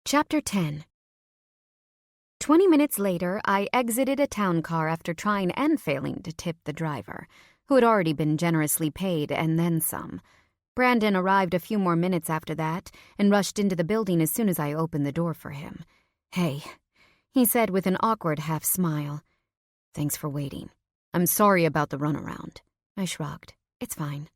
Chapter 10. 20 minutes later, I exited a town car after trying and failing to tip the driver, who had already been generously paid and then some. Brandon arrived a few more minutes after that and rushed into the building as soon as I opened the door for him. Hey, he said with an awkward half-smile. Thanks for waiting. I'm sorry about the runaround. I shrugged. It's fine.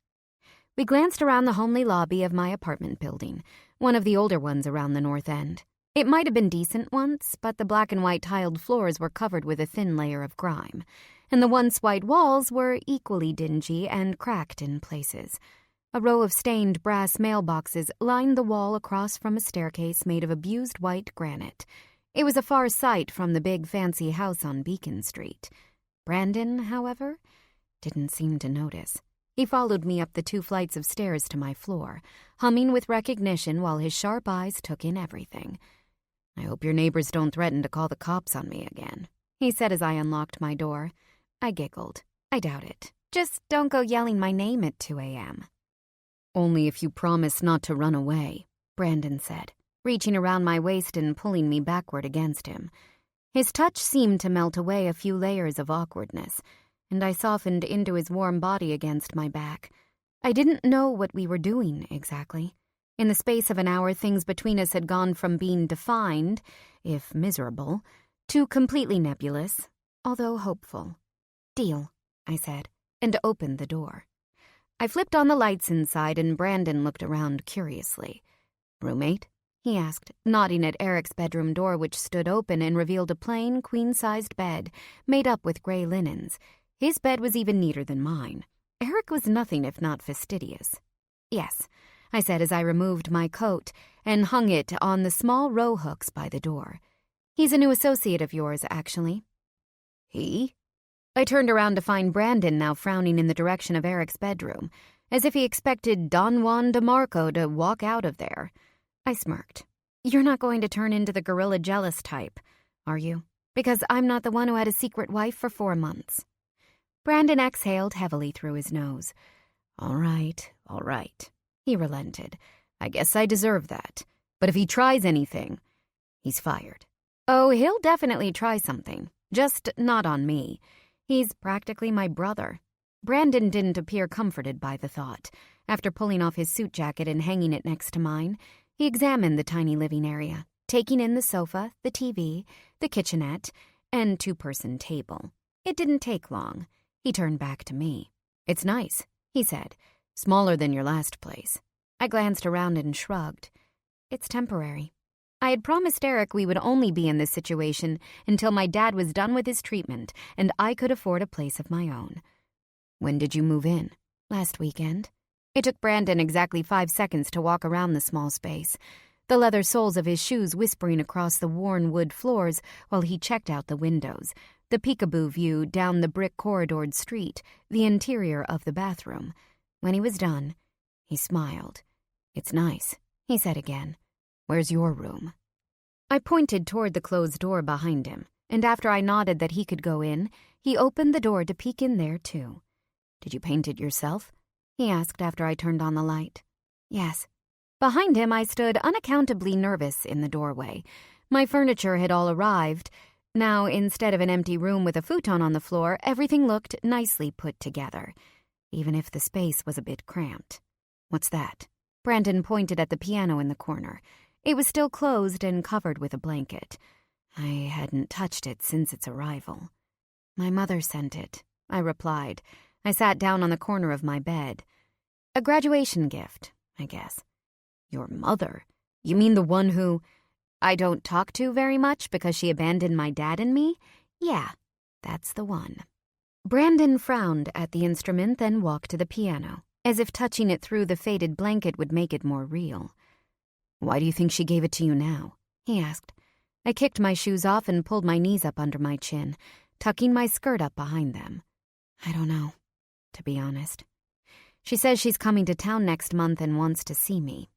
We glanced around the homely lobby of my apartment building, one of the older ones around the north end. It might have been decent once, but the black and white tiled floors were covered with a thin layer of grime, and the once white walls were equally dingy and cracked in places. A row of stained brass mailboxes lined the wall across from a staircase made of abused white granite. It was a far sight from the big fancy house on Beacon Street. Brandon, however, didn't seem to notice. He followed me up the 2 flights of stairs to my floor, humming with recognition while his sharp eyes took in everything. I hope your neighbors don't threaten to call the cops on me again, he said as I unlocked my door. I giggled. I doubt it. Just don't go yelling my name at 2 a.m. Only if you promise not to run away, Brandon said, reaching around my waist and pulling me backward against him. His touch seemed to melt away a few layers of awkwardness, and I softened into his warm body against my back. I didn't know what we were doing exactly. In the space of an hour, things between us had gone from being defined, if miserable, to completely nebulous, although hopeful. Deal, I said, and opened the door. I flipped on the lights inside, and Brandon looked around curiously. Roommate? He asked, nodding at Eric's bedroom door, which stood open and revealed a plain, queen-sized bed made up with gray linens. His bed was even neater than mine. Eric was nothing if not fastidious. Yes, I said as I removed my coat and hung it on the small row hooks by the door. He's a new associate of yours, actually. He? I turned around to find Brandon now frowning in the direction of Eric's bedroom, as if he expected Don Juan DeMarco to walk out of there. I smirked. You're not going to turn into the gorilla jealous type, are you? Because I'm not the one who had a secret wife for 4 months. Brandon exhaled heavily through his nose. All right. He relented. I guess I deserve that. But if he tries anything, he's fired. Oh, he'll definitely try something. Just not on me. He's practically my brother. Brandon didn't appear comforted by the thought. After pulling off his suit jacket and hanging it next to mine, he examined the tiny living area, taking in the sofa, the TV, the kitchenette, and 2-person table. It didn't take long. He turned back to me. It's nice, he said. Smaller than your last place. I glanced around and shrugged. It's temporary. I had promised Eric we would only be in this situation until my dad was done with his treatment and I could afford a place of my own. When did you move in? Last weekend. It took Brandon exactly 5 seconds to walk around the small space, the leather soles of his shoes whispering across the worn wood floors while he checked out the windows, the peekaboo view down the brick-corridored street, the interior of the bathroom. When he was done, he smiled. It's nice, he said again. Where's your room? I pointed toward the closed door behind him, and after I nodded that he could go in, he opened the door to peek in there too. "Did you paint it yourself?" he asked after I turned on the light. "Yes." Behind him, I stood unaccountably nervous in the doorway. My furniture had all arrived. Now, instead of an empty room with a futon on the floor, everything looked nicely put together, even if the space was a bit cramped. "What's that?" Brandon pointed at the piano in the corner. It was still closed and covered with a blanket. I hadn't touched it since its arrival. "My mother sent it," I replied. I sat down on the corner of my bed. "A graduation gift, I guess." "Your mother? You mean the one who I don't talk to very much because she abandoned my dad and me? Yeah, that's the one." Brandon frowned at the instrument, then walked to the piano, as if touching it through the faded blanket would make it more real. "Why do you think she gave it to you now?" he asked. I kicked my shoes off and pulled my knees up under my chin, tucking my skirt up behind them. "I don't know, to be honest. She says she's coming to town next month and wants to see me."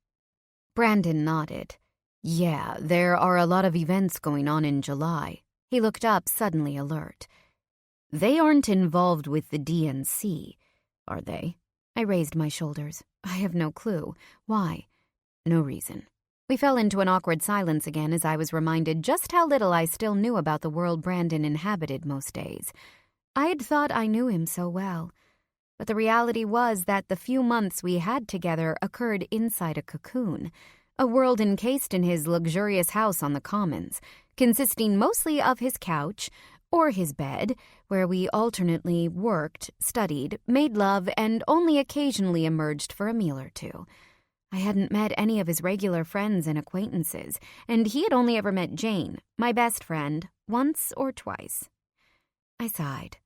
Brandon nodded. "Yeah, there are a lot of events going on in July." He looked up, suddenly alert. "They aren't involved with the DNC, are they?" I raised my shoulders. "I have no clue. Why?" "No reason." We fell into an awkward silence again as I was reminded just how little I still knew about the world Brandon inhabited most days. I had thought I knew him so well, but the reality was that the few months we had together occurred inside a cocoon, a world encased in his luxurious house on the Commons, consisting mostly of his couch or his bed, where we alternately worked, studied, made love, and only occasionally emerged for a meal or two. I hadn't met any of his regular friends and acquaintances, and he had only ever met Jane, my best friend, once or twice. I sighed.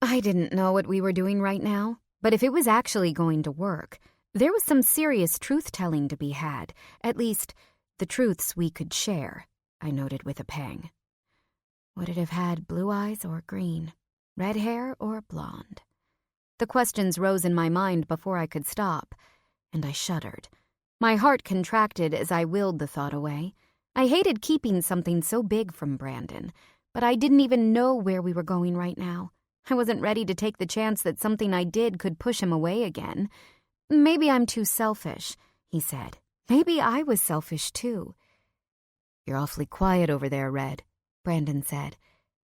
I didn't know what we were doing right now, but if it was actually going to work, there was some serious truth-telling to be had, at least the truths we could share, I noted with a pang. Would it have had blue eyes or green, red hair or blonde? The questions rose in my mind before I could stop, and I shuddered. My heart contracted as I willed the thought away. I hated keeping something so big from Brandon, but I didn't even know where we were going right now. I wasn't ready to take the chance that something I did could push him away again. "Maybe I'm too selfish," he said. Maybe I was selfish too. "You're awfully quiet over there, Red," Brandon said.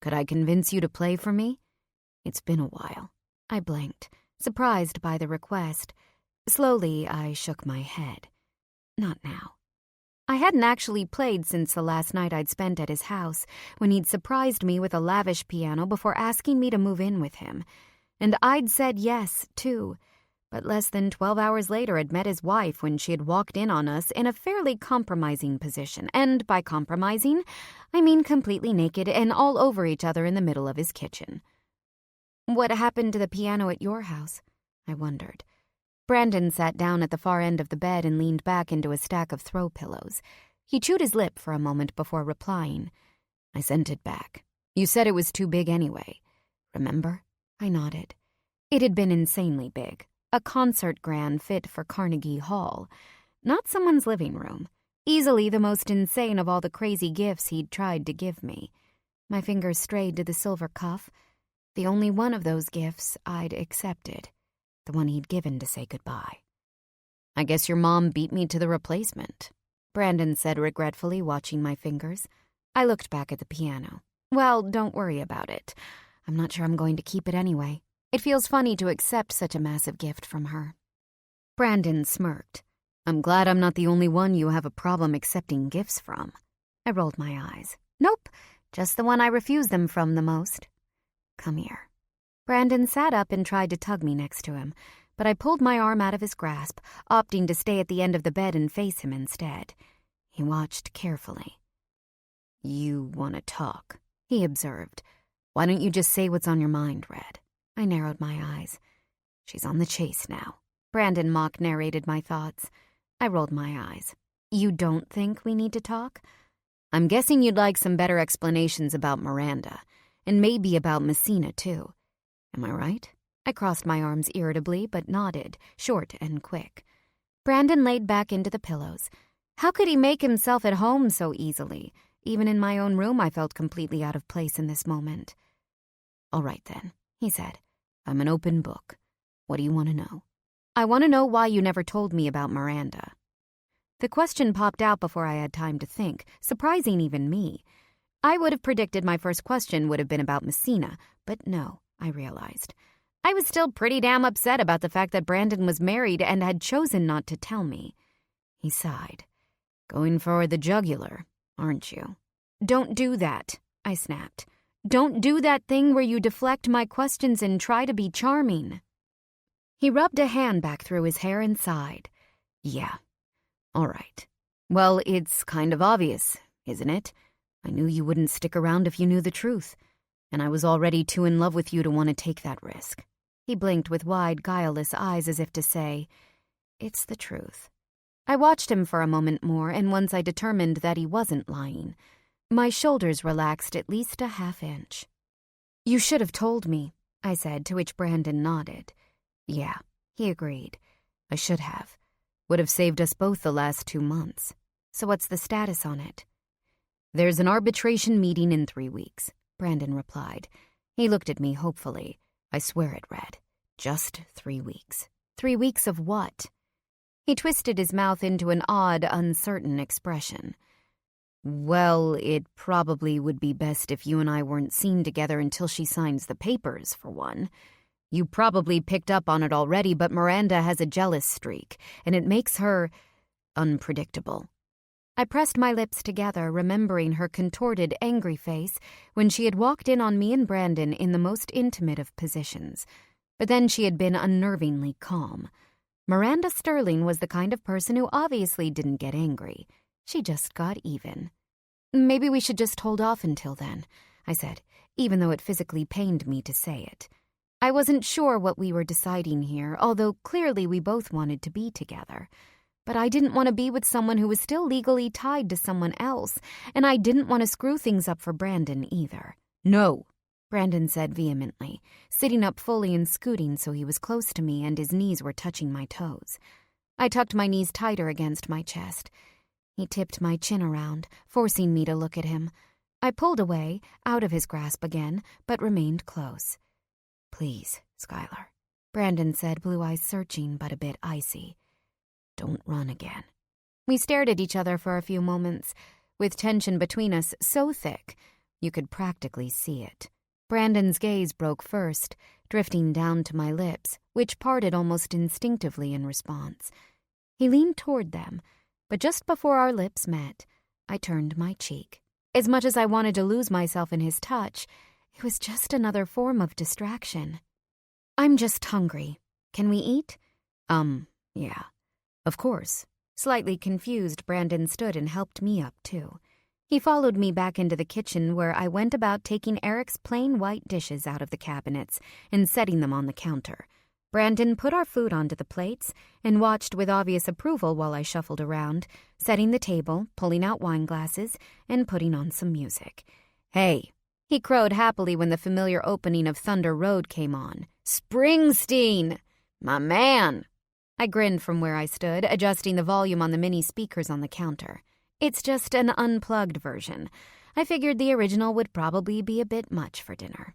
"Could I convince you to play for me?" "It's been a while." I blinked, surprised by the request. Slowly, I shook my head. Not now. I hadn't actually played since the last night I'd spent at his house, when he'd surprised me with a lavish piano before asking me to move in with him. And I'd said yes, too, but less than 12 hours later had met his wife when she had walked in on us in a fairly compromising position, and by compromising, I mean completely naked and all over each other in the middle of his kitchen. "What happened to the piano at your house?" I wondered. Brandon sat down at the far end of the bed and leaned back into a stack of throw pillows. He chewed his lip for a moment before replying. "I sent it back. You said it was too big anyway. Remember?" I nodded. It had been insanely big. A concert grand fit for Carnegie Hall. Not someone's living room. Easily the most insane of all the crazy gifts he'd tried to give me. My fingers strayed to the silver cuff. The only one of those gifts I'd accepted. The one he'd given to say goodbye. "I guess your mom beat me to the replacement," Brandon said regretfully, watching my fingers. I looked back at the piano. "Well, don't worry about it. I'm not sure I'm going to keep it anyway. It feels funny to accept such a massive gift from her." Brandon smirked. "I'm glad I'm not the only one you have a problem accepting gifts from." I rolled my eyes. "Nope, just the one I refuse them from the most. Come here." Brandon sat up and tried to tug me next to him, but I pulled my arm out of his grasp, opting to stay at the end of the bed and face him instead. He watched carefully. "You want to talk," he observed. "Why don't you just say what's on your mind, Red?" I narrowed my eyes. "She's on the chase now." Brandon mock narrated my thoughts. I rolled my eyes. "You don't think we need to talk?" "I'm guessing you'd like some better explanations about Miranda, and maybe about Messina, too. Am I right?" I crossed my arms irritably, but nodded, short and quick. Brandon laid back into the pillows. How could he make himself at home so easily? Even in my own room, I felt completely out of place in this moment. "All right, then," he said. "I'm an open book. What do you want to know? I want to know why you never told me about Miranda. The question popped out before I had time to think, surprising even me. I would have predicted my first question would have been about Messina, but no, I realized. I was still pretty damn upset about the fact that Brandon was married and had chosen not to tell me. He sighed. Going for the jugular, aren't you? Don't do that, I snapped. Don't do that thing where you deflect my questions and try to be charming. He rubbed a hand back through his hair and sighed. Yeah. All right. Well, it's kind of obvious, isn't it? I knew you wouldn't stick around if you knew the truth, and I was already too in love with you to want to take that risk. He blinked with wide, guileless eyes as if to say, it's the truth. I watched him for a moment more, and once I determined that he wasn't lying, my shoulders relaxed at least a half-inch. You should have told me, I said, to which Brandon nodded. Yeah, he agreed. I should have. Would have saved us both the last 2 months. So what's the status on it? There's an arbitration meeting in 3 weeks, Brandon replied. He looked at me hopefully. I swear it read. Just 3 weeks. 3 weeks of what? He twisted his mouth into an odd, uncertain expression. Well, it probably would be best if you and I weren't seen together until she signs the papers, for one. You probably picked up on it already, but Miranda has a jealous streak, and it makes her unpredictable. I pressed my lips together, remembering her contorted, angry face when she had walked in on me and Brandon in the most intimate of positions. But then she had been unnervingly calm. Miranda Sterling was the kind of person who obviously didn't get angry. She just got even. Maybe we should just hold off until then, I said, even though it physically pained me to say it. I wasn't sure what we were deciding here, although clearly we both wanted to be together. But I didn't want to be with someone who was still legally tied to someone else, and I didn't want to screw things up for Brandon either. No, Brandon said vehemently, sitting up fully and scooting so he was close to me and his knees were touching my toes. I tucked my knees tighter against my chest. He tipped my chin around, forcing me to look at him. I pulled away, out of his grasp again, but remained close. Please, Skylar, Brandon said, blue eyes searching but a bit icy. Don't run again. We stared at each other for a few moments, with tension between us so thick you could practically see it. Brandon's gaze broke first, drifting down to my lips, which parted almost instinctively in response. He leaned toward them, but just before our lips met, I turned my cheek. As much as I wanted to lose myself in his touch, it was just another form of distraction. I'm just hungry. Can we eat? Yeah. Of course. Slightly confused, Brandon stood and helped me up, too. He followed me back into the kitchen where I went about taking Eric's plain white dishes out of the cabinets and setting them on the counter. Brandon put our food onto the plates and watched with obvious approval while I shuffled around, setting the table, pulling out wine glasses, and putting on some music. Hey, he crowed happily when the familiar opening of Thunder Road came on. Springsteen! My man! I grinned from where I stood, adjusting the volume on the mini speakers on the counter. It's just an unplugged version. I figured the original would probably be a bit much for dinner.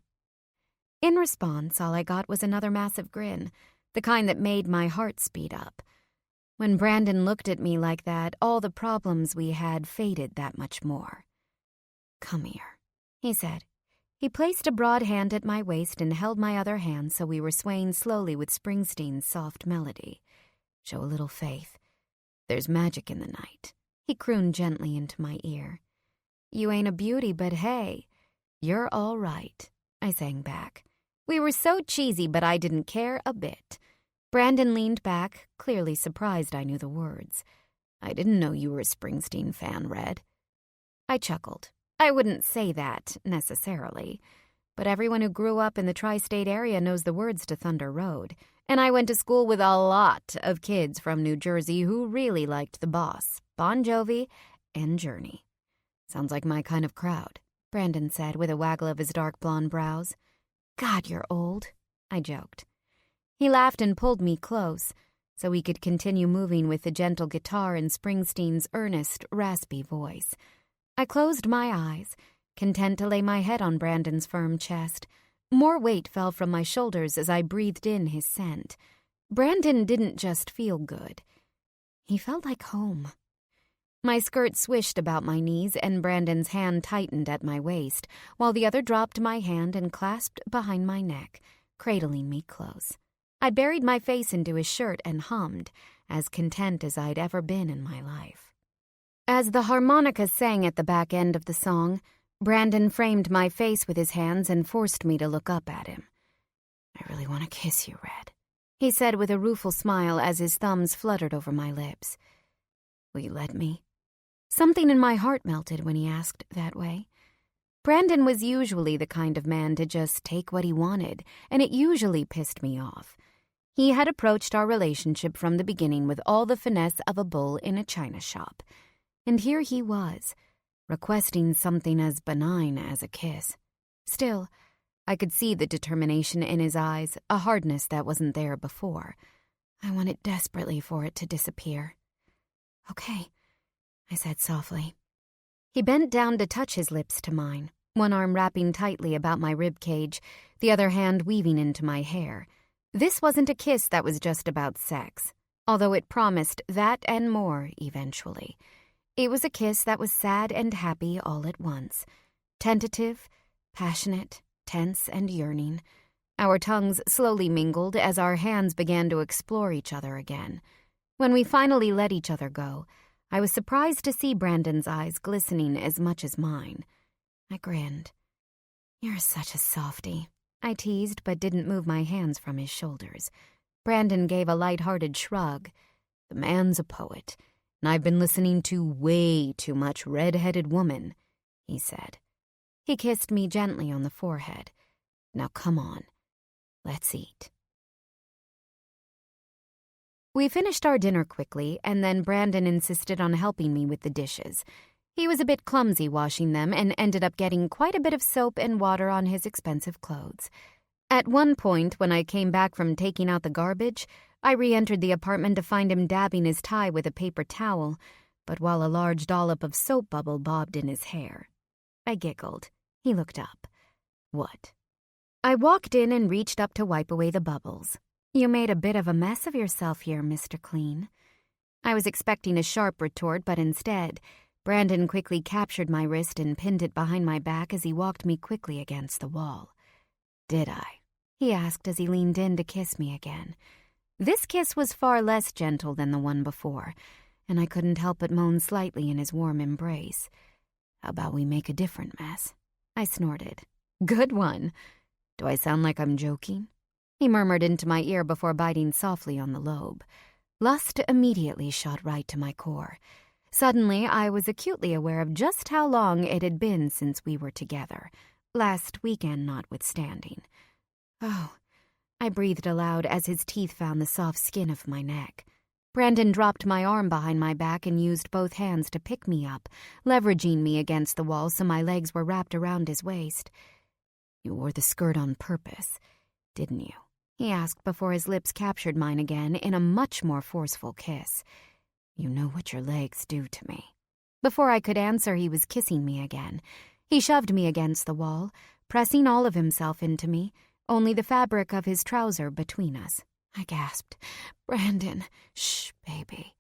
In response, all I got was another massive grin, the kind that made my heart speed up. When Brandon looked at me like that, all the problems we had faded that much more. Come here, he said. He placed a broad hand at my waist and held my other hand so we were swaying slowly with Springsteen's soft melody. Show a little faith. There's magic in the night. He crooned gently into my ear. You ain't a beauty, but hey, you're all right, I sang back. We were so cheesy, but I didn't care a bit. Brandon leaned back, clearly surprised I knew the words. I didn't know you were a Springsteen fan, Red. I chuckled. I wouldn't say that, necessarily. But everyone who grew up in the tri-state area knows the words to Thunder Road. And I went to school with a lot of kids from New Jersey who really liked the Boss, Bon Jovi, and Journey. Sounds like my kind of crowd, Brandon said with a waggle of his dark blonde brows. God, you're old, I joked. He laughed and pulled me close, so we could continue moving with the gentle guitar and Springsteen's earnest, raspy voice. I closed my eyes, content to lay my head on Brandon's firm chest, More weight fell from my shoulders as I breathed in his scent. Brandon didn't just feel good. He felt like home. My skirt swished about my knees and Brandon's hand tightened at my waist, while the other dropped my hand and clasped behind my neck, cradling me close. I buried my face into his shirt and hummed, as content as I'd ever been in my life. As the harmonica sang at the back end of the song, Brandon framed my face with his hands and forced me to look up at him. "I really want to kiss you, Red," he said with a rueful smile as his thumbs fluttered over my lips. "Will you let me?" Something in my heart melted when he asked that way. Brandon was usually the kind of man to just take what he wanted, and it usually pissed me off. He had approached our relationship from the beginning with all the finesse of a bull in a china shop. And here he was, requesting something as benign as a kiss. Still, I could see the determination in his eyes, a hardness that wasn't there before. I wanted desperately for it to disappear. "Okay," I said softly. He bent down to touch his lips to mine, one arm wrapping tightly about my rib cage, the other hand weaving into my hair. This wasn't a kiss that was just about sex, although it promised that and more eventually. It was a kiss that was sad and happy all at once. Tentative, passionate, tense, and yearning. Our tongues slowly mingled as our hands began to explore each other again. When we finally let each other go, I was surprised to see Brandon's eyes glistening as much as mine. I grinned. "You're such a softie," I teased, but didn't move my hands from his shoulders. Brandon gave a light-hearted shrug. "The man's a poet, and I've been listening to way too much red-headed woman," he said. He kissed me gently on the forehead. "Now come on, let's eat." We finished our dinner quickly, and then Brandon insisted on helping me with the dishes. He was a bit clumsy washing them and ended up getting quite a bit of soap and water on his expensive clothes. At one point, when I came back from taking out the garbage, I re-entered the apartment to find him dabbing his tie with a paper towel, but while a large dollop of soap bubble bobbed in his hair. I giggled. He looked up. "What?" I walked in and reached up to wipe away the bubbles. "You made a bit of a mess of yourself here, Mr. Clean." I was expecting a sharp retort, but instead, Brandon quickly captured my wrist and pinned it behind my back as he walked me quickly against the wall. "Did I?" he asked as he leaned in to kiss me again. This kiss was far less gentle than the one before, and I couldn't help but moan slightly in his warm embrace. "How about we make a different mess?" I snorted. "Good one." "Do I sound like I'm joking?" He murmured into my ear before biting softly on the lobe. Lust immediately shot right to my core. Suddenly, I was acutely aware of just how long it had been since we were together, last weekend notwithstanding. "Oh," I breathed aloud as his teeth found the soft skin of my neck. Brandon dropped my arm behind my back and used both hands to pick me up, leveraging me against the wall so my legs were wrapped around his waist. "You wore the skirt on purpose, didn't you?" he asked before his lips captured mine again in a much more forceful kiss. "You know what your legs do to me." Before I could answer, he was kissing me again. He shoved me against the wall, pressing all of himself into me, only the fabric of his trouser between us. I gasped. "Brandon, shh, baby.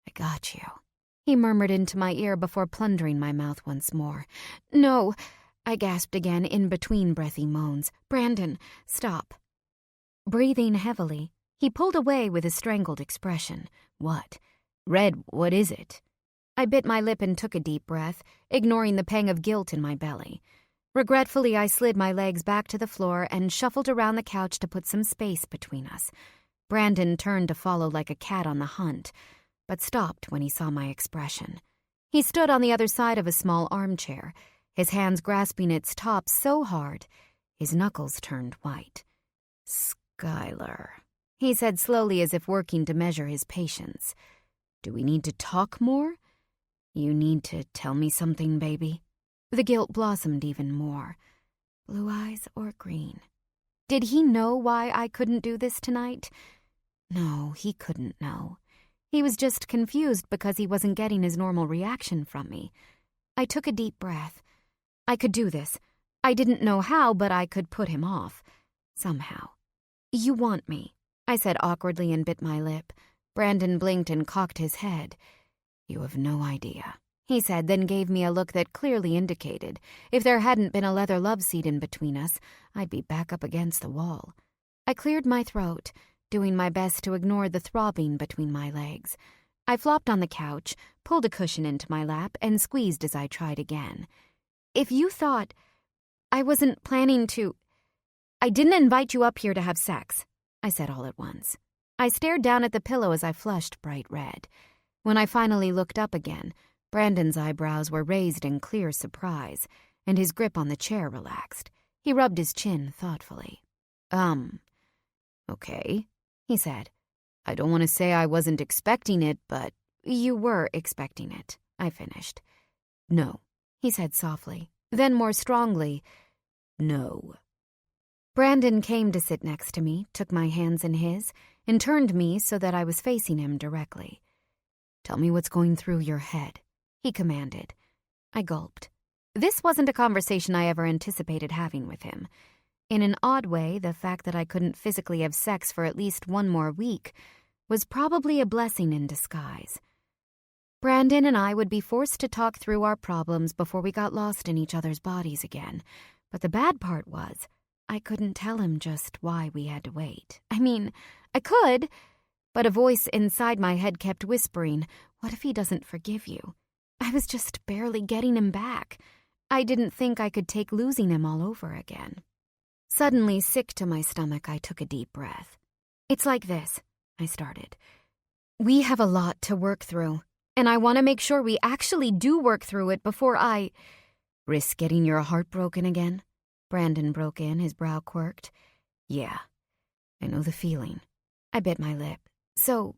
I got you." He murmured into my ear before plundering my mouth once more. "No," I gasped again in between breathy moans. "Brandon, stop." Breathing heavily, he pulled away with a strangled expression. "What? Red, what is it?" I bit my lip and took a deep breath, ignoring the pang of guilt in my belly. Regretfully, I slid my legs back to the floor and shuffled around the couch to put some space between us. Brandon turned to follow like a cat on the hunt, but stopped when he saw my expression. He stood on the other side of a small armchair, his hands grasping its top so hard, his knuckles turned white. "Skylar," he said slowly as if working to measure his patience. "Do we need to talk more? You need to tell me something, baby." The guilt blossomed even more. Blue eyes or green? Did he know why I couldn't do this tonight? No, he couldn't know. He was just confused because he wasn't getting his normal reaction from me. I took a deep breath. I could do this. I didn't know how, but I could put him off. Somehow. "You want me," I said awkwardly and bit my lip. Brandon blinked and cocked his head. "You have no idea," he said, then gave me a look that clearly indicated if there hadn't been a leather love seat in between us, I'd be back up against the wall. I cleared my throat, doing my best to ignore the throbbing between my legs. I flopped on the couch, pulled a cushion into my lap, and squeezed as I tried again. "If you thought I wasn't planning to... I didn't invite you up here to have sex," I said all at once. I stared down at the pillow as I flushed bright red. When I finally looked up again, Brandon's eyebrows were raised in clear surprise, and his grip on the chair relaxed. He rubbed his chin thoughtfully. Okay, he said. "I don't want to say I wasn't expecting it, but..." "You were expecting it," I finished. "No," he said softly, then more strongly, "No." Brandon came to sit next to me, took my hands in his, and turned me so that I was facing him directly. "Tell me what's going through your head," he commanded. I gulped. This wasn't a conversation I ever anticipated having with him. In an odd way, the fact that I couldn't physically have sex for at least one more week was probably a blessing in disguise. Brandon and I would be forced to talk through our problems before we got lost in each other's bodies again. But the bad part was, I couldn't tell him just why we had to wait. I mean, I could, but a voice inside my head kept whispering, "What if he doesn't forgive you?" I was just barely getting him back. I didn't think I could take losing him all over again. Suddenly sick to my stomach, I took a deep breath. "It's like this," I started. "We have a lot to work through, and I want to make sure we actually do work through it before I..." "Risk getting your heart broken again?" Brandon broke in, his brow quirked. "Yeah, I know the feeling." I bit my lip. "So,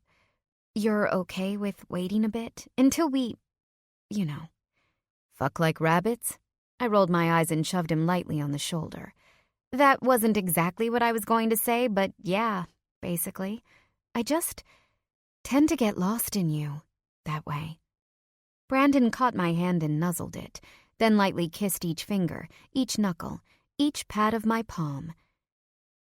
you're okay with waiting a bit? Until we, you know..." "Fuck like rabbits?" I rolled my eyes and shoved him lightly on the shoulder. That wasn't exactly what I was going to say, but yeah, basically. I just tend to get lost in you that way. Brandon caught my hand and nuzzled it, then lightly kissed each finger, each knuckle, each pad of my palm.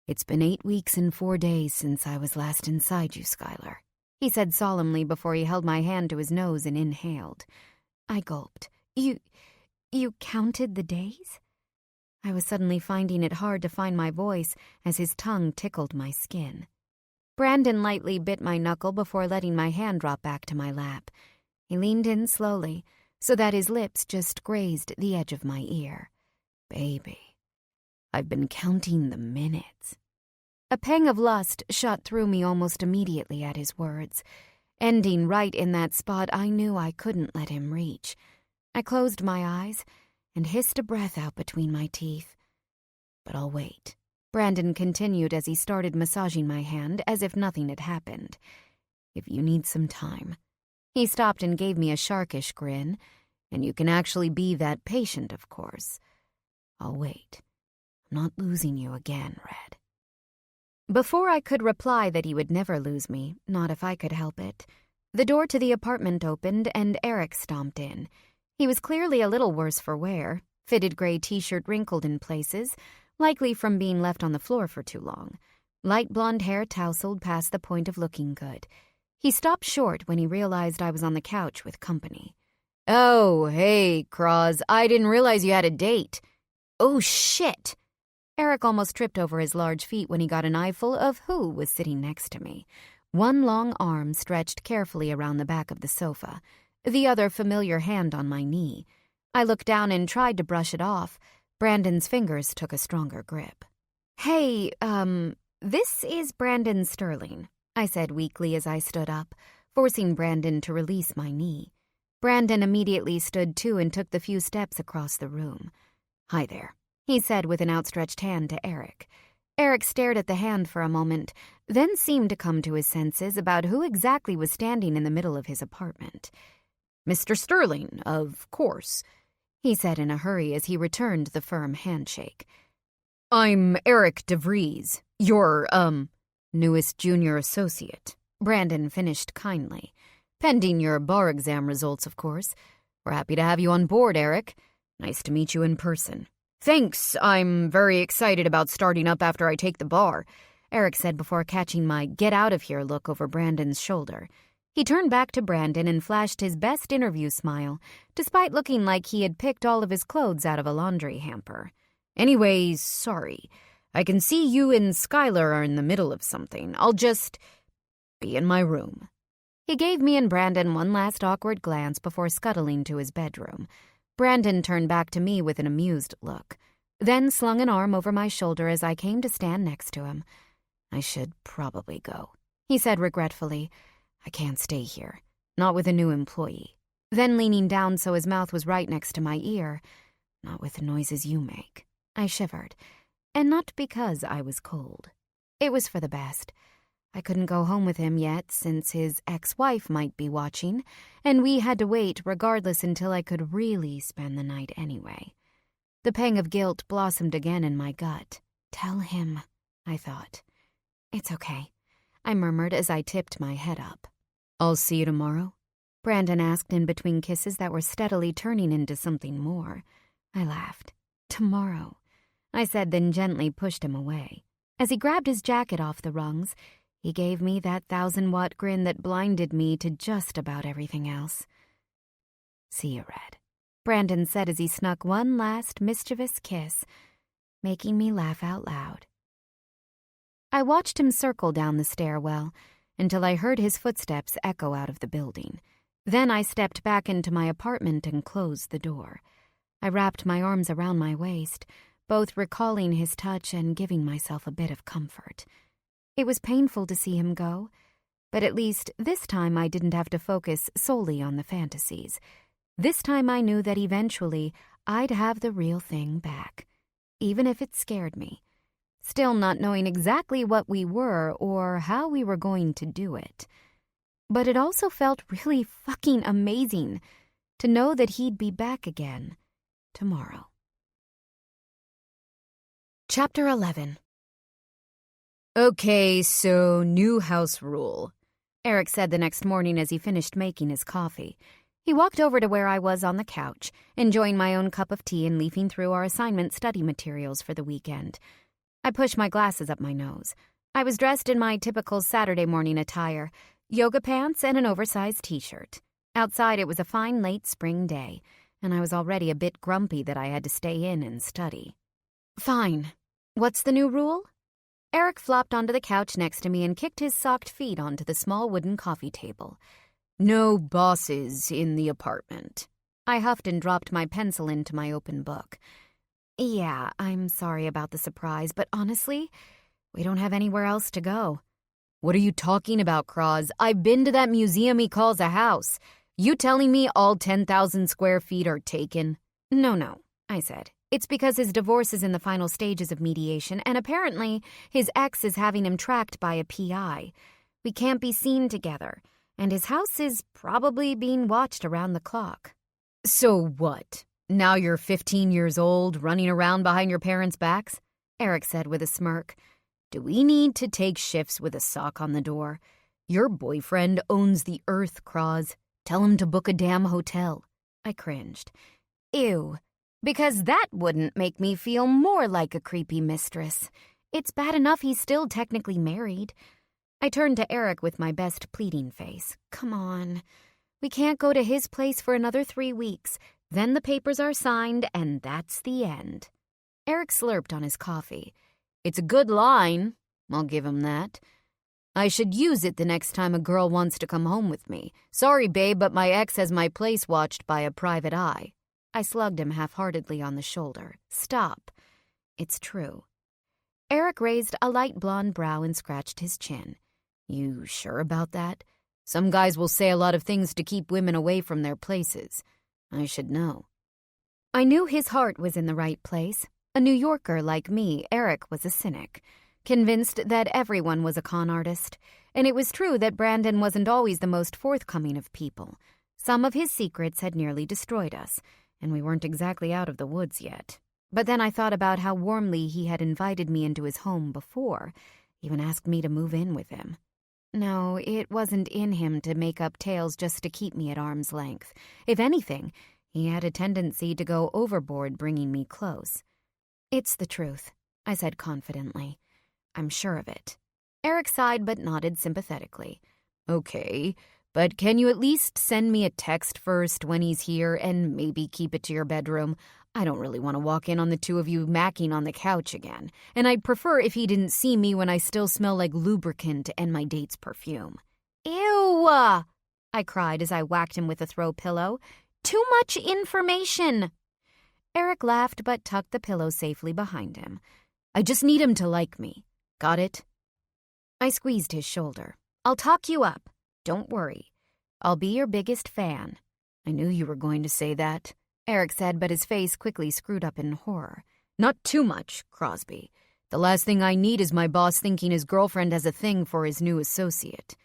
"It's been 8 weeks and 4 days since I was last inside you, Skylar," he said solemnly before he held my hand to his nose and inhaled. I gulped. You counted the days?" I was suddenly finding it hard to find my voice as his tongue tickled my skin. Brandon lightly bit my knuckle before letting my hand drop back to my lap. He leaned in slowly, so that his lips just grazed the edge of my ear. "Baby, I've been counting the minutes." A pang of lust shot through me almost immediately at his words. Ending right in that spot I knew I couldn't let him reach. I closed my eyes and hissed a breath out between my teeth. "But I'll wait," Brandon continued as he started massaging my hand as if nothing had happened. "If you need some time." He stopped and gave me a sharkish grin. "And you can actually be that patient, of course. I'll wait. I'm not losing you again, Red." Before I could reply that he would never lose me, not if I could help it, the door to the apartment opened and Eric stomped in. He was clearly a little worse for wear, fitted gray t-shirt wrinkled in places, likely from being left on the floor for too long. Light blonde hair tousled past the point of looking good. He stopped short when he realized I was on the couch with company. "Oh, hey, Cross, I didn't realize you had a date." "Oh, shit!" Eric almost tripped over his large feet when he got an eyeful of who was sitting next to me. One long arm stretched carefully around the back of the sofa, the other familiar hand on my knee. I looked down and tried to brush it off. Brandon's fingers took a stronger grip. "Hey, this is Brandon Sterling," I said weakly as I stood up, forcing Brandon to release my knee. Brandon immediately stood too and took the few steps across the room. "Hi there," he said with an outstretched hand to Eric. Eric stared at the hand for a moment, then seemed to come to his senses about who exactly was standing in the middle of his apartment. "Mr. Sterling, of course," he said in a hurry as he returned the firm handshake. "I'm Eric DeVries, your, newest junior associate," Brandon finished kindly. "Pending your bar exam results, of course. We're happy to have you on board, Eric. Nice to meet you in person. "Thanks, I'm very excited about starting up after I take the bar," Eric said before catching my get-out-of-here look over Brandon's shoulder. He turned back to Brandon and flashed his best interview smile, despite looking like he had picked all of his clothes out of a laundry hamper. "Anyways, sorry. I can see you and Skylar are in the middle of something. I'll just be in my room." He gave me and Brandon one last awkward glance before scuttling to his bedroom. Brandon turned back to me with an amused look, then slung an arm over my shoulder as I came to stand next to him. "I should probably go," he said regretfully. "I can't stay here, not with a new employee." Then leaning down so his mouth was right next to my ear, "Not with the noises you make." I shivered, and not because I was cold. It was for the best. I couldn't go home with him yet since his ex-wife might be watching, and we had to wait regardless until I could really spend the night anyway. The pang of guilt blossomed again in my gut. "Tell him," I thought. "It's okay," I murmured as I tipped my head up. "I'll see you tomorrow?" Brandon asked in between kisses that were steadily turning into something more. I laughed. "Tomorrow," I said, then gently pushed him away. As he grabbed his jacket off the rungs, he gave me that 1,000-watt grin that blinded me to just about everything else. "See you, Red," Brandon said as he snuck one last mischievous kiss, making me laugh out loud. I watched him circle down the stairwell until I heard his footsteps echo out of the building. Then I stepped back into my apartment and closed the door. I wrapped my arms around my waist, both recalling his touch and giving myself a bit of comfort. It was painful to see him go, but at least this time I didn't have to focus solely on the fantasies. This time I knew that eventually I'd have the real thing back, even if it scared me, still not knowing exactly what we were or how we were going to do it. But it also felt really fucking amazing to know that he'd be back again tomorrow. Chapter 11. "Okay, so new house rule," Eric said the next morning as he finished making his coffee. He walked over to where I was on the couch, enjoying my own cup of tea and leafing through our assignment study materials for the weekend. I pushed my glasses up my nose. I was dressed in my typical Saturday morning attire, yoga pants and an oversized t-shirt. Outside it was a fine late spring day, and I was already a bit grumpy that I had to stay in and study. "Fine. What's the new rule?" Eric flopped onto the couch next to me and kicked his socked feet onto the small wooden coffee table. "No bosses in the apartment." I huffed and dropped my pencil into my open book. "Yeah, I'm sorry about the surprise, but honestly, we don't have anywhere else to go." "What are you talking about, Croz? I've been to that museum he calls a house. You telling me all 10,000 square feet are taken?" No, I said. "It's because his divorce is in the final stages of mediation, and apparently his ex is having him tracked by a PI. We can't be seen together, and his house is probably being watched around the clock." "So what? Now you're 15 years old, running around behind your parents' backs?" Eric said with a smirk. "Do we need to take shifts with a sock on the door? Your boyfriend owns the earth, Croz. Tell him to book a damn hotel." I cringed. "Ew. Because that wouldn't make me feel more like a creepy mistress. It's bad enough he's still technically married." I turned to Eric with my best pleading face. "Come on. We can't go to his place for another 3 weeks. Then the papers are signed, and that's the end." Eric slurped on his coffee. "It's a good line. I'll give him that. I should use it the next time a girl wants to come home with me. Sorry, babe, but my ex has my place watched by a private eye." I slugged him half-heartedly on the shoulder. "Stop. It's true." Eric raised a light blonde brow and scratched his chin. "You sure about that? Some guys will say a lot of things to keep women away from their places. I should know." I knew his heart was in the right place. A New Yorker like me, Eric was a cynic, convinced that everyone was a con artist. And it was true that Brandon wasn't always the most forthcoming of people. Some of his secrets had nearly destroyed us, and we weren't exactly out of the woods yet. But then I thought about how warmly he had invited me into his home before, even asked me to move in with him. No, it wasn't in him to make up tales just to keep me at arm's length. If anything, he had a tendency to go overboard bringing me close. It's the truth, I said confidently. I'm sure of it. Eric sighed but nodded sympathetically. Okay, but can you at least send me a text first when he's here and maybe keep it to your bedroom? I don't really want to walk in on the two of you macking on the couch again, and I'd prefer if he didn't see me when I still smell like lubricant and my date's perfume. Ew! I cried as I whacked him with a throw pillow. Too much information! Eric laughed but tucked the pillow safely behind him. I just need him to like me. Got it? I squeezed his shoulder. I'll talk you up. Don't worry. I'll be your biggest fan. I knew you were going to say that, Eric said, but his face quickly screwed up in horror. Not too much, Crosby. The last thing I need is my boss thinking his girlfriend has a thing for his new associate.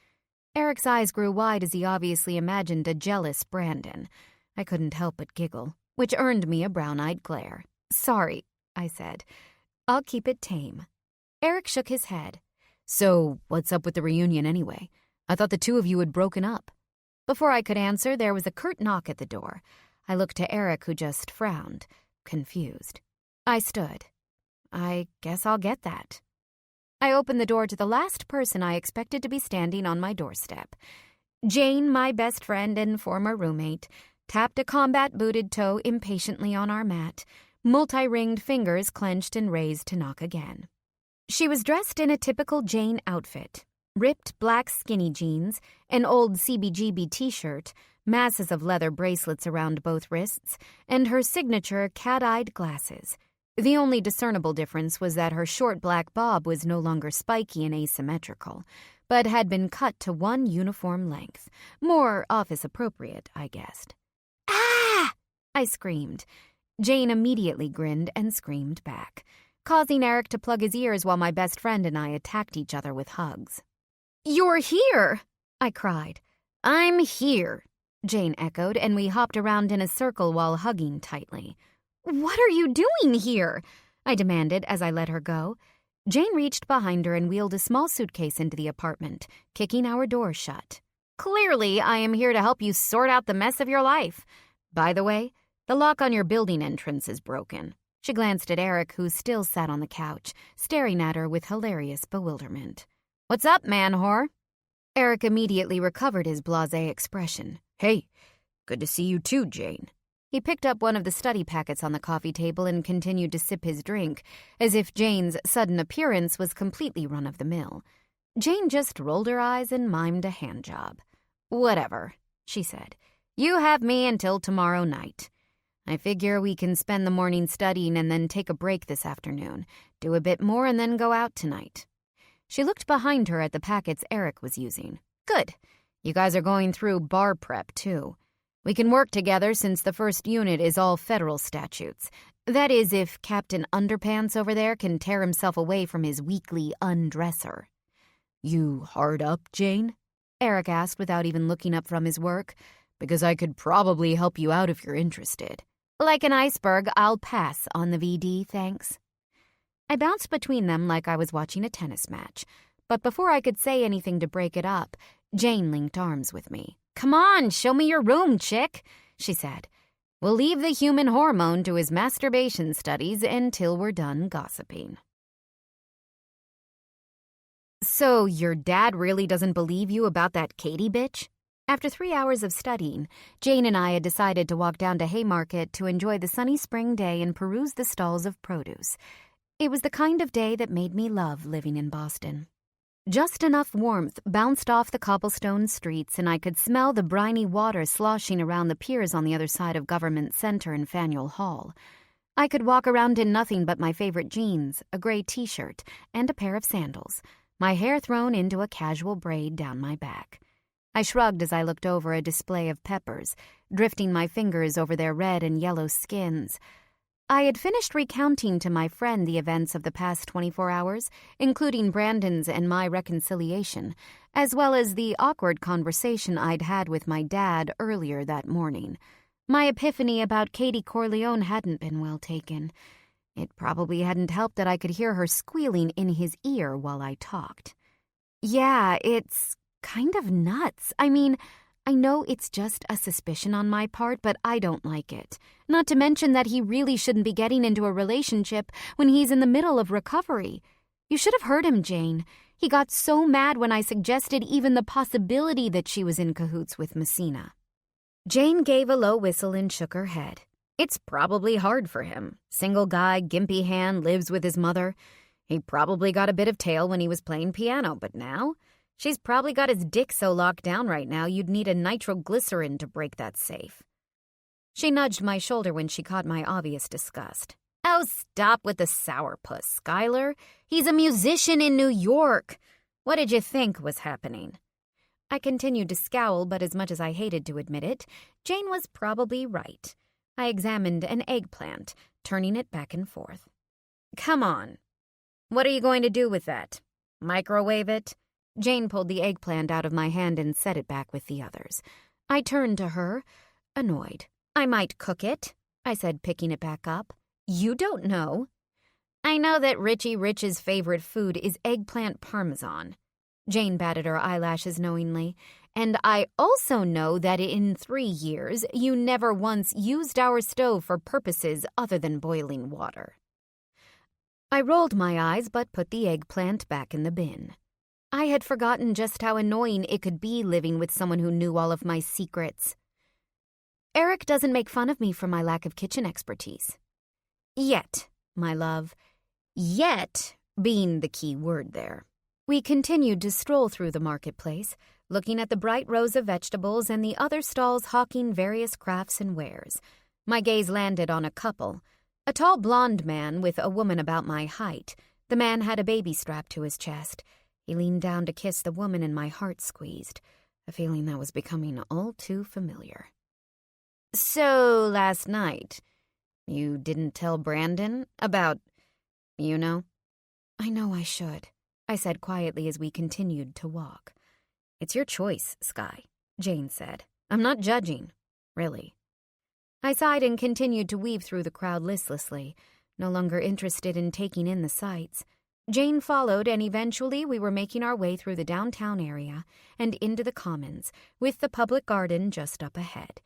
Eric's eyes grew wide as he obviously imagined a jealous Brandon. I couldn't help but giggle, which earned me a brown-eyed glare. Sorry, I said. I'll keep it tame. Eric shook his head. So, what's up with the reunion anyway? I thought the two of you had broken up. Before I could answer, there was a curt knock at the door. I looked to Eric, who just frowned, confused. I stood. I guess I'll get that. I opened the door to the last person I expected to be standing on my doorstep. Jane, my best friend and former roommate, tapped a combat-booted toe impatiently on our mat, multi-ringed fingers clenched and raised to knock again. She was dressed in a typical Jane outfit, ripped black skinny jeans, an old CBGB t-shirt, masses of leather bracelets around both wrists, and her signature cat-eyed glasses. The only discernible difference was that her short black bob was no longer spiky and asymmetrical, but had been cut to one uniform length. More office-appropriate, I guessed. Ah! I screamed. Jane immediately grinned and screamed back, causing Eric to plug his ears while my best friend and I attacked each other with hugs. You're here! I cried. I'm here, Jane echoed, and we hopped around in a circle while hugging tightly. What are you doing here? I demanded as I let her go. Jane reached behind her and wheeled a small suitcase into the apartment, kicking our door shut. Clearly, I am here to help you sort out the mess of your life. By the way, the lock on your building entrance is broken. She glanced at Eric, who still sat on the couch, staring at her with hilarious bewilderment. What's up, man-whore? Eric immediately recovered his blasé expression. Hey, good to see you too, Jane. He picked up one of the study packets on the coffee table and continued to sip his drink, as if Jane's sudden appearance was completely run-of-the-mill. Jane just rolled her eyes and mimed a handjob. Whatever, she said. You have me until tomorrow night. I figure we can spend the morning studying and then take a break this afternoon, do a bit more and then go out tonight. She looked behind her at the packets Eric was using. Good. You guys are going through bar prep, too. We can work together since the first unit is all federal statutes. That is, if Captain Underpants over there can tear himself away from his weekly undresser. You hard up, Jane? Eric asked without even looking up from his work. Because I could probably help you out if you're interested. Like an iceberg, I'll pass on the VD, thanks. I bounced between them like I was watching a tennis match. But before I could say anything to break it up, Jane linked arms with me. Come on, show me your room, chick, she said. We'll leave the human hormone to his masturbation studies until we're done gossiping. So your dad really doesn't believe you about that Katie bitch? After 3 hours of studying, Jane and I had decided to walk down to Haymarket to enjoy the sunny spring day and peruse the stalls of produce. It was the kind of day that made me love living in Boston. Just enough warmth bounced off the cobblestone streets, and I could smell the briny water sloshing around the piers on the other side of Government Center and Faneuil Hall. I could walk around in nothing but my favorite jeans, a gray t-shirt, and a pair of sandals, my hair thrown into a casual braid down my back. I shrugged as I looked over a display of peppers, drifting my fingers over their red and yellow skins. I had finished recounting to my friend the events of the past 24 hours, including Brandon's and my reconciliation, as well as the awkward conversation I'd had with my dad earlier that morning. My epiphany about Katie Corleone hadn't been well taken. It probably hadn't helped that I could hear her squealing in his ear while I talked. Yeah, it's kind of nuts. I mean, I know it's just a suspicion on my part, but I don't like it. Not to mention that he really shouldn't be getting into a relationship when he's in the middle of recovery. You should have heard him, Jane. He got so mad when I suggested even the possibility that she was in cahoots with Messina. Jane gave a low whistle and shook her head. It's probably hard for him. Single guy, gimpy hand, lives with his mother. He probably got a bit of tail when he was playing piano, but now? She's probably got his dick so locked down right now you'd need a nitroglycerin to break that safe. She nudged my shoulder when she caught my obvious disgust. Oh, stop with the sourpuss, Skylar. He's a musician in New York. What did you think was happening? I continued to scowl, but as much as I hated to admit it, Jane was probably right. I examined an eggplant, turning it back and forth. Come on. What are you going to do with that? Microwave it? Jane pulled the eggplant out of my hand and set it back with the others. I turned to her, annoyed. I might cook it, I said, picking it back up. You don't know. I know that Richie Rich's favorite food is eggplant parmesan. Jane batted her eyelashes knowingly. And I also know that in 3 years, you never once used our stove for purposes other than boiling water. I rolled my eyes but put the eggplant back in the bin. I had forgotten just how annoying it could be living with someone who knew all of my secrets. Eric doesn't make fun of me for my lack of kitchen expertise. Yet, my love. Yet being the key word there. We continued to stroll through the marketplace, looking at the bright rows of vegetables and the other stalls hawking various crafts and wares. My gaze landed on a couple. A tall blonde man with a woman about my height. The man had a baby strapped to his chest. He leaned down to kiss the woman and my heart squeezed, a feeling that was becoming all too familiar. So, last night, you didn't tell Brandon about, you know? I know I should, I said quietly as we continued to walk. It's your choice, Sky, Jane said. I'm not judging, really. I sighed and continued to weave through the crowd listlessly, no longer interested in taking in the sights. Jane followed, and eventually we were making our way through the downtown area and into the commons, with the public garden just up ahead.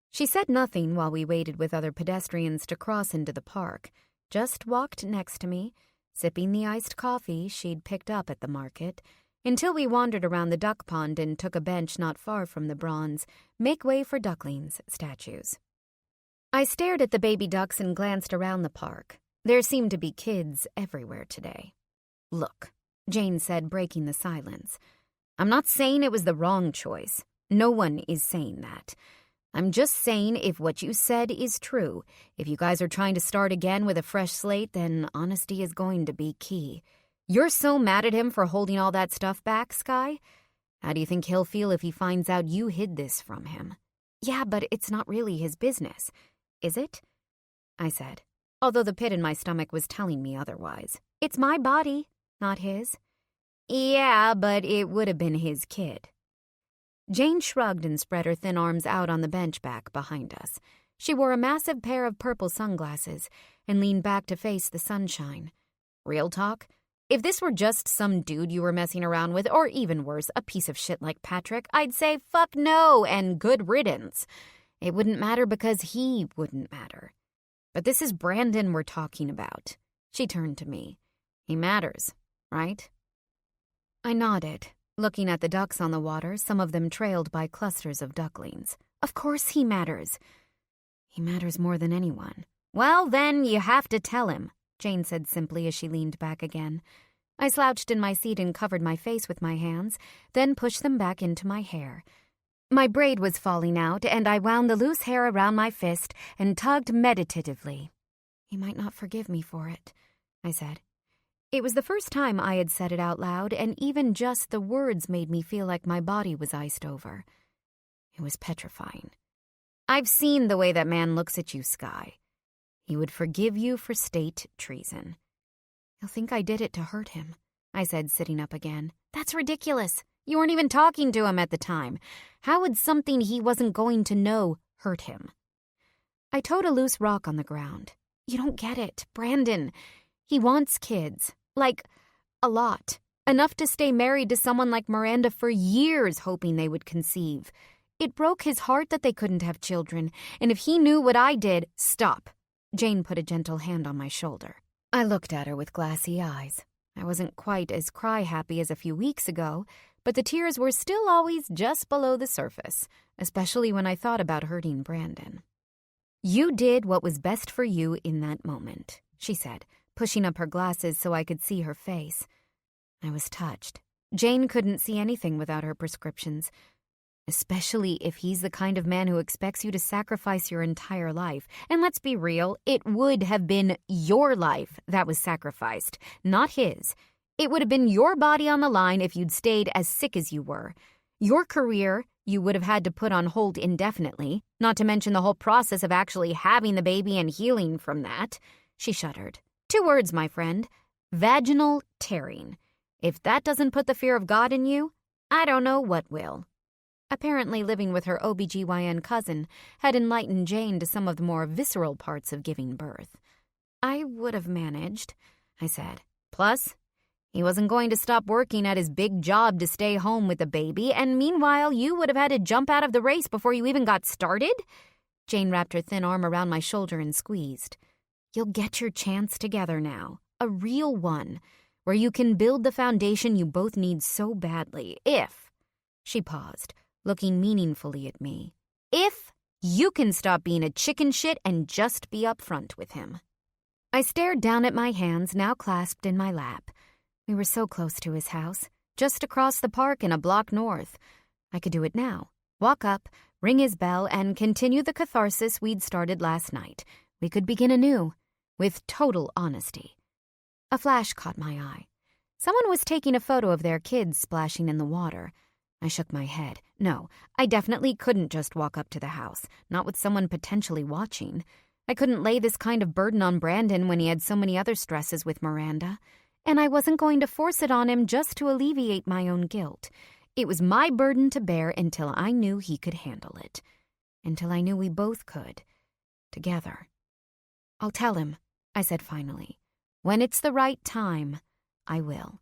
She said nothing while we waited with other pedestrians to cross into the park, just walked next to me, sipping the iced coffee she'd picked up at the market, until we wandered around the duck pond and took a bench not far from the bronze "Make Way for Ducklings" statues. I stared at the baby ducks and glanced around the park. There seemed to be kids everywhere today. Look, Jane said, breaking the silence. I'm not saying it was the wrong choice. No one is saying that. I'm just saying if what you said is true, if you guys are trying to start again with a fresh slate, then honesty is going to be key. You're so mad at him for holding all that stuff back, Sky? How do you think he'll feel if he finds out you hid this from him? Yeah, but it's not really his business, is it? I said, although the pit in my stomach was telling me otherwise. It's my body, not his. Yeah, but it would have been his kid. Jane shrugged and spread her thin arms out on the bench back behind us. She wore a massive pair of purple sunglasses and leaned back to face the sunshine. Real talk? If this were just some dude you were messing around with, or even worse, a piece of shit like Patrick, I'd say fuck no and good riddance. It wouldn't matter because he wouldn't matter. But this is Brandon we're talking about. She turned to me. He matters, right? I nodded, looking at the ducks on the water, some of them trailed by clusters of ducklings. Of course he matters. He matters more than anyone. Well, then you have to tell him, Jane said simply as she leaned back again. I slouched in my seat and covered my face with my hands, then pushed them back into my hair. My braid was falling out, and I wound the loose hair around my fist and tugged meditatively. He might not forgive me for it, I said. It was the first time I had said it out loud, and even just the words made me feel like my body was iced over. It was petrifying. I've seen the way that man looks at you, Sky. He would forgive you for state treason. He'll think I did it to hurt him, I said, sitting up again. That's ridiculous. You weren't even talking to him at the time. How would something he wasn't going to know hurt him? I toed a loose rock on the ground. You don't get it, Brandon. He wants kids. Like, a lot. Enough to stay married to someone like Miranda for years, hoping they would conceive. It broke his heart that they couldn't have children, and if he knew what I did— Stop. Jane put a gentle hand on my shoulder. I looked at her with glassy eyes. I wasn't quite as cry-happy as a few weeks ago, but the tears were still always just below the surface, especially when I thought about hurting Brandon. "You did what was best for you in that moment," she said, pushing up her glasses so I could see her face. I was touched. Jane couldn't see anything without her prescriptions, especially if he's the kind of man who expects you to sacrifice your entire life. And let's be real, it would have been your life that was sacrificed, not his. It would have been your body on the line if you'd stayed as sick as you were. Your career you would have had to put on hold indefinitely, not to mention the whole process of actually having the baby and healing from that. She shuddered. 2 words, my friend. Vaginal tearing. If that doesn't put the fear of God in you, I don't know what will. Apparently living with her OBGYN cousin had enlightened Jane to some of the more visceral parts of giving birth. "I would have managed," I said. "Plus, he wasn't going to stop working at his big job to stay home with the baby, and meanwhile you would have had to jump out of the race before you even got started?" Jane wrapped her thin arm around my shoulder and squeezed. "You'll get your chance together now, a real one, where you can build the foundation you both need so badly, if—" She paused, looking meaningfully at me. "If you can stop being a chicken shit and just be upfront with him." I stared down at my hands, now clasped in my lap. We were so close to his house, just across the park and a block north. I could do it now. Walk up, ring his bell, and continue the catharsis we'd started last night. We could begin anew, with total honesty. A flash caught my eye. Someone was taking a photo of their kids splashing in the water. I shook my head. No, I definitely couldn't just walk up to the house, not with someone potentially watching. I couldn't lay this kind of burden on Brandon when he had so many other stresses with Miranda. And I wasn't going to force it on him just to alleviate my own guilt. It was my burden to bear until I knew he could handle it. Until I knew we both could. Together. "I'll tell him," I said finally. "When it's the right time, I will."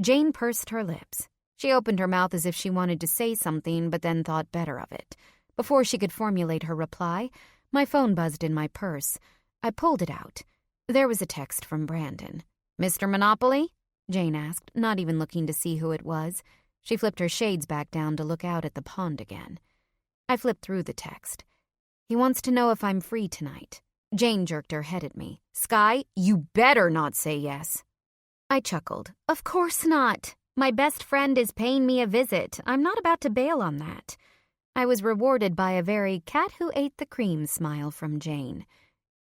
Jane pursed her lips. She opened her mouth as if she wanted to say something, but then thought better of it. Before she could formulate her reply, my phone buzzed in my purse. I pulled it out. There was a text from Brandon. "Mr. Monopoly?" Jane asked, not even looking to see who it was. She flipped her shades back down to look out at the pond again. I flipped through the text. "He wants to know if I'm free tonight." Jane jerked her head at me. "Sky, you better not say yes." I chuckled. "Of course not. My best friend is paying me a visit. I'm not about to bail on that." I was rewarded by a very cat-who-ate-the-cream smile from Jane.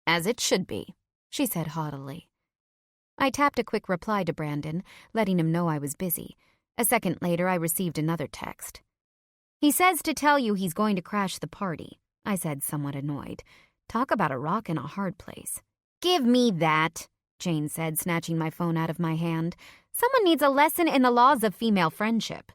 "As it should be," she said haughtily. I tapped a quick reply to Brandon, letting him know I was busy. A second later, I received another text. "He says to tell you he's going to crash the party," I said, somewhat annoyed. Talk about a rock in a hard place. "Give me that," Jane said, snatching my phone out of my hand. "Someone needs a lesson in the laws of female friendship."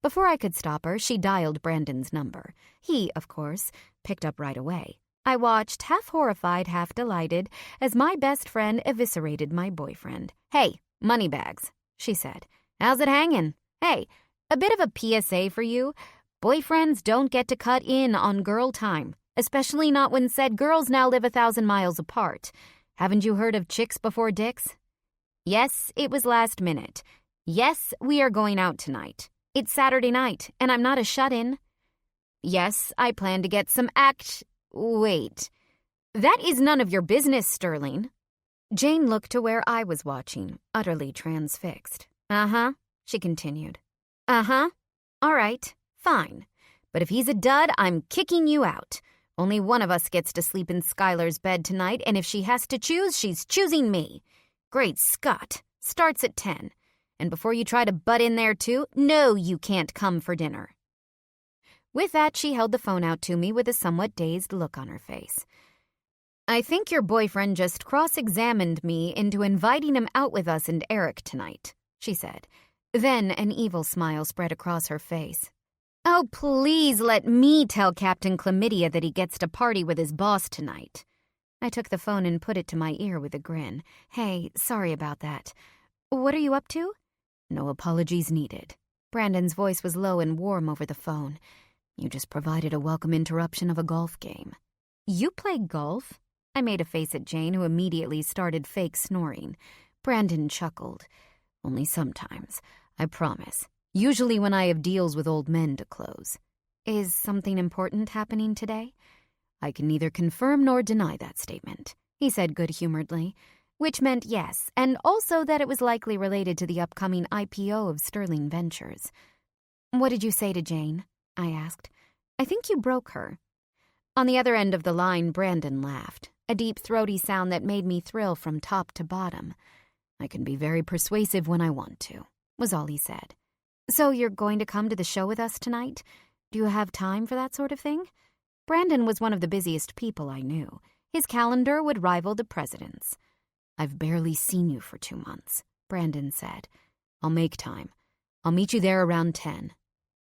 Before I could stop her, she dialed Brandon's number. He, of course, picked up right away. I watched, half horrified, half delighted, as my best friend eviscerated my boyfriend. "Hey, moneybags," she said. "How's it hanging? Hey, a bit of a PSA for you. Boyfriends don't get to cut in on girl time, especially not when said girls now live 1,000 miles apart. Haven't you heard of chicks before dicks? Yes, it was last minute. Yes, we are going out tonight. It's Saturday night, and I'm not a shut-in. Yes, I plan to get some Wait. That is none of your business, Sterling." Jane looked to where I was watching, utterly transfixed. "Uh-huh," she continued. "Uh-huh. All right, fine. But if he's a dud, I'm kicking you out. Only one of us gets to sleep in Skylar's bed tonight, and if she has to choose, she's choosing me. Great Scott. Starts at 10. And before you try to butt in there too, no, you can't come for dinner." With that, she held the phone out to me with a somewhat dazed look on her face. "I think your boyfriend just cross-examined me into inviting him out with us and Eric tonight," she said. Then an evil smile spread across her face. "Oh, please let me tell Captain Chlamydia that he gets to party with his boss tonight." I took the phone and put it to my ear with a grin. "Hey, sorry about that. What are you up to?" "No apologies needed." Brandon's voice was low and warm over the phone. You just provided a welcome interruption of a golf game. You play golf? I made a face at Jane, who immediately started fake snoring. Brandon chuckled. Only sometimes, I promise. Usually when I have deals with old men to close. Is something important happening today? I can neither confirm nor deny that statement, he said good-humoredly, which meant yes, and also that it was likely related to the upcoming IPO of Sterling Ventures. What did you say to Jane? I asked. I think you broke her. On the other end of the line, Brandon laughed, a deep, throaty sound that made me thrill from top to bottom. I can be very persuasive when I want to, was all he said. So you're going to come to the show with us tonight? Do you have time for that sort of thing? Brandon was one of the busiest people I knew. His calendar would rival the president's. I've barely seen you for 2 months, Brandon said. I'll make time. I'll meet you there around 10.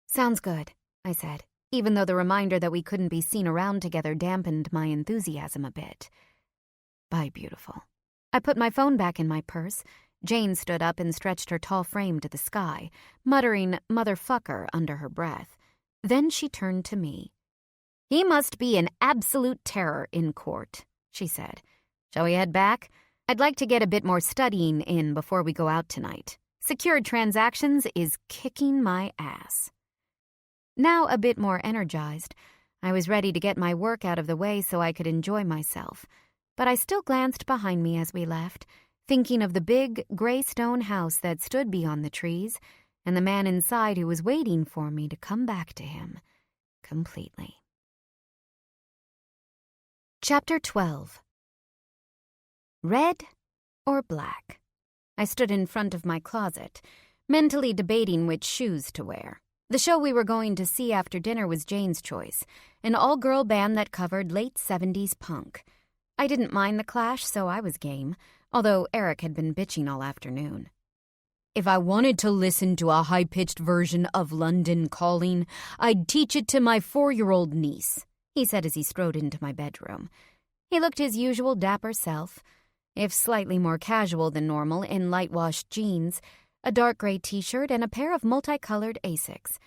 Sounds good, I said, even though the reminder that we couldn't be seen around together dampened my enthusiasm a bit. Bye, beautiful. I put my phone back in my purse. Jane stood up and stretched her tall frame to the sky, muttering "motherfucker" under her breath. Then she turned to me. He must be an absolute terror in court, she said. Shall we head back? I'd like to get a bit more studying in before we go out tonight. Secured transactions is kicking my ass. Now a bit more energized, I was ready to get my work out of the way so I could enjoy myself. But I still glanced behind me as we left, thinking of the big, gray stone house that stood beyond the trees and the man inside who was waiting for me to come back to him completely. Chapter 12. Red or black? I stood in front of my closet, mentally debating which shoes to wear. The show we were going to see after dinner was Jane's choice, an all-girl band that covered late 70s punk. I didn't mind the Clash, so I was game, although Eric had been bitching all afternoon. If I wanted to listen to a high-pitched version of London Calling, I'd teach it to my 4-year-old niece, he said as he strode into my bedroom. He looked his usual dapper self, if slightly more casual than normal in light-washed jeans, a dark gray t-shirt, and a pair of multicolored Asics.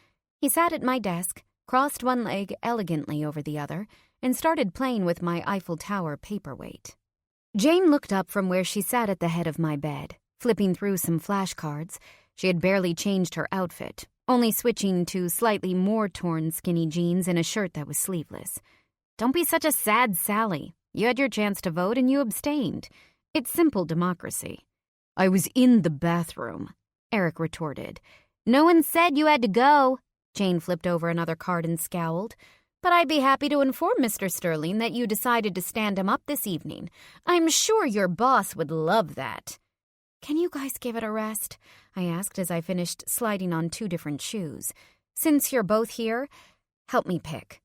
He sat at my desk, crossed one leg elegantly over the other, and started playing with my Eiffel Tower paperweight. Jane looked up from where she sat at the head of my bed, flipping through some flashcards. She had barely changed her outfit, only switching to slightly more torn skinny jeans and a shirt that was sleeveless. Don't be such a sad Sally. You had your chance to vote and you abstained. It's simple democracy. I was in the bathroom, Eric retorted. No one said you had to go. Jane flipped over another card and scowled. But I'd be happy to inform Mr. Sterling that you decided to stand him up this evening. I'm sure your boss would love that. Can you guys give it a rest? I asked as I finished sliding on 2 different shoes. Since you're both here, help me pick.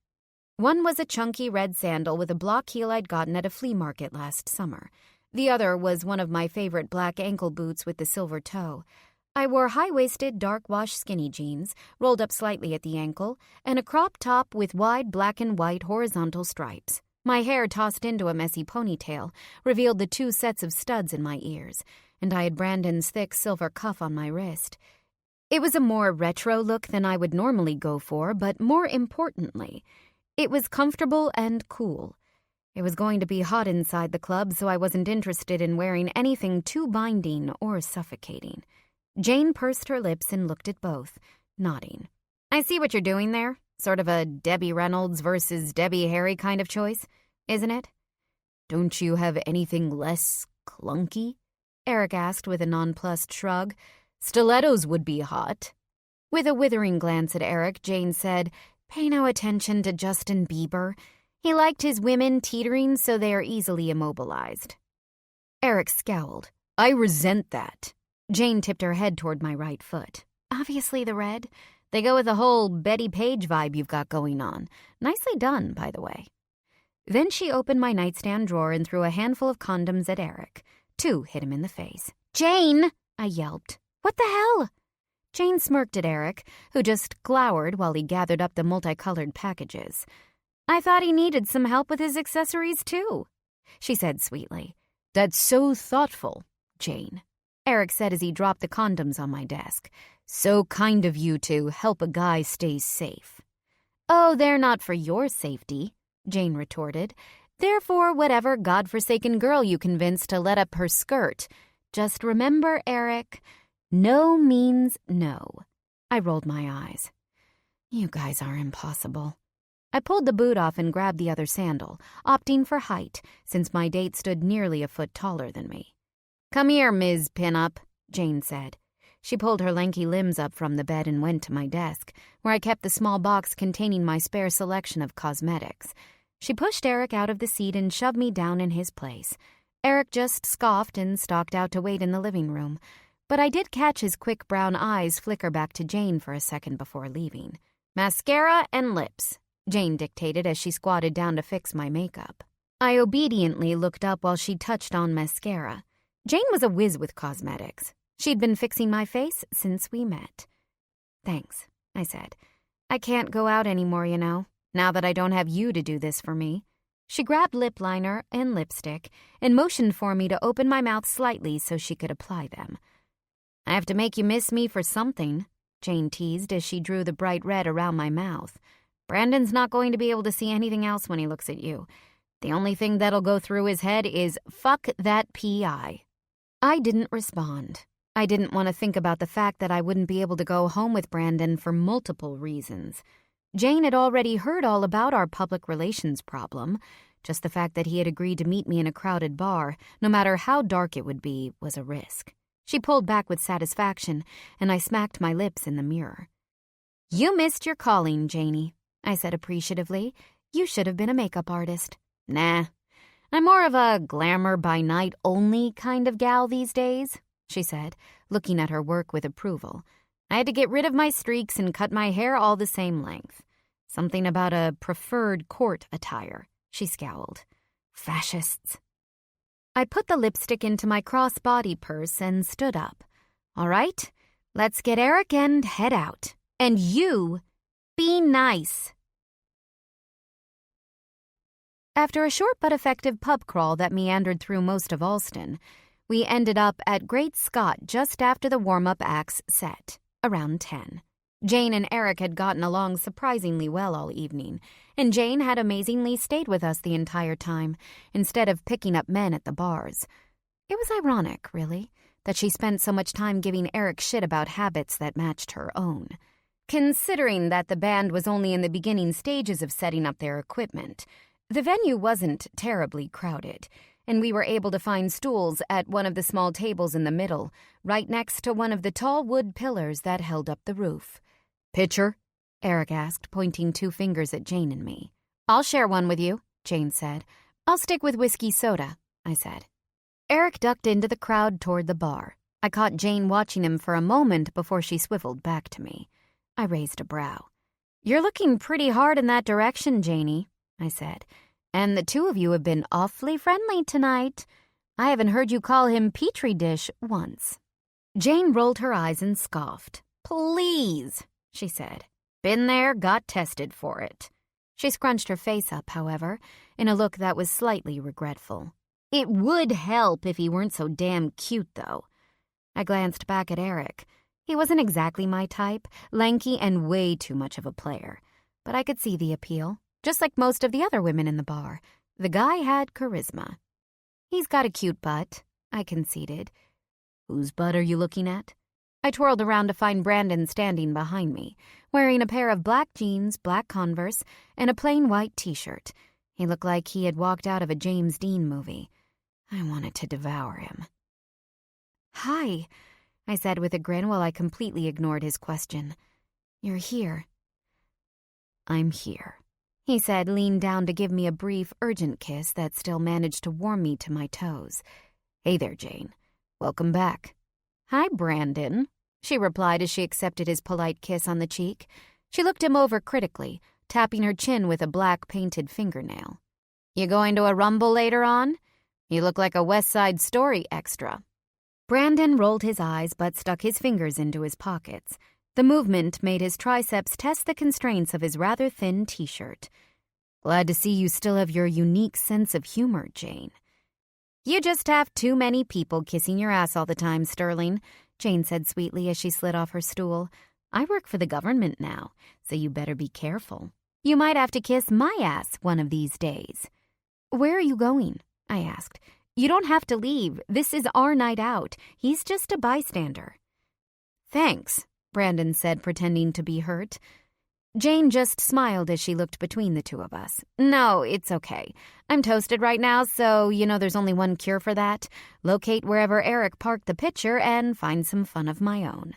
One was a chunky red sandal with a block heel I'd gotten at a flea market last summer. The other was one of my favorite black ankle boots with the silver toe. I wore high-waisted, dark-wash skinny jeans, rolled up slightly at the ankle, and a crop top with wide black and white horizontal stripes. My hair, tossed into a messy ponytail, revealed the 2 sets of studs in my ears, and I had Brandon's thick silver cuff on my wrist. It was a more retro look than I would normally go for, but more importantly, it was comfortable and cool. It was going to be hot inside the club, so I wasn't interested in wearing anything too binding or suffocating. Jane pursed her lips and looked at both, nodding. I see what you're doing there. Sort of a Debbie Reynolds versus Debbie Harry kind of choice, isn't it? Don't you have anything less clunky? Eric asked with a nonplussed shrug. Stilettos would be hot. With a withering glance at Eric, Jane said, Pay no attention to Justin Bieber. He liked his women teetering so they are easily immobilized. Eric scowled. I resent that. Jane tipped her head toward my right foot. Obviously the red. They go with the whole Betty Page vibe you've got going on. Nicely done, by the way. Then she opened my nightstand drawer and threw a handful of condoms at Eric. 2 hit him in the face. Jane! I yelped. What the hell? Jane smirked at Eric, who just glowered while he gathered up the multicolored packages. I thought he needed some help with his accessories, too, she said sweetly. That's so thoughtful, Jane, Eric said as he dropped the condoms on my desk. So kind of you to help a guy stay safe. "Oh, they're not for your safety," Jane retorted. "They're for whatever godforsaken girl you convince to let up her skirt. Just remember, Eric, no means no." I rolled my eyes. "You guys are impossible." I pulled the boot off and grabbed the other sandal, opting for height, since my date stood nearly a foot taller than me. "Come here, Ms. Pinup," Jane said. She pulled her lanky limbs up from the bed and went to my desk, where I kept the small box containing my spare selection of cosmetics. She pushed Eric out of the seat and shoved me down in his place. Eric just scoffed and stalked out to wait in the living room, but I did catch his quick brown eyes flicker back to Jane for a second before leaving. "Mascara and lips," Jane dictated as she squatted down to fix my makeup. I obediently looked up while she touched on mascara. Jane was a whiz with cosmetics. She'd been fixing my face since we met. "Thanks," I said. "I can't go out anymore, you know, now that I don't have you to do this for me." She grabbed lip liner and lipstick and motioned for me to open my mouth slightly so she could apply them. "I have to make you miss me for something," Jane teased as she drew the bright red around my mouth. "Brandon's not going to be able to see anything else when he looks at you. The only thing that'll go through his head is, 'Fuck that PI.'" I didn't respond. I didn't want to think about the fact that I wouldn't be able to go home with Brandon for multiple reasons. Jane had already heard all about our public relations problem. Just the fact that he had agreed to meet me in a crowded bar, no matter how dark it would be, was a risk. She pulled back with satisfaction, and I smacked my lips in the mirror. "You missed your calling, Janie," I said appreciatively. "You should have been a makeup artist." "Nah, I'm more of a glamour by night only kind of gal these days," she said, looking at her work with approval. "I had to get rid of my streaks and cut my hair all the same length. Something about a preferred court attire," she scowled. "Fascists." I put the lipstick into my crossbody purse and stood up. "All right, let's get Eric and head out. And you, be nice." After a short but effective pub crawl that meandered through most of Alston, we ended up at Great Scott just after the warm-up acts set, around 10. Jane and Eric had gotten along surprisingly well all evening, and Jane had amazingly stayed with us the entire time, instead of picking up men at the bars. It was ironic, really, that she spent so much time giving Eric shit about habits that matched her own. Considering that the band was only in the beginning stages of setting up their equipment, the venue wasn't terribly crowded, and we were able to find stools at one of the small tables in the middle, right next to one of the tall wood pillars that held up the roof. "Pitcher?" Eric asked, pointing 2 fingers at Jane and me. "I'll share one with you," Jane said. "I'll stick with whiskey soda," I said. Eric ducked into the crowd toward the bar. I caught Jane watching him for a moment before she swiveled back to me. I raised a brow. "You're looking pretty hard in that direction, Janie," I said. "And the 2 of you have been awfully friendly tonight. I haven't heard you call him Petri dish once." Jane rolled her eyes and scoffed. "Please," she said. "Been there, got tested for it." She scrunched her face up, however, in a look that was slightly regretful. "It would help if he weren't so damn cute, though." I glanced back at Eric. He wasn't exactly my type, lanky and way too much of a player. But I could see the appeal, just like most of the other women in the bar. The guy had charisma. "He's got a cute butt," I conceded. "Whose butt are you looking at?" I twirled around to find Brandon standing behind me, wearing a pair of black jeans, black Converse, and a plain white t-shirt. He looked like he had walked out of a James Dean movie. I wanted to devour him. "Hi," I said with a grin while I completely ignored his question. "You're here." "I'm here," he said, leaned down to give me a brief, urgent kiss that still managed to warm me to my toes. "Hey there, Jane. Welcome back." "Hi, Brandon," she replied as she accepted his polite kiss on the cheek. She looked him over critically, tapping her chin with a black painted fingernail. "You going to a rumble later on? You look like a West Side Story extra." Brandon rolled his eyes but stuck his fingers into his pockets. The movement made his triceps test the constraints of his rather thin t-shirt. "Glad to see you still have your unique sense of humor, Jane." "You just have too many people kissing your ass all the time, Sterling," Jane said sweetly as she slid off her stool. "I work for the government now, so you better be careful." You might have to kiss my ass one of these days." "Where are you going?" I asked. "You don't have to leave. This is our night out. He's just a bystander." "Thanks," Brandon said, pretending to be hurt. Jane just smiled as she looked between the two of us. "No, it's okay. I'm toasted right now, so there's only one cure for that. Locate wherever Eric parked the picture and find some fun of my own."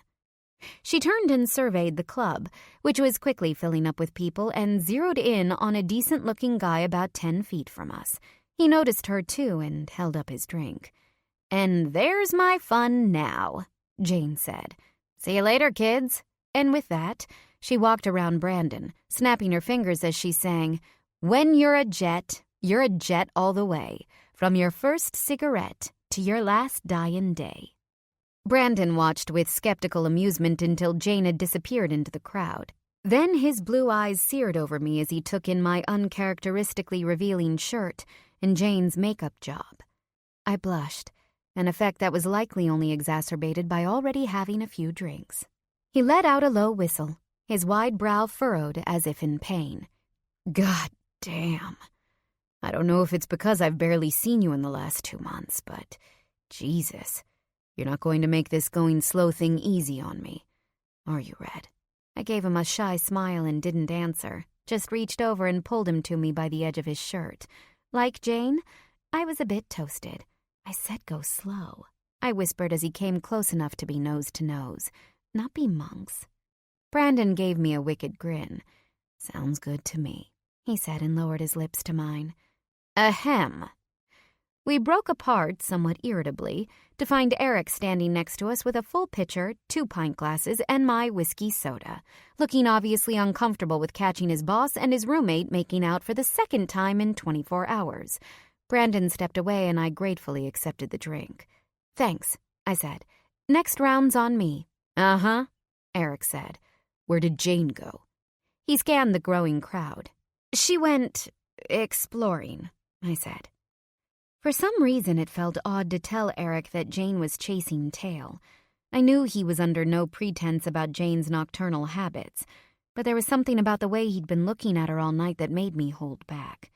She turned and surveyed the club, which was quickly filling up with people, and zeroed in on a decent-looking guy about 10 feet from us. He noticed her, too, and held up his drink. "And there's my fun now," Jane said. "See you later, kids." And with that, she walked around Brandon, snapping her fingers as she sang, "When you're a jet all the way, from your first cigarette to your last dying day." Brandon watched with skeptical amusement until Jane had disappeared into the crowd. Then his blue eyes seared over me as he took in my uncharacteristically revealing shirt and Jane's makeup job. I blushed, an effect that was likely only exacerbated by already having a few drinks. He let out a low whistle, his wide brow furrowed as if in pain. "God damn. I don't know if it's because I've barely seen you in the last 2 months, but Jesus. You're not going to make this going slow thing easy on me, are you, Red?" I gave him a shy smile and didn't answer, just reached over and pulled him to me by the edge of his shirt. Like Jane, I was a bit toasted. "I said go slow," I whispered as he came close enough to be nose to nose, not be monks. Brandon gave me a wicked grin. "Sounds good to me," he said and lowered his lips to mine. "Ahem." We broke apart somewhat irritably to find Eric standing next to us with a full pitcher, 2 pint glasses, and my whiskey soda, looking obviously uncomfortable with catching his boss and his roommate making out for the second time in 24 hours. Brandon stepped away and I gratefully accepted the drink. "Thanks," I said. "Next round's on me." "Uh-huh," Eric said. "Where did Jane go?" He scanned the growing crowd. "She went exploring," I said. For some reason, it felt odd to tell Eric that Jane was chasing tail. I knew he was under no pretense about Jane's nocturnal habits, but there was something about the way he'd been looking at her all night that made me hold back.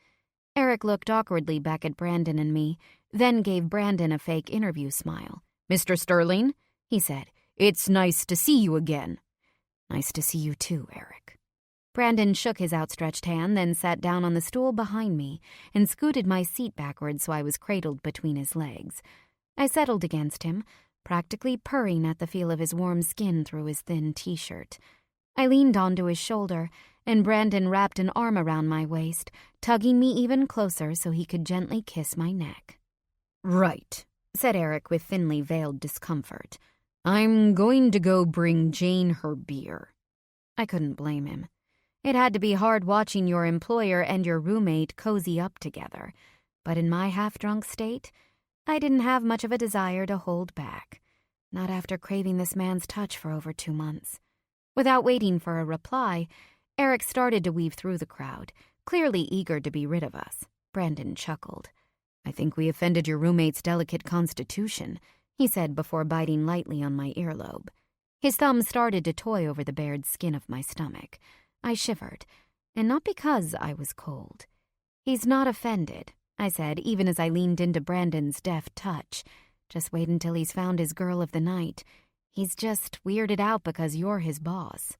Eric looked awkwardly back at Brandon and me, then gave Brandon a fake interview smile. "Mr. Sterling," he said, "it's nice to see you again." "Nice to see you too, Eric." Brandon shook his outstretched hand, then sat down on the stool behind me and scooted my seat backwards so I was cradled between his legs. I settled against him, practically purring at the feel of his warm skin through his thin T-shirt. I leaned onto his shoulder, and Brandon wrapped an arm around my waist, tugging me even closer so he could gently kiss my neck. "Right," said Eric with thinly veiled discomfort. "I'm going to go bring Jane her beer." I couldn't blame him. It had to be hard watching your employer and your roommate cozy up together, but in my half-drunk state, I didn't have much of a desire to hold back, not after craving this man's touch for over 2 months. Without waiting for a reply, Eric started to weave through the crowd, clearly eager to be rid of us. Brandon chuckled. "I think we offended your roommate's delicate constitution," he said before biting lightly on my earlobe. His thumb started to toy over the bared skin of my stomach. I shivered, and not because I was cold. "He's not offended," I said, even as I leaned into Brandon's deft touch. "Just wait until he's found his girl of the night. He's just weirded out because you're his boss."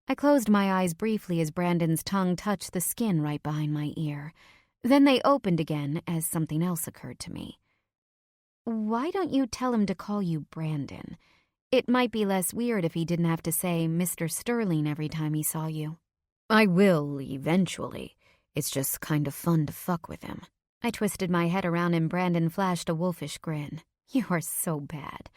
I closed my eyes briefly as Brandon's tongue touched the skin right behind my ear. Then they opened again as something else occurred to me. "Why don't you tell him to call you Brandon? It might be less weird if he didn't have to say Mr. Sterling every time he saw you." "I will, eventually. It's just kind of fun to fuck with him." I twisted my head around and Brandon flashed a wolfish grin. "You are so bad,"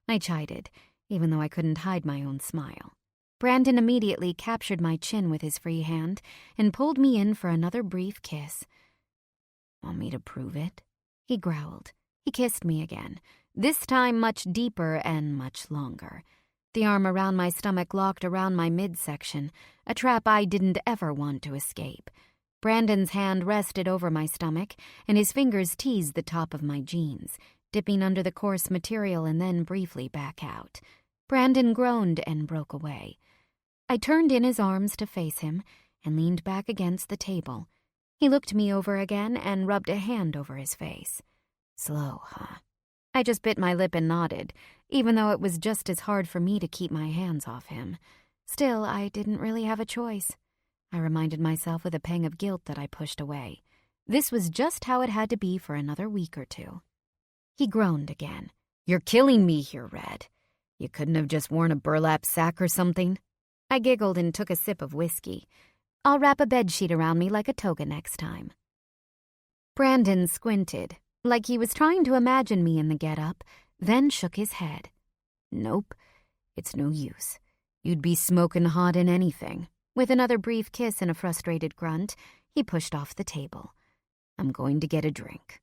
I chided, even though I couldn't hide my own smile. Brandon immediately captured my chin with his free hand and pulled me in for another brief kiss. "Want me to prove it?" he growled. He kissed me again, this time much deeper and much longer. The arm around my stomach locked around my midsection, a trap I didn't ever want to escape. Brandon's hand rested over my stomach, and his fingers teased the top of my jeans, dipping under the coarse material and then briefly back out. Brandon groaned and broke away. I turned in his arms to face him, and leaned back against the table. He looked me over again and rubbed a hand over his face. Slow, huh? I just bit my lip and nodded, even though it was just as hard for me to keep my hands off him. Still, I didn't really have a choice. I reminded myself with a pang of guilt that I pushed away. This was just how it had to be for another week or two. He groaned again. You're killing me here, Red. You couldn't have just worn a burlap sack or something? I giggled and took a sip of whiskey. I'll wrap a bedsheet around me like a toga next time. Brandon squinted, like he was trying to imagine me in the get-up, then shook his head. Nope, it's no use. You'd be smoking hot in anything. With another brief kiss and a frustrated grunt, he pushed off the table. I'm going to get a drink.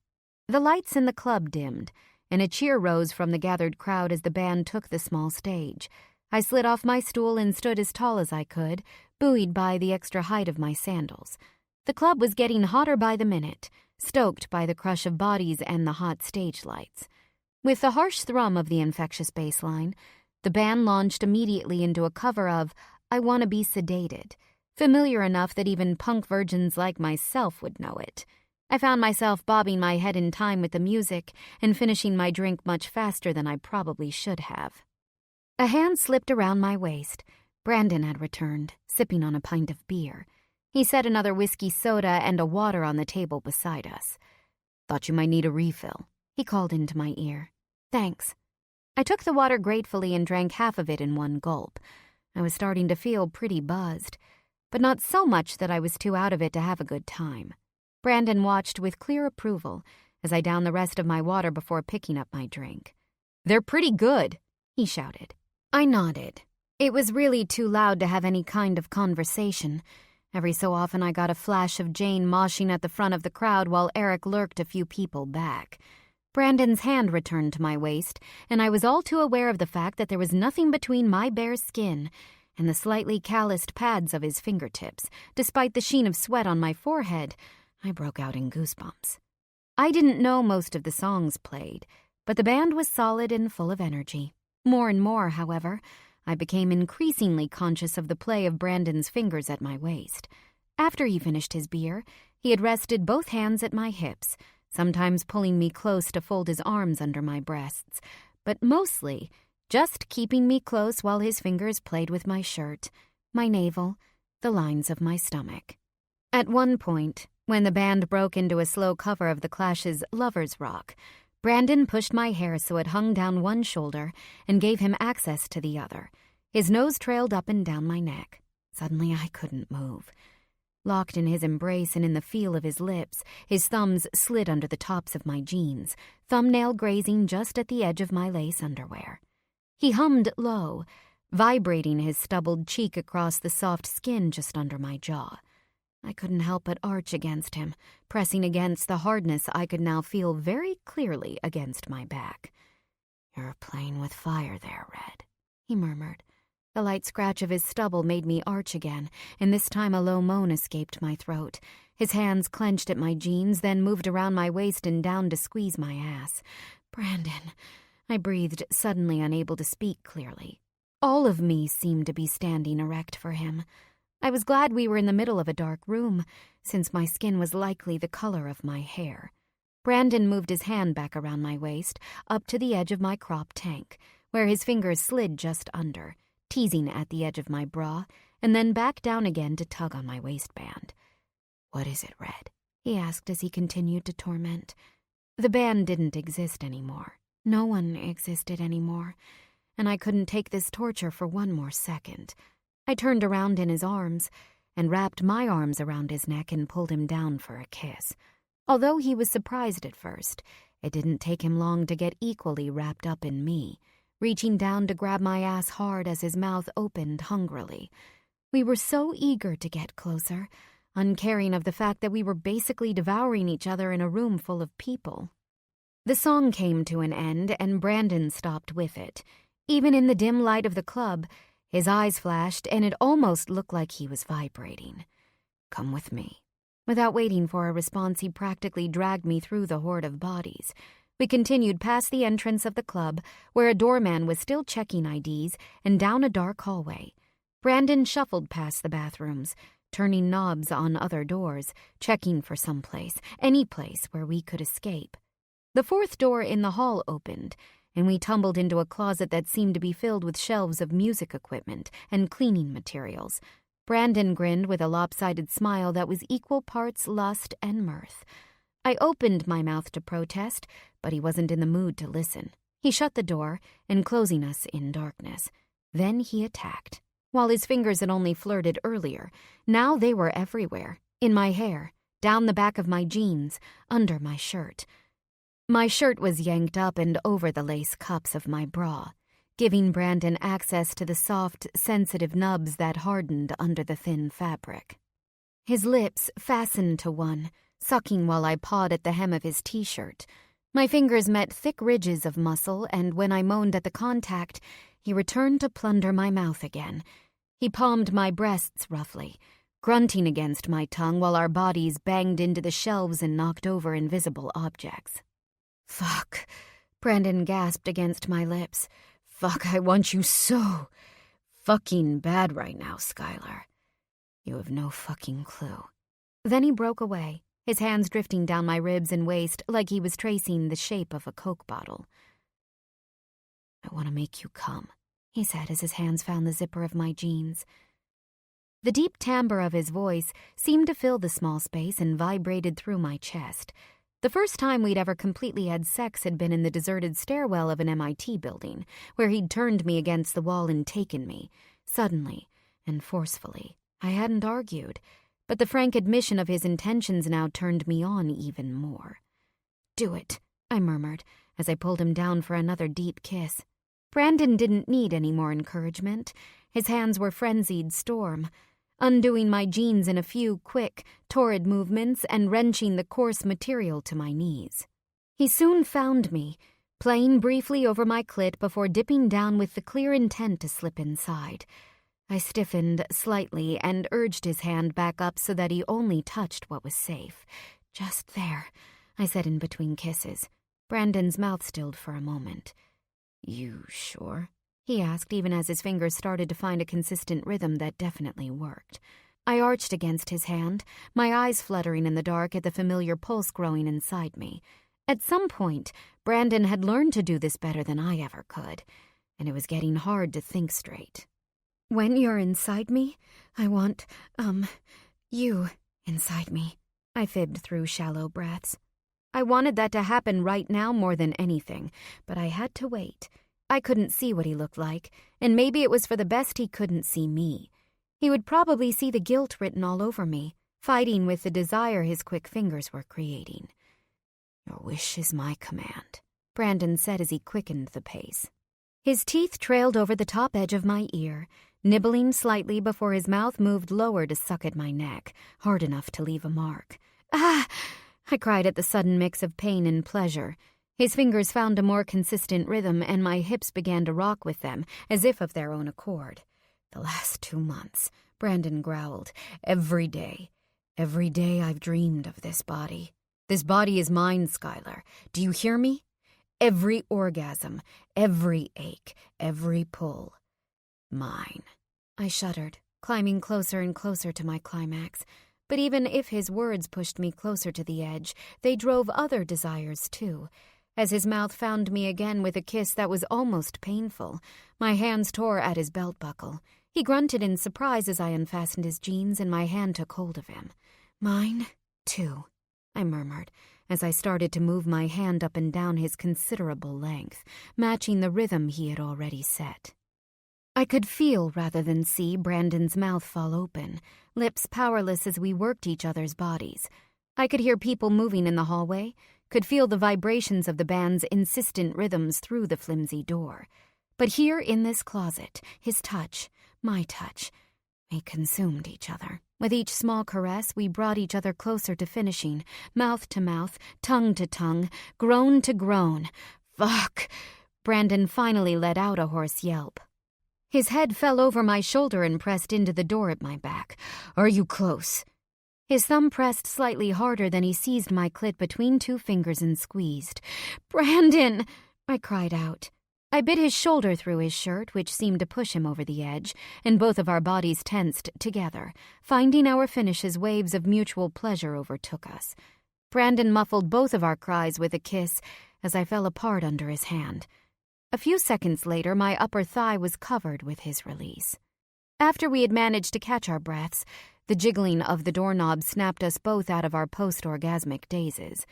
The lights in the club dimmed, and a cheer rose from the gathered crowd as the band took the small stage. I slid off my stool and stood as tall as I could, buoyed by the extra height of my sandals. The club was getting hotter by the minute, stoked by the crush of bodies and the hot stage lights. With the harsh thrum of the infectious bass line, the band launched immediately into a cover of I Wanna Be Sedated, familiar enough that even punk virgins like myself would know it. I found myself bobbing my head in time with the music and finishing my drink much faster than I probably should have. A hand slipped around my waist. Brandon had returned, sipping on a pint of beer. He set another whiskey soda and a water on the table beside us. Thought you might need a refill, he called into my ear. Thanks. I took the water gratefully and drank half of it in one gulp. I was starting to feel pretty buzzed, but not so much that I was too out of it to have a good time. Brandon watched with clear approval as I downed the rest of my water before picking up my drink. They're pretty good, he shouted. I nodded. It was really too loud to have any kind of conversation. Every so often I got a flash of Jane moshing at the front of the crowd while Eric lurked a few people back. Brandon's hand returned to my waist, and I was all too aware of the fact that there was nothing between my bare skin and the slightly calloused pads of his fingertips. Despite the sheen of sweat on my forehead, I broke out in goosebumps. I didn't know most of the songs played, but the band was solid and full of energy. More and more, however, I became increasingly conscious of the play of Brandon's fingers at my waist. After he finished his beer, he had rested both hands at my hips, sometimes pulling me close to fold his arms under my breasts, but mostly just keeping me close while his fingers played with my shirt, my navel, the lines of my stomach. At one point, when the band broke into a slow cover of The Clash's Lover's Rock, Brandon pushed my hair so it hung down one shoulder and gave him access to the other. His nose trailed up and down my neck. Suddenly I couldn't move. Locked in his embrace and in the feel of his lips, his thumbs slid under the tops of my jeans, thumbnail grazing just at the edge of my lace underwear. He hummed low, vibrating his stubbled cheek across the soft skin just under my jaw. I couldn't help but arch against him, pressing against the hardness I could now feel very clearly against my back. You're playing with fire there, Red, he murmured. The light scratch of his stubble made me arch again, and this time a low moan escaped my throat. His hands clenched at my jeans, then moved around my waist and down to squeeze my ass. Brandon, I breathed, suddenly unable to speak clearly. All of me seemed to be standing erect for him. I was glad we were in the middle of a dark room, since my skin was likely the color of my hair. Brandon moved his hand back around my waist, up to the edge of my crop tank, where his fingers slid just under, teasing at the edge of my bra, and then back down again to tug on my waistband. What is it, Red? He asked as he continued to torment. The band didn't exist anymore. No one existed anymore, and I couldn't take this torture for one more second. I turned around in his arms and wrapped my arms around his neck and pulled him down for a kiss. Although he was surprised at first, it didn't take him long to get equally wrapped up in me, reaching down to grab my ass hard as his mouth opened hungrily. We were so eager to get closer, uncaring of the fact that we were basically devouring each other in a room full of people. The song came to an end, and Brandon stopped with it. Even in the dim light of the club, his eyes flashed, and it almost looked like he was vibrating. Come with me. Without waiting for a response, he practically dragged me through the horde of bodies. We continued past the entrance of the club, where a doorman was still checking IDs, and down a dark hallway. Brandon shuffled past the bathrooms, turning knobs on other doors, checking for any place where we could escape. The fourth door in the hall opened, and we tumbled into a closet that seemed to be filled with shelves of music equipment and cleaning materials. Brandon grinned with a lopsided smile that was equal parts lust and mirth. I opened my mouth to protest, but he wasn't in the mood to listen. He shut the door, enclosing us in darkness. Then he attacked. While his fingers had only flirted earlier, now they were everywhere, in my hair, down the back of my jeans, under my shirt. My shirt was yanked up and over the lace cups of my bra, giving Brandon access to the soft, sensitive nubs that hardened under the thin fabric. His lips fastened to one, sucking while I pawed at the hem of his t-shirt. My fingers met thick ridges of muscle, and when I moaned at the contact, he returned to plunder my mouth again. He palmed my breasts roughly, grunting against my tongue while our bodies banged into the shelves and knocked over invisible objects. "Fuck," Brandon gasped against my lips. "Fuck, I want you so fucking bad right now, Skylar. You have no fucking clue." Then he broke away, his hands drifting down my ribs and waist like he was tracing the shape of a Coke bottle. "I want to make you come," he said as his hands found the zipper of my jeans. The deep timbre of his voice seemed to fill the small space and vibrated through my chest. The first time we'd ever completely had sex had been in the deserted stairwell of an MIT building, where he'd turned me against the wall and taken me, suddenly and forcefully. I hadn't argued, but the frank admission of his intentions now turned me on even more. "Do it," I murmured, as I pulled him down for another deep kiss. Brandon didn't need any more encouragement. His hands were frenzied storm, undoing my jeans in a few quick, torrid movements and wrenching the coarse material to my knees. He soon found me, playing briefly over my clit before dipping down with the clear intent to slip inside. I stiffened slightly and urged his hand back up so that he only touched what was safe. "Just there," I said in between kisses. Brandon's mouth stilled for a moment. "You sure?" he asked, even as his fingers started to find a consistent rhythm that definitely worked. I arched against his hand, my eyes fluttering in the dark at the familiar pulse growing inside me. At some point, Brandon had learned to do this better than I ever could, and it was getting hard to think straight. "When you're inside me, I want, you inside me," I fibbed through shallow breaths. I wanted that to happen right now more than anything, but I had to wait. I couldn't see what he looked like, and maybe it was for the best he couldn't see me. He would probably see the guilt written all over me, fighting with the desire his quick fingers were creating. "Your wish is my command," Brandon said as he quickened the pace. His teeth trailed over the top edge of my ear, nibbling slightly before his mouth moved lower to suck at my neck, hard enough to leave a mark. "Ah!" I cried at the sudden mix of pain and pleasure. His fingers found a more consistent rhythm, and my hips began to rock with them, as if of their own accord. "The last 2 months," Brandon growled. Every day I've dreamed of this body. This body is mine, Skylar. Do you hear me? Every orgasm, every ache, every pull. Mine." I shuddered, climbing closer and closer to my climax. But even if his words pushed me closer to the edge, they drove other desires too. As his mouth found me again with a kiss that was almost painful, my hands tore at his belt buckle. He grunted in surprise as I unfastened his jeans and my hand took hold of him. "Mine, too," I murmured, as I started to move my hand up and down his considerable length, matching the rhythm he had already set. I could feel rather than see Brandon's mouth fall open, lips powerless as we worked each other's bodies. I could hear people moving in the hallway, could feel the vibrations of the band's insistent rhythms through the flimsy door. But here in this closet, his touch, my touch, we consumed each other. With each small caress, we brought each other closer to finishing, mouth to mouth, tongue to tongue, groan to groan. "Fuck!" Brandon finally let out a hoarse yelp. His head fell over my shoulder and pressed into the door at my back. "Are you close?" His thumb pressed slightly harder than he seized my clit between 2 fingers and squeezed. "Brandon!" I cried out. I bit his shoulder through his shirt, which seemed to push him over the edge, and both of our bodies tensed together. Finding our finishes, waves of mutual pleasure overtook us. Brandon muffled both of our cries with a kiss as I fell apart under his hand. A few seconds later, my upper thigh was covered with his release. After we had managed to catch our breaths, the jiggling of the doorknob snapped us both out of our post-orgasmic dazes.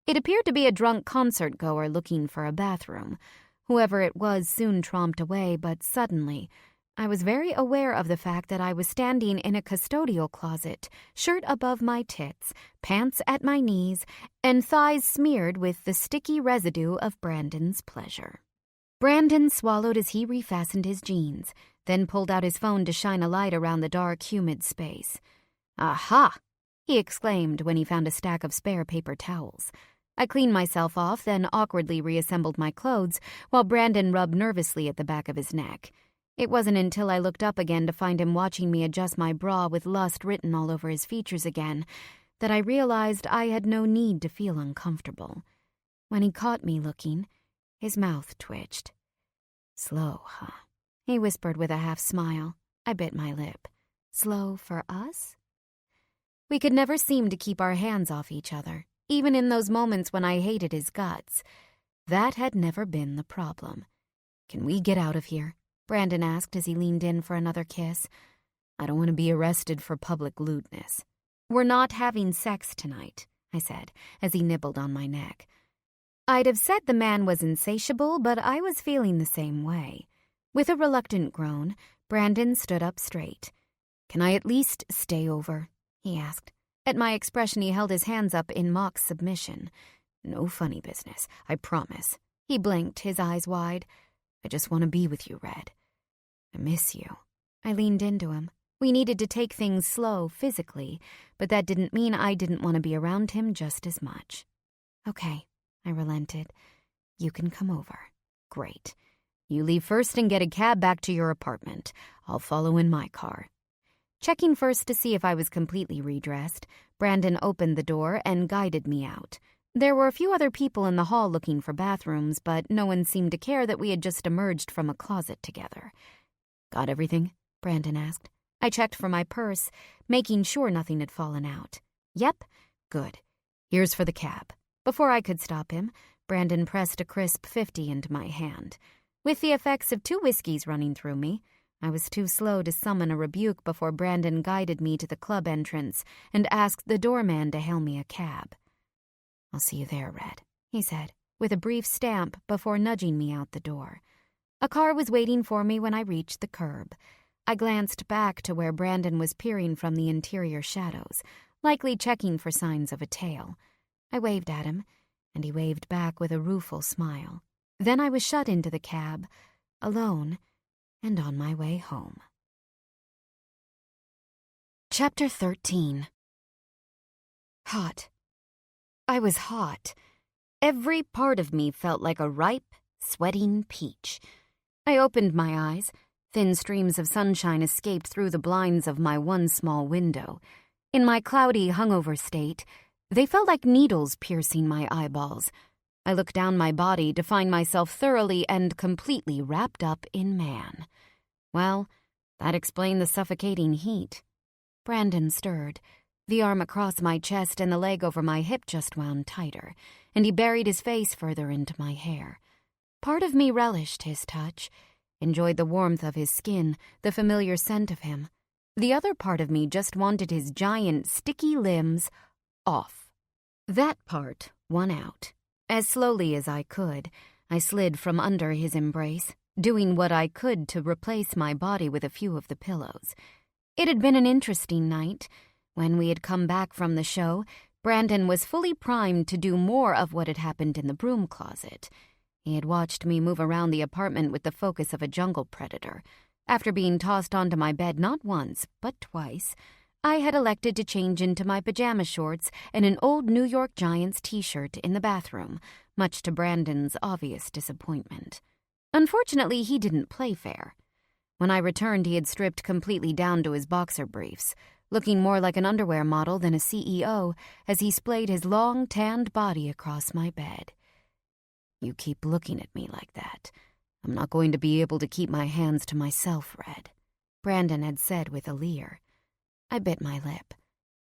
It appeared to be a drunk concert-goer looking for a bathroom. Whoever it was soon tromped away, but suddenly, I was very aware of the fact that I was standing in a custodial closet, shirt above my tits, pants at my knees, and thighs smeared with the sticky residue of Brandon's pleasure. Brandon swallowed as he refastened his jeans, then pulled out his phone to shine a light around the dark, humid space. "Aha!" he exclaimed when he found a stack of spare paper towels. I cleaned myself off, then awkwardly reassembled my clothes, while Brandon rubbed nervously at the back of his neck. It wasn't until I looked up again to find him watching me adjust my bra with lust written all over his features again that I realized I had no need to feel uncomfortable. When he caught me looking, his mouth twitched. "Slow, huh?" he whispered with a half-smile. I bit my lip. "Slow for us?" We could never seem to keep our hands off each other, even in those moments when I hated his guts. That had never been the problem. "Can we get out of here?" Brandon asked as he leaned in for another kiss. "I don't want to be arrested for public lewdness." "We're not having sex tonight," I said, as he nibbled on my neck. I'd have said the man was insatiable, but I was feeling the same way. With a reluctant groan, Brandon stood up straight. "Can I at least stay over?" he asked. At my expression, he held his hands up in mock submission. "No funny business, I promise." He blinked, his eyes wide. "I just want to be with you, Red. I miss you." I leaned into him. We needed to take things slow, physically, but that didn't mean I didn't want to be around him just as much. "Okay," I relented. "You can come over." "Great. You leave first and get a cab back to your apartment. I'll follow in my car." Checking first to see if I was completely redressed, Brandon opened the door and guided me out. There were a few other people in the hall looking for bathrooms, but no one seemed to care that we had just emerged from a closet together. "Got everything?" Brandon asked. I checked for my purse, making sure nothing had fallen out. "Yep." "Good. Here's for the cab." Before I could stop him, Brandon pressed a crisp 50 into my hand. With the effects of 2 whiskeys running through me, I was too slow to summon a rebuke before Brandon guided me to the club entrance and asked the doorman to hail me a cab. "I'll see you there, Red," he said, with a brief stamp before nudging me out the door. A car was waiting for me when I reached the curb. I glanced back to where Brandon was peering from the interior shadows, likely checking for signs of a tail. I waved at him, and he waved back with a rueful smile. Then I was shut into the cab, alone, and on my way home. Chapter 13. Hot. I was hot. Every part of me felt like a ripe, sweating peach. I opened my eyes. Thin streams of sunshine escaped through the blinds of my one small window. In my cloudy, hungover state, they felt like needles piercing my eyeballs. I looked down my body to find myself thoroughly and completely wrapped up in man. Well, that explained the suffocating heat. Brandon stirred. The arm across my chest and the leg over my hip just wound tighter, and he buried his face further into my hair. Part of me relished his touch, enjoyed the warmth of his skin, the familiar scent of him. The other part of me just wanted his giant, sticky limbs off. That part won out. As slowly as I could, I slid from under his embrace, doing what I could to replace my body with a few of the pillows. It had been an interesting night. When we had come back from the show, Brandon was fully primed to do more of what had happened in the broom closet. He had watched me move around the apartment with the focus of a jungle predator. After being tossed onto my bed not once, but twice, I had elected to change into my pajama shorts and an old New York Giants t-shirt in the bathroom, much to Brandon's obvious disappointment. Unfortunately, he didn't play fair. When I returned, he had stripped completely down to his boxer briefs, looking more like an underwear model than a CEO as he splayed his long, tanned body across my bed. "You keep looking at me like that. I'm not going to be able to keep my hands to myself, Red," Brandon had said with a leer. I bit my lip.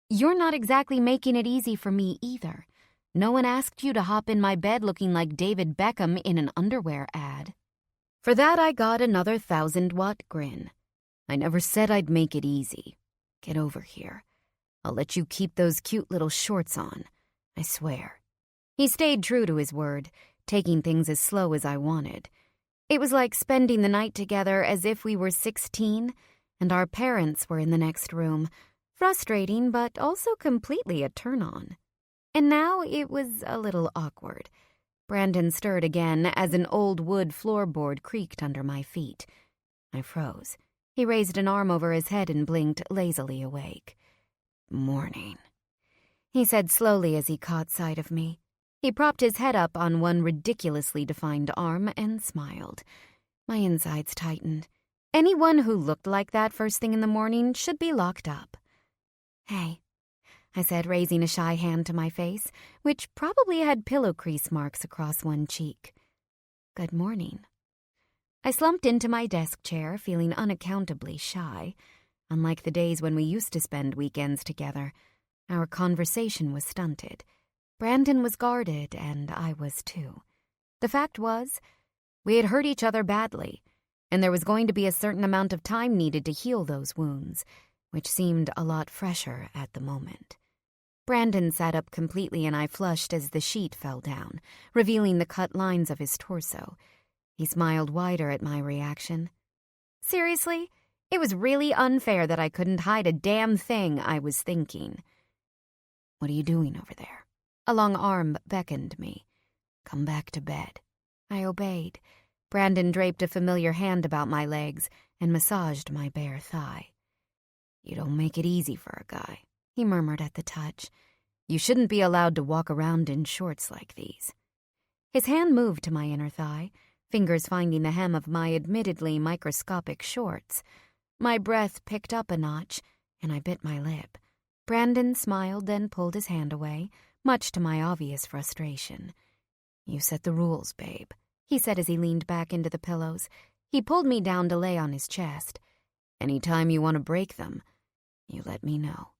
"You're not exactly making it easy for me either. No one asked you to hop in my bed looking like David Beckham in an underwear ad." For that, I got another 1,000-watt grin. "I never said I'd make it easy. Get over here. I'll let you keep those cute little shorts on. I swear." He stayed true to his word, taking things as slow as I wanted. It was like spending the night together as if we were 16 and our parents were in the next room. Frustrating, but also completely a turn-on. And now it was a little awkward. Brandon stirred again as an old wood floorboard creaked under my feet. I froze. He raised an arm over his head and blinked, lazily awake. "Morning," he said slowly as he caught sight of me. He propped his head up on one ridiculously defined arm and smiled. My insides tightened. Anyone who looked like that first thing in the morning should be locked up. "Hey," I said, raising a shy hand to my face, which probably had pillow crease marks across one cheek. "Good morning." I slumped into my desk chair, feeling unaccountably shy. Unlike the days when we used to spend weekends together, our conversation was stunted. Brandon was guarded, and I was too. The fact was, we had hurt each other badly, and there was going to be a certain amount of time needed to heal those wounds, which seemed a lot fresher at the moment. Brandon sat up completely, and I flushed as the sheet fell down, revealing the cut lines of his torso. He smiled wider at my reaction. Seriously, it was really unfair that I couldn't hide a damn thing I was thinking. "What are you doing over there?" A long arm beckoned me. "Come back to bed." I obeyed. Brandon draped a familiar hand about my legs and massaged my bare thigh. "You don't make it easy for a guy," he murmured at the touch. "You shouldn't be allowed to walk around in shorts like these." His hand moved to my inner thigh, fingers finding the hem of my admittedly microscopic shorts. My breath picked up a notch, and I bit my lip. Brandon smiled, then pulled his hand away, much to my obvious frustration. "You set the rules, babe," he said as he leaned back into the pillows. He pulled me down to lay on his chest. "Anytime you want to break them, you let me know."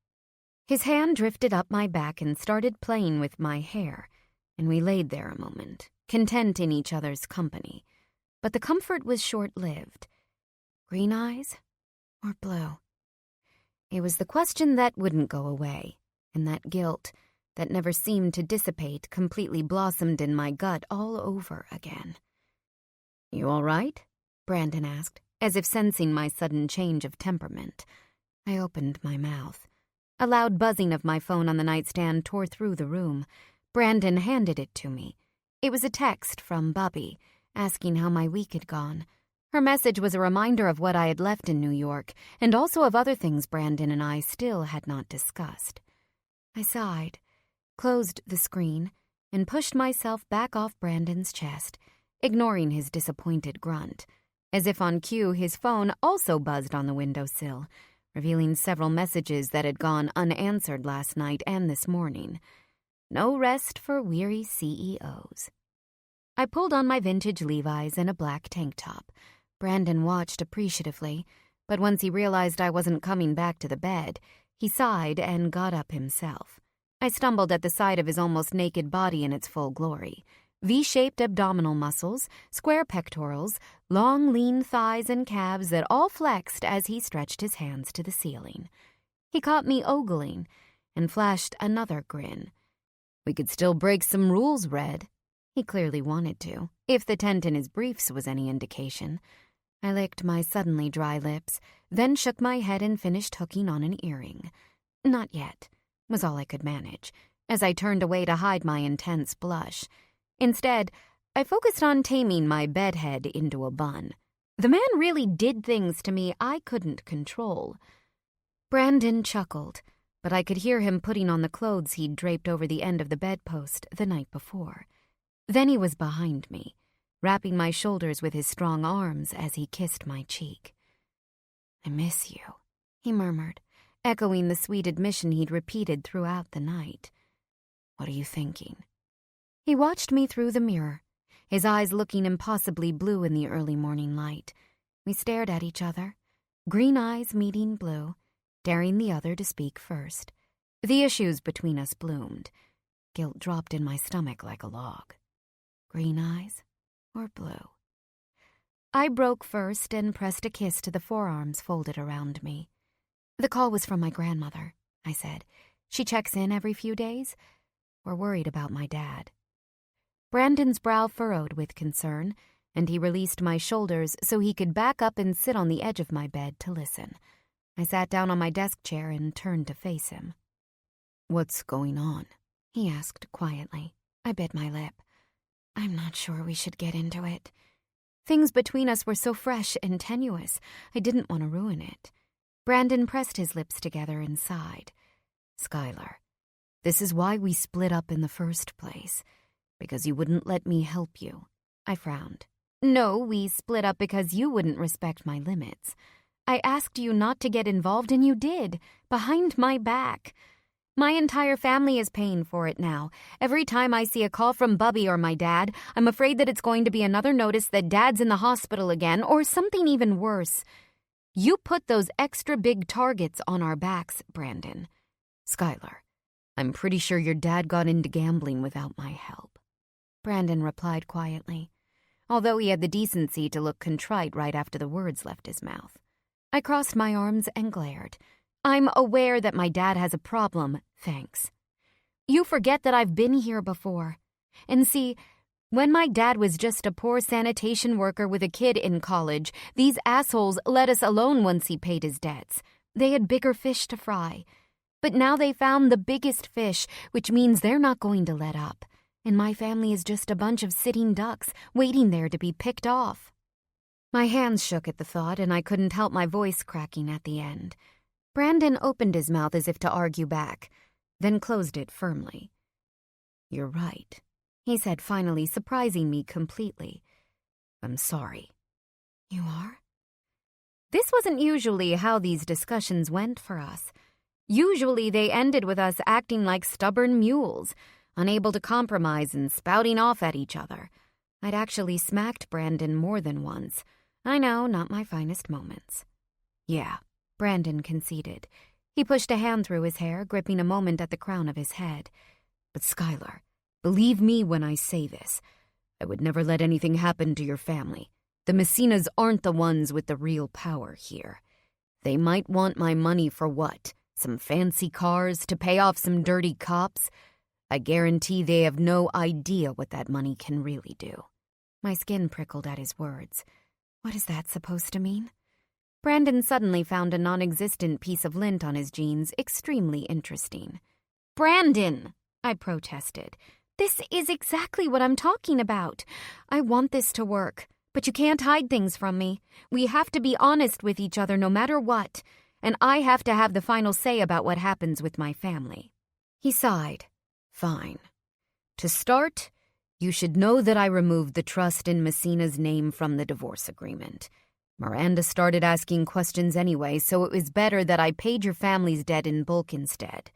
His hand drifted up my back and started playing with my hair, and we laid there a moment, content in each other's company. But the comfort was short-lived. Green eyes or blue? It was the question that wouldn't go away, and that guilt that never seemed to dissipate completely blossomed in my gut all over again. "You all right?" Brandon asked, as if sensing my sudden change of temperament. I opened my mouth. A loud buzzing of my phone on the nightstand tore through the room. Brandon handed it to me. It was a text from Bubby, asking how my week had gone. Her message was a reminder of what I had left in New York, and also of other things Brandon and I still had not discussed. I sighed, closed the screen, and pushed myself back off Brandon's chest, ignoring his disappointed grunt. As if on cue, his phone also buzzed on the windowsill, revealing several messages that had gone unanswered last night and this morning. No rest for weary CEOs. I pulled on my vintage Levi's and a black tank top. Brandon watched appreciatively, but once he realized I wasn't coming back to the bed, he sighed and got up himself. I stumbled at the sight of his almost naked body in its full glory. V-shaped abdominal muscles, square pectorals, long lean thighs and calves that all flexed as he stretched his hands to the ceiling. He caught me ogling and flashed another grin. "We could still break some rules, Red." He clearly wanted to, if the tent in his briefs was any indication. I licked my suddenly dry lips, then shook my head and finished hooking on an earring. "Not yet," was all I could manage, as I turned away to hide my intense blush. Instead, I focused on taming my bedhead into a bun. The man really did things to me I couldn't control. Brandon chuckled, but I could hear him putting on the clothes he'd draped over the end of the bedpost the night before. Then he was behind me, wrapping my shoulders with his strong arms as he kissed my cheek. "I miss you," he murmured, echoing the sweet admission he'd repeated throughout the night. "What are you thinking?" He watched me through the mirror, his eyes looking impossibly blue in the early morning light. We stared at each other, green eyes meeting blue, daring the other to speak first. The issues between us bloomed. Guilt dropped in my stomach like a log. Green eyes or blue? I broke first and pressed a kiss to the forearms folded around me. "The call was from my grandmother," I said. "She checks in every few days. We're worried about my dad." Brandon's brow furrowed with concern, and he released my shoulders so he could back up and sit on the edge of my bed to listen. I sat down on my desk chair and turned to face him. "What's going on?" he asked quietly. I bit my lip. "I'm not sure we should get into it. Things between us were so fresh and tenuous, I didn't want to ruin it." Brandon pressed his lips together and sighed. "Skylar, this is why we split up in the first place, because you wouldn't let me help you." I frowned. "No, we split up because you wouldn't respect my limits. I asked you not to get involved and you did, behind my back. My entire family is paying for it now. Every time I see a call from Bubby or my dad, I'm afraid that it's going to be another notice that Dad's in the hospital again, or something even worse. You put those extra big targets on our backs, Brandon. Skylar, I'm pretty sure your dad got into gambling without my help." Brandon replied quietly, although he had the decency to look contrite right after the words left his mouth. I crossed my arms and glared. "I'm aware that my dad has a problem, thanks. You forget that I've been here before. And see, when my dad was just a poor sanitation worker with a kid in college, these assholes let us alone once he paid his debts. They had bigger fish to fry. But now they found the biggest fish, which means they're not going to let up. And my family is just a bunch of sitting ducks waiting there to be picked off." My hands shook at the thought, and I couldn't help my voice cracking at the end. Brandon opened his mouth as if to argue back, then closed it firmly. "You're right," he said finally, surprising me completely. "I'm sorry." "You are?" This wasn't usually how these discussions went for us. Usually they ended with us acting like stubborn mules, unable to compromise and spouting off at each other. I'd actually smacked Brandon more than once. I know, not my finest moments. "Yeah," Brandon conceded. He pushed a hand through his hair, gripping a moment at the crown of his head. "But Skylar, believe me when I say this. I would never let anything happen to your family. The Messinas aren't the ones with the real power here. They might want my money for what? Some fancy cars to pay off some dirty cops? I guarantee they have no idea what that money can really do." My skin prickled at his words. What is that supposed to mean? Brandon suddenly found a non-existent piece of lint on his jeans extremely interesting. "Brandon!" I protested. "This is exactly what I'm talking about. I want this to work, but you can't hide things from me. We have to be honest with each other no matter what, and I have to have the final say about what happens with my family." He sighed. "Fine. To start, you should know that I removed the trust in Messina's name from the divorce agreement. Miranda started asking questions anyway, so it was better that I paid your family's debt in bulk instead.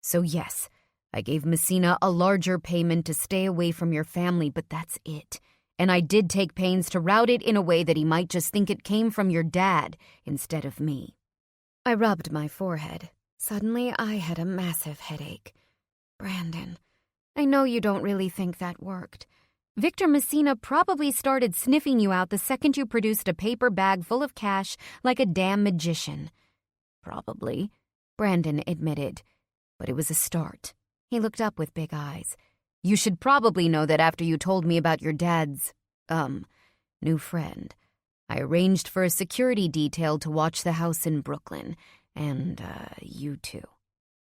So yes, I gave Messina a larger payment to stay away from your family, but that's it. And I did take pains to route it in a way that he might just think it came from your dad instead of me." I rubbed my forehead. Suddenly, I had a massive headache. "Brandon, I know you don't really think that worked. Victor Messina probably started sniffing you out the second you produced a paper bag full of cash like a damn magician." "Probably," Brandon admitted. "But it was a start." He looked up with big eyes. "You should probably know that after you told me about your dad's, new friend, I arranged for a security detail to watch the house in Brooklyn, and, you too."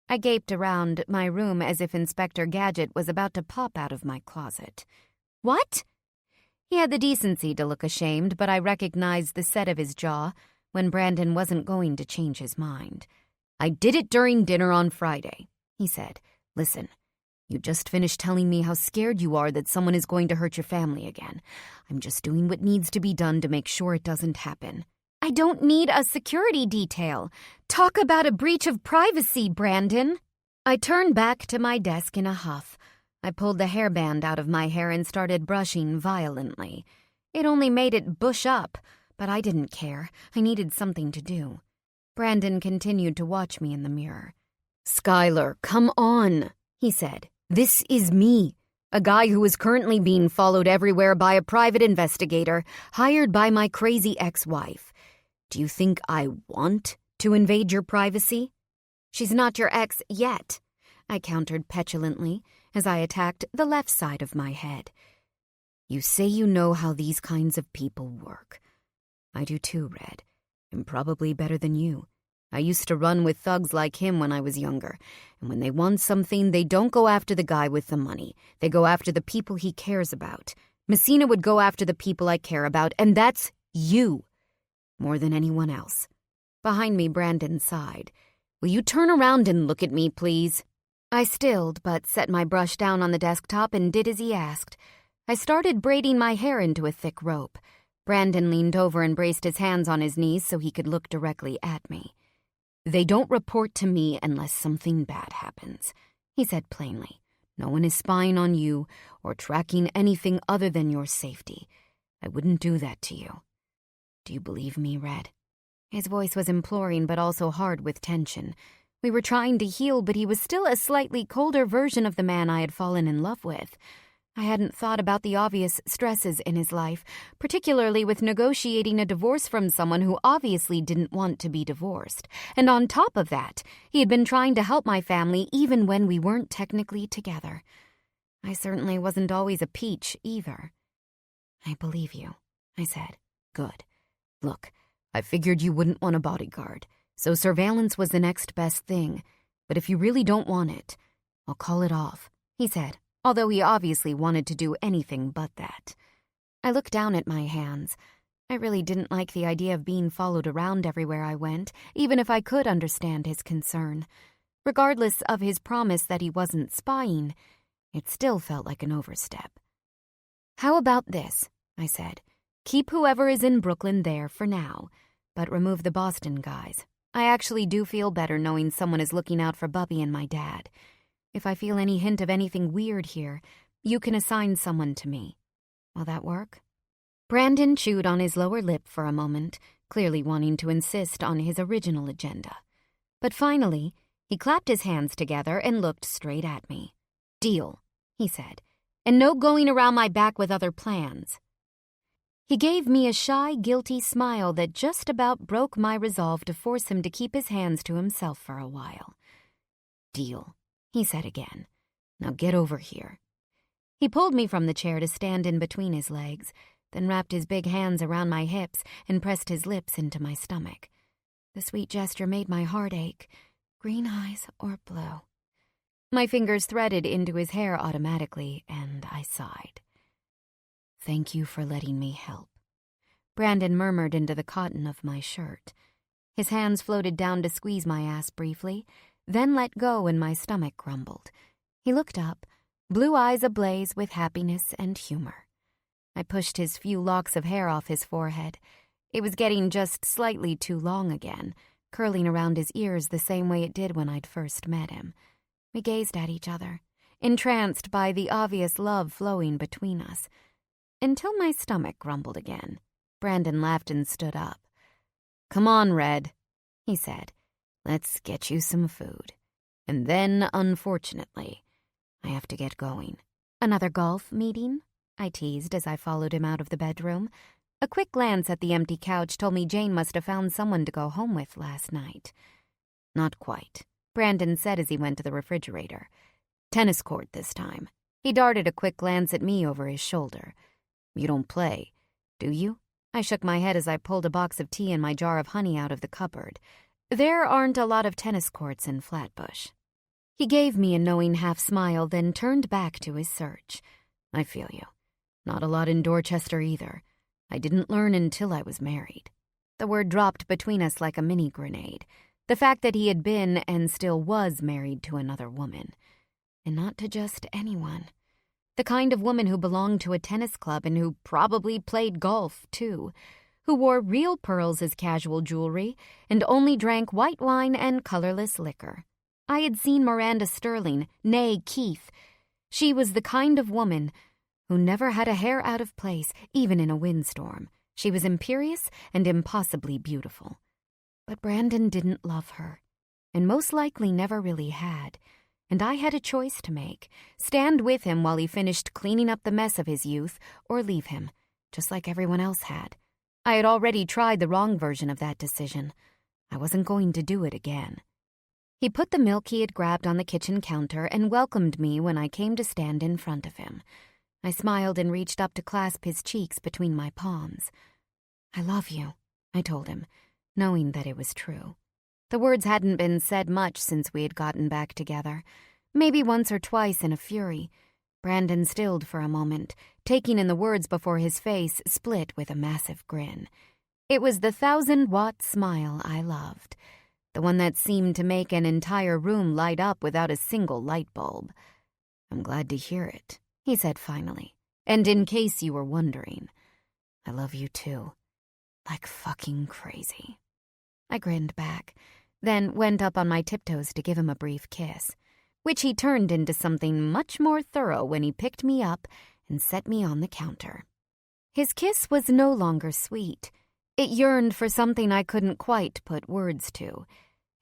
I gaped around my room as if Inspector Gadget was about to pop out of my closet. "What?" He had the decency to look ashamed, but I recognized the set of his jaw when Brandon wasn't going to change his mind. "I did it during dinner on Friday," he said. "Listen, you just finished telling me how scared you are that someone is going to hurt your family again. I'm just doing what needs to be done to make sure it doesn't happen." "I don't need a security detail. Talk about a breach of privacy, Brandon." I turned back to my desk in a huff. I pulled the hairband out of my hair and started brushing violently. It only made it bush up, but I didn't care. I needed something to do. Brandon continued to watch me in the mirror. "Skylar, come on," he said. "This is me, a guy who is currently being followed everywhere by a private investigator hired by my crazy ex-wife. Do you think I want to invade your privacy?" "She's not your ex yet," I countered petulantly as I attacked the left side of my head. "You say you know how these kinds of people work. I do too, Red, and probably better than you. I used to run with thugs like him when I was younger, and when they want something, they don't go after the guy with the money. They go after the people he cares about. Messina would go after the people I care about, and that's you, more than anyone else." Behind me, Brandon sighed. "Will you turn around and look at me, please?" I stilled, but set my brush down on the desktop and did as he asked. I started braiding my hair into a thick rope. Brandon leaned over and braced his hands on his knees so he could look directly at me. "They don't report to me unless something bad happens," he said plainly. "No one is spying on you or tracking anything other than your safety. I wouldn't do that to you. Do you believe me, Red?" His voice was imploring but also hard with tension. We were trying to heal, but he was still a slightly colder version of the man I had fallen in love with. I hadn't thought about the obvious stresses in his life, particularly with negotiating a divorce from someone who obviously didn't want to be divorced. And on top of that, he had been trying to help my family even when we weren't technically together. I certainly wasn't always a peach either. "I believe you," I said. "Good. Look, I figured you wouldn't want a bodyguard, so surveillance was the next best thing. But if you really don't want it, I'll call it off," he said, although he obviously wanted to do anything but that. I looked down at my hands. I really didn't like the idea of being followed around everywhere I went, even if I could understand his concern. Regardless of his promise that he wasn't spying, it still felt like an overstep. "How about this?" I said. "Keep whoever is in Brooklyn there for now, but remove the Boston guys. I actually do feel better knowing someone is looking out for Bubby and my dad. If I feel any hint of anything weird here, you can assign someone to me. Will that work?" Brandon chewed on his lower lip for a moment, clearly wanting to insist on his original agenda. But finally, he clapped his hands together and looked straight at me. "Deal," he said, "and no going around my back with other plans." He gave me a shy, guilty smile that just about broke my resolve to force him to keep his hands to himself for a while. "Deal," he said again. "Now get over here." He pulled me from the chair to stand in between his legs, then wrapped his big hands around my hips and pressed his lips into my stomach. The sweet gesture made my heart ache. Green eyes or blue? My fingers threaded into his hair automatically, and I sighed. "Thank you for letting me help," Brandon murmured into the cotton of my shirt. His hands floated down to squeeze my ass briefly, then let go and my stomach grumbled. He looked up, blue eyes ablaze with happiness and humor. I pushed his few locks of hair off his forehead. It was getting just slightly too long again, curling around his ears the same way it did when I'd first met him. We gazed at each other, entranced by the obvious love flowing between us. Until my stomach grumbled again. Brandon laughed and stood up. "Come on, Red," he said. "Let's get you some food. And then, unfortunately, I have to get going." "Another golf meeting?" I teased as I followed him out of the bedroom. A quick glance at the empty couch told me Jane must have found someone to go home with last night. "Not quite," Brandon said as he went to the refrigerator. "Tennis court this time." He darted a quick glance at me over his shoulder. "You don't play, do you?" I shook my head as I pulled a box of tea and my jar of honey out of the cupboard. "There aren't a lot of tennis courts in Flatbush." He gave me a knowing half-smile, then turned back to his search. "I feel you. Not a lot in Dorchester either. I didn't learn until I was married." The word dropped between us like a mini-grenade. The fact that he had been and still was married to another woman. And not to just anyone. The kind of woman who belonged to a tennis club and who probably played golf, too. Who wore real pearls as casual jewelry and only drank white wine and colorless liquor. I had seen Miranda Sterling, née Keith. She was the kind of woman who never had a hair out of place, even in a windstorm. She was imperious and impossibly beautiful. But Brandon didn't love her, and most likely never really had. And I had a choice to make: stand with him while he finished cleaning up the mess of his youth, or leave him, just like everyone else had. I had already tried the wrong version of that decision. I wasn't going to do it again. He put the milk he had grabbed on the kitchen counter and welcomed me when I came to stand in front of him. I smiled and reached up to clasp his cheeks between my palms. "I love you," I told him, knowing that it was true. The words hadn't been said much since we had gotten back together. Maybe once or twice in a fury. Brandon stilled for a moment, taking in the words before his face split with a massive grin. It was the 1,000-watt smile I loved, the one that seemed to make an entire room light up without a single light bulb. "I'm glad to hear it," he said finally. "And in case you were wondering, I love you too. Like fucking crazy." I grinned back, then went up on my tiptoes to give him a brief kiss, which he turned into something much more thorough when he picked me up and set me on the counter. His kiss was no longer sweet. It yearned for something I couldn't quite put words to.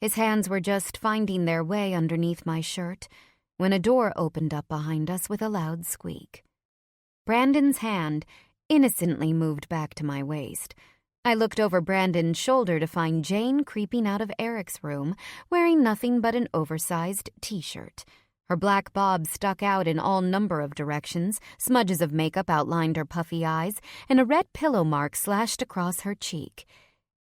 His hands were just finding their way underneath my shirt when a door opened up behind us with a loud squeak. Brandon's hand innocently moved back to my waist. I looked over Brandon's shoulder to find Jane creeping out of Eric's room, wearing nothing but an oversized t-shirt. Her black bob stuck out in all number of directions, smudges of makeup outlined her puffy eyes, and a red pillow mark slashed across her cheek.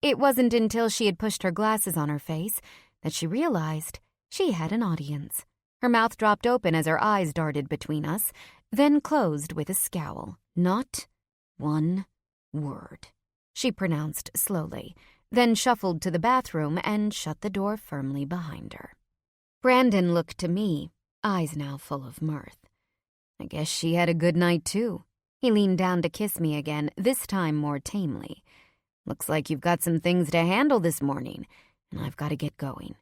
It wasn't until she had pushed her glasses on her face that she realized she had an audience. Her mouth dropped open as her eyes darted between us, then closed with a scowl. "Not one word," she pronounced slowly, then shuffled to the bathroom and shut the door firmly behind her. Brandon looked to me, eyes now full of mirth. "I guess she had a good night, too." He leaned down to kiss me again, this time more tamely. "Looks like you've got some things to handle this morning, and I've got to get going.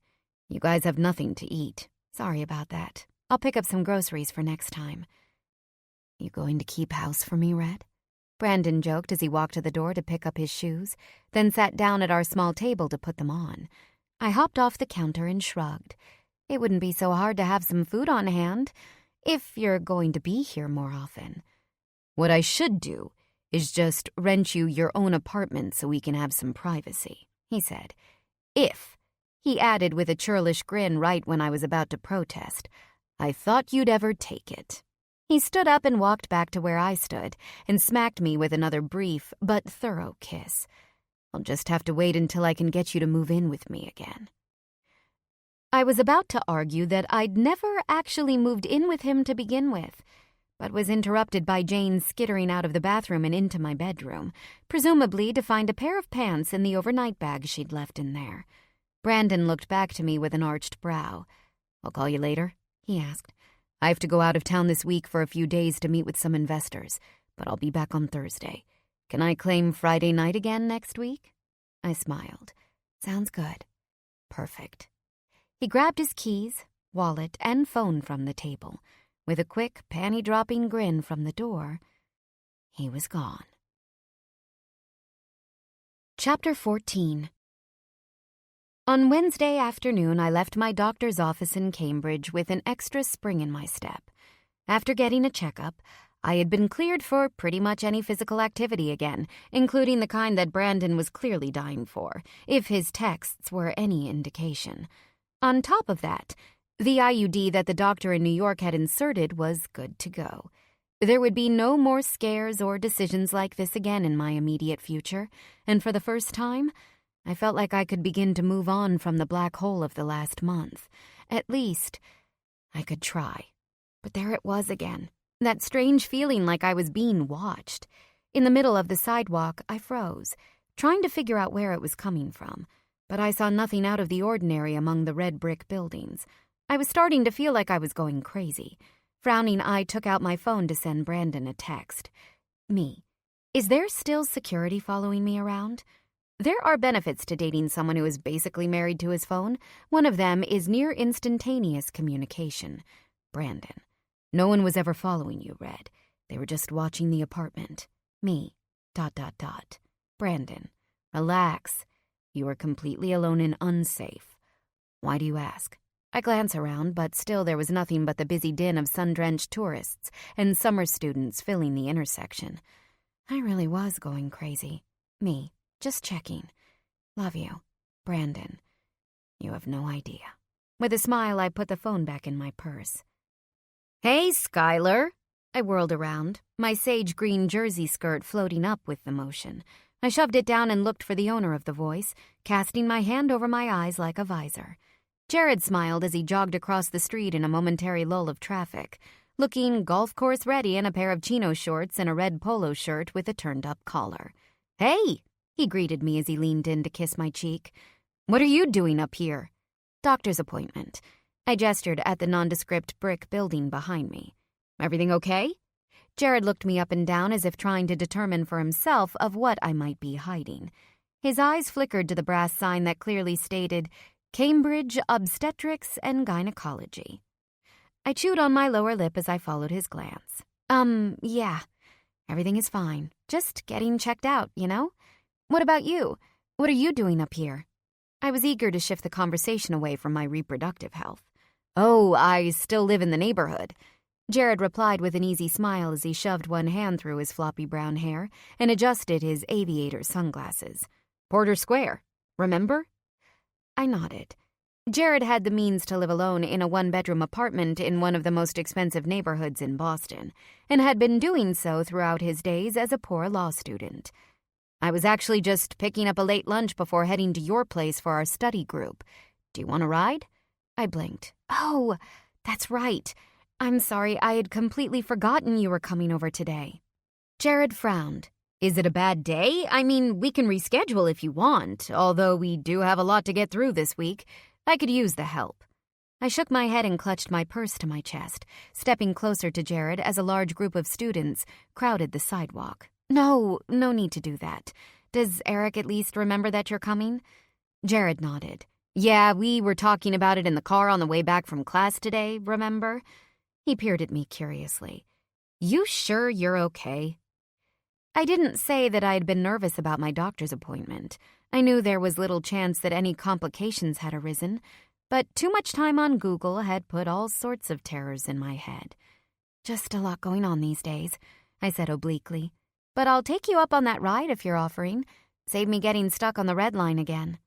You guys have nothing to eat. Sorry about that. I'll pick up some groceries for next time." "You going to keep house for me, Red?" Brandon joked as he walked to the door to pick up his shoes, then sat down at our small table to put them on. I hopped off the counter and shrugged. It wouldn't be so hard to have some food on hand, if you're going to be here more often. "What I should do is just rent you your own apartment so we can have some privacy," he said. "If," he added with a churlish grin right when I was about to protest, "I thought you'd ever take it." He stood up and walked back to where I stood and smacked me with another brief but thorough kiss. "I'll just have to wait until I can get you to move in with me again." I was about to argue that I'd never actually moved in with him to begin with, but was interrupted by Jane skittering out of the bathroom and into my bedroom, presumably to find a pair of pants in the overnight bag she'd left in there. Brandon looked back to me with an arched brow. "I'll call you later?" he asked. "I have to go out of town this week for a few days to meet with some investors, but I'll be back on Thursday. Can I claim Friday night again next week?" I smiled. "Sounds good." "Perfect." He grabbed his keys, wallet, and phone from the table. With a quick, panty-dropping grin from the door, he was gone. Chapter 14. On Wednesday afternoon, I left my doctor's office in Cambridge with an extra spring in my step. After getting a checkup, I had been cleared for pretty much any physical activity again, including the kind that Brandon was clearly dying for, if his texts were any indication. On top of that, the IUD that the doctor in New York had inserted was good to go. There would be no more scares or decisions like this again in my immediate future, and for the first time, I felt like I could begin to move on from the black hole of the last month. At least, I could try. But there it was again, that strange feeling like I was being watched. In the middle of the sidewalk, I froze, trying to figure out where it was coming from. But I saw nothing out of the ordinary among the red brick buildings. I was starting to feel like I was going crazy. Frowning, I took out my phone to send Brandon a text. "Me. Is there still security following me around? There are benefits to dating someone who is basically married to his phone. One of them is near instantaneous communication. Brandon." No one was ever following you, Red. They were just watching the apartment. Me, ... Brandon, relax. You are completely alone and unsafe. Why do you ask? I glance around, but still there was nothing but the busy din of sun-drenched tourists and summer students filling the intersection. I really was going crazy. Me, just checking. Love you, Brandon. You have no idea. With a smile, I put the phone back in my purse. Hey, Skylar. I whirled around, my sage green jersey skirt floating up with the motion. I shoved it down and looked for the owner of the voice, casting my hand over my eyes like a visor. Jared smiled as he jogged across the street in a momentary lull of traffic, looking golf course ready in a pair of chino shorts and a red polo shirt with a turned-up collar. Hey, he greeted me as he leaned in to kiss my cheek. What are you doing up here? Doctor's appointment. I gestured at the nondescript brick building behind me. Everything okay? Jared looked me up and down as if trying to determine for himself of what I might be hiding. His eyes flickered to the brass sign that clearly stated, Cambridge Obstetrics and Gynecology. I chewed on my lower lip as I followed his glance. Yeah. Everything is fine. Just getting checked out, you know? What about you? What are you doing up here? I was eager to shift the conversation away from my reproductive health. Oh, I still live in the neighborhood. Jared replied with an easy smile as he shoved one hand through his floppy brown hair and adjusted his aviator sunglasses. Porter Square, remember? I nodded. Jared had the means to live alone in a one-bedroom apartment in one of the most expensive neighborhoods in Boston, and had been doing so throughout his days as a poor law student. I was actually just picking up a late lunch before heading to your place for our study group. Do you want a ride? I blinked. Oh, that's right. I'm sorry, I had completely forgotten you were coming over today. Jared frowned. Is it a bad day? I mean, we can reschedule if you want, although we do have a lot to get through this week. I could use the help. I shook my head and clutched my purse to my chest, stepping closer to Jared as a large group of students crowded the sidewalk. No need to do that. Does Eric at least remember that you're coming? Jared nodded. Yeah, we were talking about it in the car on the way back from class today, remember? He peered at me curiously. You sure you're okay? I didn't say that I'd been nervous about my doctor's appointment. I knew there was little chance that any complications had arisen, but too much time on Google had put all sorts of terrors in my head. Just a lot going on these days, I said obliquely. But I'll take you up on that ride if you're offering. Save me getting stuck on the red line again.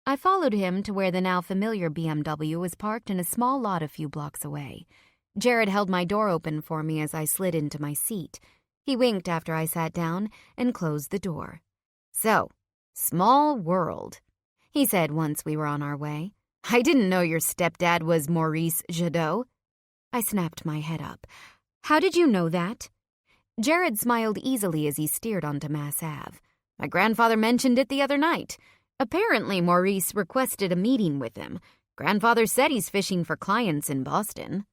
I followed him to where the now familiar BMW was parked in a small lot a few blocks away. Jared held my door open for me as I slid into my seat. He winked after I sat down and closed the door. So, small world, he said once we were on our way. I didn't know your stepdad was Maurice Jadot. I snapped my head up. How did you know that? Jared smiled easily as he steered onto Mass Ave. My grandfather mentioned it the other night. Apparently, Maurice requested a meeting with him. Grandfather said he's fishing for clients in Boston.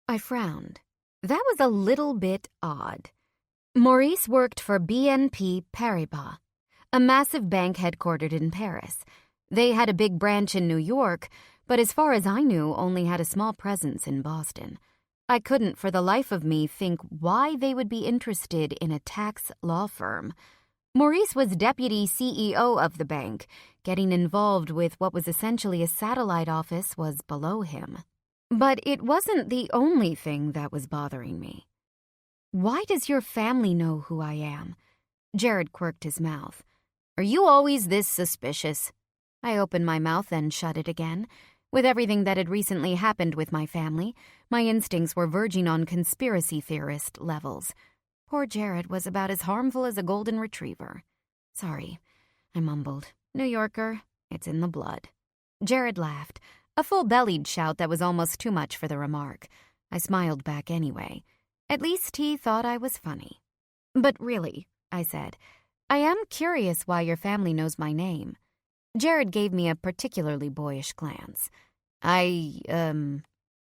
I frowned. That was a little bit odd. Maurice worked for BNP Paribas, a massive bank headquartered in Paris. They had a big branch in New York, but as far as I knew, only had a small presence in Boston. I couldn't for the life of me think why they would be interested in a tax law firm. Maurice was deputy CEO of the bank. Getting involved with what was essentially a satellite office was below him. But it wasn't the only thing that was bothering me. Why does your family know who I am? Jared quirked his mouth. Are you always this suspicious? I opened my mouth and shut it again. With everything that had recently happened with my family, my instincts were verging on conspiracy theorist levels. Poor Jared was about as harmful as a golden retriever. Sorry, I mumbled. New Yorker, it's in the blood. Jared laughed, a full-bellied shout that was almost too much for the remark. I smiled back anyway. At least he thought I was funny. But really, I said, I am curious why your family knows my name. Jared gave me a particularly boyish glance. I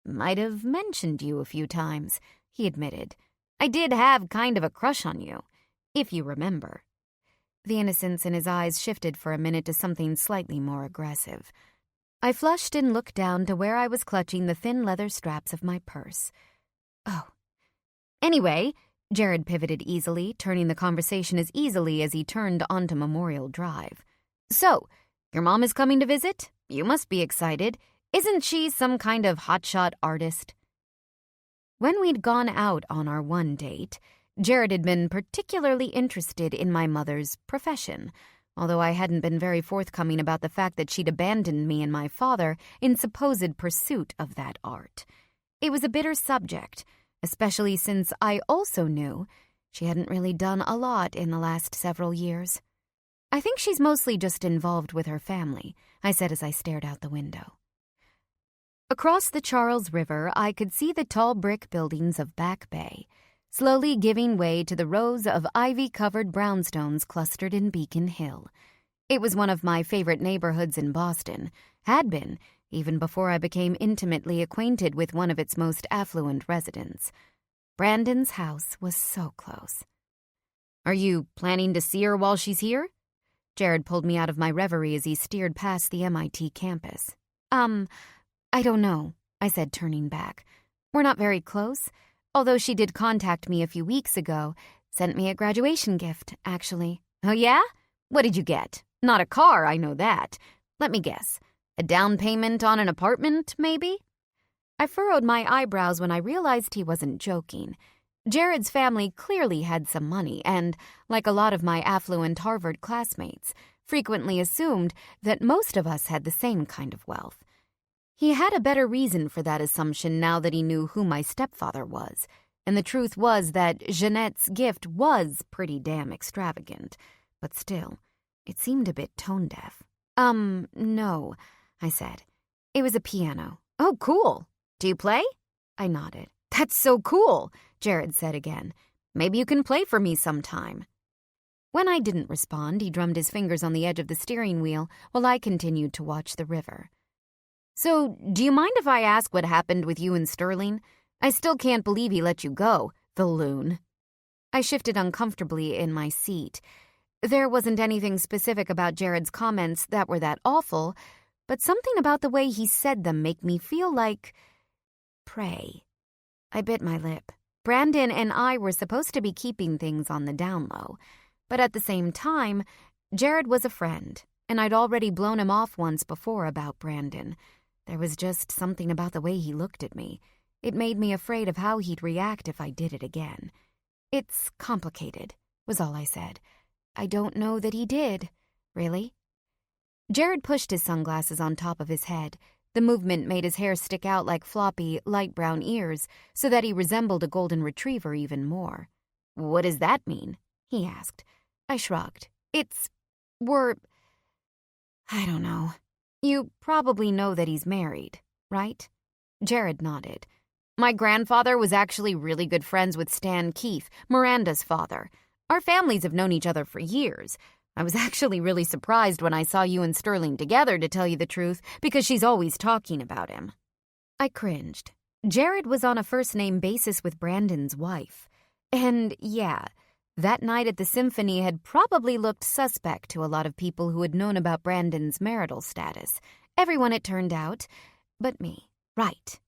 might have mentioned you a few times, he admitted. I did have kind of a crush on you, if you remember. The innocence in his eyes shifted for a minute to something slightly more aggressive. I flushed and looked down to where I was clutching the thin leather straps of my purse. Oh. Anyway, Jared pivoted easily, turning the conversation as easily as he turned onto Memorial Drive. So, your mom is coming to visit? You must be excited. Isn't she some kind of hotshot artist? When we'd gone out on our one date, Jared had been particularly interested in my mother's profession, although I hadn't been very forthcoming about the fact that she'd abandoned me and my father in supposed pursuit of that art. It was a bitter subject, especially since I also knew she hadn't really done a lot in the last several years. I think she's mostly just involved with her family, I said as I stared out the window. Across the Charles River, I could see the tall brick buildings of Back Bay, slowly giving way to the rows of ivy-covered brownstones clustered in Beacon Hill. It was one of my favorite neighborhoods in Boston, had been, even before I became intimately acquainted with one of its most affluent residents. Brandon's house was so close. Are you planning to see her while she's here? Jared pulled me out of my reverie as he steered past the MIT campus. I don't know, I said, turning back. We're not very close, although she did contact me a few weeks ago, sent me a graduation gift, actually. Oh, yeah? What did you get? Not a car, I know that. Let me guess. A down payment on an apartment, maybe? I furrowed my eyebrows when I realized he wasn't joking. Jared's family clearly had some money and, like a lot of my affluent Harvard classmates, frequently assumed that most of us had the same kind of wealth. He had a better reason for that assumption now that he knew who my stepfather was, and the truth was that Jeanette's gift was pretty damn extravagant, but still, it seemed a bit tone-deaf. No, I said. It was a piano. Oh, cool. Do you play? I nodded. That's so cool, Jared said again. Maybe you can play for me sometime. When I didn't respond, he drummed his fingers on the edge of the steering wheel while I continued to watch the river. So, do you mind if I ask what happened with you and Sterling? I still can't believe he let you go, the loon. I shifted uncomfortably in my seat. There wasn't anything specific about Jared's comments that were that awful, but something about the way he said them made me feel like prey. I bit my lip. Brandon and I were supposed to be keeping things on the down low, but at the same time, Jared was a friend, and I'd already blown him off once before about Brandon. There was just something about the way he looked at me. It made me afraid of how he'd react if I did it again. It's complicated, was all I said. I don't know that he did. Really? Jared pushed his sunglasses on top of his head. The movement made his hair stick out like floppy, light brown ears, so that he resembled a golden retriever even more. What does that mean? He asked. I shrugged. I don't know. You probably know that he's married, right? Jared nodded. My grandfather was actually really good friends with Stan Keith, Miranda's father. Our families have known each other for years. I was actually really surprised when I saw you and Sterling together, to tell you the truth, because she's always talking about him. I cringed. Jared was on a first-name basis with Brandon's wife. And yeah, that night at the symphony had probably looked suspect to a lot of people who had known about Brandon's marital status. Everyone, it turned out, but me. Right.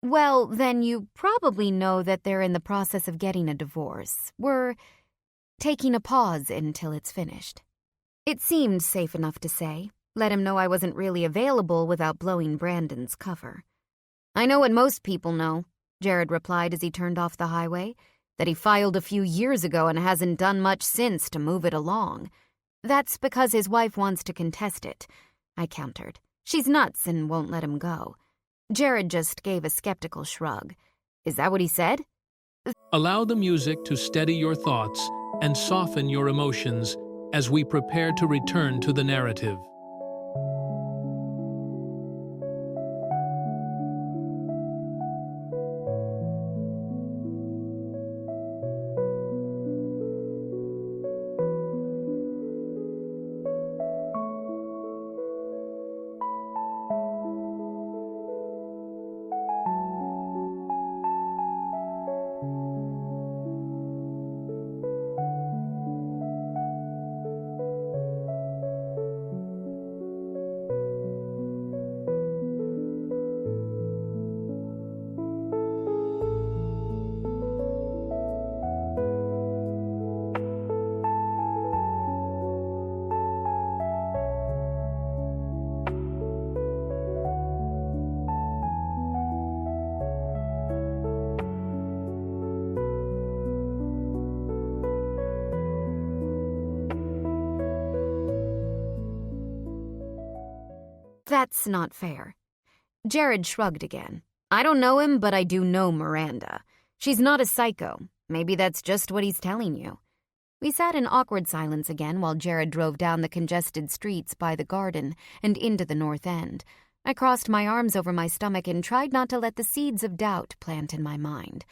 Well, then you probably know that they're in the process of getting a divorce. We're taking a pause until it's finished. It seemed safe enough to say. Let him know I wasn't really available without blowing Brandon's cover. I know what most people know, Jared replied as he turned off the highway, that he filed a few years ago and hasn't done much since to move it along. That's because his wife wants to contest it, I countered. She's nuts and won't let him go. Jared just gave a skeptical shrug. Is that what he said? Allow the music to steady your thoughts and soften your emotions as we prepare to return to the narrative. That's not fair. Jared shrugged again. I don't know him, but I do know Miranda. She's not a psycho. Maybe that's just what he's telling you. We sat in awkward silence again while Jared drove down the congested streets by the garden and into the North End. I crossed my arms over my stomach and tried not to let the seeds of doubt plant in my mind.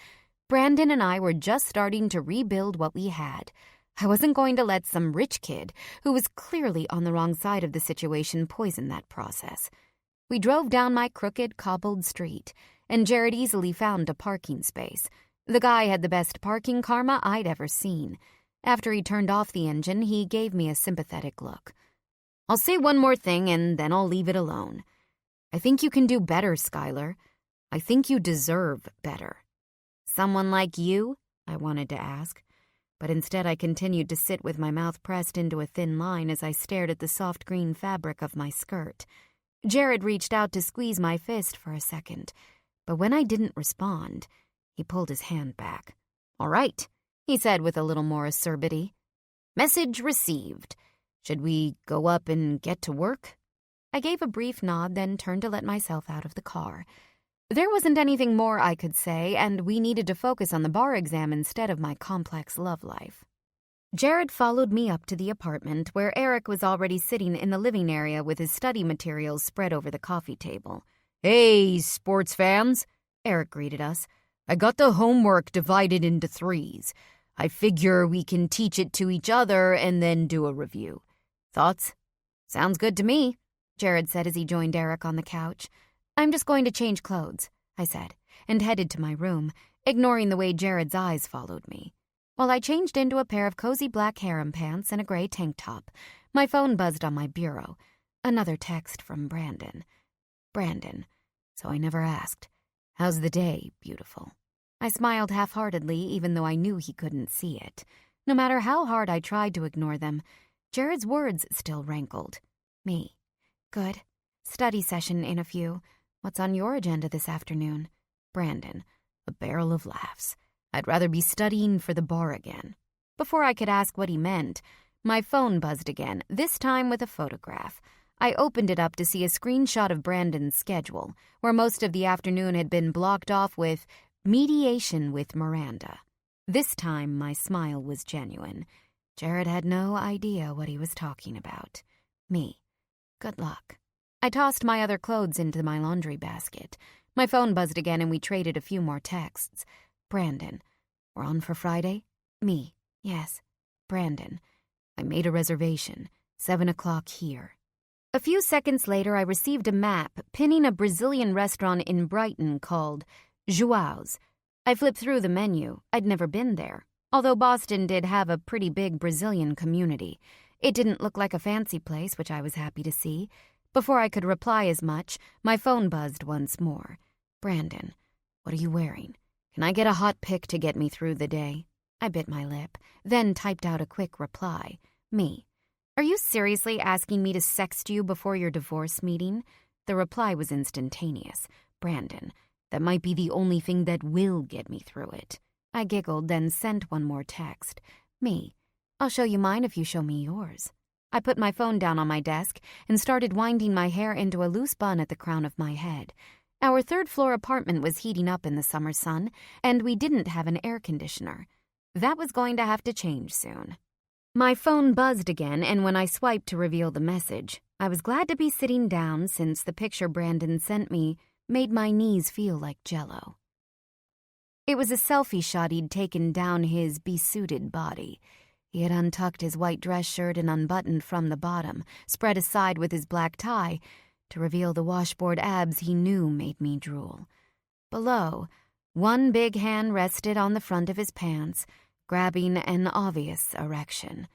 Brandon and I were just starting to rebuild what we had. I wasn't going to let some rich kid, who was clearly on the wrong side of the situation, poison that process. We drove down my crooked, cobbled street, and Jared easily found a parking space. The guy had the best parking karma I'd ever seen. After he turned off the engine, he gave me a sympathetic look. I'll say one more thing, and then I'll leave it alone. I think you can do better, Skylar. I think you deserve better. Someone like you? I wanted to ask. But instead I continued to sit with my mouth pressed into a thin line as I stared at the soft green fabric of my skirt. Jared reached out to squeeze my fist for a second, but when I didn't respond, he pulled his hand back. All right, he said with a little more acerbity. Message received. Should we go up and get to work? I gave a brief nod, then turned to let myself out of the car. There wasn't anything more I could say, and we needed to focus on the bar exam instead of my complex love life. Jared followed me up to the apartment, where Eric was already sitting in the living area with his study materials spread over the coffee table. Hey, sports fans, Eric greeted us. I got the homework divided into 3s. I figure we can teach it to each other and then do a review. Thoughts? Sounds good to me, Jared said as he joined Eric on the couch. I'm just going to change clothes, I said, and headed to my room, ignoring the way Jared's eyes followed me. While I changed into a pair of cozy black harem pants and a gray tank top, my phone buzzed on my bureau. Another text from Brandon. Brandon. So I never asked. How's the day, beautiful? I smiled half-heartedly, even though I knew he couldn't see it. No matter how hard I tried to ignore them, Jared's words still rankled. Me. Good. Study session in a few. What's on your agenda this afternoon? Brandon. A barrel of laughs. I'd rather be studying for the bar again. Before I could ask what he meant, my phone buzzed again, this time with a photograph. I opened it up to see a screenshot of Brandon's schedule, where most of the afternoon had been blocked off with mediation with Miranda. This time, my smile was genuine. Jared had no idea what he was talking about. Me. Good luck. I tossed my other clothes into my laundry basket. My phone buzzed again and we traded a few more texts. Brandon. We're on for Friday? Me. Yes. Brandon. I made a reservation. 7 o'clock here. A few seconds later, I received a map pinning a Brazilian restaurant in Brighton called Joao's. I flipped through the menu. I'd never been there, although Boston did have a pretty big Brazilian community. It didn't look like a fancy place, which I was happy to see. Before I could reply as much, my phone buzzed once more. Brandon, what are you wearing? Can I get a hot pic to get me through the day? I bit my lip, then typed out a quick reply. Me. Are you seriously asking me to sext you before your divorce meeting? The reply was instantaneous. Brandon, that might be the only thing that will get me through it. I giggled, then sent one more text. Me. I'll show you mine if you show me yours. I put my phone down on my desk and started winding my hair into a loose bun at the crown of my head. Our third-floor apartment was heating up in the summer sun, and we didn't have an air conditioner. That was going to have to change soon. My phone buzzed again, and when I swiped to reveal the message, I was glad to be sitting down since the picture Brandon sent me made my knees feel like jello. It was a selfie shot he'd taken down his besuited body. He had untucked his white dress shirt and unbuttoned from the bottom, spread aside with his black tie, to reveal the washboard abs he knew made me drool. Below, one big hand rested on the front of his pants, grabbing an obvious erection.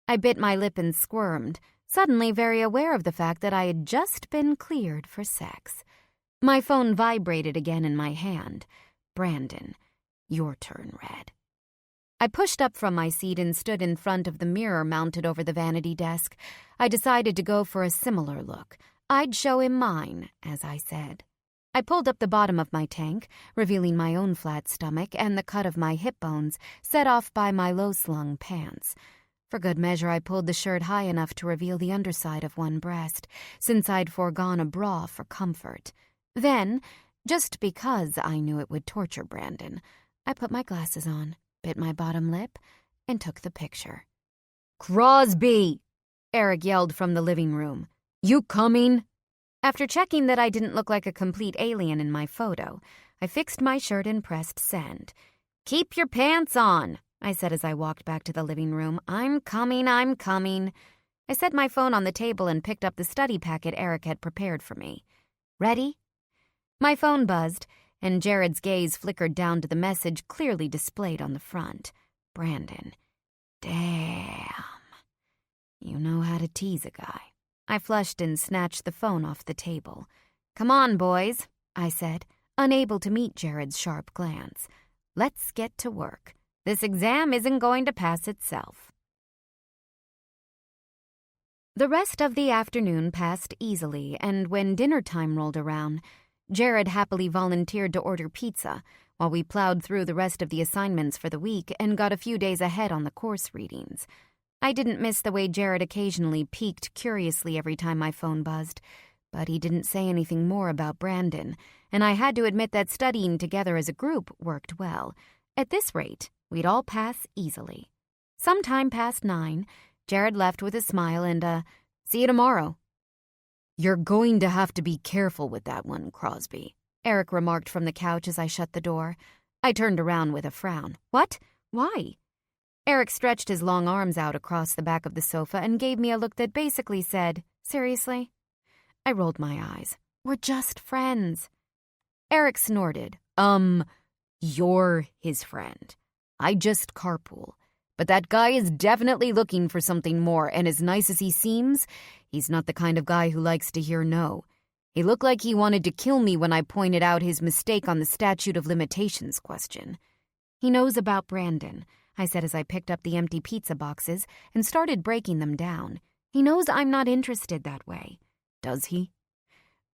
I bit my lip and squirmed, suddenly very aware of the fact that I had just been cleared for sex. My phone vibrated again in my hand. Brandon, your turn, Red. I pushed up from my seat and stood in front of the mirror mounted over the vanity desk. I decided to go for a similar look. I'd show him mine, as I said. I pulled up the bottom of my tank, revealing my own flat stomach and the cut of my hip bones set off by my low-slung pants. For good measure, I pulled the shirt high enough to reveal the underside of one breast, since I'd foregone a bra for comfort. Then, just because I knew it would torture Brandon, I put my glasses on, bit my bottom lip, and took the picture. "Crosby!" Eric yelled from the living room. "You coming?" After checking that I didn't look like a complete alien in my photo, I fixed my shirt and pressed send. "Keep your pants on," I said as I walked back to the living room. I'm coming. I set my phone on the table and picked up the study packet Eric had prepared for me. "Ready?" My phone buzzed, and Jared's gaze flickered down to the message clearly displayed on the front. Brandon. Damn. You know how to tease a guy. I flushed and snatched the phone off the table. "Come on, boys," I said, unable to meet Jared's sharp glance. "Let's get to work. This exam isn't going to pass itself." The rest of the afternoon passed easily, and when dinner time rolled around, Jared happily volunteered to order pizza while we plowed through the rest of the assignments for the week and got a few days ahead on the course readings. I didn't miss the way Jared occasionally peeked curiously every time my phone buzzed, but he didn't say anything more about Brandon, and I had to admit that studying together as a group worked well. At this rate, we'd all pass easily. Sometime past 9, Jared left with a smile and "See you tomorrow." "You're going to have to be careful with that one, Crosby," Eric remarked from the couch as I shut the door. I turned around with a frown. "What? Why?" Eric stretched his long arms out across the back of the sofa and gave me a look that basically said, "Seriously?" I rolled my eyes. "We're just friends." Eric snorted. You're his friend. I just carpool. But that guy is definitely looking for something more, and as nice as he seems, he's not the kind of guy who likes to hear no. He looked like he wanted to kill me when I pointed out his mistake on the statute of limitations question. "He knows about Brandon," I said as I picked up the empty pizza boxes and started breaking them down. "He knows I'm not interested that way." "Does he?"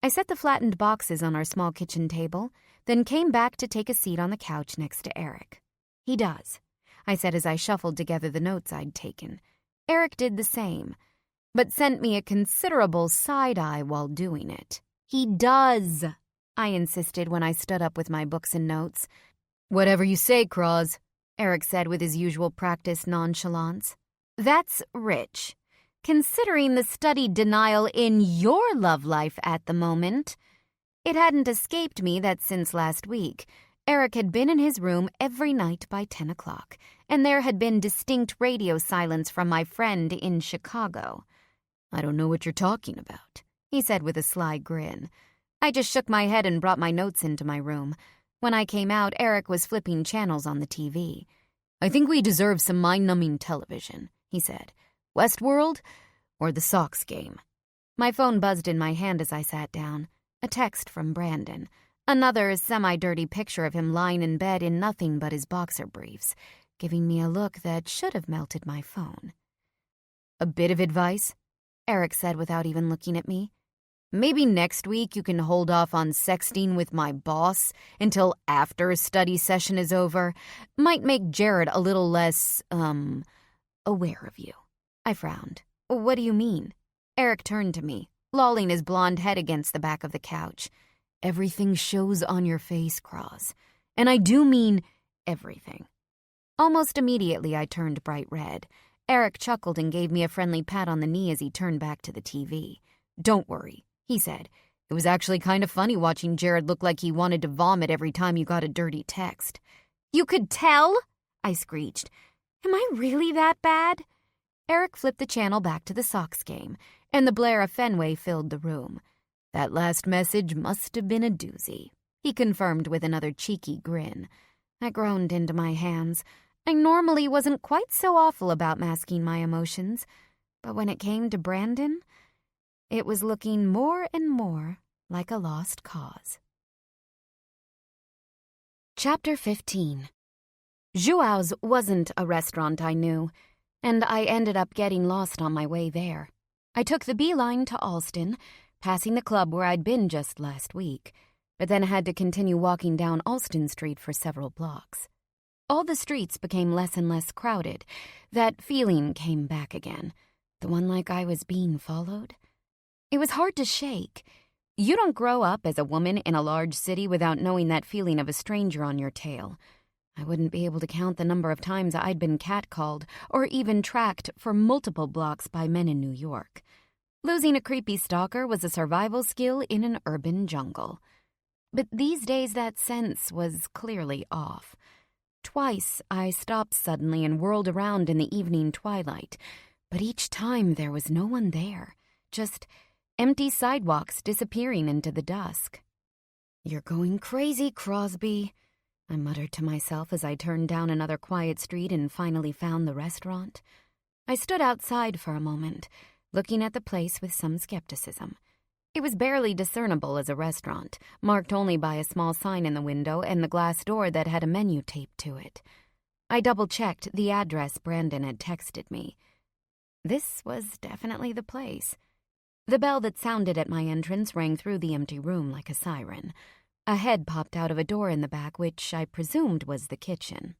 I set the flattened boxes on our small kitchen table, then came back to take a seat on the couch next to Eric. "He does," I said as I shuffled together the notes I'd taken. Eric did the same, but sent me a considerable side-eye while doing it. "He does," I insisted when I stood up with my books and notes. "Whatever you say, Cross," Eric said with his usual practiced nonchalance. "That's rich, considering the studied denial in your love life at the moment." It hadn't escaped me that since last week, Eric had been in his room every night by 10 o'clock, and there had been distinct radio silence from my friend in Chicago. "I don't know what you're talking about," he said with a sly grin. I just shook my head and brought my notes into my room. When I came out, Eric was flipping channels on the TV. "I think we deserve some mind-numbing television," he said. "Westworld or the Sox game?" My phone buzzed in my hand as I sat down. A text from Brandon. Another semi-dirty picture of him lying in bed in nothing but his boxer briefs, giving me a look that should have melted my phone. "A bit of advice," Eric said without even looking at me. "Maybe next week you can hold off on sexting with my boss until after a study session is over. Might make Jared a little less, aware of you." I frowned. "What do you mean?" Eric turned to me, lolling his blonde head against the back of the couch. "Everything shows on your face, Cross. And I do mean everything." Almost immediately I turned bright red. Eric chuckled and gave me a friendly pat on the knee as he turned back to the TV. "Don't worry," he said. "It was actually kind of funny watching Jared look like he wanted to vomit every time you got a dirty text." "You could tell?" I screeched. "Am I really that bad?" Eric flipped the channel back to the Sox game, and the blare of Fenway filled the room. "That last message must have been a doozy," he confirmed with another cheeky grin. I groaned into my hands. I normally wasn't quite so awful about masking my emotions, but when it came to Brandon, it was looking more and more like a lost cause. Chapter 15. Joao's wasn't a restaurant I knew, and I ended up getting lost on my way there. I took the beeline to Alston, passing the club where I'd been just last week, but then had to continue walking down Alston Street for several blocks. All the streets became less and less crowded. That feeling came back again, the one like I was being followed. It was hard to shake. You don't grow up as a woman in a large city without knowing that feeling of a stranger on your tail. I wouldn't be able to count the number of times I'd been catcalled or even tracked for multiple blocks by men in New York. Losing a creepy stalker was a survival skill in an urban jungle. But these days that sense was clearly off. Twice I stopped suddenly and whirled around in the evening twilight, but each time there was no one there, just empty sidewalks disappearing into the dusk. "You're going crazy, Crosby," I muttered to myself as I turned down another quiet street and finally found the restaurant. I stood outside for a moment, looking at the place with some skepticism. It was barely discernible as a restaurant, marked only by a small sign in the window and the glass door that had a menu taped to it. I double-checked the address Brandon had texted me. This was definitely the place. The bell that sounded at my entrance rang through the empty room like a siren. A head popped out of a door in the back, which I presumed was the kitchen.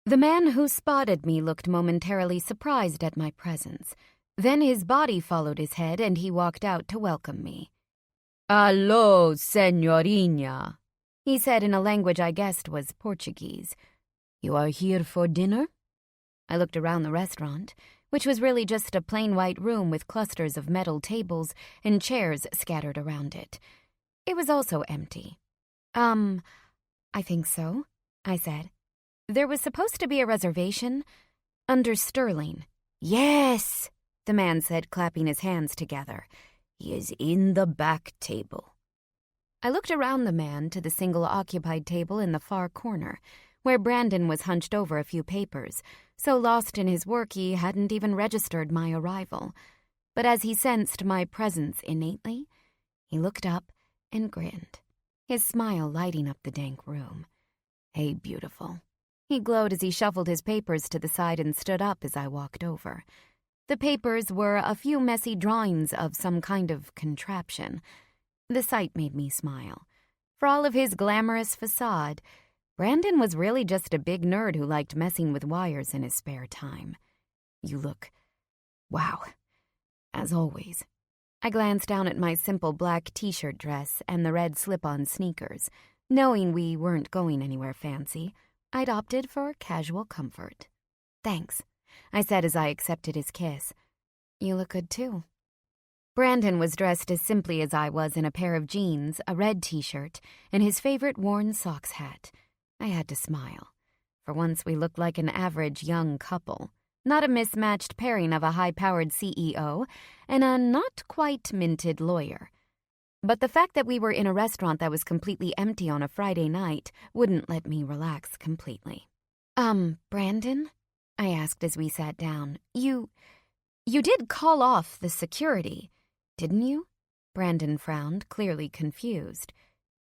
The man who spotted me looked momentarily surprised at my presence. Then his body followed his head, and he walked out to welcome me. "Allo, señorina," he said in a language I guessed was Portuguese. "You are here for dinner?" I looked around the restaurant, which was really just a plain white room with clusters of metal tables and chairs scattered around it. It was also empty. I think so," I said. "There was supposed to be a reservation under Sterling." "Yes," the man said, clapping his hands together. "He is in the back table." I looked around the man to the single-occupied table in the far corner, where Brandon was hunched over a few papers, so lost in his work he hadn't even registered my arrival. But as he sensed my presence innately, he looked up and grinned, his smile lighting up the dank room. "Hey, beautiful." He glowed as he shuffled his papers to the side and stood up as I walked over. The papers were a few messy drawings of some kind of contraption. The sight made me smile. For all of his glamorous facade, Brandon was really just a big nerd who liked messing with wires in his spare time. "You look... wow. As always." I glanced down at my simple black t-shirt dress and the red slip-on sneakers. Knowing we weren't going anywhere fancy, I'd opted for casual comfort. "Thanks," I said as I accepted his kiss. "You look good, too." Brandon was dressed as simply as I was in a pair of jeans, a red t-shirt, and his favorite worn socks hat. I had to smile. For once we looked like an average young couple, not a mismatched pairing of a high-powered CEO and a not-quite-minted lawyer. But the fact that we were in a restaurant that was completely empty on a Friday night wouldn't let me relax completely. Brandon?" I asked as we sat down. You did call off the security, didn't you?" Brandon frowned, clearly confused.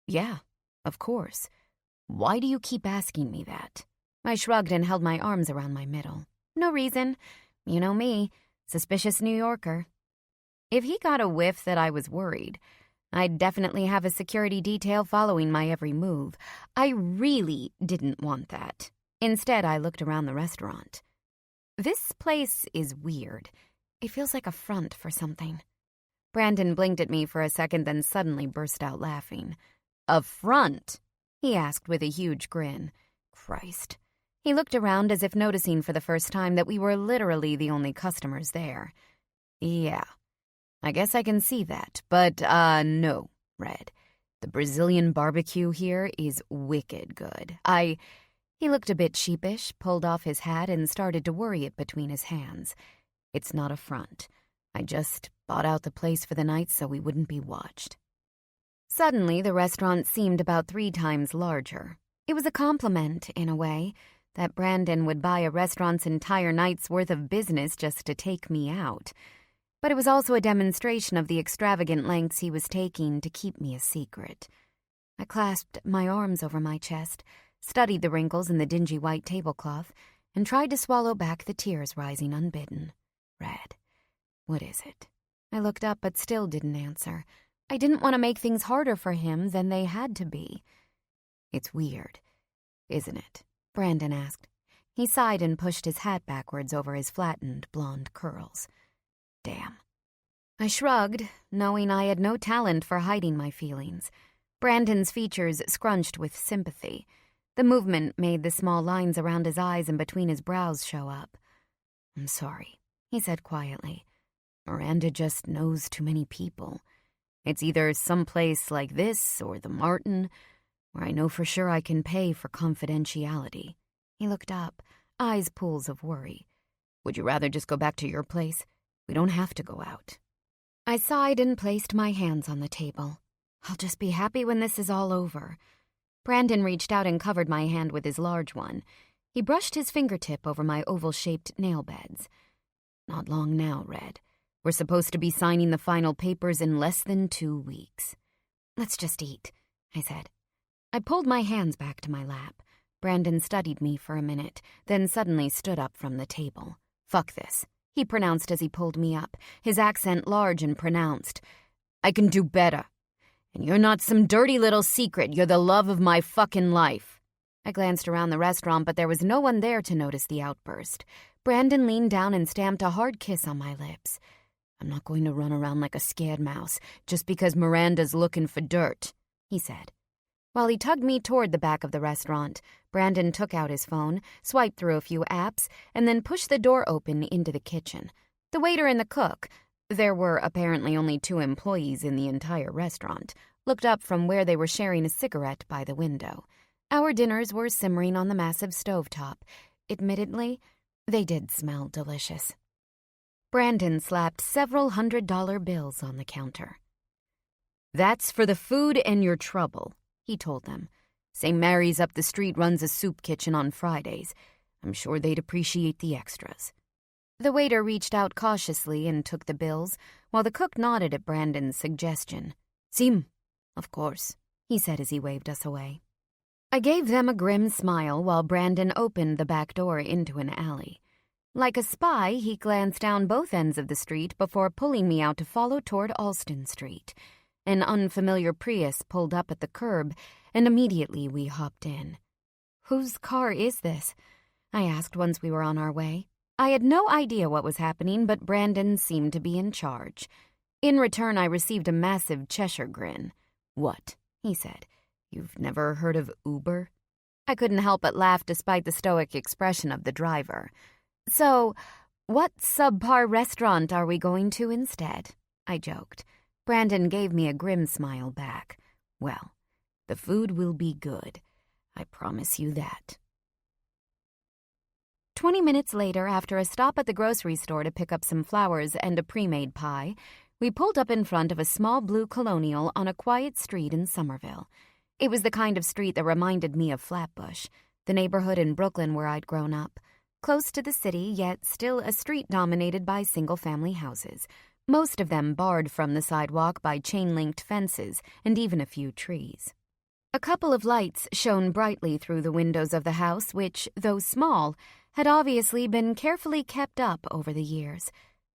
"Yeah, of course. Why do you keep asking me that?" I shrugged and held my arms around my middle. "No reason. You know me, suspicious New Yorker." If he got a whiff that I was worried, I'd definitely have a security detail following my every move. I really didn't want that. Instead, I looked around the restaurant. This place is weird. It feels like a front for something. Brandon blinked at me for a second, then suddenly burst out laughing. "A front?" he asked with a huge grin. Christ. He looked around as if noticing for the first time that we were literally the only customers there. "Yeah, I guess I can see that, but, no, Red. The Brazilian barbecue here is wicked good. He looked a bit sheepish, pulled off his hat, and started to worry it between his hands. "It's not a front. I just bought out the place for the night so we wouldn't be watched." Suddenly, the restaurant seemed about 3 times larger. It was a compliment, in a way, that Brandon would buy a restaurant's entire night's worth of business just to take me out. But it was also a demonstration of the extravagant lengths he was taking to keep me a secret. I clasped my arms over my chest, studied the wrinkles in the dingy white tablecloth, and tried to swallow back the tears rising unbidden. "Red, what is it?" I looked up but still didn't answer. I didn't want to make things harder for him than they had to be. "It's weird, isn't it? Brandon asked. He sighed and pushed his hat backwards over his flattened blonde curls. Damn. I shrugged, knowing I had no talent for hiding my feelings. Brandon's features scrunched with sympathy. The movement made the small lines around his eyes and between his brows show up. I'm sorry, he said quietly. Miranda just knows too many people. It's either someplace like this or the Martin, where I know for sure I can pay for confidentiality. He looked up, eyes pools of worry. Would you rather just go back to your place? We don't have to go out. I sighed and placed my hands on the table. I'll just be happy when this is all over. Brandon reached out and covered my hand with his large one. He brushed his fingertip over my oval-shaped nail beds. Not long now, Red. We're supposed to be signing the final papers in less than 2 weeks. Let's just eat, I said. I pulled my hands back to my lap. Brandon studied me for a minute, then suddenly stood up from the table. Fuck this, he pronounced as he pulled me up, his accent large and pronounced. I can do better. And you're not some dirty little secret, you're the love of my fucking life. I glanced around the restaurant, but there was no one there to notice the outburst. Brandon leaned down and stamped a hard kiss on my lips. I'm not going to run around like a scared mouse just because Miranda's looking for dirt, he said. While he tugged me toward the back of the restaurant, Brandon took out his phone, swiped through a few apps, and then pushed the door open into the kitchen. The waiter and the cook, there were apparently only 2 employees in the entire restaurant, looked up from where they were sharing a cigarette by the window. Our dinners were simmering on the massive stovetop. Admittedly, they did smell delicious. Brandon slapped several $100 bills on the counter. That's for the food and your trouble, he told them. St. Mary's up the street runs a soup kitchen on Fridays. I'm sure they'd appreciate the extras. The waiter reached out cautiously and took the bills, while the cook nodded at Brandon's suggestion. Sim, of course, he said as he waved us away. I gave them a grim smile while Brandon opened the back door into an alley. Like a spy, he glanced down both ends of the street before pulling me out to follow toward Alston Street. An unfamiliar Prius pulled up at the curb, and immediately we hopped in. Whose car is this? I asked once we were on our way. I had no idea what was happening, but Brandon seemed to be in charge. In return, I received a massive Cheshire grin. What? He said. You've never heard of Uber? I couldn't help but laugh despite the stoic expression of the driver. So, what subpar restaurant are we going to instead? I joked. Brandon gave me a grim smile back. Well, the food will be good. I promise you that. 20 minutes later, after a stop at the grocery store to pick up some flowers and a pre-made pie, we pulled up in front of a small blue colonial on a quiet street in Somerville. It was the kind of street that reminded me of Flatbush, the neighborhood in Brooklyn where I'd grown up. Close to the city, yet still a street dominated by single-family houses, most of them barred from the sidewalk by chain-linked fences and even a few trees. A couple of lights shone brightly through the windows of the house, which, though small, had obviously been carefully kept up over the years.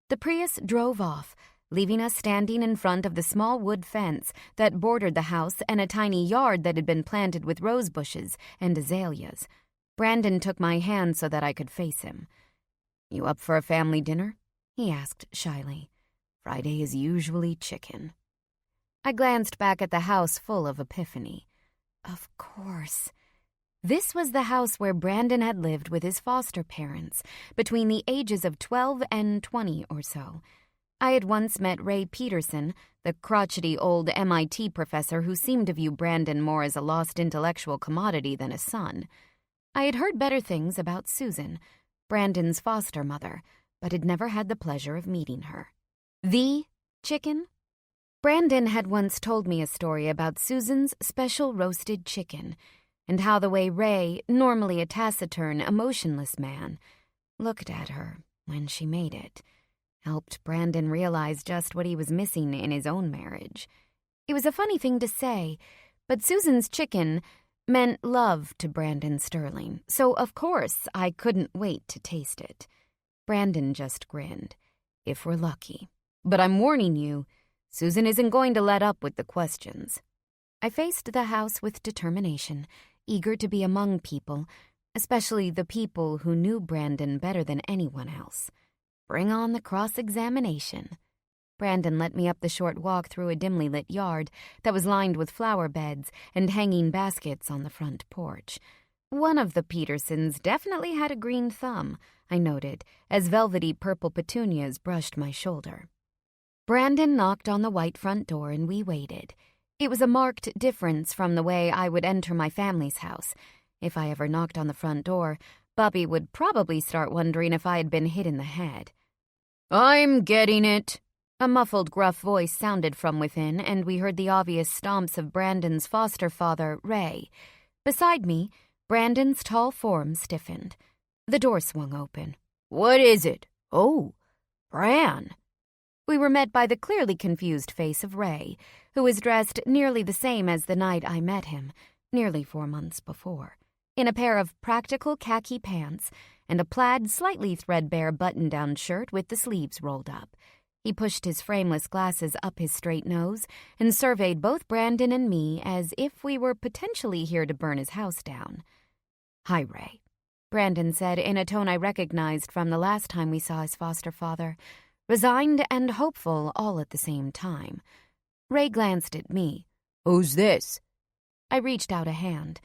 The Prius drove off, leaving us standing in front of the small wood fence that bordered the house and a tiny yard that had been planted with rose bushes and azaleas. Brandon took my hand so that I could face him. You up for a family dinner? He asked shyly. Friday is usually chicken. I glanced back at the house full of epiphany. Of course. This was the house where Brandon had lived with his foster parents between the ages of 12 and 20 or so. I had once met Ray Peterson, the crotchety old MIT professor who seemed to view Brandon more as a lost intellectual commodity than a son. I had heard better things about Susan, Brandon's foster mother, but had never had the pleasure of meeting her. The chicken? Brandon had once told me a story about Susan's special roasted chicken, and how the way Ray, normally a taciturn, emotionless man, looked at her when she made it, helped Brandon realize just what he was missing in his own marriage. It was a funny thing to say, but Susan's chicken meant love to Brandon Sterling, so of course I couldn't wait to taste it. Brandon just grinned. If we're lucky. But I'm warning you, Susan isn't going to let up with the questions. I faced the house with determination, eager to be among people, especially the people who knew Brandon better than anyone else. Bring on the cross-examination. Brandon let me up the short walk through a dimly lit yard that was lined with flower beds and hanging baskets on the front porch. One of the Petersons definitely had a green thumb, I noted, as velvety purple petunias brushed my shoulder. Brandon knocked on the white front door and we waited. It was a marked difference from the way I would enter my family's house. If I ever knocked on the front door, Bubby would probably start wondering if I had been hit in the head. "I'm getting it." A muffled, gruff voice sounded from within, and we heard the obvious stomps of Brandon's foster father, Ray. Beside me, Brandon's tall form stiffened. The door swung open. "What is it?" "Oh, Bran." We were met by the clearly confused face of Ray, who was dressed nearly the same as the night I met him, nearly 4 months before, in a pair of practical khaki pants and a plaid, slightly threadbare button-down shirt with the sleeves rolled up. He pushed his frameless glasses up his straight nose and surveyed both Brandon and me as if we were potentially here to burn his house down. "Hi, Ray," Brandon said in a tone I recognized from the last time we saw his foster father, resigned and hopeful all at the same time. Ray glanced at me. "Who's this?" I reached out a hand.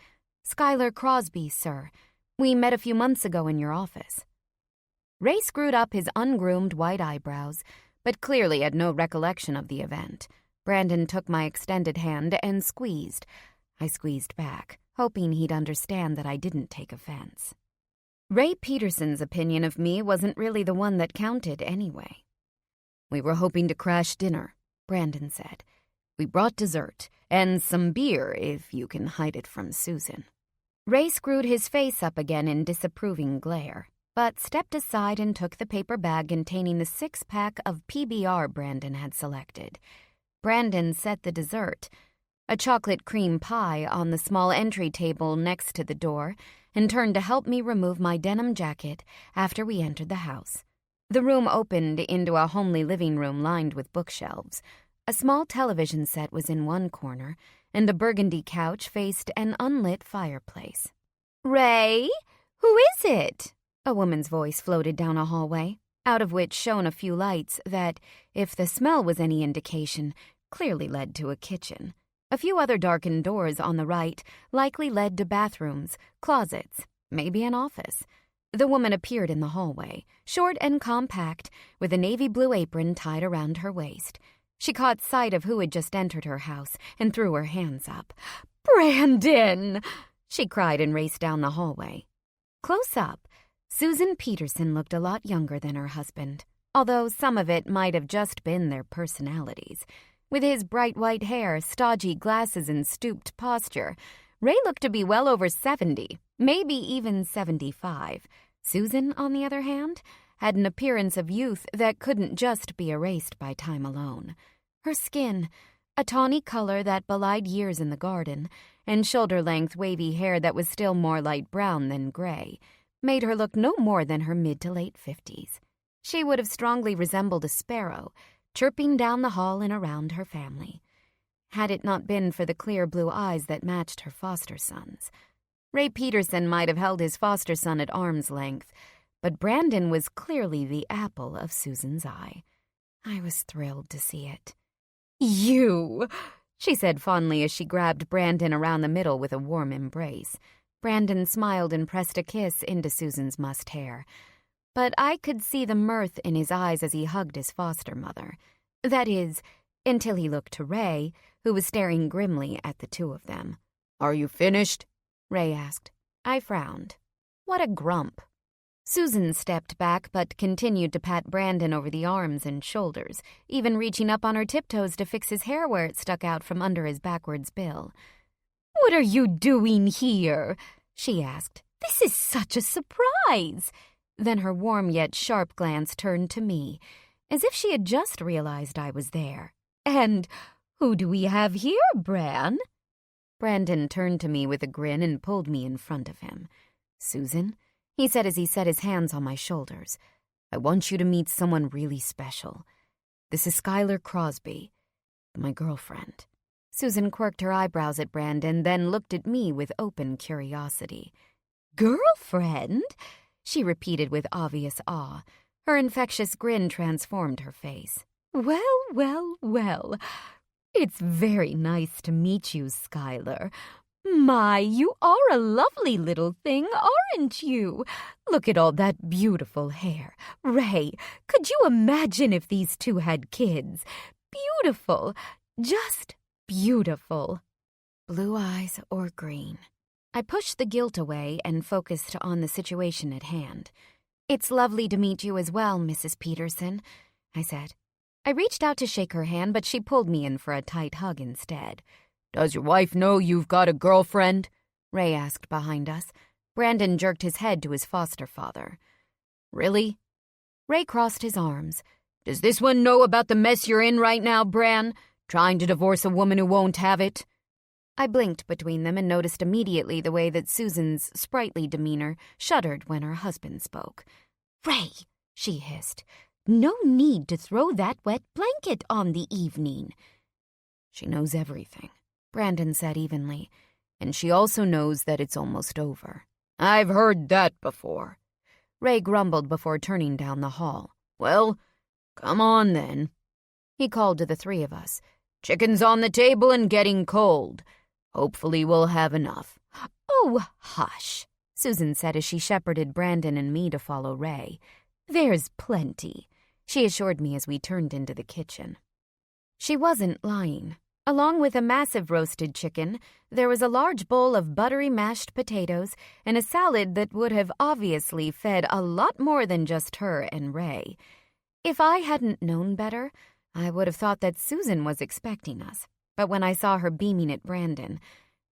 "Skylar Crosby, sir. We met a few months ago in your office." Ray screwed up his ungroomed white eyebrows, but clearly had no recollection of the event. Brandon took my extended hand and squeezed. I squeezed back, hoping he'd understand that I didn't take offense. Ray Peterson's opinion of me wasn't really the one that counted anyway. "We were hoping to crash dinner," Brandon said. "We brought dessert, and some beer if you can hide it from Susan." Ray screwed his face up again in disapproving glare, but stepped aside and took the paper bag containing the 6-pack of PBR Brandon had selected. Brandon set the dessert, a chocolate cream pie, on the small entry table next to the door, and turned to help me remove my denim jacket after we entered the house. The room opened into a homely living room lined with bookshelves. A small television set was in one corner, and a burgundy couch faced an unlit fireplace. "Ray, who is it?" A woman's voice floated down a hallway, out of which shone a few lights that, if the smell was any indication, clearly led to a kitchen. A few other darkened doors on the right likely led to bathrooms, closets, maybe an office. The woman appeared in the hallway, short and compact, with a navy blue apron tied around her waist. She caught sight of who had just entered her house and threw her hands up. "Brandon!" she cried and raced down the hallway. Close up, Susan Peterson looked a lot younger than her husband, although some of it might have just been their personalities. With his bright white hair, stodgy glasses, and stooped posture, Ray looked to be well over 70, maybe even 75. Susan, on the other hand, had an appearance of youth that couldn't just be erased by time alone. Her skin, a tawny color that belied years in the garden, and shoulder-length wavy hair that was still more light brown than gray, made her look no more than her mid to late 50s. She would have strongly resembled a sparrow, chirping down the hall and around her family, had it not been for the clear blue eyes that matched her foster son's. Ray Peterson might have held his foster son at arm's length, but Brandon was clearly the apple of Susan's eye. I was thrilled to see it. "You!" she said fondly as she grabbed Brandon around the middle with a warm embrace. Brandon smiled and pressed a kiss into Susan's mussed hair, but I could see the mirth in his eyes as he hugged his foster mother. That is, until he looked to Ray, who was staring grimly at the two of them. "Are you finished?" Ray asked. I frowned. What a grump. Susan stepped back but continued to pat Brandon over the arms and shoulders, even reaching up on her tiptoes to fix his hair where it stuck out from under his backwards bill. "What are you doing here?" she asked. "This is such a surprise." Then her warm yet sharp glance turned to me, as if she had just realized I was there. "And who do we have here, Bran?" Brandon turned to me with a grin and pulled me in front of him. "Susan," he said as he set his hands on my shoulders, "I want you to meet someone really special. This is Skylar Crosby, my girlfriend." Susan quirked her eyebrows at Brandon, then looked at me with open curiosity. Girlfriend? She repeated with obvious awe. Her infectious grin transformed her face. Well, well, well. It's very nice to meet you, Skylar. My, you are a lovely little thing, aren't you? Look at all that beautiful hair. Ray, could you imagine if these two had kids? Beautiful. Just beautiful. Blue eyes or green? I pushed the guilt away and focused on the situation at hand. It's lovely to meet you as well, Mrs. Peterson, I said. I reached out to shake her hand, but she pulled me in for a tight hug instead. Does your wife know you've got a girlfriend? Ray asked behind us. Brandon jerked his head to his foster father. Really? Ray crossed his arms. Does this one know about the mess you're in right now, Bran? Trying to divorce a woman who won't have it? I blinked between them and noticed immediately the way that Susan's sprightly demeanor shuddered when her husband spoke. Ray, she hissed, no need to throw that wet blanket on the evening. She knows everything, Brandon said evenly, and she also knows that it's almost over. I've heard that before. Ray grumbled before turning down the hall. Well, come on then. He called to the three of us. Chicken's on the table and getting cold. Hopefully we'll have enough. Oh, hush, Susan said as she shepherded Brandon and me to follow Ray. There's plenty, she assured me as we turned into the kitchen. She wasn't lying. Along with a massive roasted chicken, there was a large bowl of buttery mashed potatoes and a salad that would have obviously fed a lot more than just her and Ray. If I hadn't known better, I would have thought that Susan was expecting us. But when I saw her beaming at Brandon,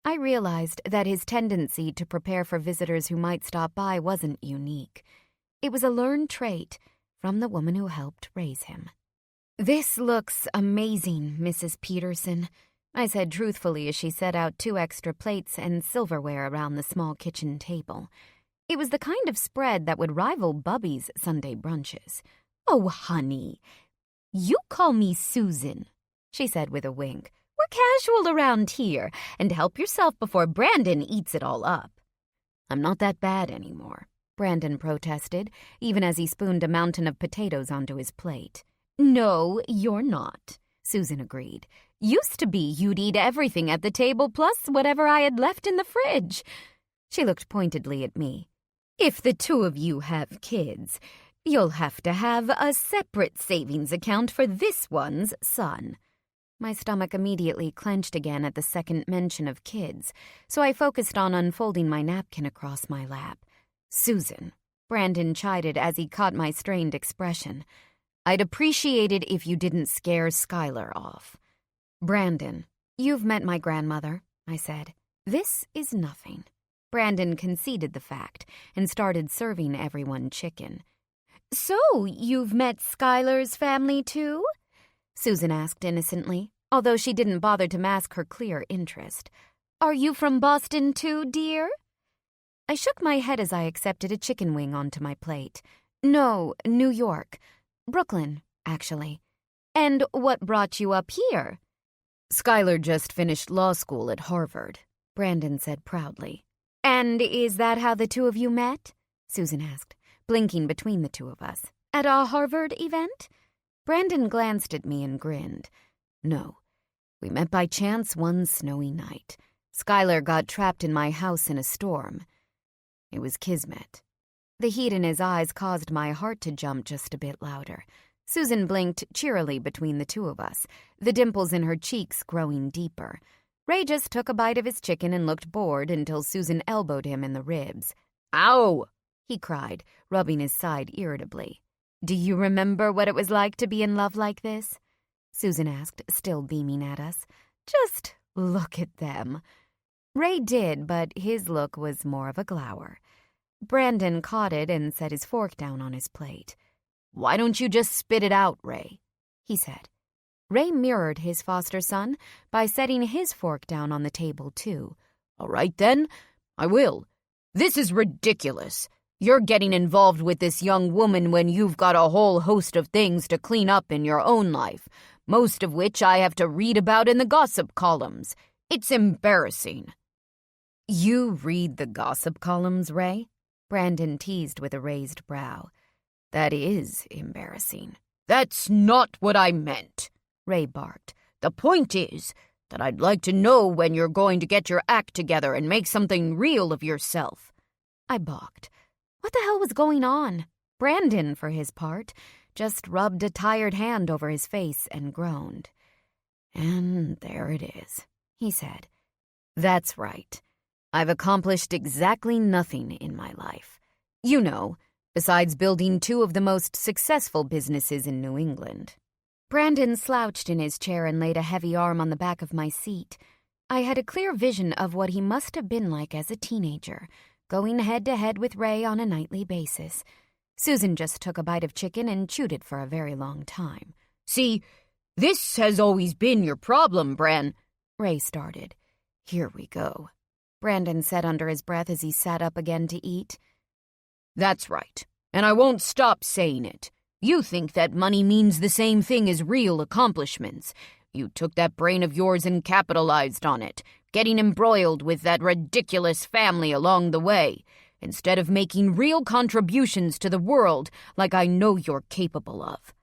I realized that his tendency to prepare for visitors who might stop by wasn't unique. It was a learned trait from the woman who helped raise him. This looks amazing, Mrs. Peterson, I said truthfully as she set out 2 extra plates and silverware around the small kitchen table. It was the kind of spread that would rival Bubby's Sunday brunches. Oh, honey, you call me Susan, she said with a wink. We're casual around here, and help yourself before Brandon eats it all up. I'm not that bad anymore, Brandon protested, even as he spooned a mountain of potatoes onto his plate. No, you're not, Susan agreed. Used to be you'd eat everything at the table plus whatever I had left in the fridge. She looked pointedly at me. If the two of you have kids, you'll have to have a separate savings account for this one's son. My stomach immediately clenched again at the second mention of kids, so I focused on unfolding my napkin across my lap. Susan, Brandon chided as he caught my strained expression. I'd appreciate it if you didn't scare Skylar off. Brandon, you've met my grandmother, I said. This is nothing. Brandon conceded the fact and started serving everyone chicken. So, you've met Skylar's family too? Susan asked innocently, although she didn't bother to mask her clear interest. Are you from Boston too, dear? I shook my head as I accepted a chicken wing onto my plate. No, New York. Brooklyn, actually. And what brought you up here? Skylar just finished law school at Harvard, Brandon said proudly. And is that how the two of you met? Susan asked, blinking between the two of us. At a Harvard event? Brandon glanced at me and grinned. No, we met by chance one snowy night. Skylar got trapped in my house in a storm. It was kismet. The heat in his eyes caused my heart to jump just a bit louder. Susan blinked cheerily between the two of us, the dimples in her cheeks growing deeper. Ray just took a bite of his chicken and looked bored until Susan elbowed him in the ribs. Ow! He cried, rubbing his side irritably. Do you remember what it was like to be in love like this? Susan asked, still beaming at us. Just look at them. Ray did, but his look was more of a glower. Brandon caught it and set his fork down on his plate. Why don't you just spit it out, Ray? He said. Ray mirrored his foster son by setting his fork down on the table, too. All right, then, I will. This is ridiculous. You're getting involved with this young woman when you've got a whole host of things to clean up in your own life, most of which I have to read about in the gossip columns. It's embarrassing. You read the gossip columns, Ray? Brandon teased with a raised brow. That is embarrassing. That's not what I meant, Ray barked. The point is that I'd like to know when you're going to get your act together and make something real of yourself. I balked. What the hell was going on? Brandon, for his part, just rubbed a tired hand over his face and groaned. And there it is, he said. That's right. I've accomplished exactly nothing in my life. You know, besides building 2 of the most successful businesses in New England. Brandon slouched in his chair and laid a heavy arm on the back of my seat. I had a clear vision of what he must have been like as a teenager, going head-to-head with Ray on a nightly basis. Susan just took a bite of chicken and chewed it for a very long time. See, this has always been your problem, Bran, Ray started. Here we go, Brandon said under his breath as he sat up again to eat. That's right, and I won't stop saying it. You think that money means the same thing as real accomplishments. You took that brain of yours and capitalized on it, getting embroiled with that ridiculous family along the way, instead of making real contributions to the world like I know you're capable of.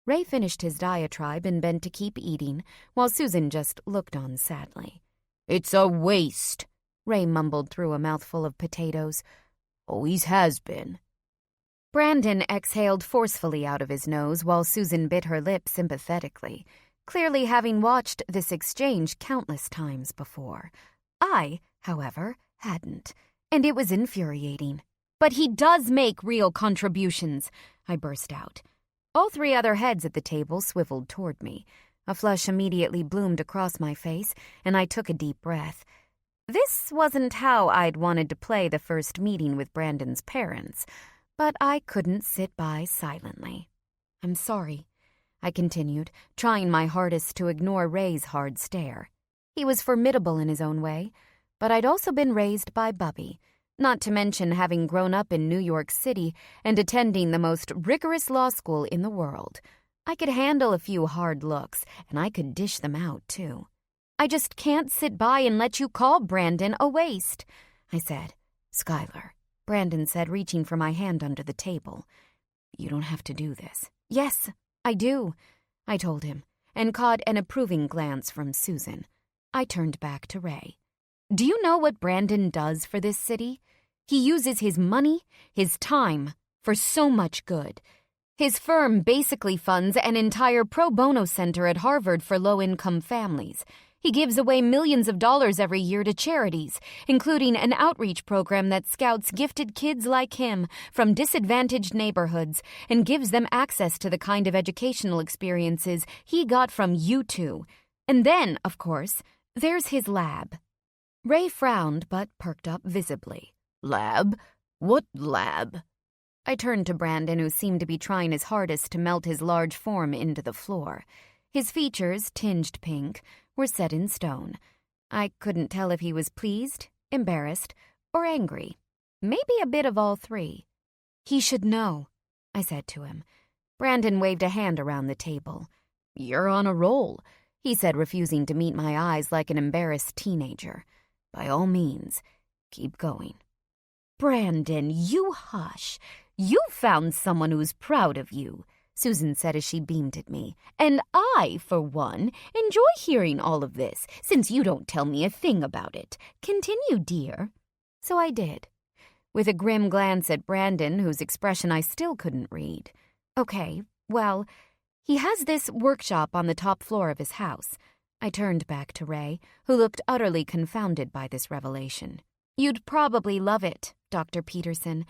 Ray finished his diatribe and bent to keep eating, while Susan just looked on sadly. It's a waste, Ray mumbled through a mouthful of potatoes. Always has been. Brandon exhaled forcefully out of his nose while Susan bit her lip sympathetically, clearly having watched this exchange countless times before. I, however, hadn't, and it was infuriating. But he does make real contributions, I burst out. All 3 other heads at the table swiveled toward me. A flush immediately bloomed across my face, and I took a deep breath. This wasn't how I'd wanted to play the first meeting with Brandon's parents, but I couldn't sit by silently. I'm sorry, I continued, trying my hardest to ignore Ray's hard stare. He was formidable in his own way, but I'd also been raised by Bubby, not to mention having grown up in New York City and attending the most rigorous law school in the world. I could handle a few hard looks, and I could dish them out, too. I just can't sit by and let you call Brandon a waste, I said. Skylar, Brandon said, reaching for my hand under the table. You don't have to do this. Yes, I do, I told him, and caught an approving glance from Susan. I turned back to Ray. Do you know what Brandon does for this city? He uses his money, his time, for so much good. His firm basically funds an entire pro bono center at Harvard for low-income families. He gives away millions of dollars every year to charities, including an outreach program that scouts gifted kids like him from disadvantaged neighborhoods and gives them access to the kind of educational experiences he got from you two. And then, of course, there's his lab. Ray frowned but perked up visibly. Lab? What lab? I turned to Brandon, who seemed to be trying his hardest to melt his large form into the floor. His features, tinged pink, were set in stone. I couldn't tell if he was pleased, embarrassed, or angry. Maybe a bit of all 3. He should know, I said to him. Brandon waved a hand around the table. You're on a roll, he said, refusing to meet my eyes like an embarrassed teenager. By all means, keep going. Brandon, you hush. You found someone who's proud of you, Susan said as she beamed at me. And I, for one, enjoy hearing all of this, since you don't tell me a thing about it. Continue, dear. So I did, with a grim glance at Brandon, whose expression I still couldn't read. Okay, well, he has this workshop on the top floor of his house. I turned back to Ray, who looked utterly confounded by this revelation. You'd probably love it, Dr. Peterson.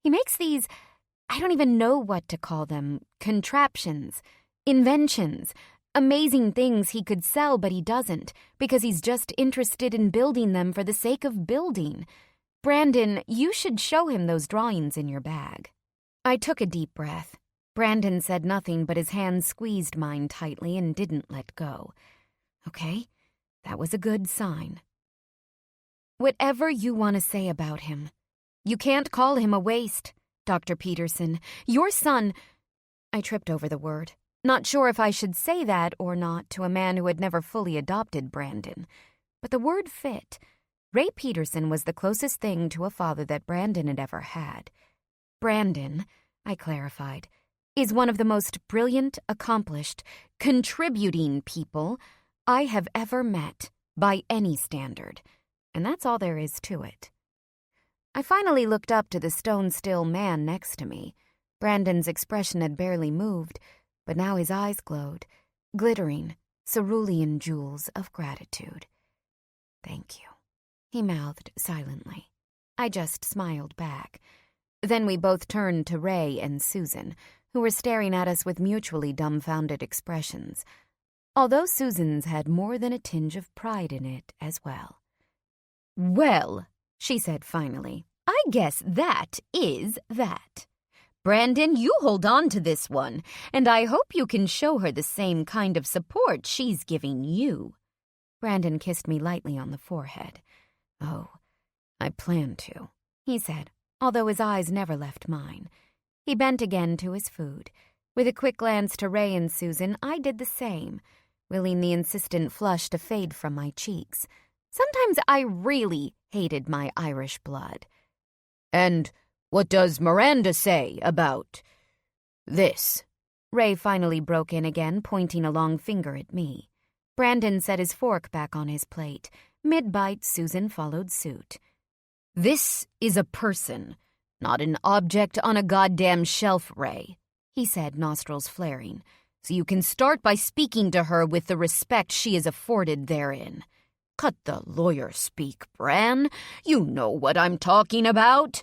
He makes these, I don't even know what to call them, contraptions, inventions, amazing things he could sell but he doesn't, because he's just interested in building them for the sake of building. Brandon, you should show him those drawings in your bag. I took a deep breath. Brandon said nothing, but his hand squeezed mine tightly and didn't let go. Okay, that was a good sign. Whatever you want to say about him, you can't call him a waste, Dr. Peterson. Your son... I tripped over the word, not sure if I should say that or not to a man who had never fully adopted Brandon. But the word fit. Ray Peterson was the closest thing to a father that Brandon had ever had. Brandon, I clarified, is one of the most brilliant, accomplished, contributing people I have ever met by any standard, and that's all there is to it. I finally looked up to the stone-still man next to me. Brandon's expression had barely moved, but now his eyes glowed, glittering, cerulean jewels of gratitude. "Thank you," he mouthed silently. I just smiled back. Then we both turned to Ray and Susan, who were staring at us with mutually dumbfounded expressions, although Susan's had more than a tinge of pride in it as well. "Well," she said finally, "I guess that is that. Brandon, you hold on to this one, and I hope you can show her the same kind of support she's giving you." Brandon kissed me lightly on the forehead. "Oh, I plan to," he said, although his eyes never left mine. He bent again to his food. With a quick glance to Ray and Susan, I did the same, willing the insistent flush to fade from my cheeks. Sometimes I really hated my Irish blood. "And what does Miranda say about this?" Ray finally broke in again, pointing a long finger at me. Brandon set his fork back on his plate. Mid-bite, Susan followed suit. "This is a person, not an object on a goddamn shelf, Ray," he said, nostrils flaring. "So you can start by speaking to her with the respect she is afforded therein. Cut the lawyer speak, Bran. You know what I'm talking about.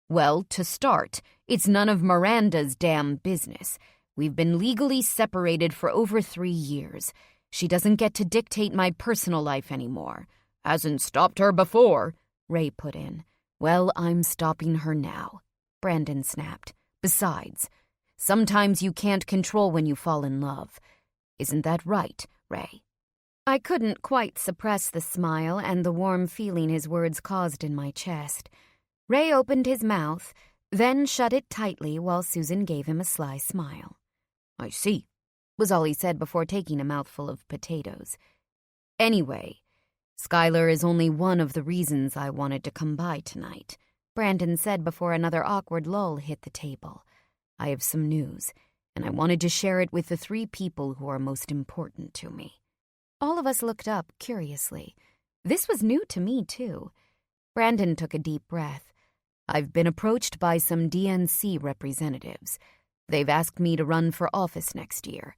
Well, to start, it's none of Miranda's damn business. We've been legally separated for over 3 years. She doesn't get to dictate my personal life anymore. Hasn't stopped her before," Ray put in. "Well, I'm stopping her now," Brandon snapped. "Besides, sometimes you can't control when you fall in love. Isn't that right, Ray?" I couldn't quite suppress the smile and the warm feeling his words caused in my chest. Ray opened his mouth, then shut it tightly while Susan gave him a sly smile. "I see," was all he said before taking a mouthful of potatoes. "Anyway, Skylar is only one of the reasons I wanted to come by tonight," Brandon said before another awkward lull hit the table. "I have some news, and I wanted to share it with the 3 people who are most important to me." All of us looked up curiously. This was new to me, too. Brandon took a deep breath. "I've been approached by some DNC representatives. They've asked me to run for office next year.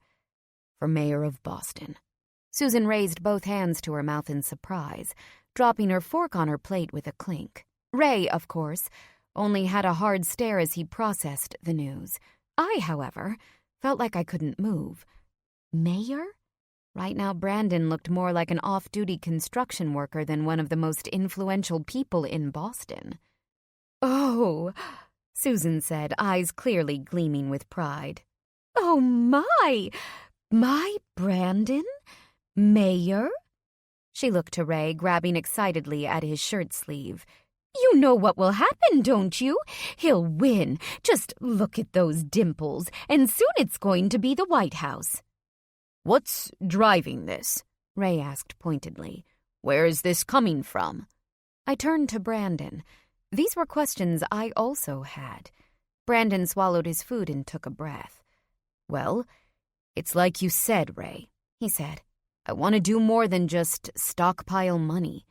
For mayor of Boston." Susan raised both hands to her mouth in surprise, dropping her fork on her plate with a clink. Ray, of course, only had a hard stare as he processed the news. I, however, felt like I couldn't move. Mayor? Right now, Brandon looked more like an off-duty construction worker than one of the most influential people in Boston. "Oh," Susan said, eyes clearly gleaming with pride. "Oh, my Brandon? Mayor?" She looked to Ray, grabbing excitedly at his shirt sleeve. "You know what will happen, don't you? He'll win. Just look at those dimples, and soon it's going to be the White House." "What's driving this?" Ray asked pointedly. "Where is this coming from?" I turned to Brandon. These were questions I also had. Brandon swallowed his food and took a breath. "Well, it's like you said, Ray," he said. "I want to do more than just stockpile money.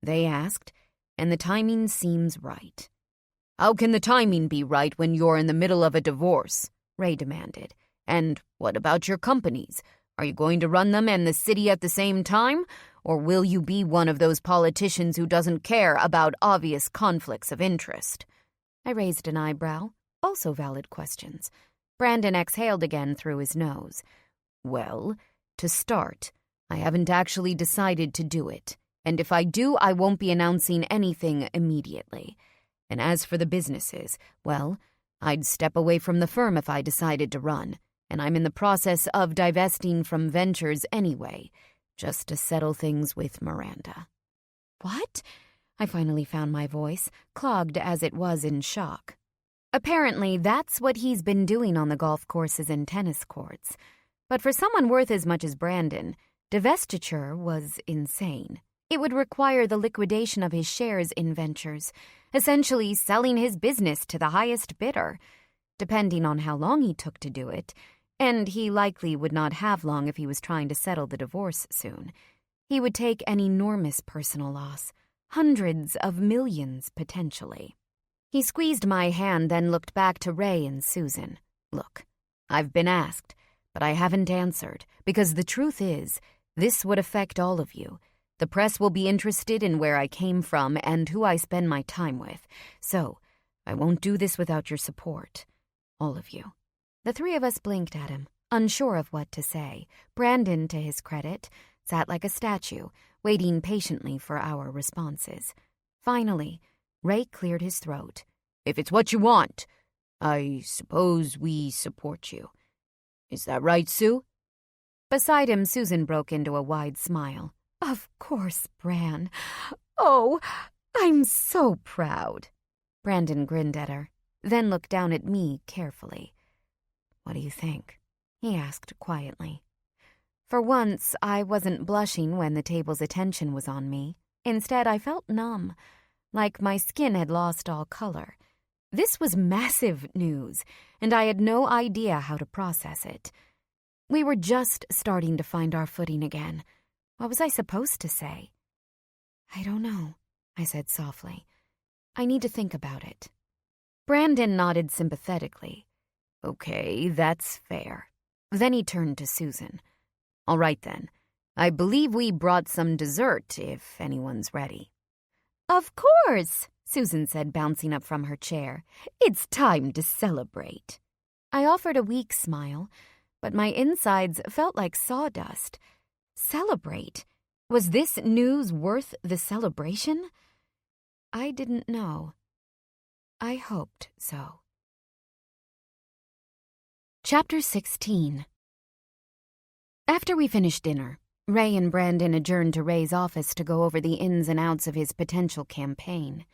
They asked, and the timing seems right." "How can the timing be right when you're in the middle of a divorce?" Ray demanded. "And what about your companies? Are you going to run them and the city at the same time? Or will you be one of those politicians who doesn't care about obvious conflicts of interest?" I raised an eyebrow. Also valid questions. Brandon exhaled again through his nose. "Well, to start, I haven't actually decided to do it. And if I do, I won't be announcing anything immediately. And as for the businesses, well, I'd step away from the firm if I decided to run. And I'm in the process of divesting from ventures anyway, just to settle things with Miranda." "What?" I finally found my voice, clogged as it was in shock. Apparently, that's what he's been doing on the golf courses and tennis courts. But for someone worth as much as Brandon, divestiture was insane. It would require the liquidation of his shares in ventures, essentially selling his business to the highest bidder, depending on how long he took to do it, and he likely would not have long if he was trying to settle the divorce soon. He would take an enormous personal loss, hundreds of millions potentially. He squeezed my hand, then looked back to Ray and Susan. Look, I've been asked, but I haven't answered, because the truth is, this would affect all of you. The press will be interested in where I came from and who I spend my time with, so I won't do this without your support. All of you. The three of us blinked at him, unsure of what to say. Brandon, to his credit, sat like a statue, waiting patiently for our responses. Finally, Ray cleared his throat. If it's what you want, I suppose we support you. Is that right, Sue? Beside him, Susan broke into a wide smile. Of course, Bran. Oh, I'm so proud. Brandon grinned at her, then looked down at me carefully. What do you think? He asked quietly. For once, I wasn't blushing when the table's attention was on me. Instead, I felt numb, like my skin had lost all color. This was massive news, and I had no idea how to process it. We were just starting to find our footing again. What was I supposed to say? I don't know, I said softly. I need to think about it. Brandon nodded sympathetically. Okay, that's fair. Then he turned to Susan. All right then. I believe we brought some dessert, if anyone's ready. Of course, Susan said, bouncing up from her chair. It's time to celebrate. I offered a weak smile, but my insides felt like sawdust. Celebrate? Was this news worth the celebration? I didn't know. I hoped so. Chapter 16. After we finished dinner, Ray and Brandon adjourned to Ray's office to go over the ins and outs of his potential campaign.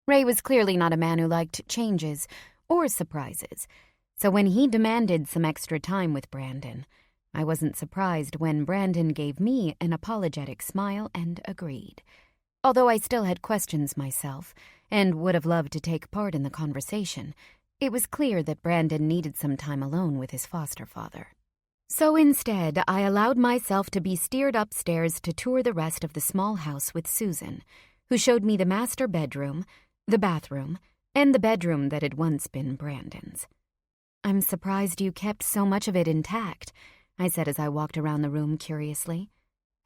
Ray was clearly not a man who liked changes or surprises, so when he demanded some extra time with Brandon, I wasn't surprised when Brandon gave me an apologetic smile and agreed. Although I still had questions myself and would have loved to take part in the conversation, it was clear that Brandon needed some time alone with his foster father. So instead, I allowed myself to be steered upstairs to tour the rest of the small house with Susan, who showed me the master bedroom, the bathroom, and the bedroom that had once been Brandon's. I'm surprised you kept so much of it intact, I said as I walked around the room curiously.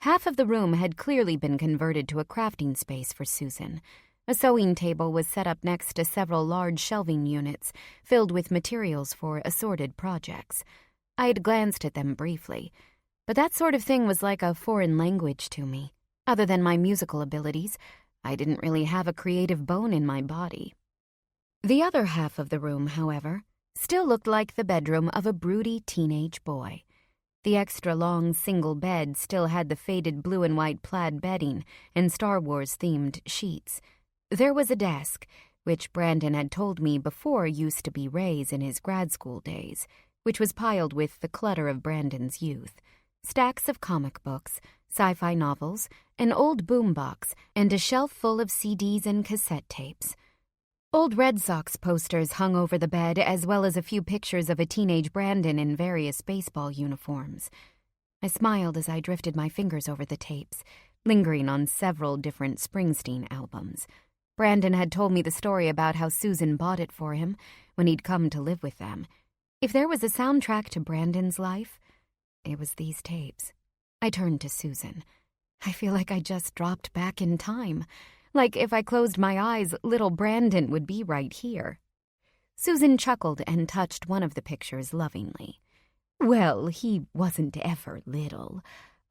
Half of the room had clearly been converted to a crafting space for Susan. A sewing table was set up next to several large shelving units filled with materials for assorted projects. I had glanced at them briefly, but that sort of thing was like a foreign language to me. Other than my musical abilities, I didn't really have a creative bone in my body. The other half of the room, however, still looked like the bedroom of a broody teenage boy. The extra-long single bed still had the faded blue and white plaid bedding and Star Wars-themed sheets. There was a desk, which Brandon had told me before used to be Ray's in his grad school days, which was piled with the clutter of Brandon's youth. Stacks of comic books, sci-fi novels, an old boombox, and a shelf full of CDs and cassette tapes. Old Red Sox posters hung over the bed, as well as a few pictures of a teenage Brandon in various baseball uniforms. I smiled as I drifted my fingers over the tapes, lingering on several different Springsteen albums. Brandon had told me the story about how Susan bought it for him when he'd come to live with them. If there was a soundtrack to Brandon's life, it was these tapes. I turned to Susan. I feel like I just dropped back in time. Like if I closed my eyes, little Brandon would be right here. Susan chuckled and touched one of the pictures lovingly. Well, he wasn't ever little.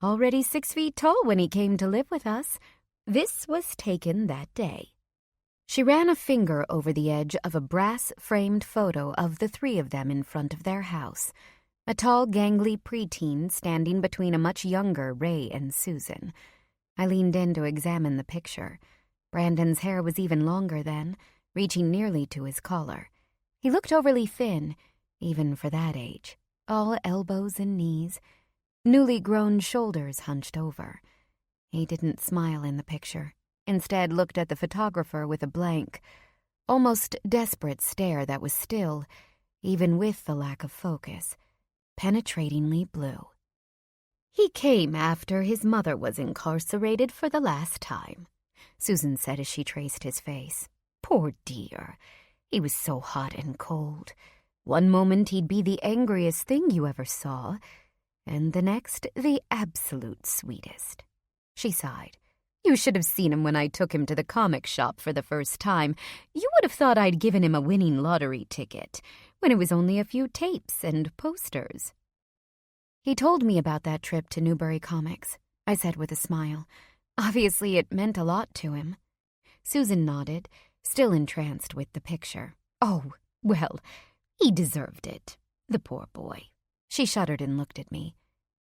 Already 6 feet tall when he came to live with us. This was taken that day. She ran a finger over the edge of a brass-framed photo of the three of them in front of their house. A tall, gangly preteen standing between a much younger Ray and Susan. I leaned in to examine the picture. Brandon's hair was even longer then, reaching nearly to his collar. He looked overly thin, even for that age, all elbows and knees, newly grown shoulders hunched over. He didn't smile in the picture, instead looked at the photographer with a blank, almost desperate stare that was still, even with the lack of focus, penetratingly blue. "He came after his mother was incarcerated for the last time," Susan said as she traced his face. "Poor dear. He was so hot and cold. One moment he'd be the angriest thing you ever saw, and the next the absolute sweetest." She sighed. "You should have seen him when I took him to the comic shop for the first time. You would have thought I'd given him a winning lottery ticket, when it was only a few tapes and posters." "He told me about that trip to Newbury Comics," I said with a smile. Obviously it meant a lot to him. Susan nodded, still entranced with the picture. "Oh, well, he deserved it, the poor boy." She shuddered and looked at me.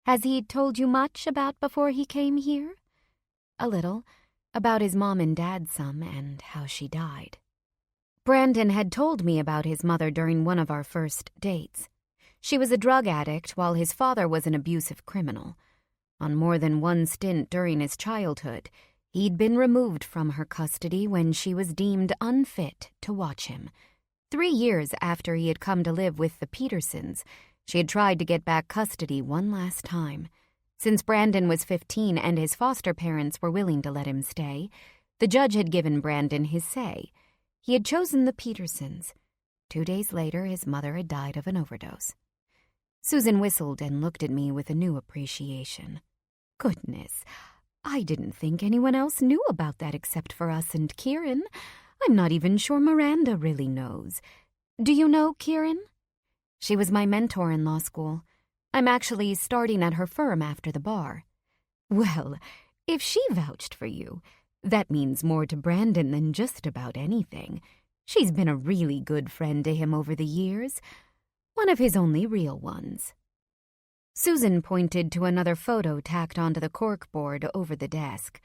"Has he told you much about before he came here?" "A little. About his mom and dad some, and how she died." Brandon had told me about his mother during one of our first dates. She was a drug addict while his father was an abusive criminal. On more than one stint during his childhood, he'd been removed from her custody when she was deemed unfit to watch him. 3 years after he had come to live with the Petersons, she had tried to get back custody one last time. Since Brandon was 15 and his foster parents were willing to let him stay, the judge had given Brandon his say. He had chosen the Petersons. 2 days later, his mother had died of an overdose. Susan whistled and looked at me with a new appreciation. "Goodness, I didn't think anyone else knew about that except for us and Kieran. I'm not even sure Miranda really knows. Do you know Kieran?" "She was my mentor in law school. I'm actually starting at her firm after the bar." "Well, if she vouched for you, that means more to Brandon than just about anything. She's been a really good friend to him over the years. One of his only real ones." Susan pointed to another photo tacked onto the corkboard over the desk.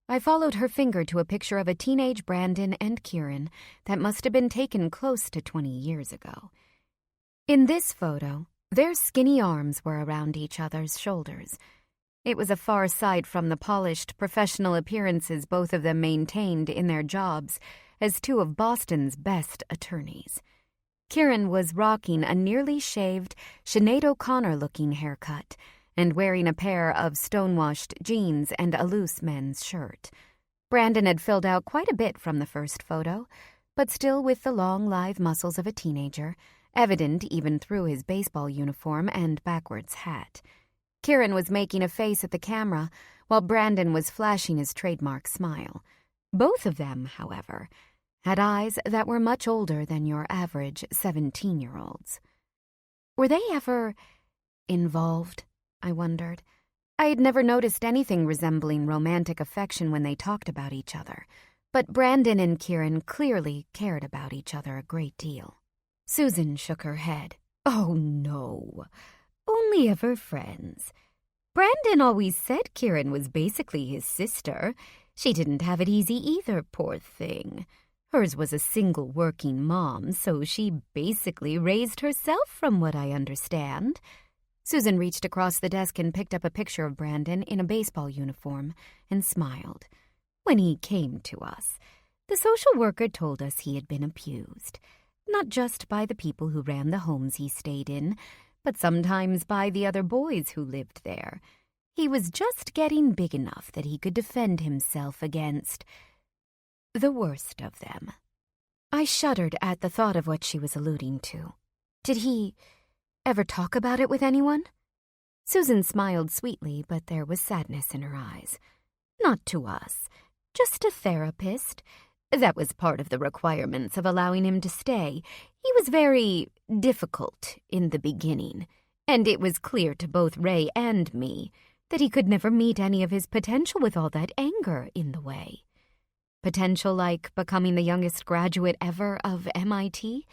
I followed her finger to a picture of a teenage Brandon and Kieran that must have been taken close to 20 years ago. In this photo, their skinny arms were around each other's shoulders. It was a far sight from the polished, professional appearances both of them maintained in their jobs as two of Boston's best attorneys. Kieran was rocking a nearly shaved, Sinead O'Connor-looking haircut and wearing a pair of stonewashed jeans and a loose men's shirt. Brandon had filled out quite a bit from the first photo, but still with the long, lithe muscles of a teenager, evident even through his baseball uniform and backwards hat. Kieran was making a face at the camera while Brandon was flashing his trademark smile. Both of them, however, had eyes that were much older than your average 17-year-old's. Were they ever involved? I wondered. I had never noticed anything resembling romantic affection when they talked about each other, but Brandon and Kieran clearly cared about each other a great deal. Susan shook her head. "Oh, no. Only ever friends. Brandon always said Kieran was basically his sister. She didn't have it easy either, poor thing. Hers was a single working mom, so she basically raised herself from what I understand." Susan reached across the desk and picked up a picture of Brandon in a baseball uniform and smiled. "When he came to us, the social worker told us he had been abused, not just by the people who ran the homes he stayed in, but sometimes by the other boys who lived there. He was just getting big enough that he could defend himself against the worst of them." I shuddered at the thought of what she was alluding to. "Did he ever talk about it with anyone?" Susan smiled sweetly, but there was sadness in her eyes. "Not to us. Just a therapist. That was part of the requirements of allowing him to stay. He was very difficult in the beginning, and it was clear to both Ray and me that he could never meet any of his potential with all that anger in the way." Potential like becoming the youngest graduate ever of MIT?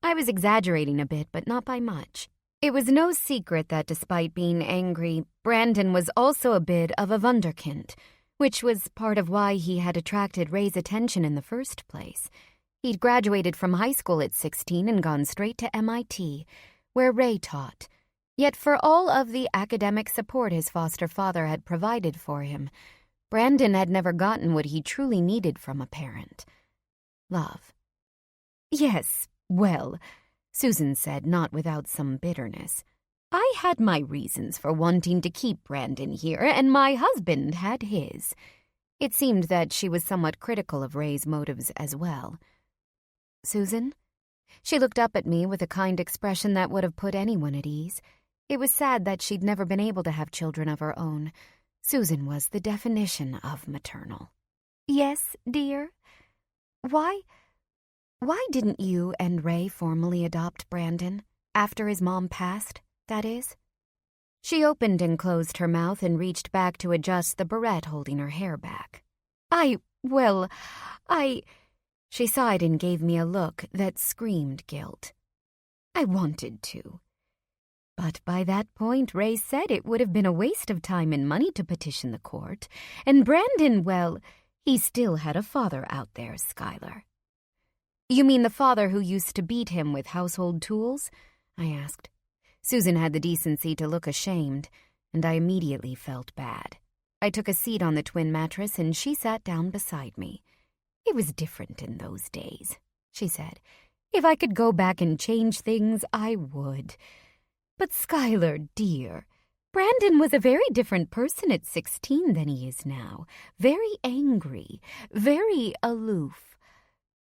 I was exaggerating a bit, but not by much. It was no secret that despite being angry, Brandon was also a bit of a wunderkind, which was part of why he had attracted Ray's attention in the first place. He'd graduated from high school at 16 and gone straight to MIT, where Ray taught. Yet for all of the academic support his foster father had provided for him, Brandon had never gotten what he truly needed from a parent. Love. Yes, well, Susan said, not without some bitterness. I had my reasons for wanting to keep Brandon here, and my husband had his. It seemed that she was somewhat critical of Ray's motives as well. Susan? She looked up at me with a kind expression that would have put anyone at ease. It was sad that she'd never been able to have children of her own. Susan was the definition of maternal. Yes, dear? Why didn't you and Ray formally adopt Brandon? After his mom passed, that is? She opened and closed her mouth and reached back to adjust the barrette holding her hair back. She sighed and gave me a look that screamed guilt. I wanted to. But by that point, Ray said it would have been a waste of time and money to petition the court. And Brandon, well, he still had a father out there, Skylar. You mean the father who used to beat him with household tools? I asked. Susan had the decency to look ashamed, and I immediately felt bad. I took a seat on the twin mattress, and she sat down beside me. It was different in those days, she said. If I could go back and change things, I would. But Skylar, dear, Brandon was a very different person at 16 than he is now. Very angry, very aloof.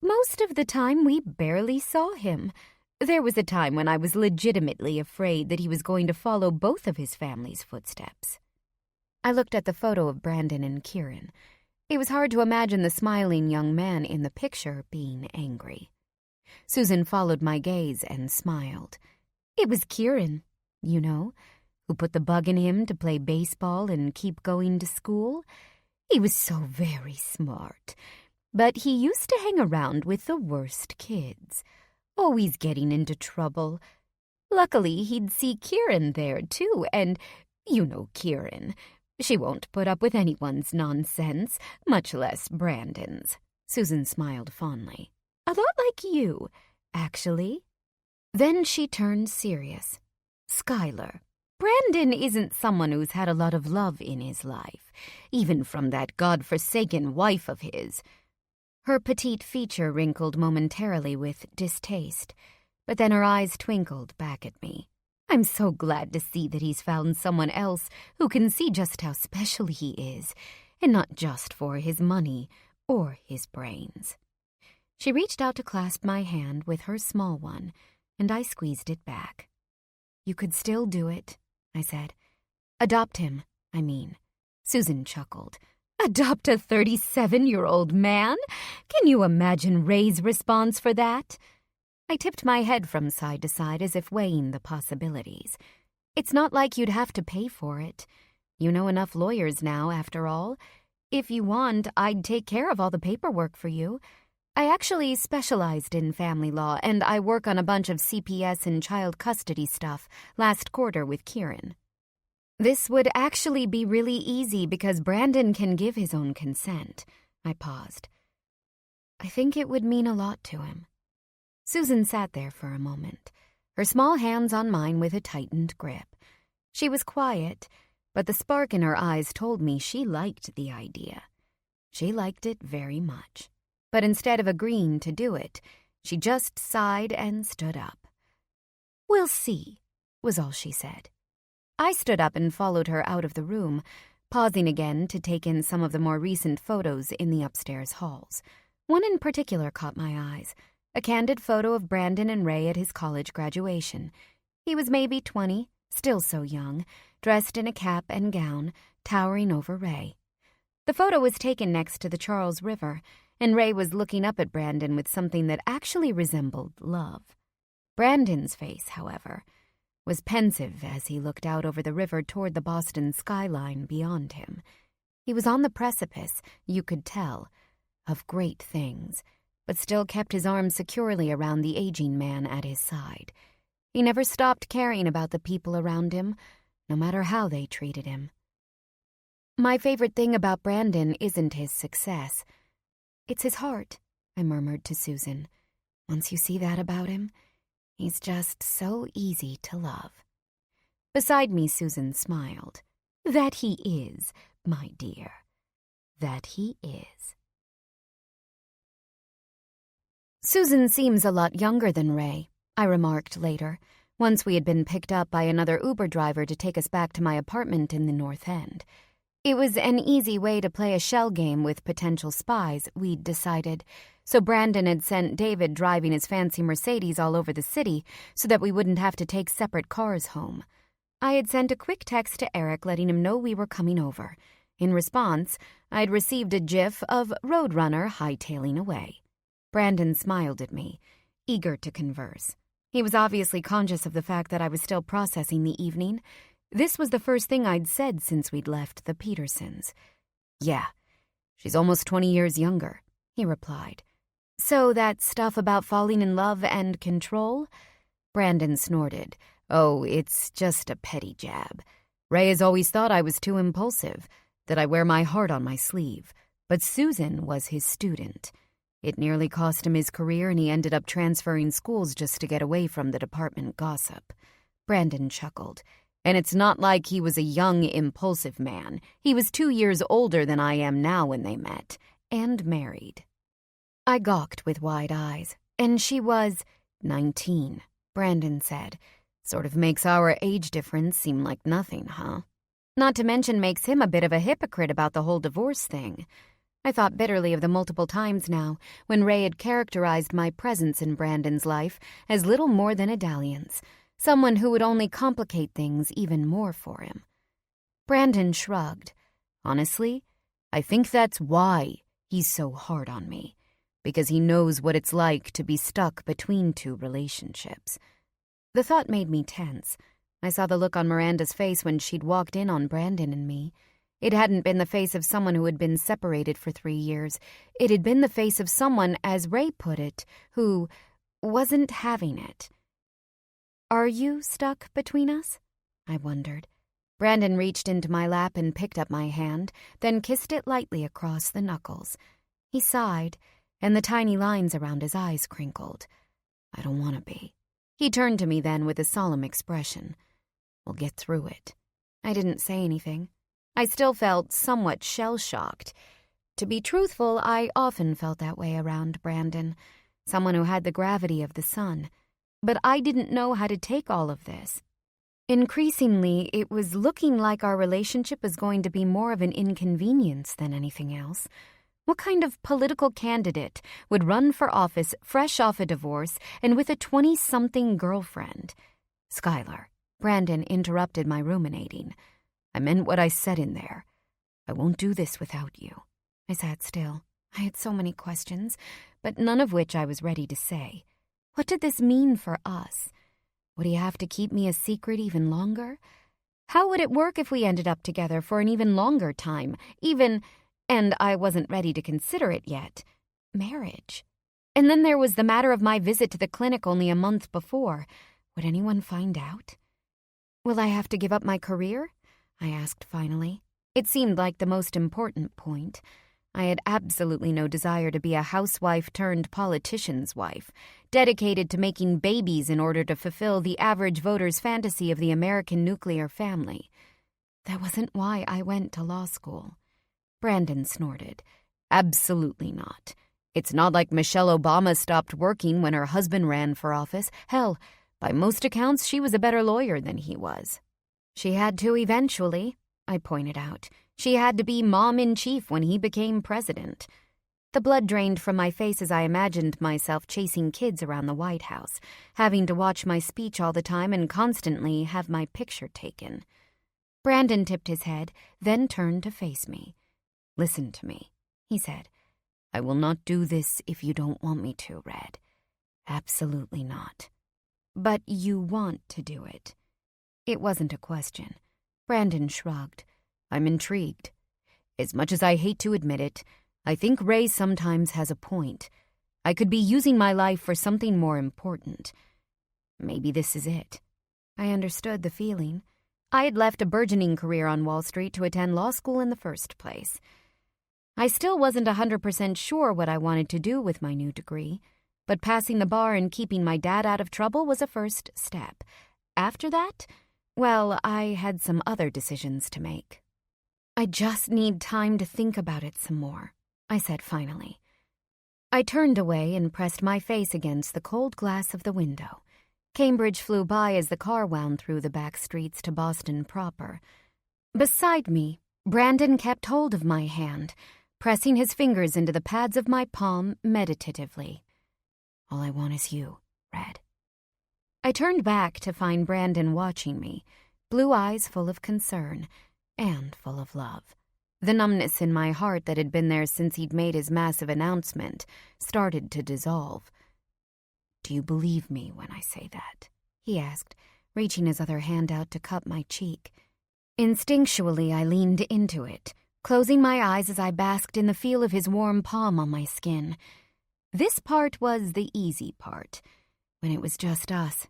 Most of the time, we barely saw him. There was a time when I was legitimately afraid that he was going to follow both of his family's footsteps. I looked at the photo of Brandon and Kieran. It was hard to imagine the smiling young man in the picture being angry. Susan followed my gaze and smiled. It was Kieran, you know, who put the bug in him to play baseball and keep going to school. He was so very smart, but he used to hang around with the worst kids, always getting into trouble. Luckily, he'd see Kieran there, too, and you know Kieran. She won't put up with anyone's nonsense, much less Brandon's. Susan smiled fondly. A lot like you, actually. Then she turned serious. Skylar, Brandon isn't someone who's had a lot of love in his life, even from that godforsaken wife of his. Her petite feature wrinkled momentarily with distaste, but then her eyes twinkled back at me. I'm so glad to see that he's found someone else who can see just how special he is, and not just for his money or his brains. She reached out to clasp my hand with her small one, and I squeezed it back. You could still do it, I said. Adopt him, I mean. Susan chuckled. Adopt a 37-year-old man? Can you imagine Ray's response for that? I tipped my head from side to side as if weighing the possibilities. It's not like you'd have to pay for it. You know enough lawyers now, after all. If you want, I'd take care of all the paperwork for you. I actually specialized in family law, and I work on a bunch of CPS and child custody stuff last quarter with Kieran. This would actually be really easy because Brandon can give his own consent. I paused. I think it would mean a lot to him. Susan sat there for a moment, her small hands on mine with a tightened grip. She was quiet, but the spark in her eyes told me she liked the idea. She liked it very much. But instead of agreeing to do it, she just sighed and stood up. We'll see, was all she said. I stood up and followed her out of the room, pausing again to take in some of the more recent photos in the upstairs halls. One in particular caught my eyes, a candid photo of Brandon and Ray at his college graduation. He was maybe 20, still so young, dressed in a cap and gown, towering over Ray. The photo was taken next to the Charles River, and Ray was looking up at Brandon with something that actually resembled love. Brandon's face, however, was pensive as he looked out over the river toward the Boston skyline beyond him. He was on the precipice, you could tell, of great things, but still kept his arms securely around the aging man at his side. He never stopped caring about the people around him, no matter how they treated him. My favorite thing about Brandon isn't his success. It's his heart, I murmured to Susan. Once you see that about him, he's just so easy to love. Beside me, Susan smiled. That he is, my dear. that he is. Susan seems a lot younger than Ray, I remarked later, once we had been picked up by another Uber driver to take us back to my apartment in the North End. It was an easy way to play a shell game with potential spies, we'd decided, so Brandon had sent David driving his fancy Mercedes all over the city so that we wouldn't have to take separate cars home. I had sent a quick text to Eric letting him know we were coming over. In response, I'd received a gif of Roadrunner hightailing away. Brandon smiled at me, eager to converse. He was obviously conscious of the fact that I was still processing the evening. This was the first thing I'd said since we'd left the Petersons. "Yeah, she's almost 20 years younger," he replied. "So that stuff about falling in love and control?" Brandon snorted. "Oh, it's just a petty jab. Ray has always thought I was too impulsive, that I wear my heart on my sleeve. But Susan was his student. It nearly cost him his career, and he ended up transferring schools just to get away from the department gossip." Brandon chuckled. "And it's not like he was a young, impulsive man. He was 2 years older than I am now when they met, and married." I gawked with wide eyes. "And she was 19, Brandon said. "Sort of makes our age difference seem like nothing, huh? Not to mention makes him a bit of a hypocrite about the whole divorce thing." I thought bitterly of the multiple times now when Ray had characterized my presence in Brandon's life as little more than a dalliance, someone who would only complicate things even more for him. Brandon shrugged. "Honestly, I think that's why he's so hard on me, because he knows what it's like to be stuck between two relationships." The thought made me tense. I saw the look on Miranda's face when she'd walked in on Brandon and me. It hadn't been the face of someone who had been separated for 3 years. It had been the face of someone, as Ray put it, who wasn't having it. "Are you stuck between us?" I wondered. Brandon reached into my lap and picked up my hand, then kissed it lightly across the knuckles. He sighed, and the tiny lines around his eyes crinkled. "I don't want to be." He turned to me then with a solemn expression. "We'll get through it." I didn't say anything. I still felt somewhat shell-shocked. To be truthful, I often felt that way around Brandon, someone who had the gravity of the sun. But I didn't know how to take all of this. Increasingly, it was looking like our relationship was going to be more of an inconvenience than anything else. What kind of political candidate would run for office fresh off a divorce and with a 20-something girlfriend? "Skylar," Brandon interrupted my ruminating. "I meant what I said in there. I won't do this without you." I sat still. I had so many questions, but none of which I was ready to say. What did this mean for us? Would he have to keep me a secret even longer? How would it work if we ended up together for an even longer time, and I wasn't ready to consider it yet, marriage? And then there was the matter of my visit to the clinic only a month before. Would anyone find out? "Will I have to give up my career?" I asked finally. It seemed like the most important point. I had absolutely no desire to be a housewife-turned-politician's wife, dedicated to making babies in order to fulfill the average voter's fantasy of the American nuclear family. That wasn't why I went to law school. Brandon snorted. "Absolutely not. It's not like Michelle Obama stopped working when her husband ran for office. Hell, by most accounts, she was a better lawyer than he was." "She had to eventually," I pointed out. "She had to be mom-in-chief when he became president." The blood drained from my face as I imagined myself chasing kids around the White House, having to watch my speech all the time and constantly have my picture taken. Brandon tipped his head, then turned to face me. "Listen to me," he said. "I will not do this if you don't want me to, Red. Absolutely not." "But you want to do it." It wasn't a question. Brandon shrugged. "I'm intrigued. As much as I hate to admit it, I think Ray sometimes has a point. I could be using my life for something more important. Maybe this is it." I understood the feeling. I had left a burgeoning career on Wall Street to attend law school in the first place. I still wasn't 100% sure what I wanted to do with my new degree, but passing the bar and keeping my dad out of trouble was a first step. After that, well, I had some other decisions to make. I just need time to think about it some more, I said finally. I turned away and pressed my face against the cold glass of the window. Cambridge flew by as the car wound through the back streets to Boston proper. Beside me, Brandon kept hold of my hand, pressing his fingers into the pads of my palm meditatively. All I want is you, Red. I turned back to find Brandon watching me, blue eyes full of concern and full of love. The numbness in my heart that had been there since he'd made his massive announcement started to dissolve. "Do you believe me when I say that?" he asked, reaching his other hand out to cup my cheek. Instinctually, I leaned into it, closing my eyes as I basked in the feel of his warm palm on my skin. This part was the easy part, when it was just us,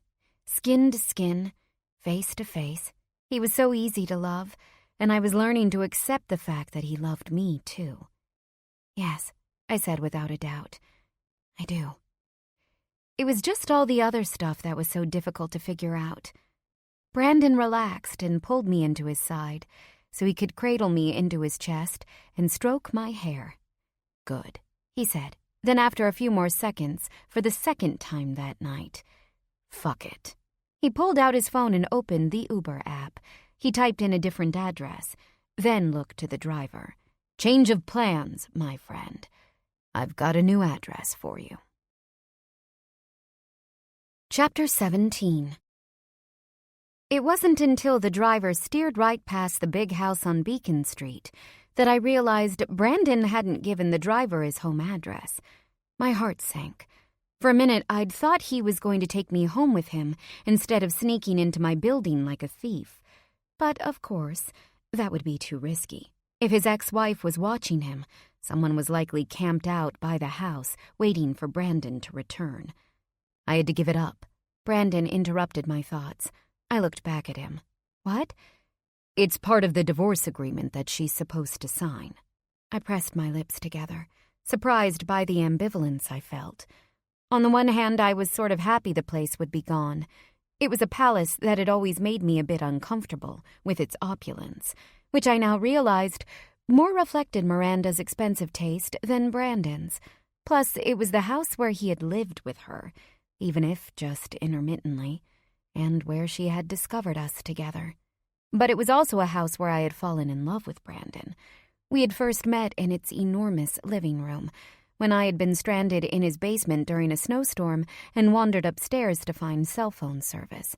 skin to skin, face to face. He was so easy to love, and I was learning to accept the fact that he loved me, too. "Yes," I said without a doubt. "I do." It was just all the other stuff that was so difficult to figure out. Brandon relaxed and pulled me into his side, so he could cradle me into his chest and stroke my hair. "Good," he said. Then after a few more seconds, for the second time that night, "Fuck it." He pulled out his phone and opened the Uber app. He typed in a different address, then looked to the driver. "Change of plans, my friend. I've got a new address for you." Chapter 17. It wasn't until the driver steered right past the big house on Beacon Street that I realized Brandon hadn't given the driver his home address. My heart sank. For a minute, I'd thought he was going to take me home with him instead of sneaking into my building like a thief. But, of course, that would be too risky. If his ex-wife was watching him, someone was likely camped out by the house, waiting for Brandon to return. I had to give it up. Brandon interrupted my thoughts. I looked back at him. "What?" "It's part of the divorce agreement that she's supposed to sign." I pressed my lips together, surprised by the ambivalence I felt. On the one hand, I was sort of happy the place would be gone. It was a palace that had always made me a bit uncomfortable with its opulence, which I now realized more reflected Miranda's expensive taste than Brandon's. Plus, it was the house where he had lived with her, even if just intermittently, and where she had discovered us together. But it was also a house where I had fallen in love with Brandon. We had first met in its enormous living room, when I had been stranded in his basement during a snowstorm and wandered upstairs to find cell phone service.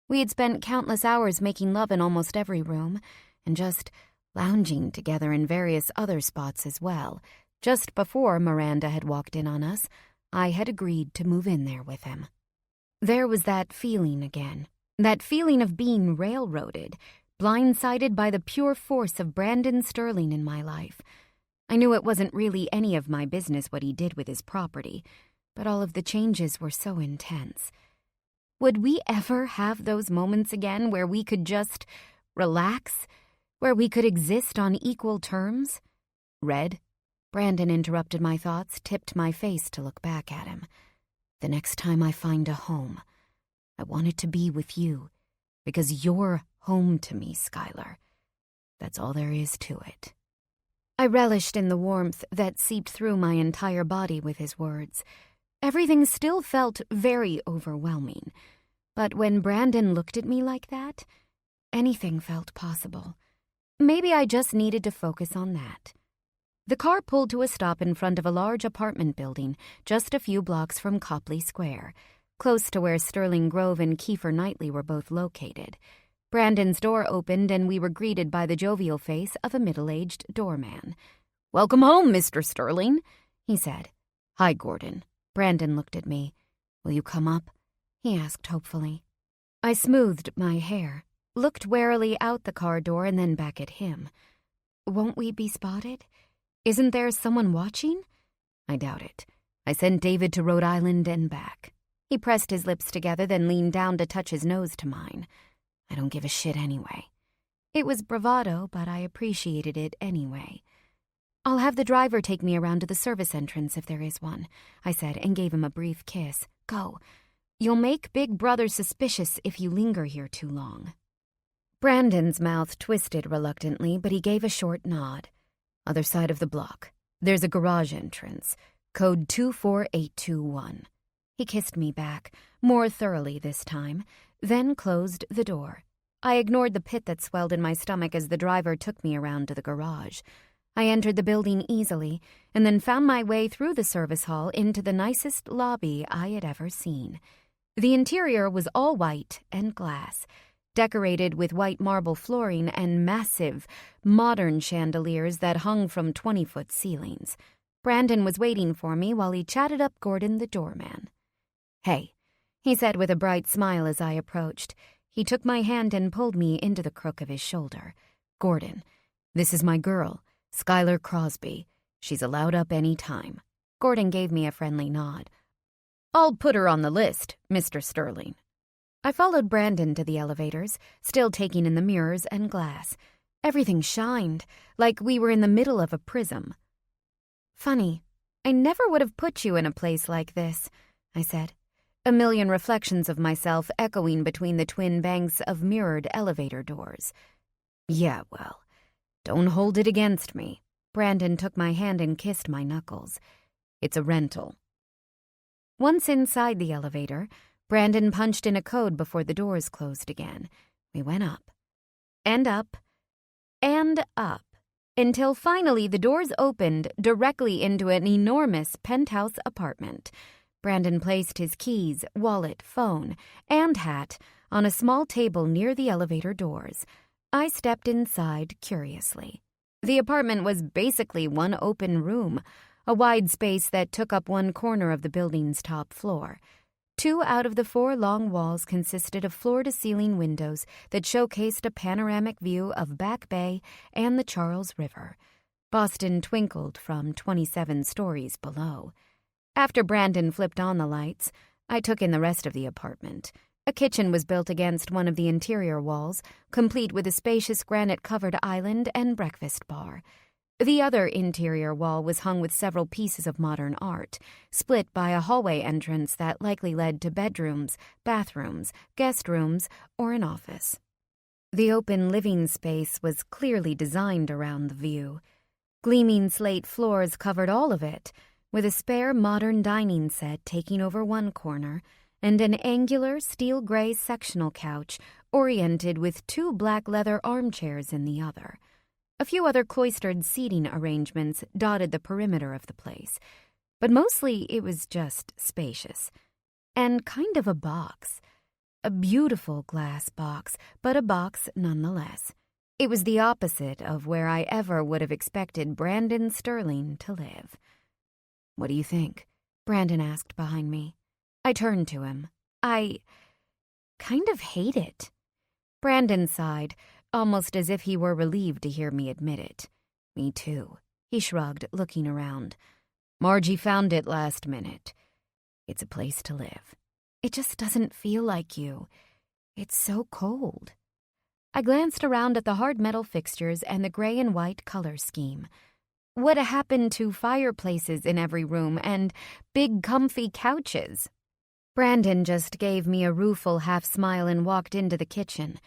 We had spent countless hours making love in almost every room, and just lounging together in various other spots as well. Just before Miranda had walked in on us, I had agreed to move in there with him. There was that feeling again, that feeling of being railroaded, blindsided by the pure force of Brandon Sterling in my life. I knew it wasn't really any of my business what he did with his property, but all of the changes were so intense. Would we ever have those moments again where we could just relax, where we could exist on equal terms? "Red?" Brandon interrupted my thoughts, tipped my face to look back at him. "The next time I find a home, I want it to be with you, because you're home to me, Skylar. That's all there is to it." I relished in the warmth that seeped through my entire body with his words. Everything still felt very overwhelming, but when Brandon looked at me like that, anything felt possible. Maybe I just needed to focus on that. The car pulled to a stop in front of a large apartment building just a few blocks from Copley Square, close to where Sterling Grove and Kiefer Knightley were both located. Brandon's door opened and we were greeted by the jovial face of a middle-aged doorman. "Welcome home, Mr. Sterling," he said. "Hi, Gordon." Brandon looked at me. "Will you come up?" he asked hopefully. I smoothed my hair, looked warily out the car door and then back at him. "Won't we be spotted? Isn't there someone watching?" "I doubt it. I sent David to Rhode Island and back." He pressed his lips together, then leaned down to touch his nose to mine. "I don't give a shit anyway." It was bravado, but I appreciated it anyway. "I'll have the driver take me around to the service entrance if there is one," I said and gave him a brief kiss. "Go. You'll make Big Brother suspicious if you linger here too long." Brandon's mouth twisted reluctantly, but he gave a short nod. Other side of the block. There's a garage entrance. Code 24821. He kissed me back, more thoroughly this time, then closed the door. I ignored the pit that swelled in my stomach as the driver took me around to the garage. I entered the building easily, and then found my way through the service hall into the nicest lobby I had ever seen. The interior was all white and glass, decorated with white marble flooring and massive, modern chandeliers that hung from 20-foot ceilings. Brandon was waiting for me while he chatted up Gordon, the doorman. "Hey," he said with a bright smile as I approached. He took my hand and pulled me into the crook of his shoulder. "Gordon, this is my girl, Skylar Crosby. She's allowed up any time." Gordon gave me a friendly nod. "I'll put her on the list, Mr. Sterling." I followed Brandon to the elevators, still taking in the mirrors and glass. Everything shined, like we were in the middle of a prism. "Funny, I never would have put you in a place like this," I said, a million reflections of myself echoing between the twin banks of mirrored elevator doors. "Yeah, well, don't hold it against me." Brandon took my hand and kissed my knuckles. "It's a rental." Once inside the elevator, Brandon punched in a code before the doors closed again. We went up, and up, and up, until finally the doors opened directly into an enormous penthouse apartment. Brandon placed his keys, wallet, phone, and hat on a small table near the elevator doors. I stepped inside curiously. The apartment was basically one open room, a wide space that took up one corner of the building's top floor. 2 out of the 4 long walls consisted of floor-to-ceiling windows that showcased a panoramic view of Back Bay and the Charles River. Boston twinkled from 27 stories below. After Brandon flipped on the lights, I took in the rest of the apartment. A kitchen was built against one of the interior walls, complete with a spacious granite-covered island and breakfast bar. The other interior wall was hung with several pieces of modern art, split by a hallway entrance that likely led to bedrooms, bathrooms, guest rooms, or an office. The open living space was clearly designed around the view. Gleaming slate floors covered all of it, with a spare modern dining set taking over one corner and an angular steel-gray sectional couch oriented with 2 black leather armchairs in the other. A few other cloistered seating arrangements dotted the perimeter of the place, but mostly it was just spacious. And kind of a box. A beautiful glass box, but a box nonetheless. It was the opposite of where I ever would have expected Brandon Sterling to live. "What do you think?" Brandon asked behind me. I turned to him. "I kind of hate it." Brandon sighed, almost as if he were relieved to hear me admit it. "Me too," he shrugged, looking around. "Margie found it last minute. It's a place to live. It just doesn't feel like you. It's so cold." I glanced around at the hard metal fixtures and the gray and white color scheme. What happened to fireplaces in every room and big comfy couches? Brandon just gave me a rueful half-smile and walked into the kitchen.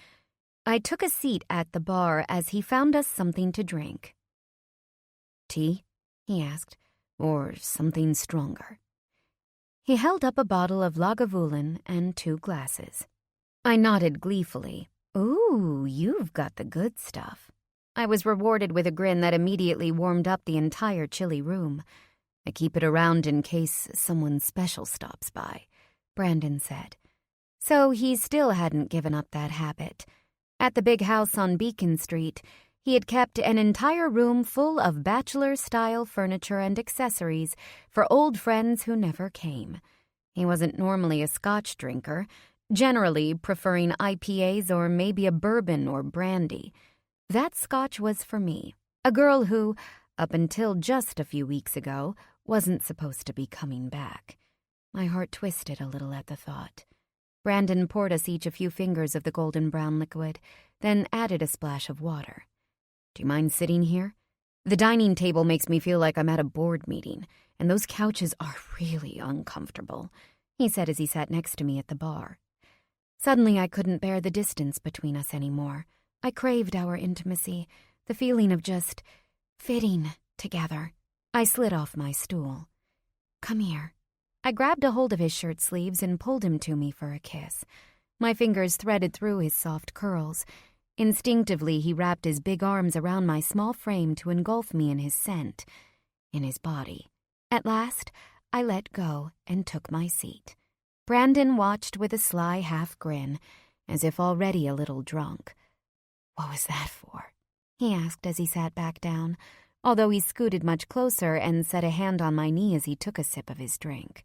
I took a seat at the bar as he found us something to drink. "Tea?" he asked, "or something stronger?" He held up a bottle of Lagavulin and 2 glasses. I nodded gleefully. "Ooh, you've got the good stuff." I was rewarded with a grin that immediately warmed up the entire chilly room. "I keep it around in case someone special stops by," Brandon said. So he still hadn't given up that habit. At the big house on Beacon Street, he had kept an entire room full of bachelor-style furniture and accessories for old friends who never came. He wasn't normally a Scotch drinker, generally preferring IPAs or maybe a bourbon or brandy. That Scotch was for me, a girl who, up until just a few weeks ago, wasn't supposed to be coming back. My heart twisted a little at the thought. Brandon poured us each a few fingers of the golden brown liquid, then added a splash of water. "Do you mind sitting here? The dining table makes me feel like I'm at a board meeting, and those couches are really uncomfortable," he said as he sat next to me at the bar. Suddenly I couldn't bear the distance between us anymore. I craved our intimacy, the feeling of just fitting together. I slid off my stool. "Come here." I grabbed a hold of his shirt sleeves and pulled him to me for a kiss. My fingers threaded through his soft curls. Instinctively, he wrapped his big arms around my small frame to engulf me in his scent, in his body. At last, I let go and took my seat. Brandon watched with a sly half grin, as if already a little drunk. "What was that for?" he asked as he sat back down, although he scooted much closer and set a hand on my knee as he took a sip of his drink.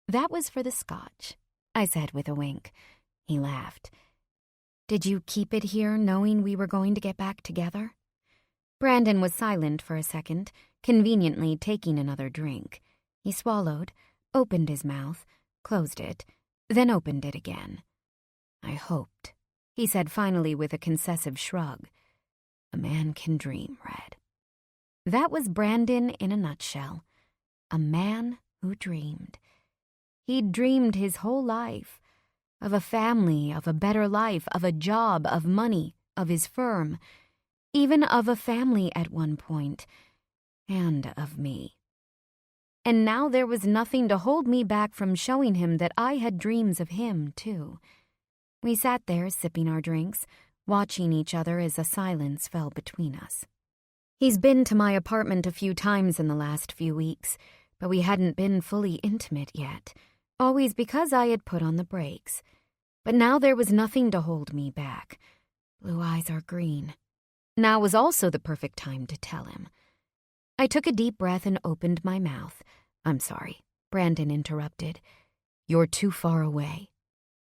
"That was for the scotch," I said with a wink. He laughed. "Did you keep it here knowing we were going to get back together?" Brandon was silent for a second, conveniently taking another drink. He swallowed, opened his mouth, closed it, then opened it again. "I hoped," he said finally with a concessive shrug. "A man can dream, Red." That was Brandon in a nutshell. A man who dreamed. He'd dreamed his whole life. Of a family, of a better life, of a job, of money, of his firm. Even of a family at one point. And of me. And now there was nothing to hold me back from showing him that I had dreams of him, too. We sat there sipping our drinks, watching each other as a silence fell between us. He's been to my apartment a few times in the last few weeks, but we hadn't been fully intimate yet, always because I had put on the brakes. But now there was nothing to hold me back. Blue eyes are green. Now was also the perfect time to tell him. I took a deep breath and opened my mouth. "I'm sorry," Brandon interrupted. "You're too far away."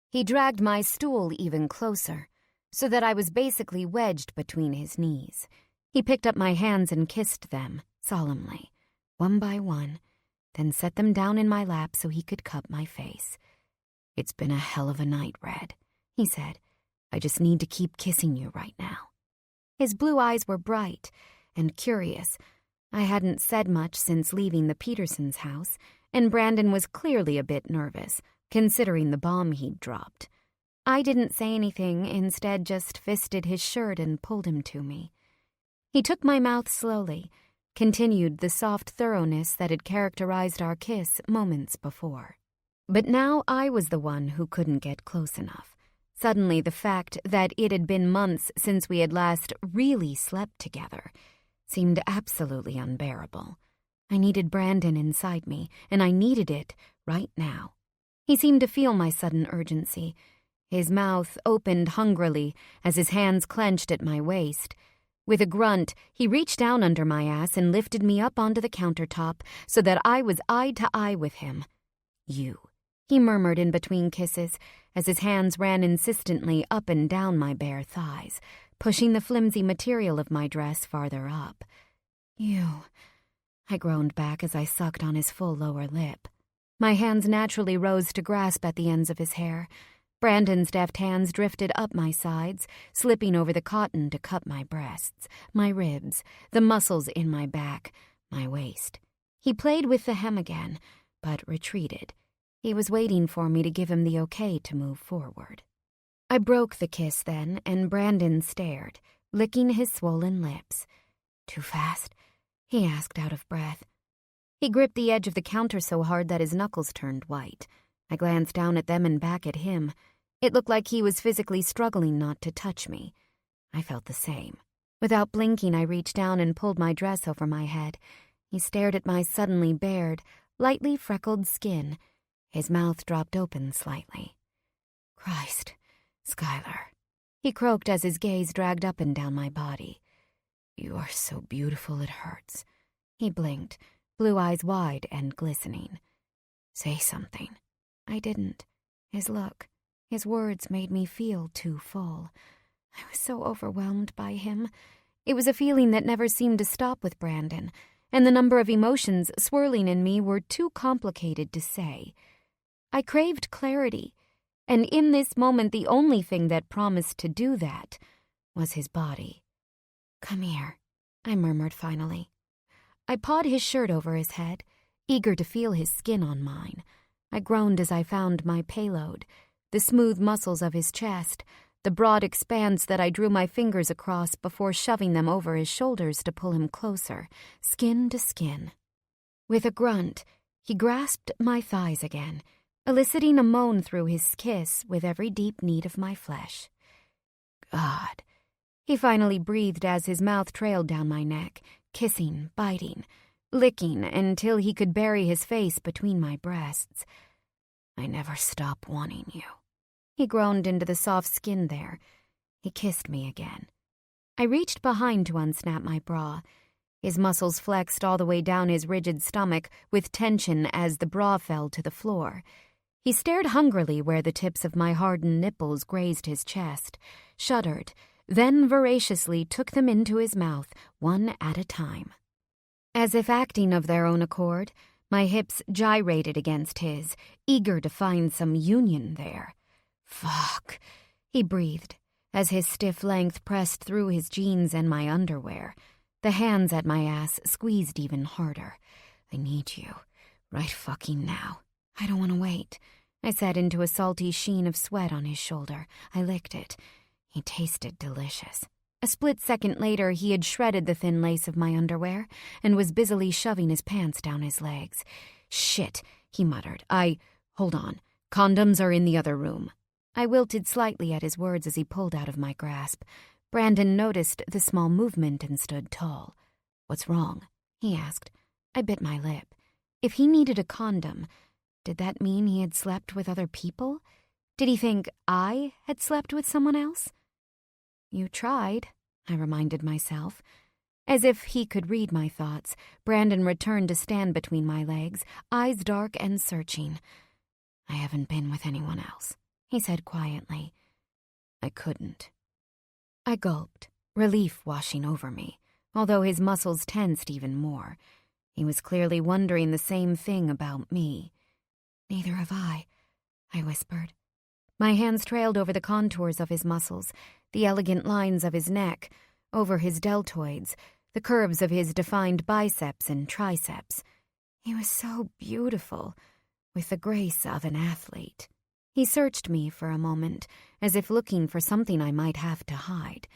He dragged my stool even closer, so that I was basically wedged between his knees. He picked up my hands and kissed them, solemnly, one by one, then set them down in my lap so he could cup my face. "It's been a hell of a night, Red," he said. "I just need to keep kissing you right now." His blue eyes were bright and curious. I hadn't said much since leaving the Petersons' house, and Brandon was clearly a bit nervous, considering the bomb he'd dropped. I didn't say anything, instead just fisted his shirt and pulled him to me. He took my mouth slowly, continued the soft thoroughness that had characterized our kiss moments before. But now I was the one who couldn't get close enough. Suddenly the fact that it had been months since we had last really slept together seemed absolutely unbearable. I needed Brandon inside me, and I needed it right now. He seemed to feel my sudden urgency. His mouth opened hungrily as his hands clenched at my waist. With a grunt, he reached down under my ass and lifted me up onto the countertop so that I was eye to eye with him. "You," he murmured in between kisses as his hands ran insistently up and down my bare thighs, pushing the flimsy material of my dress farther up. "You," I groaned back as I sucked on his full lower lip. My hands naturally rose to grasp at the ends of his hair. Brandon's deft hands drifted up my sides, slipping over the cotton to cup my breasts, my ribs, the muscles in my back, my waist. He played with the hem again, but retreated. He was waiting for me to give him the okay to move forward. I broke the kiss then, and Brandon stared, licking his swollen lips. "Too fast?" he asked out of breath. He gripped the edge of the counter so hard that his knuckles turned white. I glanced down at them and back at him. It looked like he was physically struggling not to touch me. I felt the same. Without blinking, I reached down and pulled my dress over my head. He stared at my suddenly bared, lightly freckled skin. His mouth dropped open slightly. "Christ, Skylar," he croaked as his gaze dragged up and down my body. "You are so beautiful it hurts." He blinked, blue eyes wide and glistening. "Say something." I didn't. His look, his words made me feel too full. I was so overwhelmed by him. It was a feeling that never seemed to stop with Brandon, and the number of emotions swirling in me were too complicated to say. I craved clarity, and in this moment the only thing that promised to do that was his body. "Come here," I murmured finally. I pawed his shirt over his head, eager to feel his skin on mine. I groaned as I found my payload, the smooth muscles of his chest, the broad expanse that I drew my fingers across before shoving them over his shoulders to pull him closer, skin to skin. With a grunt, he grasped my thighs again, eliciting a moan through his kiss with every deep need of my flesh. God, he finally breathed as his mouth trailed down my neck, kissing, biting, licking until he could bury his face between my breasts. I never stop wanting you. He groaned into the soft skin there. He kissed me again. I reached behind to unsnap my bra. His muscles flexed all the way down his rigid stomach with tension as the bra fell to the floor. He stared hungrily where the tips of my hardened nipples grazed his chest, shuddered, then voraciously took them into his mouth, one at a time. As if acting of their own accord, my hips gyrated against his, eager to find some union there. Fuck, he breathed, as his stiff length pressed through his jeans and my underwear. The hands at my ass squeezed even harder. I need you, right fucking now. I don't want to wait, I said into a salty sheen of sweat on his shoulder. I licked it. He tasted delicious. A split second later, he had shredded the thin lace of my underwear and was busily shoving his pants down his legs. Shit, he muttered. Hold on. Condoms are in the other room. I wilted slightly at his words as he pulled out of my grasp. Brandon noticed the small movement and stood tall. What's wrong? He asked. I bit my lip. If he needed a condom, did that mean he had slept with other people? Did he think I had slept with someone else? You tried, I reminded myself. As if he could read my thoughts, Brandon returned to stand between my legs, eyes dark and searching. I haven't been with anyone else, he said quietly. I couldn't. I gulped, relief washing over me, although his muscles tensed even more. He was clearly wondering the same thing about me. Neither have I whispered. My hands trailed over the contours of his muscles, the elegant lines of his neck, over his deltoids, the curves of his defined biceps and triceps. He was so beautiful, with the grace of an athlete. He searched me for a moment, as if looking for something I might have to hide.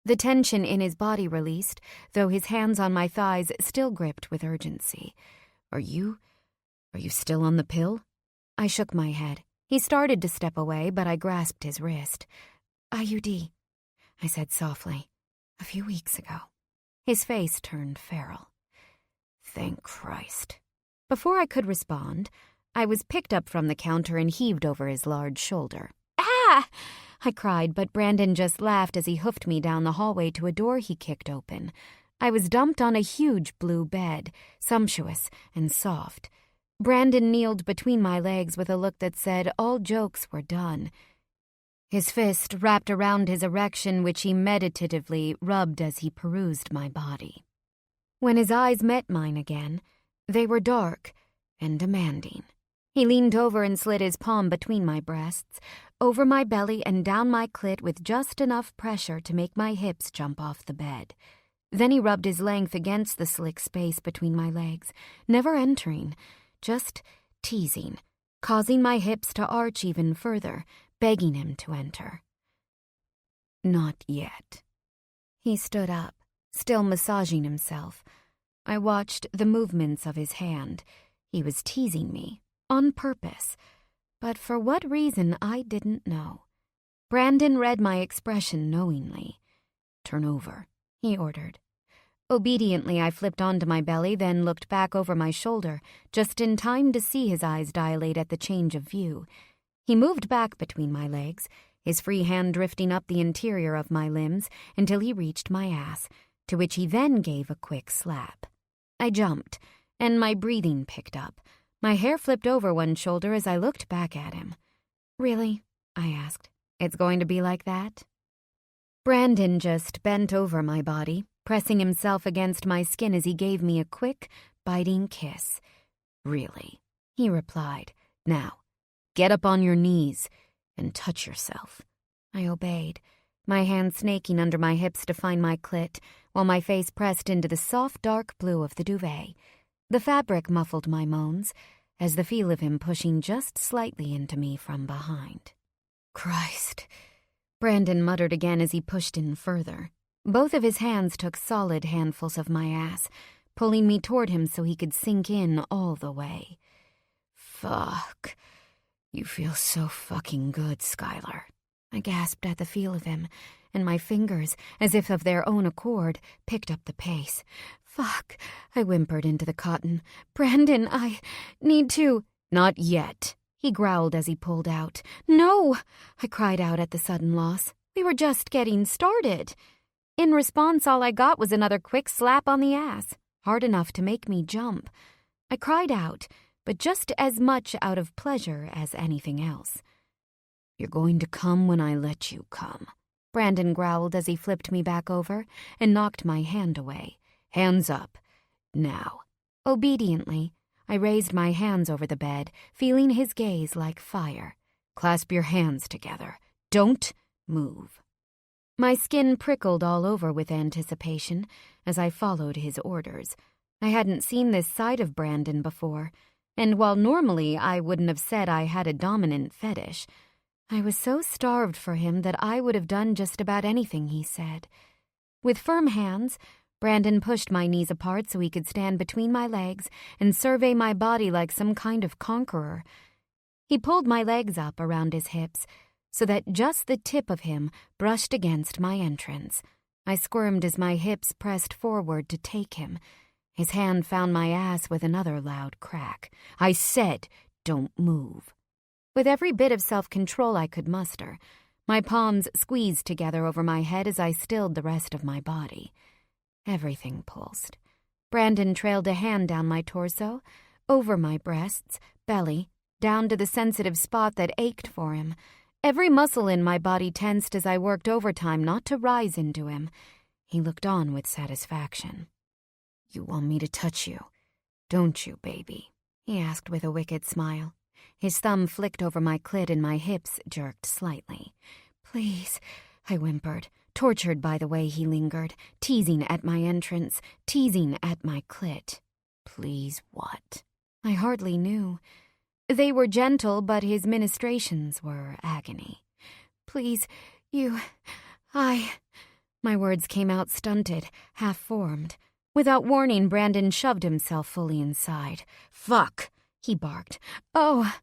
The tension in his body released, though his hands on my thighs still gripped with urgency. Are you still on the pill? I shook my head. He started to step away, but I grasped his wrist. IUD, I said softly. A few weeks ago. His face turned feral. Thank Christ. Before I could respond, I was picked up from the counter and heaved over his large shoulder. Ah! I cried, but Brandon just laughed as he hoofed me down the hallway to a door he kicked open. I was dumped on a huge blue bed, sumptuous and soft. Brandon kneeled between my legs with a look that said all jokes were done. His fist wrapped around his erection, which he meditatively rubbed as he perused my body. When his eyes met mine again, they were dark and demanding. He leaned over and slid his palm between my breasts, over my belly and down my clit with just enough pressure to make my hips jump off the bed. Then he rubbed his length against the slick space between my legs, never entering, just teasing, causing my hips to arch even further, begging him to enter. Not yet. He stood up, still massaging himself. I watched the movements of his hand. He was teasing me, on purpose, but for what reason I didn't know. Brandon read my expression knowingly. Turn over, he ordered. Obediently, I flipped onto my belly, then looked back over my shoulder, just in time to see his eyes dilate at the change of view. He moved back between my legs, his free hand drifting up the interior of my limbs until he reached my ass, to which he then gave a quick slap. I jumped, and my breathing picked up. My hair flipped over one shoulder as I looked back at him. Really? I asked. It's going to be like that? Brandon just bent over my body, pressing himself against my skin as he gave me a quick, biting kiss. Really, he replied. Now, get up on your knees and touch yourself. I obeyed, my hand snaking under my hips to find my clit, while my face pressed into the soft dark blue of the duvet. The fabric muffled my moans, as the feel of him pushing just slightly into me from behind. Christ. Brandon muttered again as he pushed in further. Both of his hands took solid handfuls of my ass, pulling me toward him so he could sink in all the way. Fuck. You feel so fucking good, Skylar. I gasped at the feel of him, and my fingers, as if of their own accord, picked up the pace. Fuck, I whimpered into the cotton. Brandon, I need to... Not yet, he growled as he pulled out. No, I cried out at the sudden loss. We were just getting started. In response, all I got was another quick slap on the ass, hard enough to make me jump. I cried out, but just as much out of pleasure as anything else. You're going to come when I let you come, Brandon growled as he flipped me back over and knocked my hand away. Hands up. Now. Obediently, I raised my hands over the bed, feeling his gaze like fire. Clasp your hands together. Don't move. My skin prickled all over with anticipation as I followed his orders. I hadn't seen this side of Brandon before, and while normally I wouldn't have said I had a dominant fetish, I was so starved for him that I would have done just about anything he said. With firm hands, Brandon pushed my knees apart so he could stand between my legs and survey my body like some kind of conqueror. He pulled my legs up around his hips so that just the tip of him brushed against my entrance. I squirmed as my hips pressed forward to take him. His hand found my ass with another loud crack. I said, don't move. With every bit of self-control I could muster, my palms squeezed together over my head as I stilled the rest of my body. Everything pulsed. Brandon trailed a hand down my torso, over my breasts, belly, down to the sensitive spot that ached for him. Every muscle in my body tensed as I worked overtime not to rise into him. He looked on with satisfaction. You want me to touch you, don't you, baby? He asked with a wicked smile. His thumb flicked over my clit and my hips jerked slightly. Please, I whimpered, tortured by the way he lingered, teasing at my entrance, teasing at my clit. Please what? I hardly knew. They were gentle, but his ministrations were agony. Please, My words came out stunted, half-formed. Without warning, Brandon shoved himself fully inside. Fuck, he barked. Oh,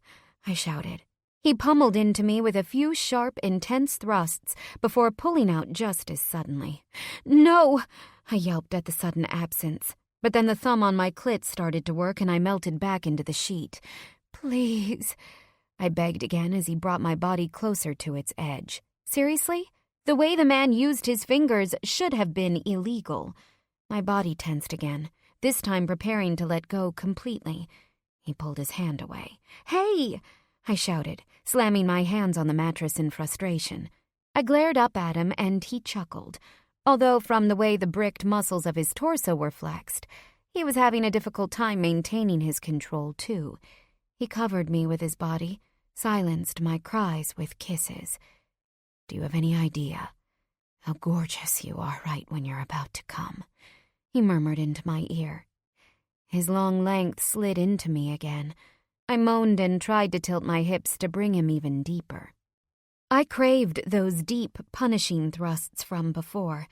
I shouted. He pummeled into me with a few sharp, intense thrusts before pulling out just as suddenly. No, I yelped at the sudden absence. But then the thumb on my clit started to work and I melted back into the sheet. Please, I begged again as he brought my body closer to its edge. Seriously? The way the man used his fingers should have been illegal. My body tensed again, this time preparing to let go completely. He pulled his hand away. Hey! I shouted, slamming my hands on the mattress in frustration. I glared up at him and he chuckled. Although from the way the bricked muscles of his torso were flexed, he was having a difficult time maintaining his control too. He covered me with his body, silenced my cries with kisses. Do you have any idea how gorgeous you are right when you're about to come? He murmured into my ear. His long length slid into me again. I moaned and tried to tilt my hips to bring him even deeper. I craved those deep, punishing thrusts from before.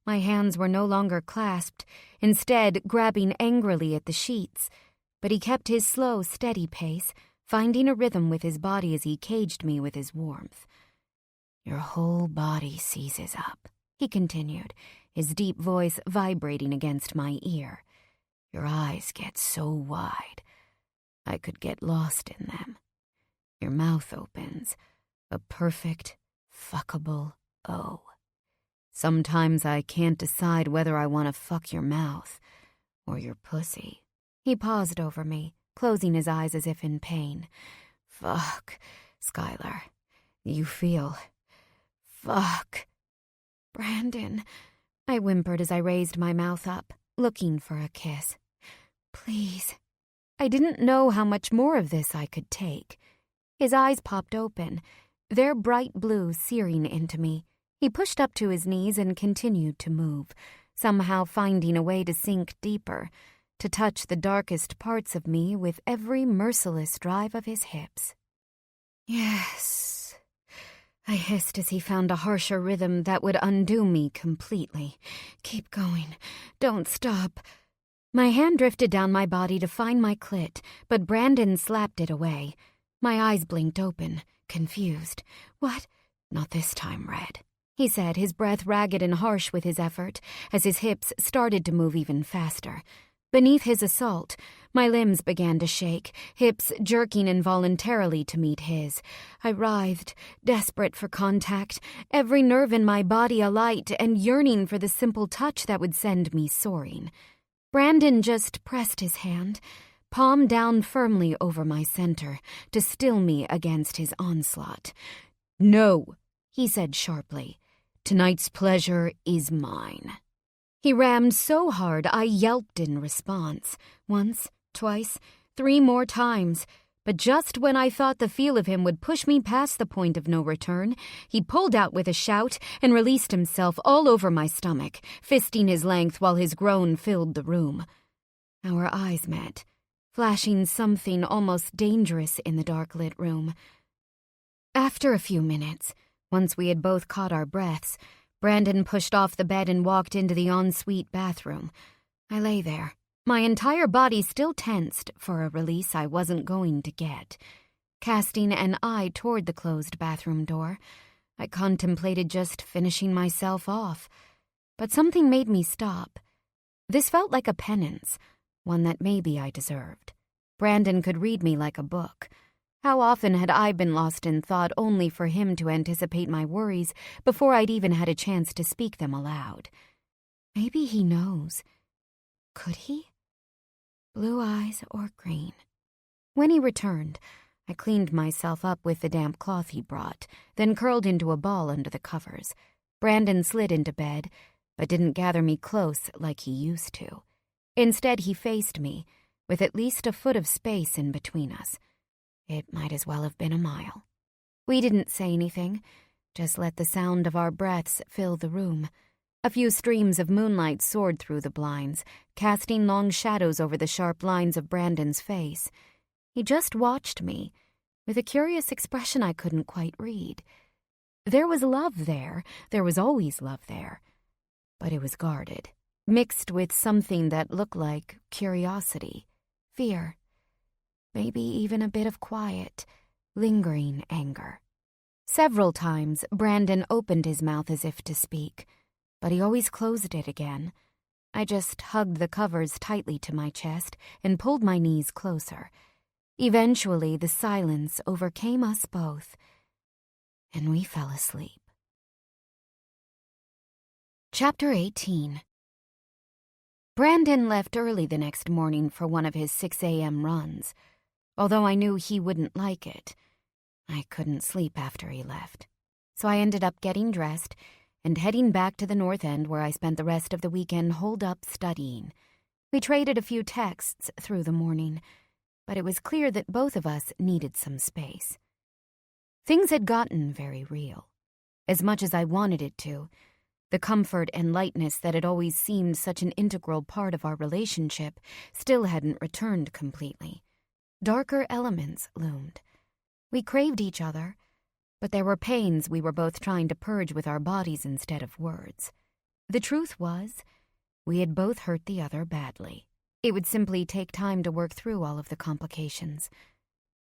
My hands were no longer clasped, instead grabbing angrily at the sheets. But he kept his slow, steady pace, finding a rhythm with his body as he caged me with his warmth. Your whole body seizes up, he continued, his deep voice vibrating against my ear. Your eyes get so wide, I could get lost in them. Your mouth opens, a perfect, fuckable O. Sometimes I can't decide whether I want to fuck your mouth or your pussy. He paused over me, closing his eyes as if in pain. Fuck, Skylar. You feel... Fuck. Brandon, I whimpered as I raised my mouth up, looking for a kiss. Please. I didn't know how much more of this I could take. His eyes popped open, their bright blue searing into me. He pushed up to his knees and continued to move, somehow finding a way to sink deeper, to touch the darkest parts of me with every merciless drive of his hips. Yes, I hissed as he found a harsher rhythm that would undo me completely. Keep going. Don't stop. My hand drifted down my body to find my clit, but Brandon slapped it away. My eyes blinked open, confused. What? Not this time, Red, he said, his breath ragged and harsh with his effort, as his hips started to move even faster. Beneath his assault, my limbs began to shake, hips jerking involuntarily to meet his. I writhed, desperate for contact, every nerve in my body alight and yearning for the simple touch that would send me soaring. Brandon just pressed his hand, palm down firmly over my center, to still me against his onslaught. "No," he said sharply. "Tonight's pleasure is mine." He rammed so hard I yelped in response. Once, twice, 3 more times. But just when I thought the feel of him would push me past the point of no return, he pulled out with a shout and released himself all over my stomach, fisting his length while his groan filled the room. Our eyes met, flashing something almost dangerous in the dark-lit room. After a few minutes, once we had both caught our breaths, Brandon pushed off the bed and walked into the ensuite bathroom. I lay there, my entire body still tensed for a release I wasn't going to get. Casting an eye toward the closed bathroom door, I contemplated just finishing myself off. But something made me stop. This felt like a penance, one that maybe I deserved. Brandon could read me like a book. How often had I been lost in thought only for him to anticipate my worries before I'd even had a chance to speak them aloud? Maybe he knows. Could he? Blue eyes or green? When he returned, I cleaned myself up with the damp cloth he brought, then curled into a ball under the covers. Brandon slid into bed, but didn't gather me close like he used to. Instead, he faced me, with at least a foot of space in between us. It might as well have been a mile. We didn't say anything, just let the sound of our breaths fill the room. A few streams of moonlight soared through the blinds, casting long shadows over the sharp lines of Brandon's face. He just watched me, with a curious expression I couldn't quite read. There was love there was always love there. But it was guarded, mixed with something that looked like curiosity, fear. Maybe even a bit of quiet, lingering anger. Several times, Brandon opened his mouth as if to speak, but he always closed it again. I just hugged the covers tightly to my chest and pulled my knees closer. Eventually, the silence overcame us both, and we fell asleep. Chapter 18. Brandon left early the next morning for one of his 6 a.m. runs. Although I knew he wouldn't like it, I couldn't sleep after he left. So I ended up getting dressed and heading back to the North End where I spent the rest of the weekend holed up studying. We traded a few texts through the morning, but it was clear that both of us needed some space. Things had gotten very real. As much as I wanted it to, the comfort and lightness that had always seemed such an integral part of our relationship still hadn't returned completely. Darker elements loomed. We craved each other, but there were pains we were both trying to purge with our bodies instead of words. The truth was, we had both hurt the other badly. It would simply take time to work through all of the complications.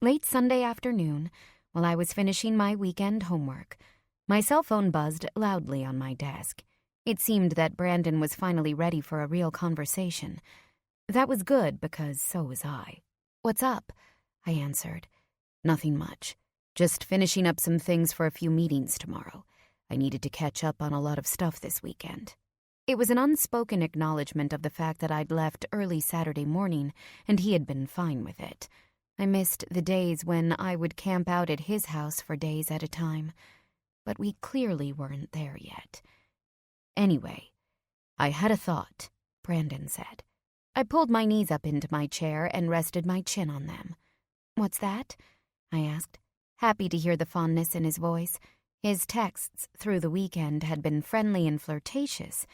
Late Sunday afternoon, while I was finishing my weekend homework, my cell phone buzzed loudly on my desk. It seemed that Brandon was finally ready for a real conversation. That was good because so was I. "What's up?" I answered. "Nothing much. Just finishing up some things for a few meetings tomorrow. I needed to catch up on a lot of stuff this weekend." It was an unspoken acknowledgement of the fact that I'd left early Saturday morning, and he had been fine with it. I missed the days when I would camp out at his house for days at a time. But we clearly weren't there yet. "Anyway, I had a thought," Brandon said. I pulled my knees up into my chair and rested my chin on them. "What's that?" I asked, happy to hear the fondness in his voice. His texts through the weekend had been friendly and flirtatious,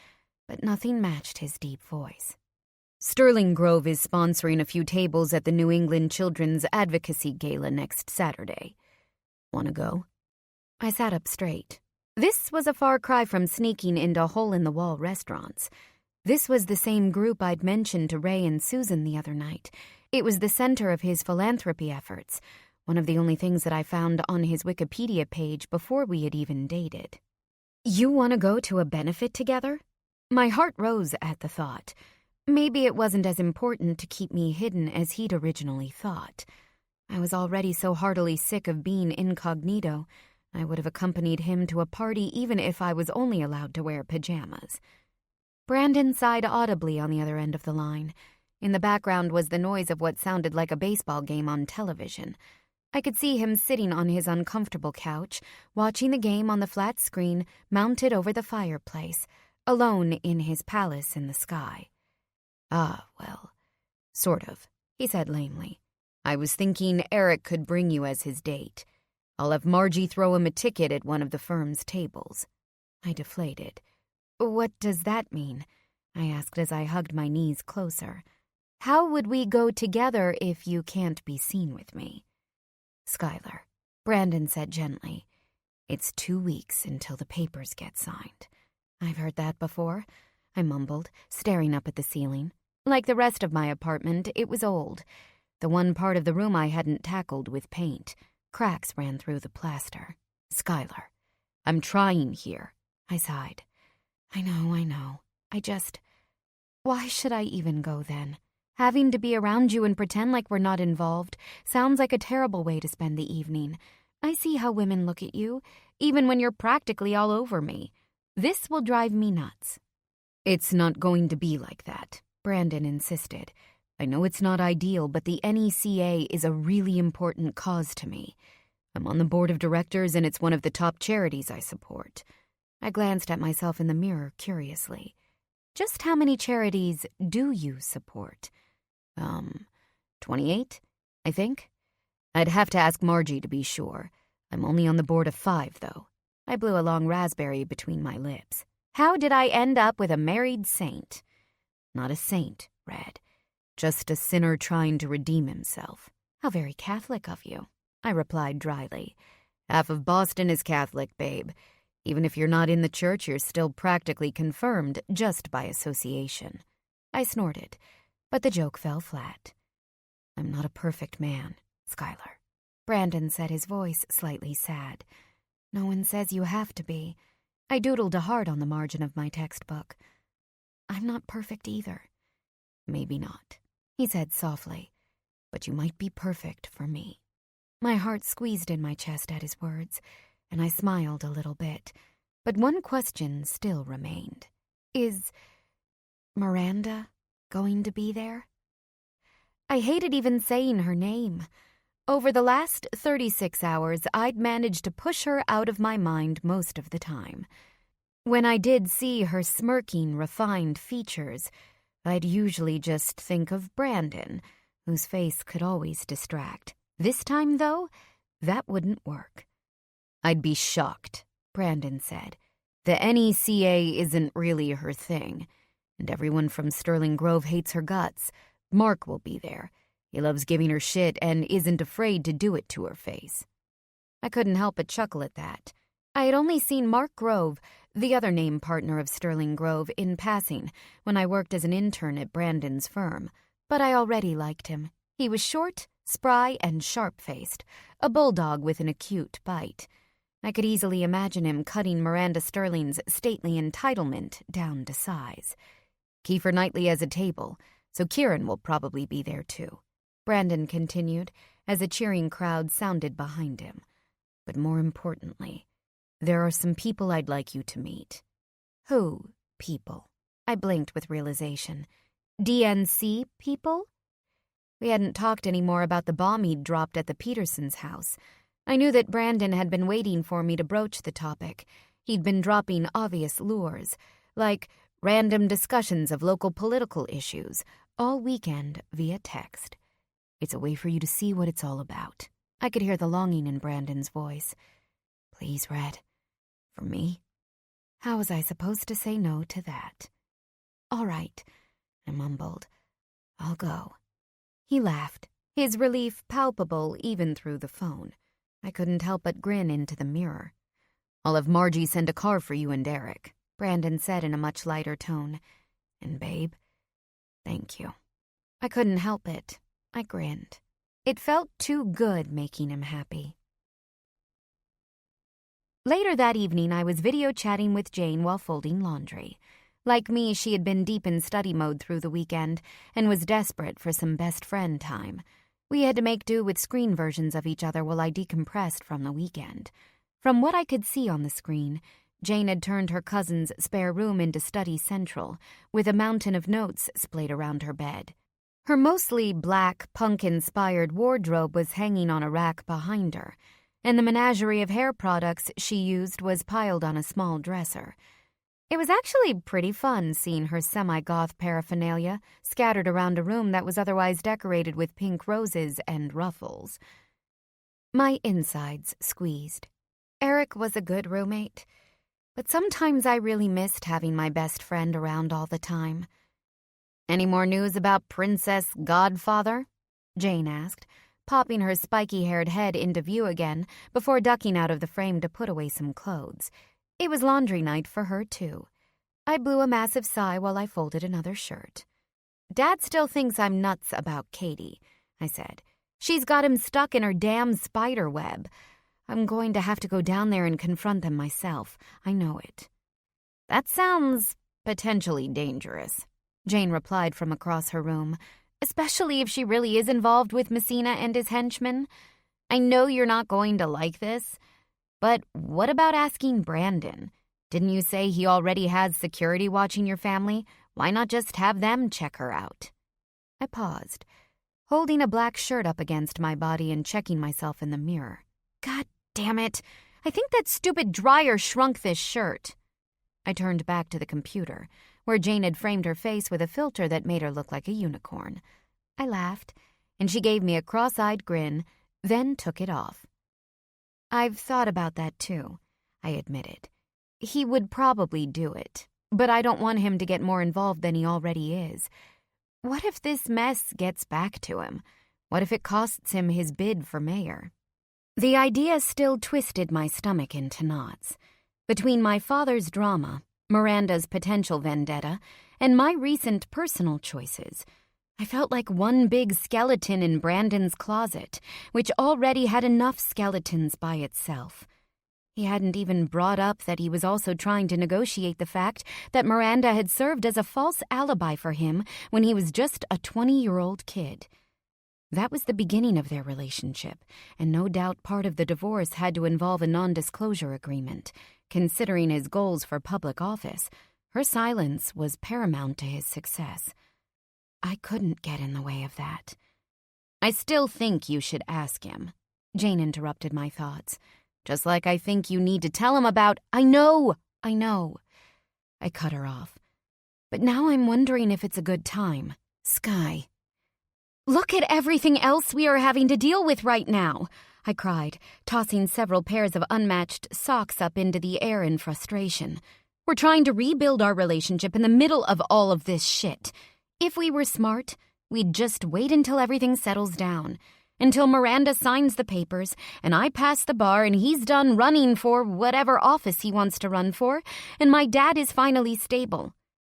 but nothing matched his deep voice. "Sterling Grove is sponsoring a few tables at the New England Children's Advocacy Gala next Saturday. Want to go?" I sat up straight. This was a far cry from sneaking into hole-in-the-wall restaurants. This was the same group I'd mentioned to Ray and Susan the other night. It was the center of his philanthropy efforts, one of the only things that I found on his Wikipedia page before we had even dated. You want to go to a benefit together? My heart rose at the thought. Maybe it wasn't as important to keep me hidden as he'd originally thought. I was already so heartily sick of being incognito. I would have accompanied him to a party even if I was only allowed to wear pajamas. Brandon sighed audibly on the other end of the line. In the background was the noise of what sounded like a baseball game on television. I could see him sitting on his uncomfortable couch, watching the game on the flat screen mounted over the fireplace, alone in his palace in the sky. Ah, well, sort of, he said lamely. I was thinking Eric could bring you as his date. I'll have Margie throw him a ticket at one of the firm's tables. I deflated. What does that mean? I asked as I hugged my knees closer. How would we go together if you can't be seen with me? Skylar, Brandon said gently. It's 2 weeks until the papers get signed. I've heard that before, I mumbled, staring up at the ceiling. Like the rest of my apartment, it was old. The one part of the room I hadn't tackled with paint. Cracks ran through the plaster. Skylar, I'm trying here, I sighed. I know. Why should I even go then? Having to be around you and pretend like we're not involved sounds like a terrible way to spend the evening. I see how women look at you, even when you're practically all over me. This will drive me nuts. It's not going to be like that, Brandon insisted. I know it's not ideal, but the NECA is a really important cause to me. I'm on the board of directors, and it's one of the top charities I support. I glanced at myself in the mirror curiously. Just how many charities do you support? 28, I think. I'd have to ask Margie to be sure. I'm only on the board of 5, though. I blew a long raspberry between my lips. How did I end up with a married saint? Not a saint, Red. Just a sinner trying to redeem himself. How very Catholic of you, I replied dryly. Half of Boston is Catholic, babe. Even if you're not in the church, you're still practically confirmed just by association. I snorted, but the joke fell flat. I'm not a perfect man, Skylar. Brandon said, his voice slightly sad. No one says you have to be. I doodled a heart on the margin of my textbook. I'm not perfect either. Maybe not, he said softly, but you might be perfect for me. My heart squeezed in my chest at his words, and I smiled a little bit, but one question still remained. Is Miranda going to be there? I hated even saying her name. Over the last 36 hours, I'd managed to push her out of my mind most of the time. When I did see her smirking, refined features, I'd usually just think of Brandon, whose face could always distract. This time, though, that wouldn't work. I'd be shocked, Brandon said. The NECA isn't really her thing, and everyone from Sterling Grove hates her guts. Mark will be there. He loves giving her shit and isn't afraid to do it to her face. I couldn't help but chuckle at that. I had only seen Mark Grove, the other name partner of Sterling Grove, in passing when I worked as an intern at Brandon's firm, but I already liked him. He was short, spry, and sharp-faced, a bulldog with an acute bite. I could easily imagine him cutting Miranda Sterling's stately entitlement down to size. Kiefer Knightley has a table, so Kieran will probably be there too, Brandon continued, as a cheering crowd sounded behind him. But more importantly, there are some people I'd like you to meet. Who people? I blinked with realization. DNC people? We hadn't talked any more about the bomb he'd dropped at the Petersons' house. I knew that Brandon had been waiting for me to broach the topic. He'd been dropping obvious lures, like random discussions of local political issues, all weekend via text. It's a way for you to see what it's all about. I could hear the longing in Brandon's voice. Please, Red. For me? How was I supposed to say no to that? All right, I mumbled. I'll go. He laughed, his relief palpable even through the phone. I couldn't help but grin into the mirror. I'll have Margie send a car for you and Eric, Brandon said in a much lighter tone. And babe, thank you. I couldn't help it. I grinned. It felt too good making him happy. Later that evening, I was video chatting with Jane while folding laundry. Like me, she had been deep in study mode through the weekend and was desperate for some best friend time. We had to make do with screen versions of each other while I decompressed from the weekend. From what I could see on the screen, Jane had turned her cousin's spare room into study central, with a mountain of notes splayed around her bed. Her mostly black, punk-inspired wardrobe was hanging on a rack behind her, and the menagerie of hair products she used was piled on a small dresser. It was actually pretty fun seeing her semi-goth paraphernalia scattered around a room that was otherwise decorated with pink roses and ruffles. My insides squeezed. Eric was a good roommate, but sometimes I really missed having my best friend around all the time. "Any more news about Princess Godfather?" Jane asked, popping her spiky-haired head into view again before ducking out of the frame to put away some clothes. It was laundry night for her, too. I blew a massive sigh while I folded another shirt. "Dad still thinks I'm nuts about Katie," I said. "She's got him stuck in her damn spider web. I'm going to have to go down there and confront them myself. I know it." "That sounds potentially dangerous," Jane replied from across her room, "especially if she really is involved with Messina and his henchmen. I know you're not going to like this, but what about asking Brandon? Didn't you say he already has security watching your family? Why not just have them check her out?" I paused, holding a black shirt up against my body and checking myself in the mirror. God damn it! I think that stupid dryer shrunk this shirt. I turned back to the computer, where Jane had framed her face with a filter that made her look like a unicorn. I laughed, and she gave me a cross-eyed grin, then took it off. "I've thought about that too," I admitted. "He would probably do it, but I don't want him to get more involved than he already is. What if this mess gets back to him? What if it costs him his bid for mayor?" The idea still twisted my stomach into knots. Between my father's drama, Miranda's potential vendetta, and my recent personal choices, I felt like one big skeleton in Brandon's closet, which already had enough skeletons by itself. He hadn't even brought up that he was also trying to negotiate the fact that Miranda had served as a false alibi for him when he was just a 20-year-old kid. That was the beginning of their relationship, and no doubt part of the divorce had to involve a non-disclosure agreement. Considering his goals for public office, her silence was paramount to his success. I couldn't get in the way of that. "I still think you should ask him," Jane interrupted my thoughts. "Just like I think you need to tell him about—" I know. I cut her off. "But now I'm wondering if it's a good time. Sky. Look at everything else we are having to deal with right now," I cried, tossing several pairs of unmatched socks up into the air in frustration. "We're trying to rebuild our relationship in the middle of all of this shit. If we were smart, we'd just wait until everything settles down. Until Miranda signs the papers, and I pass the bar, and he's done running for whatever office he wants to run for, and my dad is finally stable."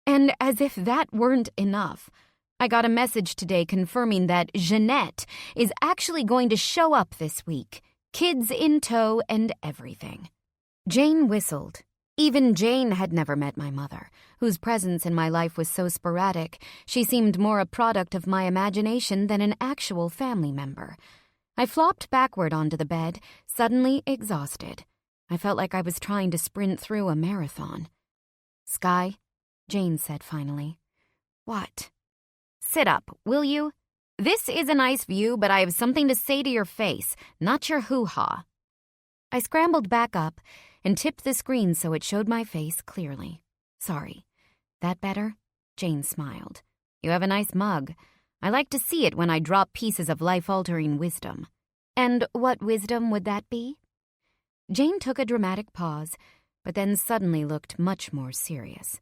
And as if that weren't enough, I got a message today confirming that Jeanette is actually going to show up this week, kids in tow and everything. Jane whistled. Even Jane had never met my mother, whose presence in my life was so sporadic, she seemed more a product of my imagination than an actual family member. I flopped backward onto the bed, suddenly exhausted. I felt like I was trying to sprint through a marathon. "Sky," Jane said finally. "What?" "Sit up, will you? This is a nice view, but I have something to say to your face, not your hoo-ha." I scrambled back up and tipped the screen so it showed my face clearly. "Sorry. That better?" Jane smiled. "You have a nice mug. I like to see it when I drop pieces of life-altering wisdom." "And what wisdom would that be?" Jane took a dramatic pause, but then suddenly looked much more serious.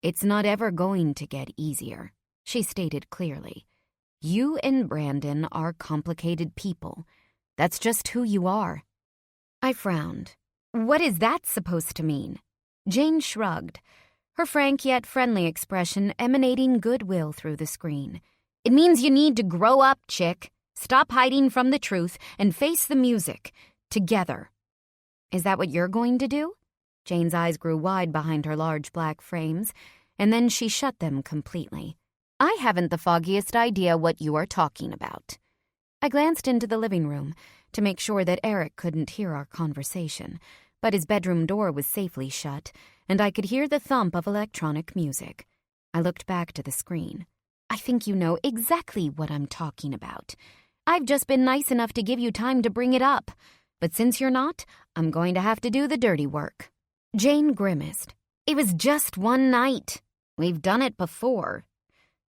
"It's not ever going to get easier," she stated clearly. "You and Brandon are complicated people. That's just who you are." I frowned. What is that supposed to mean? Jane shrugged, her frank yet friendly expression emanating goodwill through the screen. It means you need to grow up, chick. Stop hiding from the truth and face the music. Together. Is that what you're going to do? Jane's eyes grew wide behind her large black frames, and then she shut them completely. I haven't the foggiest idea what you are talking about. I glanced into the living room to make sure that Eric couldn't hear our conversation, but his bedroom door was safely shut, and I could hear the thump of electronic music. I looked back to the screen. I think you know exactly what I'm talking about. I've just been nice enough to give you time to bring it up, but since you're not, I'm going to have to do the dirty work. Jane grimaced. It was just one night. We've done it before.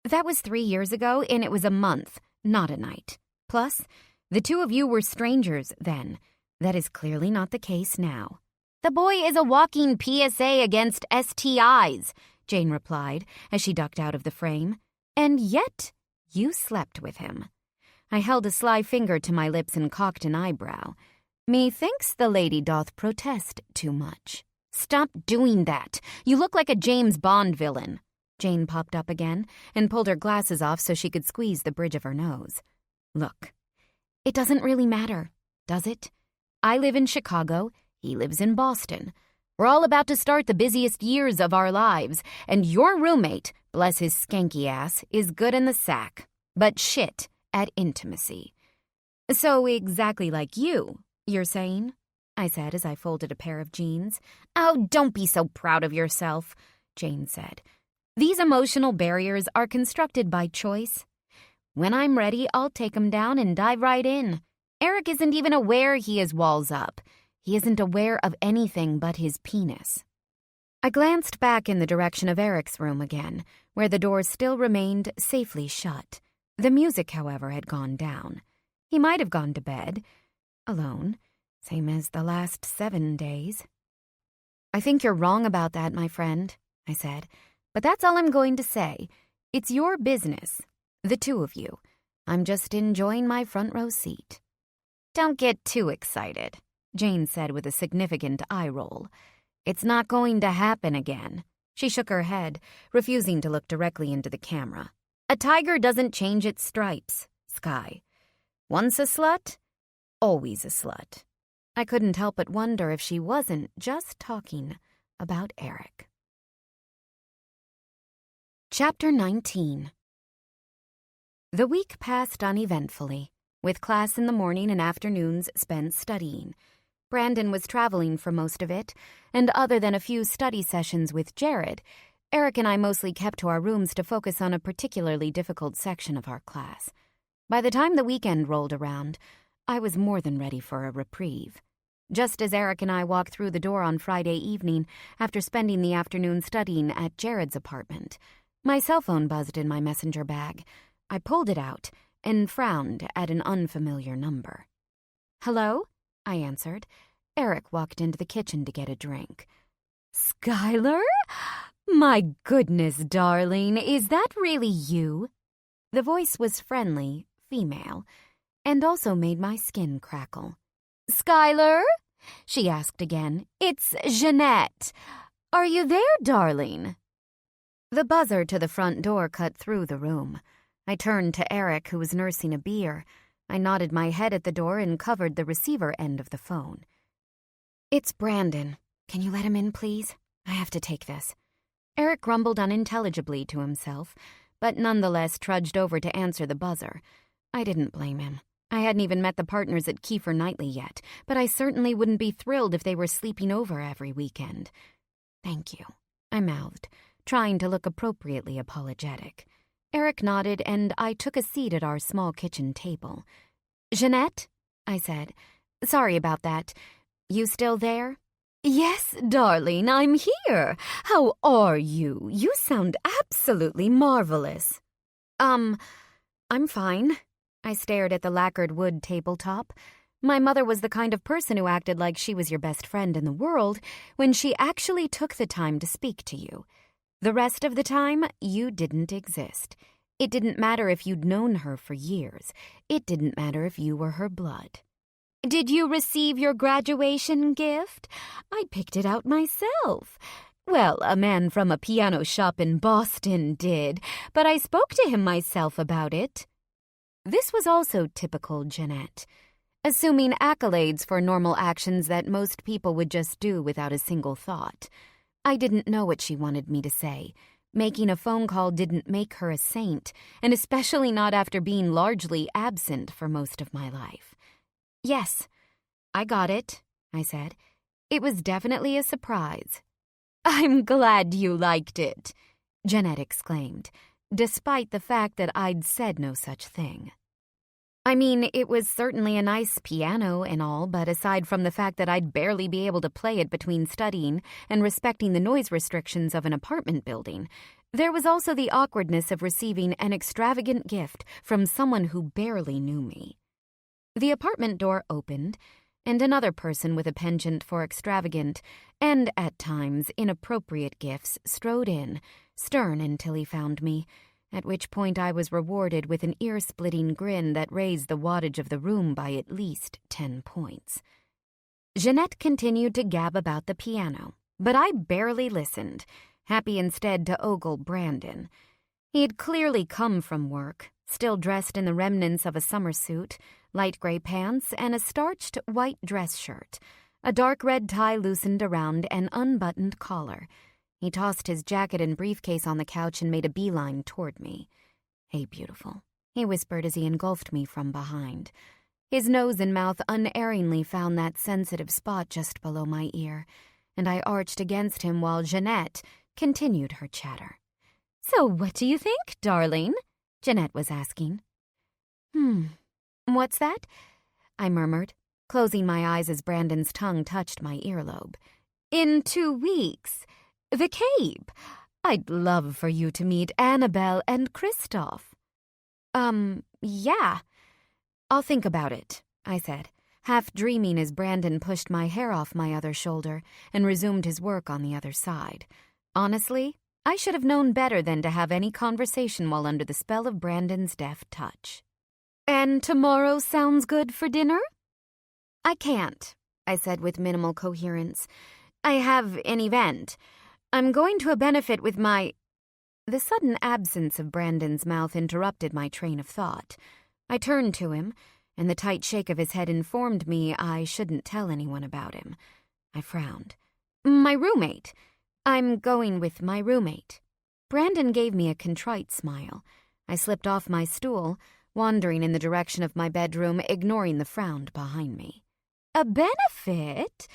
That was 3 years ago, and it was a month, not a night. Plus, the two of you were strangers then. That is clearly not the case now. The boy is a walking PSA against STIs, Jane replied as she ducked out of the frame. And yet, you slept with him. I held a sly finger to my lips and cocked an eyebrow. Methinks the lady doth protest too much. Stop doing that. You look like a James Bond villain. Jane popped up again and pulled her glasses off so she could squeeze the bridge of her nose. Look, it doesn't really matter, does it? I live in Chicago, he lives in Boston. We're all about to start the busiest years of our lives, and your roommate, bless his skanky ass, is good in the sack, but shit at intimacy. So exactly like you're saying? I said as I folded a pair of jeans. Oh, don't be so proud of yourself, Jane said. These emotional barriers are constructed by choice. When I'm ready, I'll take 'em down and dive right in. Eric isn't even aware he is walls up. He isn't aware of anything but his penis. I glanced back in the direction of Eric's room again, where the door still remained safely shut. The music, however, had gone down. He might have gone to bed, alone, same as the last 7 days. I think you're wrong about that, my friend, I said, but that's all I'm going to say. It's your business, the two of you. I'm just enjoying my front row seat. Don't get too excited, Jane said with a significant eye roll. It's not going to happen again. She shook her head, refusing to look directly into the camera. A tiger doesn't change its stripes, Sky. Once a slut, always a slut. I couldn't help but wonder if she wasn't just talking about Eric. Chapter 19. The week passed uneventfully, with class in the morning and afternoons spent studying. Brandon was traveling for most of it, and other than a few study sessions with Jared, Eric and I mostly kept to our rooms to focus on a particularly difficult section of our class. By the time the weekend rolled around, I was more than ready for a reprieve. Just as Eric and I walked through the door on Friday evening after spending the afternoon studying at Jared's apartment, my cell phone buzzed in my messenger bag. I pulled it out and frowned at an unfamiliar number. Hello? I answered. Eric walked into the kitchen to get a drink. Skylar? My goodness, darling, is that really you? The voice was friendly, female, and also made my skin crackle. Skylar? She asked again. It's Jeanette. Are you there, darling? The buzzer to the front door cut through the room. I turned to Eric, who was nursing a beer. I nodded my head at the door and covered the receiver end of the phone. It's Brandon. Can you let him in, please? I have to take this. Eric grumbled unintelligibly to himself, but nonetheless trudged over to answer the buzzer. I didn't blame him. I hadn't even met the partners at Kiefer Knightley yet, but I certainly wouldn't be thrilled if they were sleeping over every weekend. Thank you, I mouthed, trying to look appropriately apologetic. Eric nodded, and I took a seat at our small kitchen table. Jeanette? I said. Sorry about that. You still there? Yes, darling, I'm here. How are you? You sound absolutely marvelous. I'm fine. I stared at the lacquered wood tabletop. My mother was the kind of person who acted like she was your best friend in the world when she actually took the time to speak to you. The rest of the time, you didn't exist. It didn't matter if you'd known her for years. It didn't matter if you were her blood. Did you receive your graduation gift? I picked it out myself. Well, a man from a piano shop in Boston did, but I spoke to him myself about it. This was also typical Jeanette, assuming accolades for normal actions that most people would just do without a single thought. I didn't know what she wanted me to say. Making a phone call didn't make her a saint, and especially not after being largely absent for most of my life. Yes, I got it, I said. It was definitely a surprise. I'm glad you liked it, Jeanette exclaimed, despite the fact that I'd said no such thing. I mean, it was certainly a nice piano and all, but aside from the fact that I'd barely be able to play it between studying and respecting the noise restrictions of an apartment building, there was also the awkwardness of receiving an extravagant gift from someone who barely knew me. The apartment door opened, and another person with a penchant for extravagant and, at times, inappropriate gifts strode in, stern until he found me, at which point I was rewarded with an ear-splitting grin that raised the wattage of the room by at least 10 points. Jeanette continued to gab about the piano, but I barely listened, happy instead to ogle Brandon. He had clearly come from work, still dressed in the remnants of a summer suit, light gray pants, and a starched white dress shirt, a dark red tie loosened around an unbuttoned collar. He tossed his jacket and briefcase on the couch and made a beeline toward me. "Hey, beautiful," he whispered as he engulfed me from behind. His nose and mouth unerringly found that sensitive spot just below my ear, and I arched against him while Jeanette continued her chatter. "So what do you think, darling?" Jeanette was asking. What's that?" I murmured, closing my eyes as Brandon's tongue touched my earlobe. "In 2 weeks. The Cape. I'd love for you to meet Annabelle and Christoph." Yeah. I'll think about it," I said, half dreaming as Brandon pushed my hair off my other shoulder and resumed his work on the other side. Honestly, I should have known better than to have any conversation while under the spell of Brandon's deft touch. "And tomorrow sounds good for dinner?" "I can't," I said with minimal coherence. "I have an event. I'm going to a benefit with my—" The sudden absence of Brandon's mouth interrupted my train of thought. I turned to him, and the tight shake of his head informed me I shouldn't tell anyone about him. I frowned. "My roommate. I'm going with my roommate." Brandon gave me a contrite smile. I slipped off my stool, wandering in the direction of my bedroom, ignoring the frown behind me. "A benefit?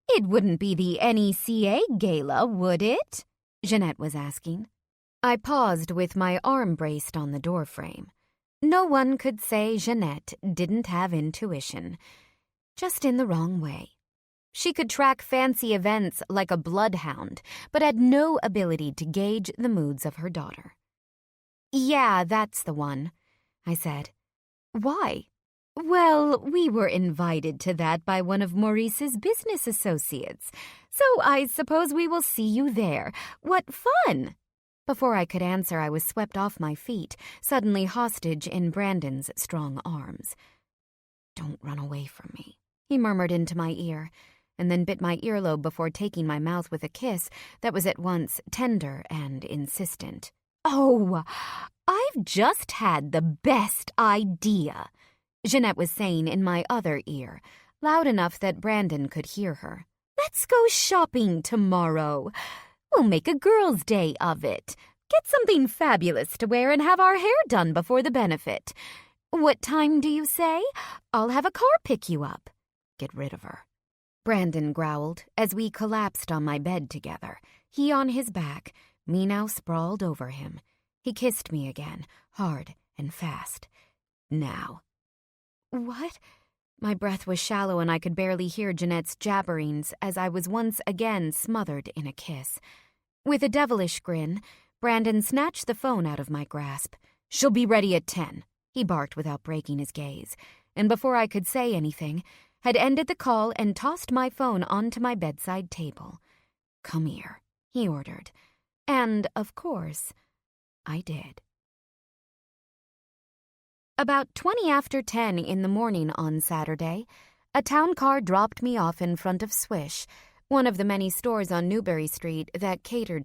It wouldn't be the NECA gala, would it?" Jeanette was asking. I paused with my arm braced on the doorframe. No one could say Jeanette didn't have intuition, just in the wrong way. She could track fancy events like a bloodhound, but had no ability to gauge the moods of her daughter. "Yeah, that's the one," I said. "Why?" "Well, we were invited to that by one of Maurice's business associates, so I suppose we will see you there. What fun!" Before I could answer, I was swept off my feet, suddenly hostage in Brandon's strong arms. "Don't run away from me," he murmured into my ear, and then bit my earlobe before taking my mouth with a kiss that was at once tender and insistent. "Oh, I've just had the best idea," Jeanette was saying in my other ear, loud enough that Brandon could hear her. "Let's go shopping tomorrow. We'll make a girls' day of it. Get something fabulous to wear and have our hair done before the benefit. What time do you say? I'll have a car pick you up." "Get rid of her," Brandon growled as we collapsed on my bed together, he on his back, me now sprawled over him. He kissed me again, hard and fast. "Now." "What?" My breath was shallow and I could barely hear Jeanette's jabberings as I was once again smothered in a kiss. With a devilish grin, Brandon snatched the phone out of my grasp. "She'll be ready at 10, he barked without breaking his gaze, and before I could say anything, had ended the call and tossed my phone onto my bedside table. "Come here," he ordered. And, of course, I did. About 20 after 10 in the morning on Saturday, A town car dropped me off in front of Swish, one of the many stores on Newbury Street that catered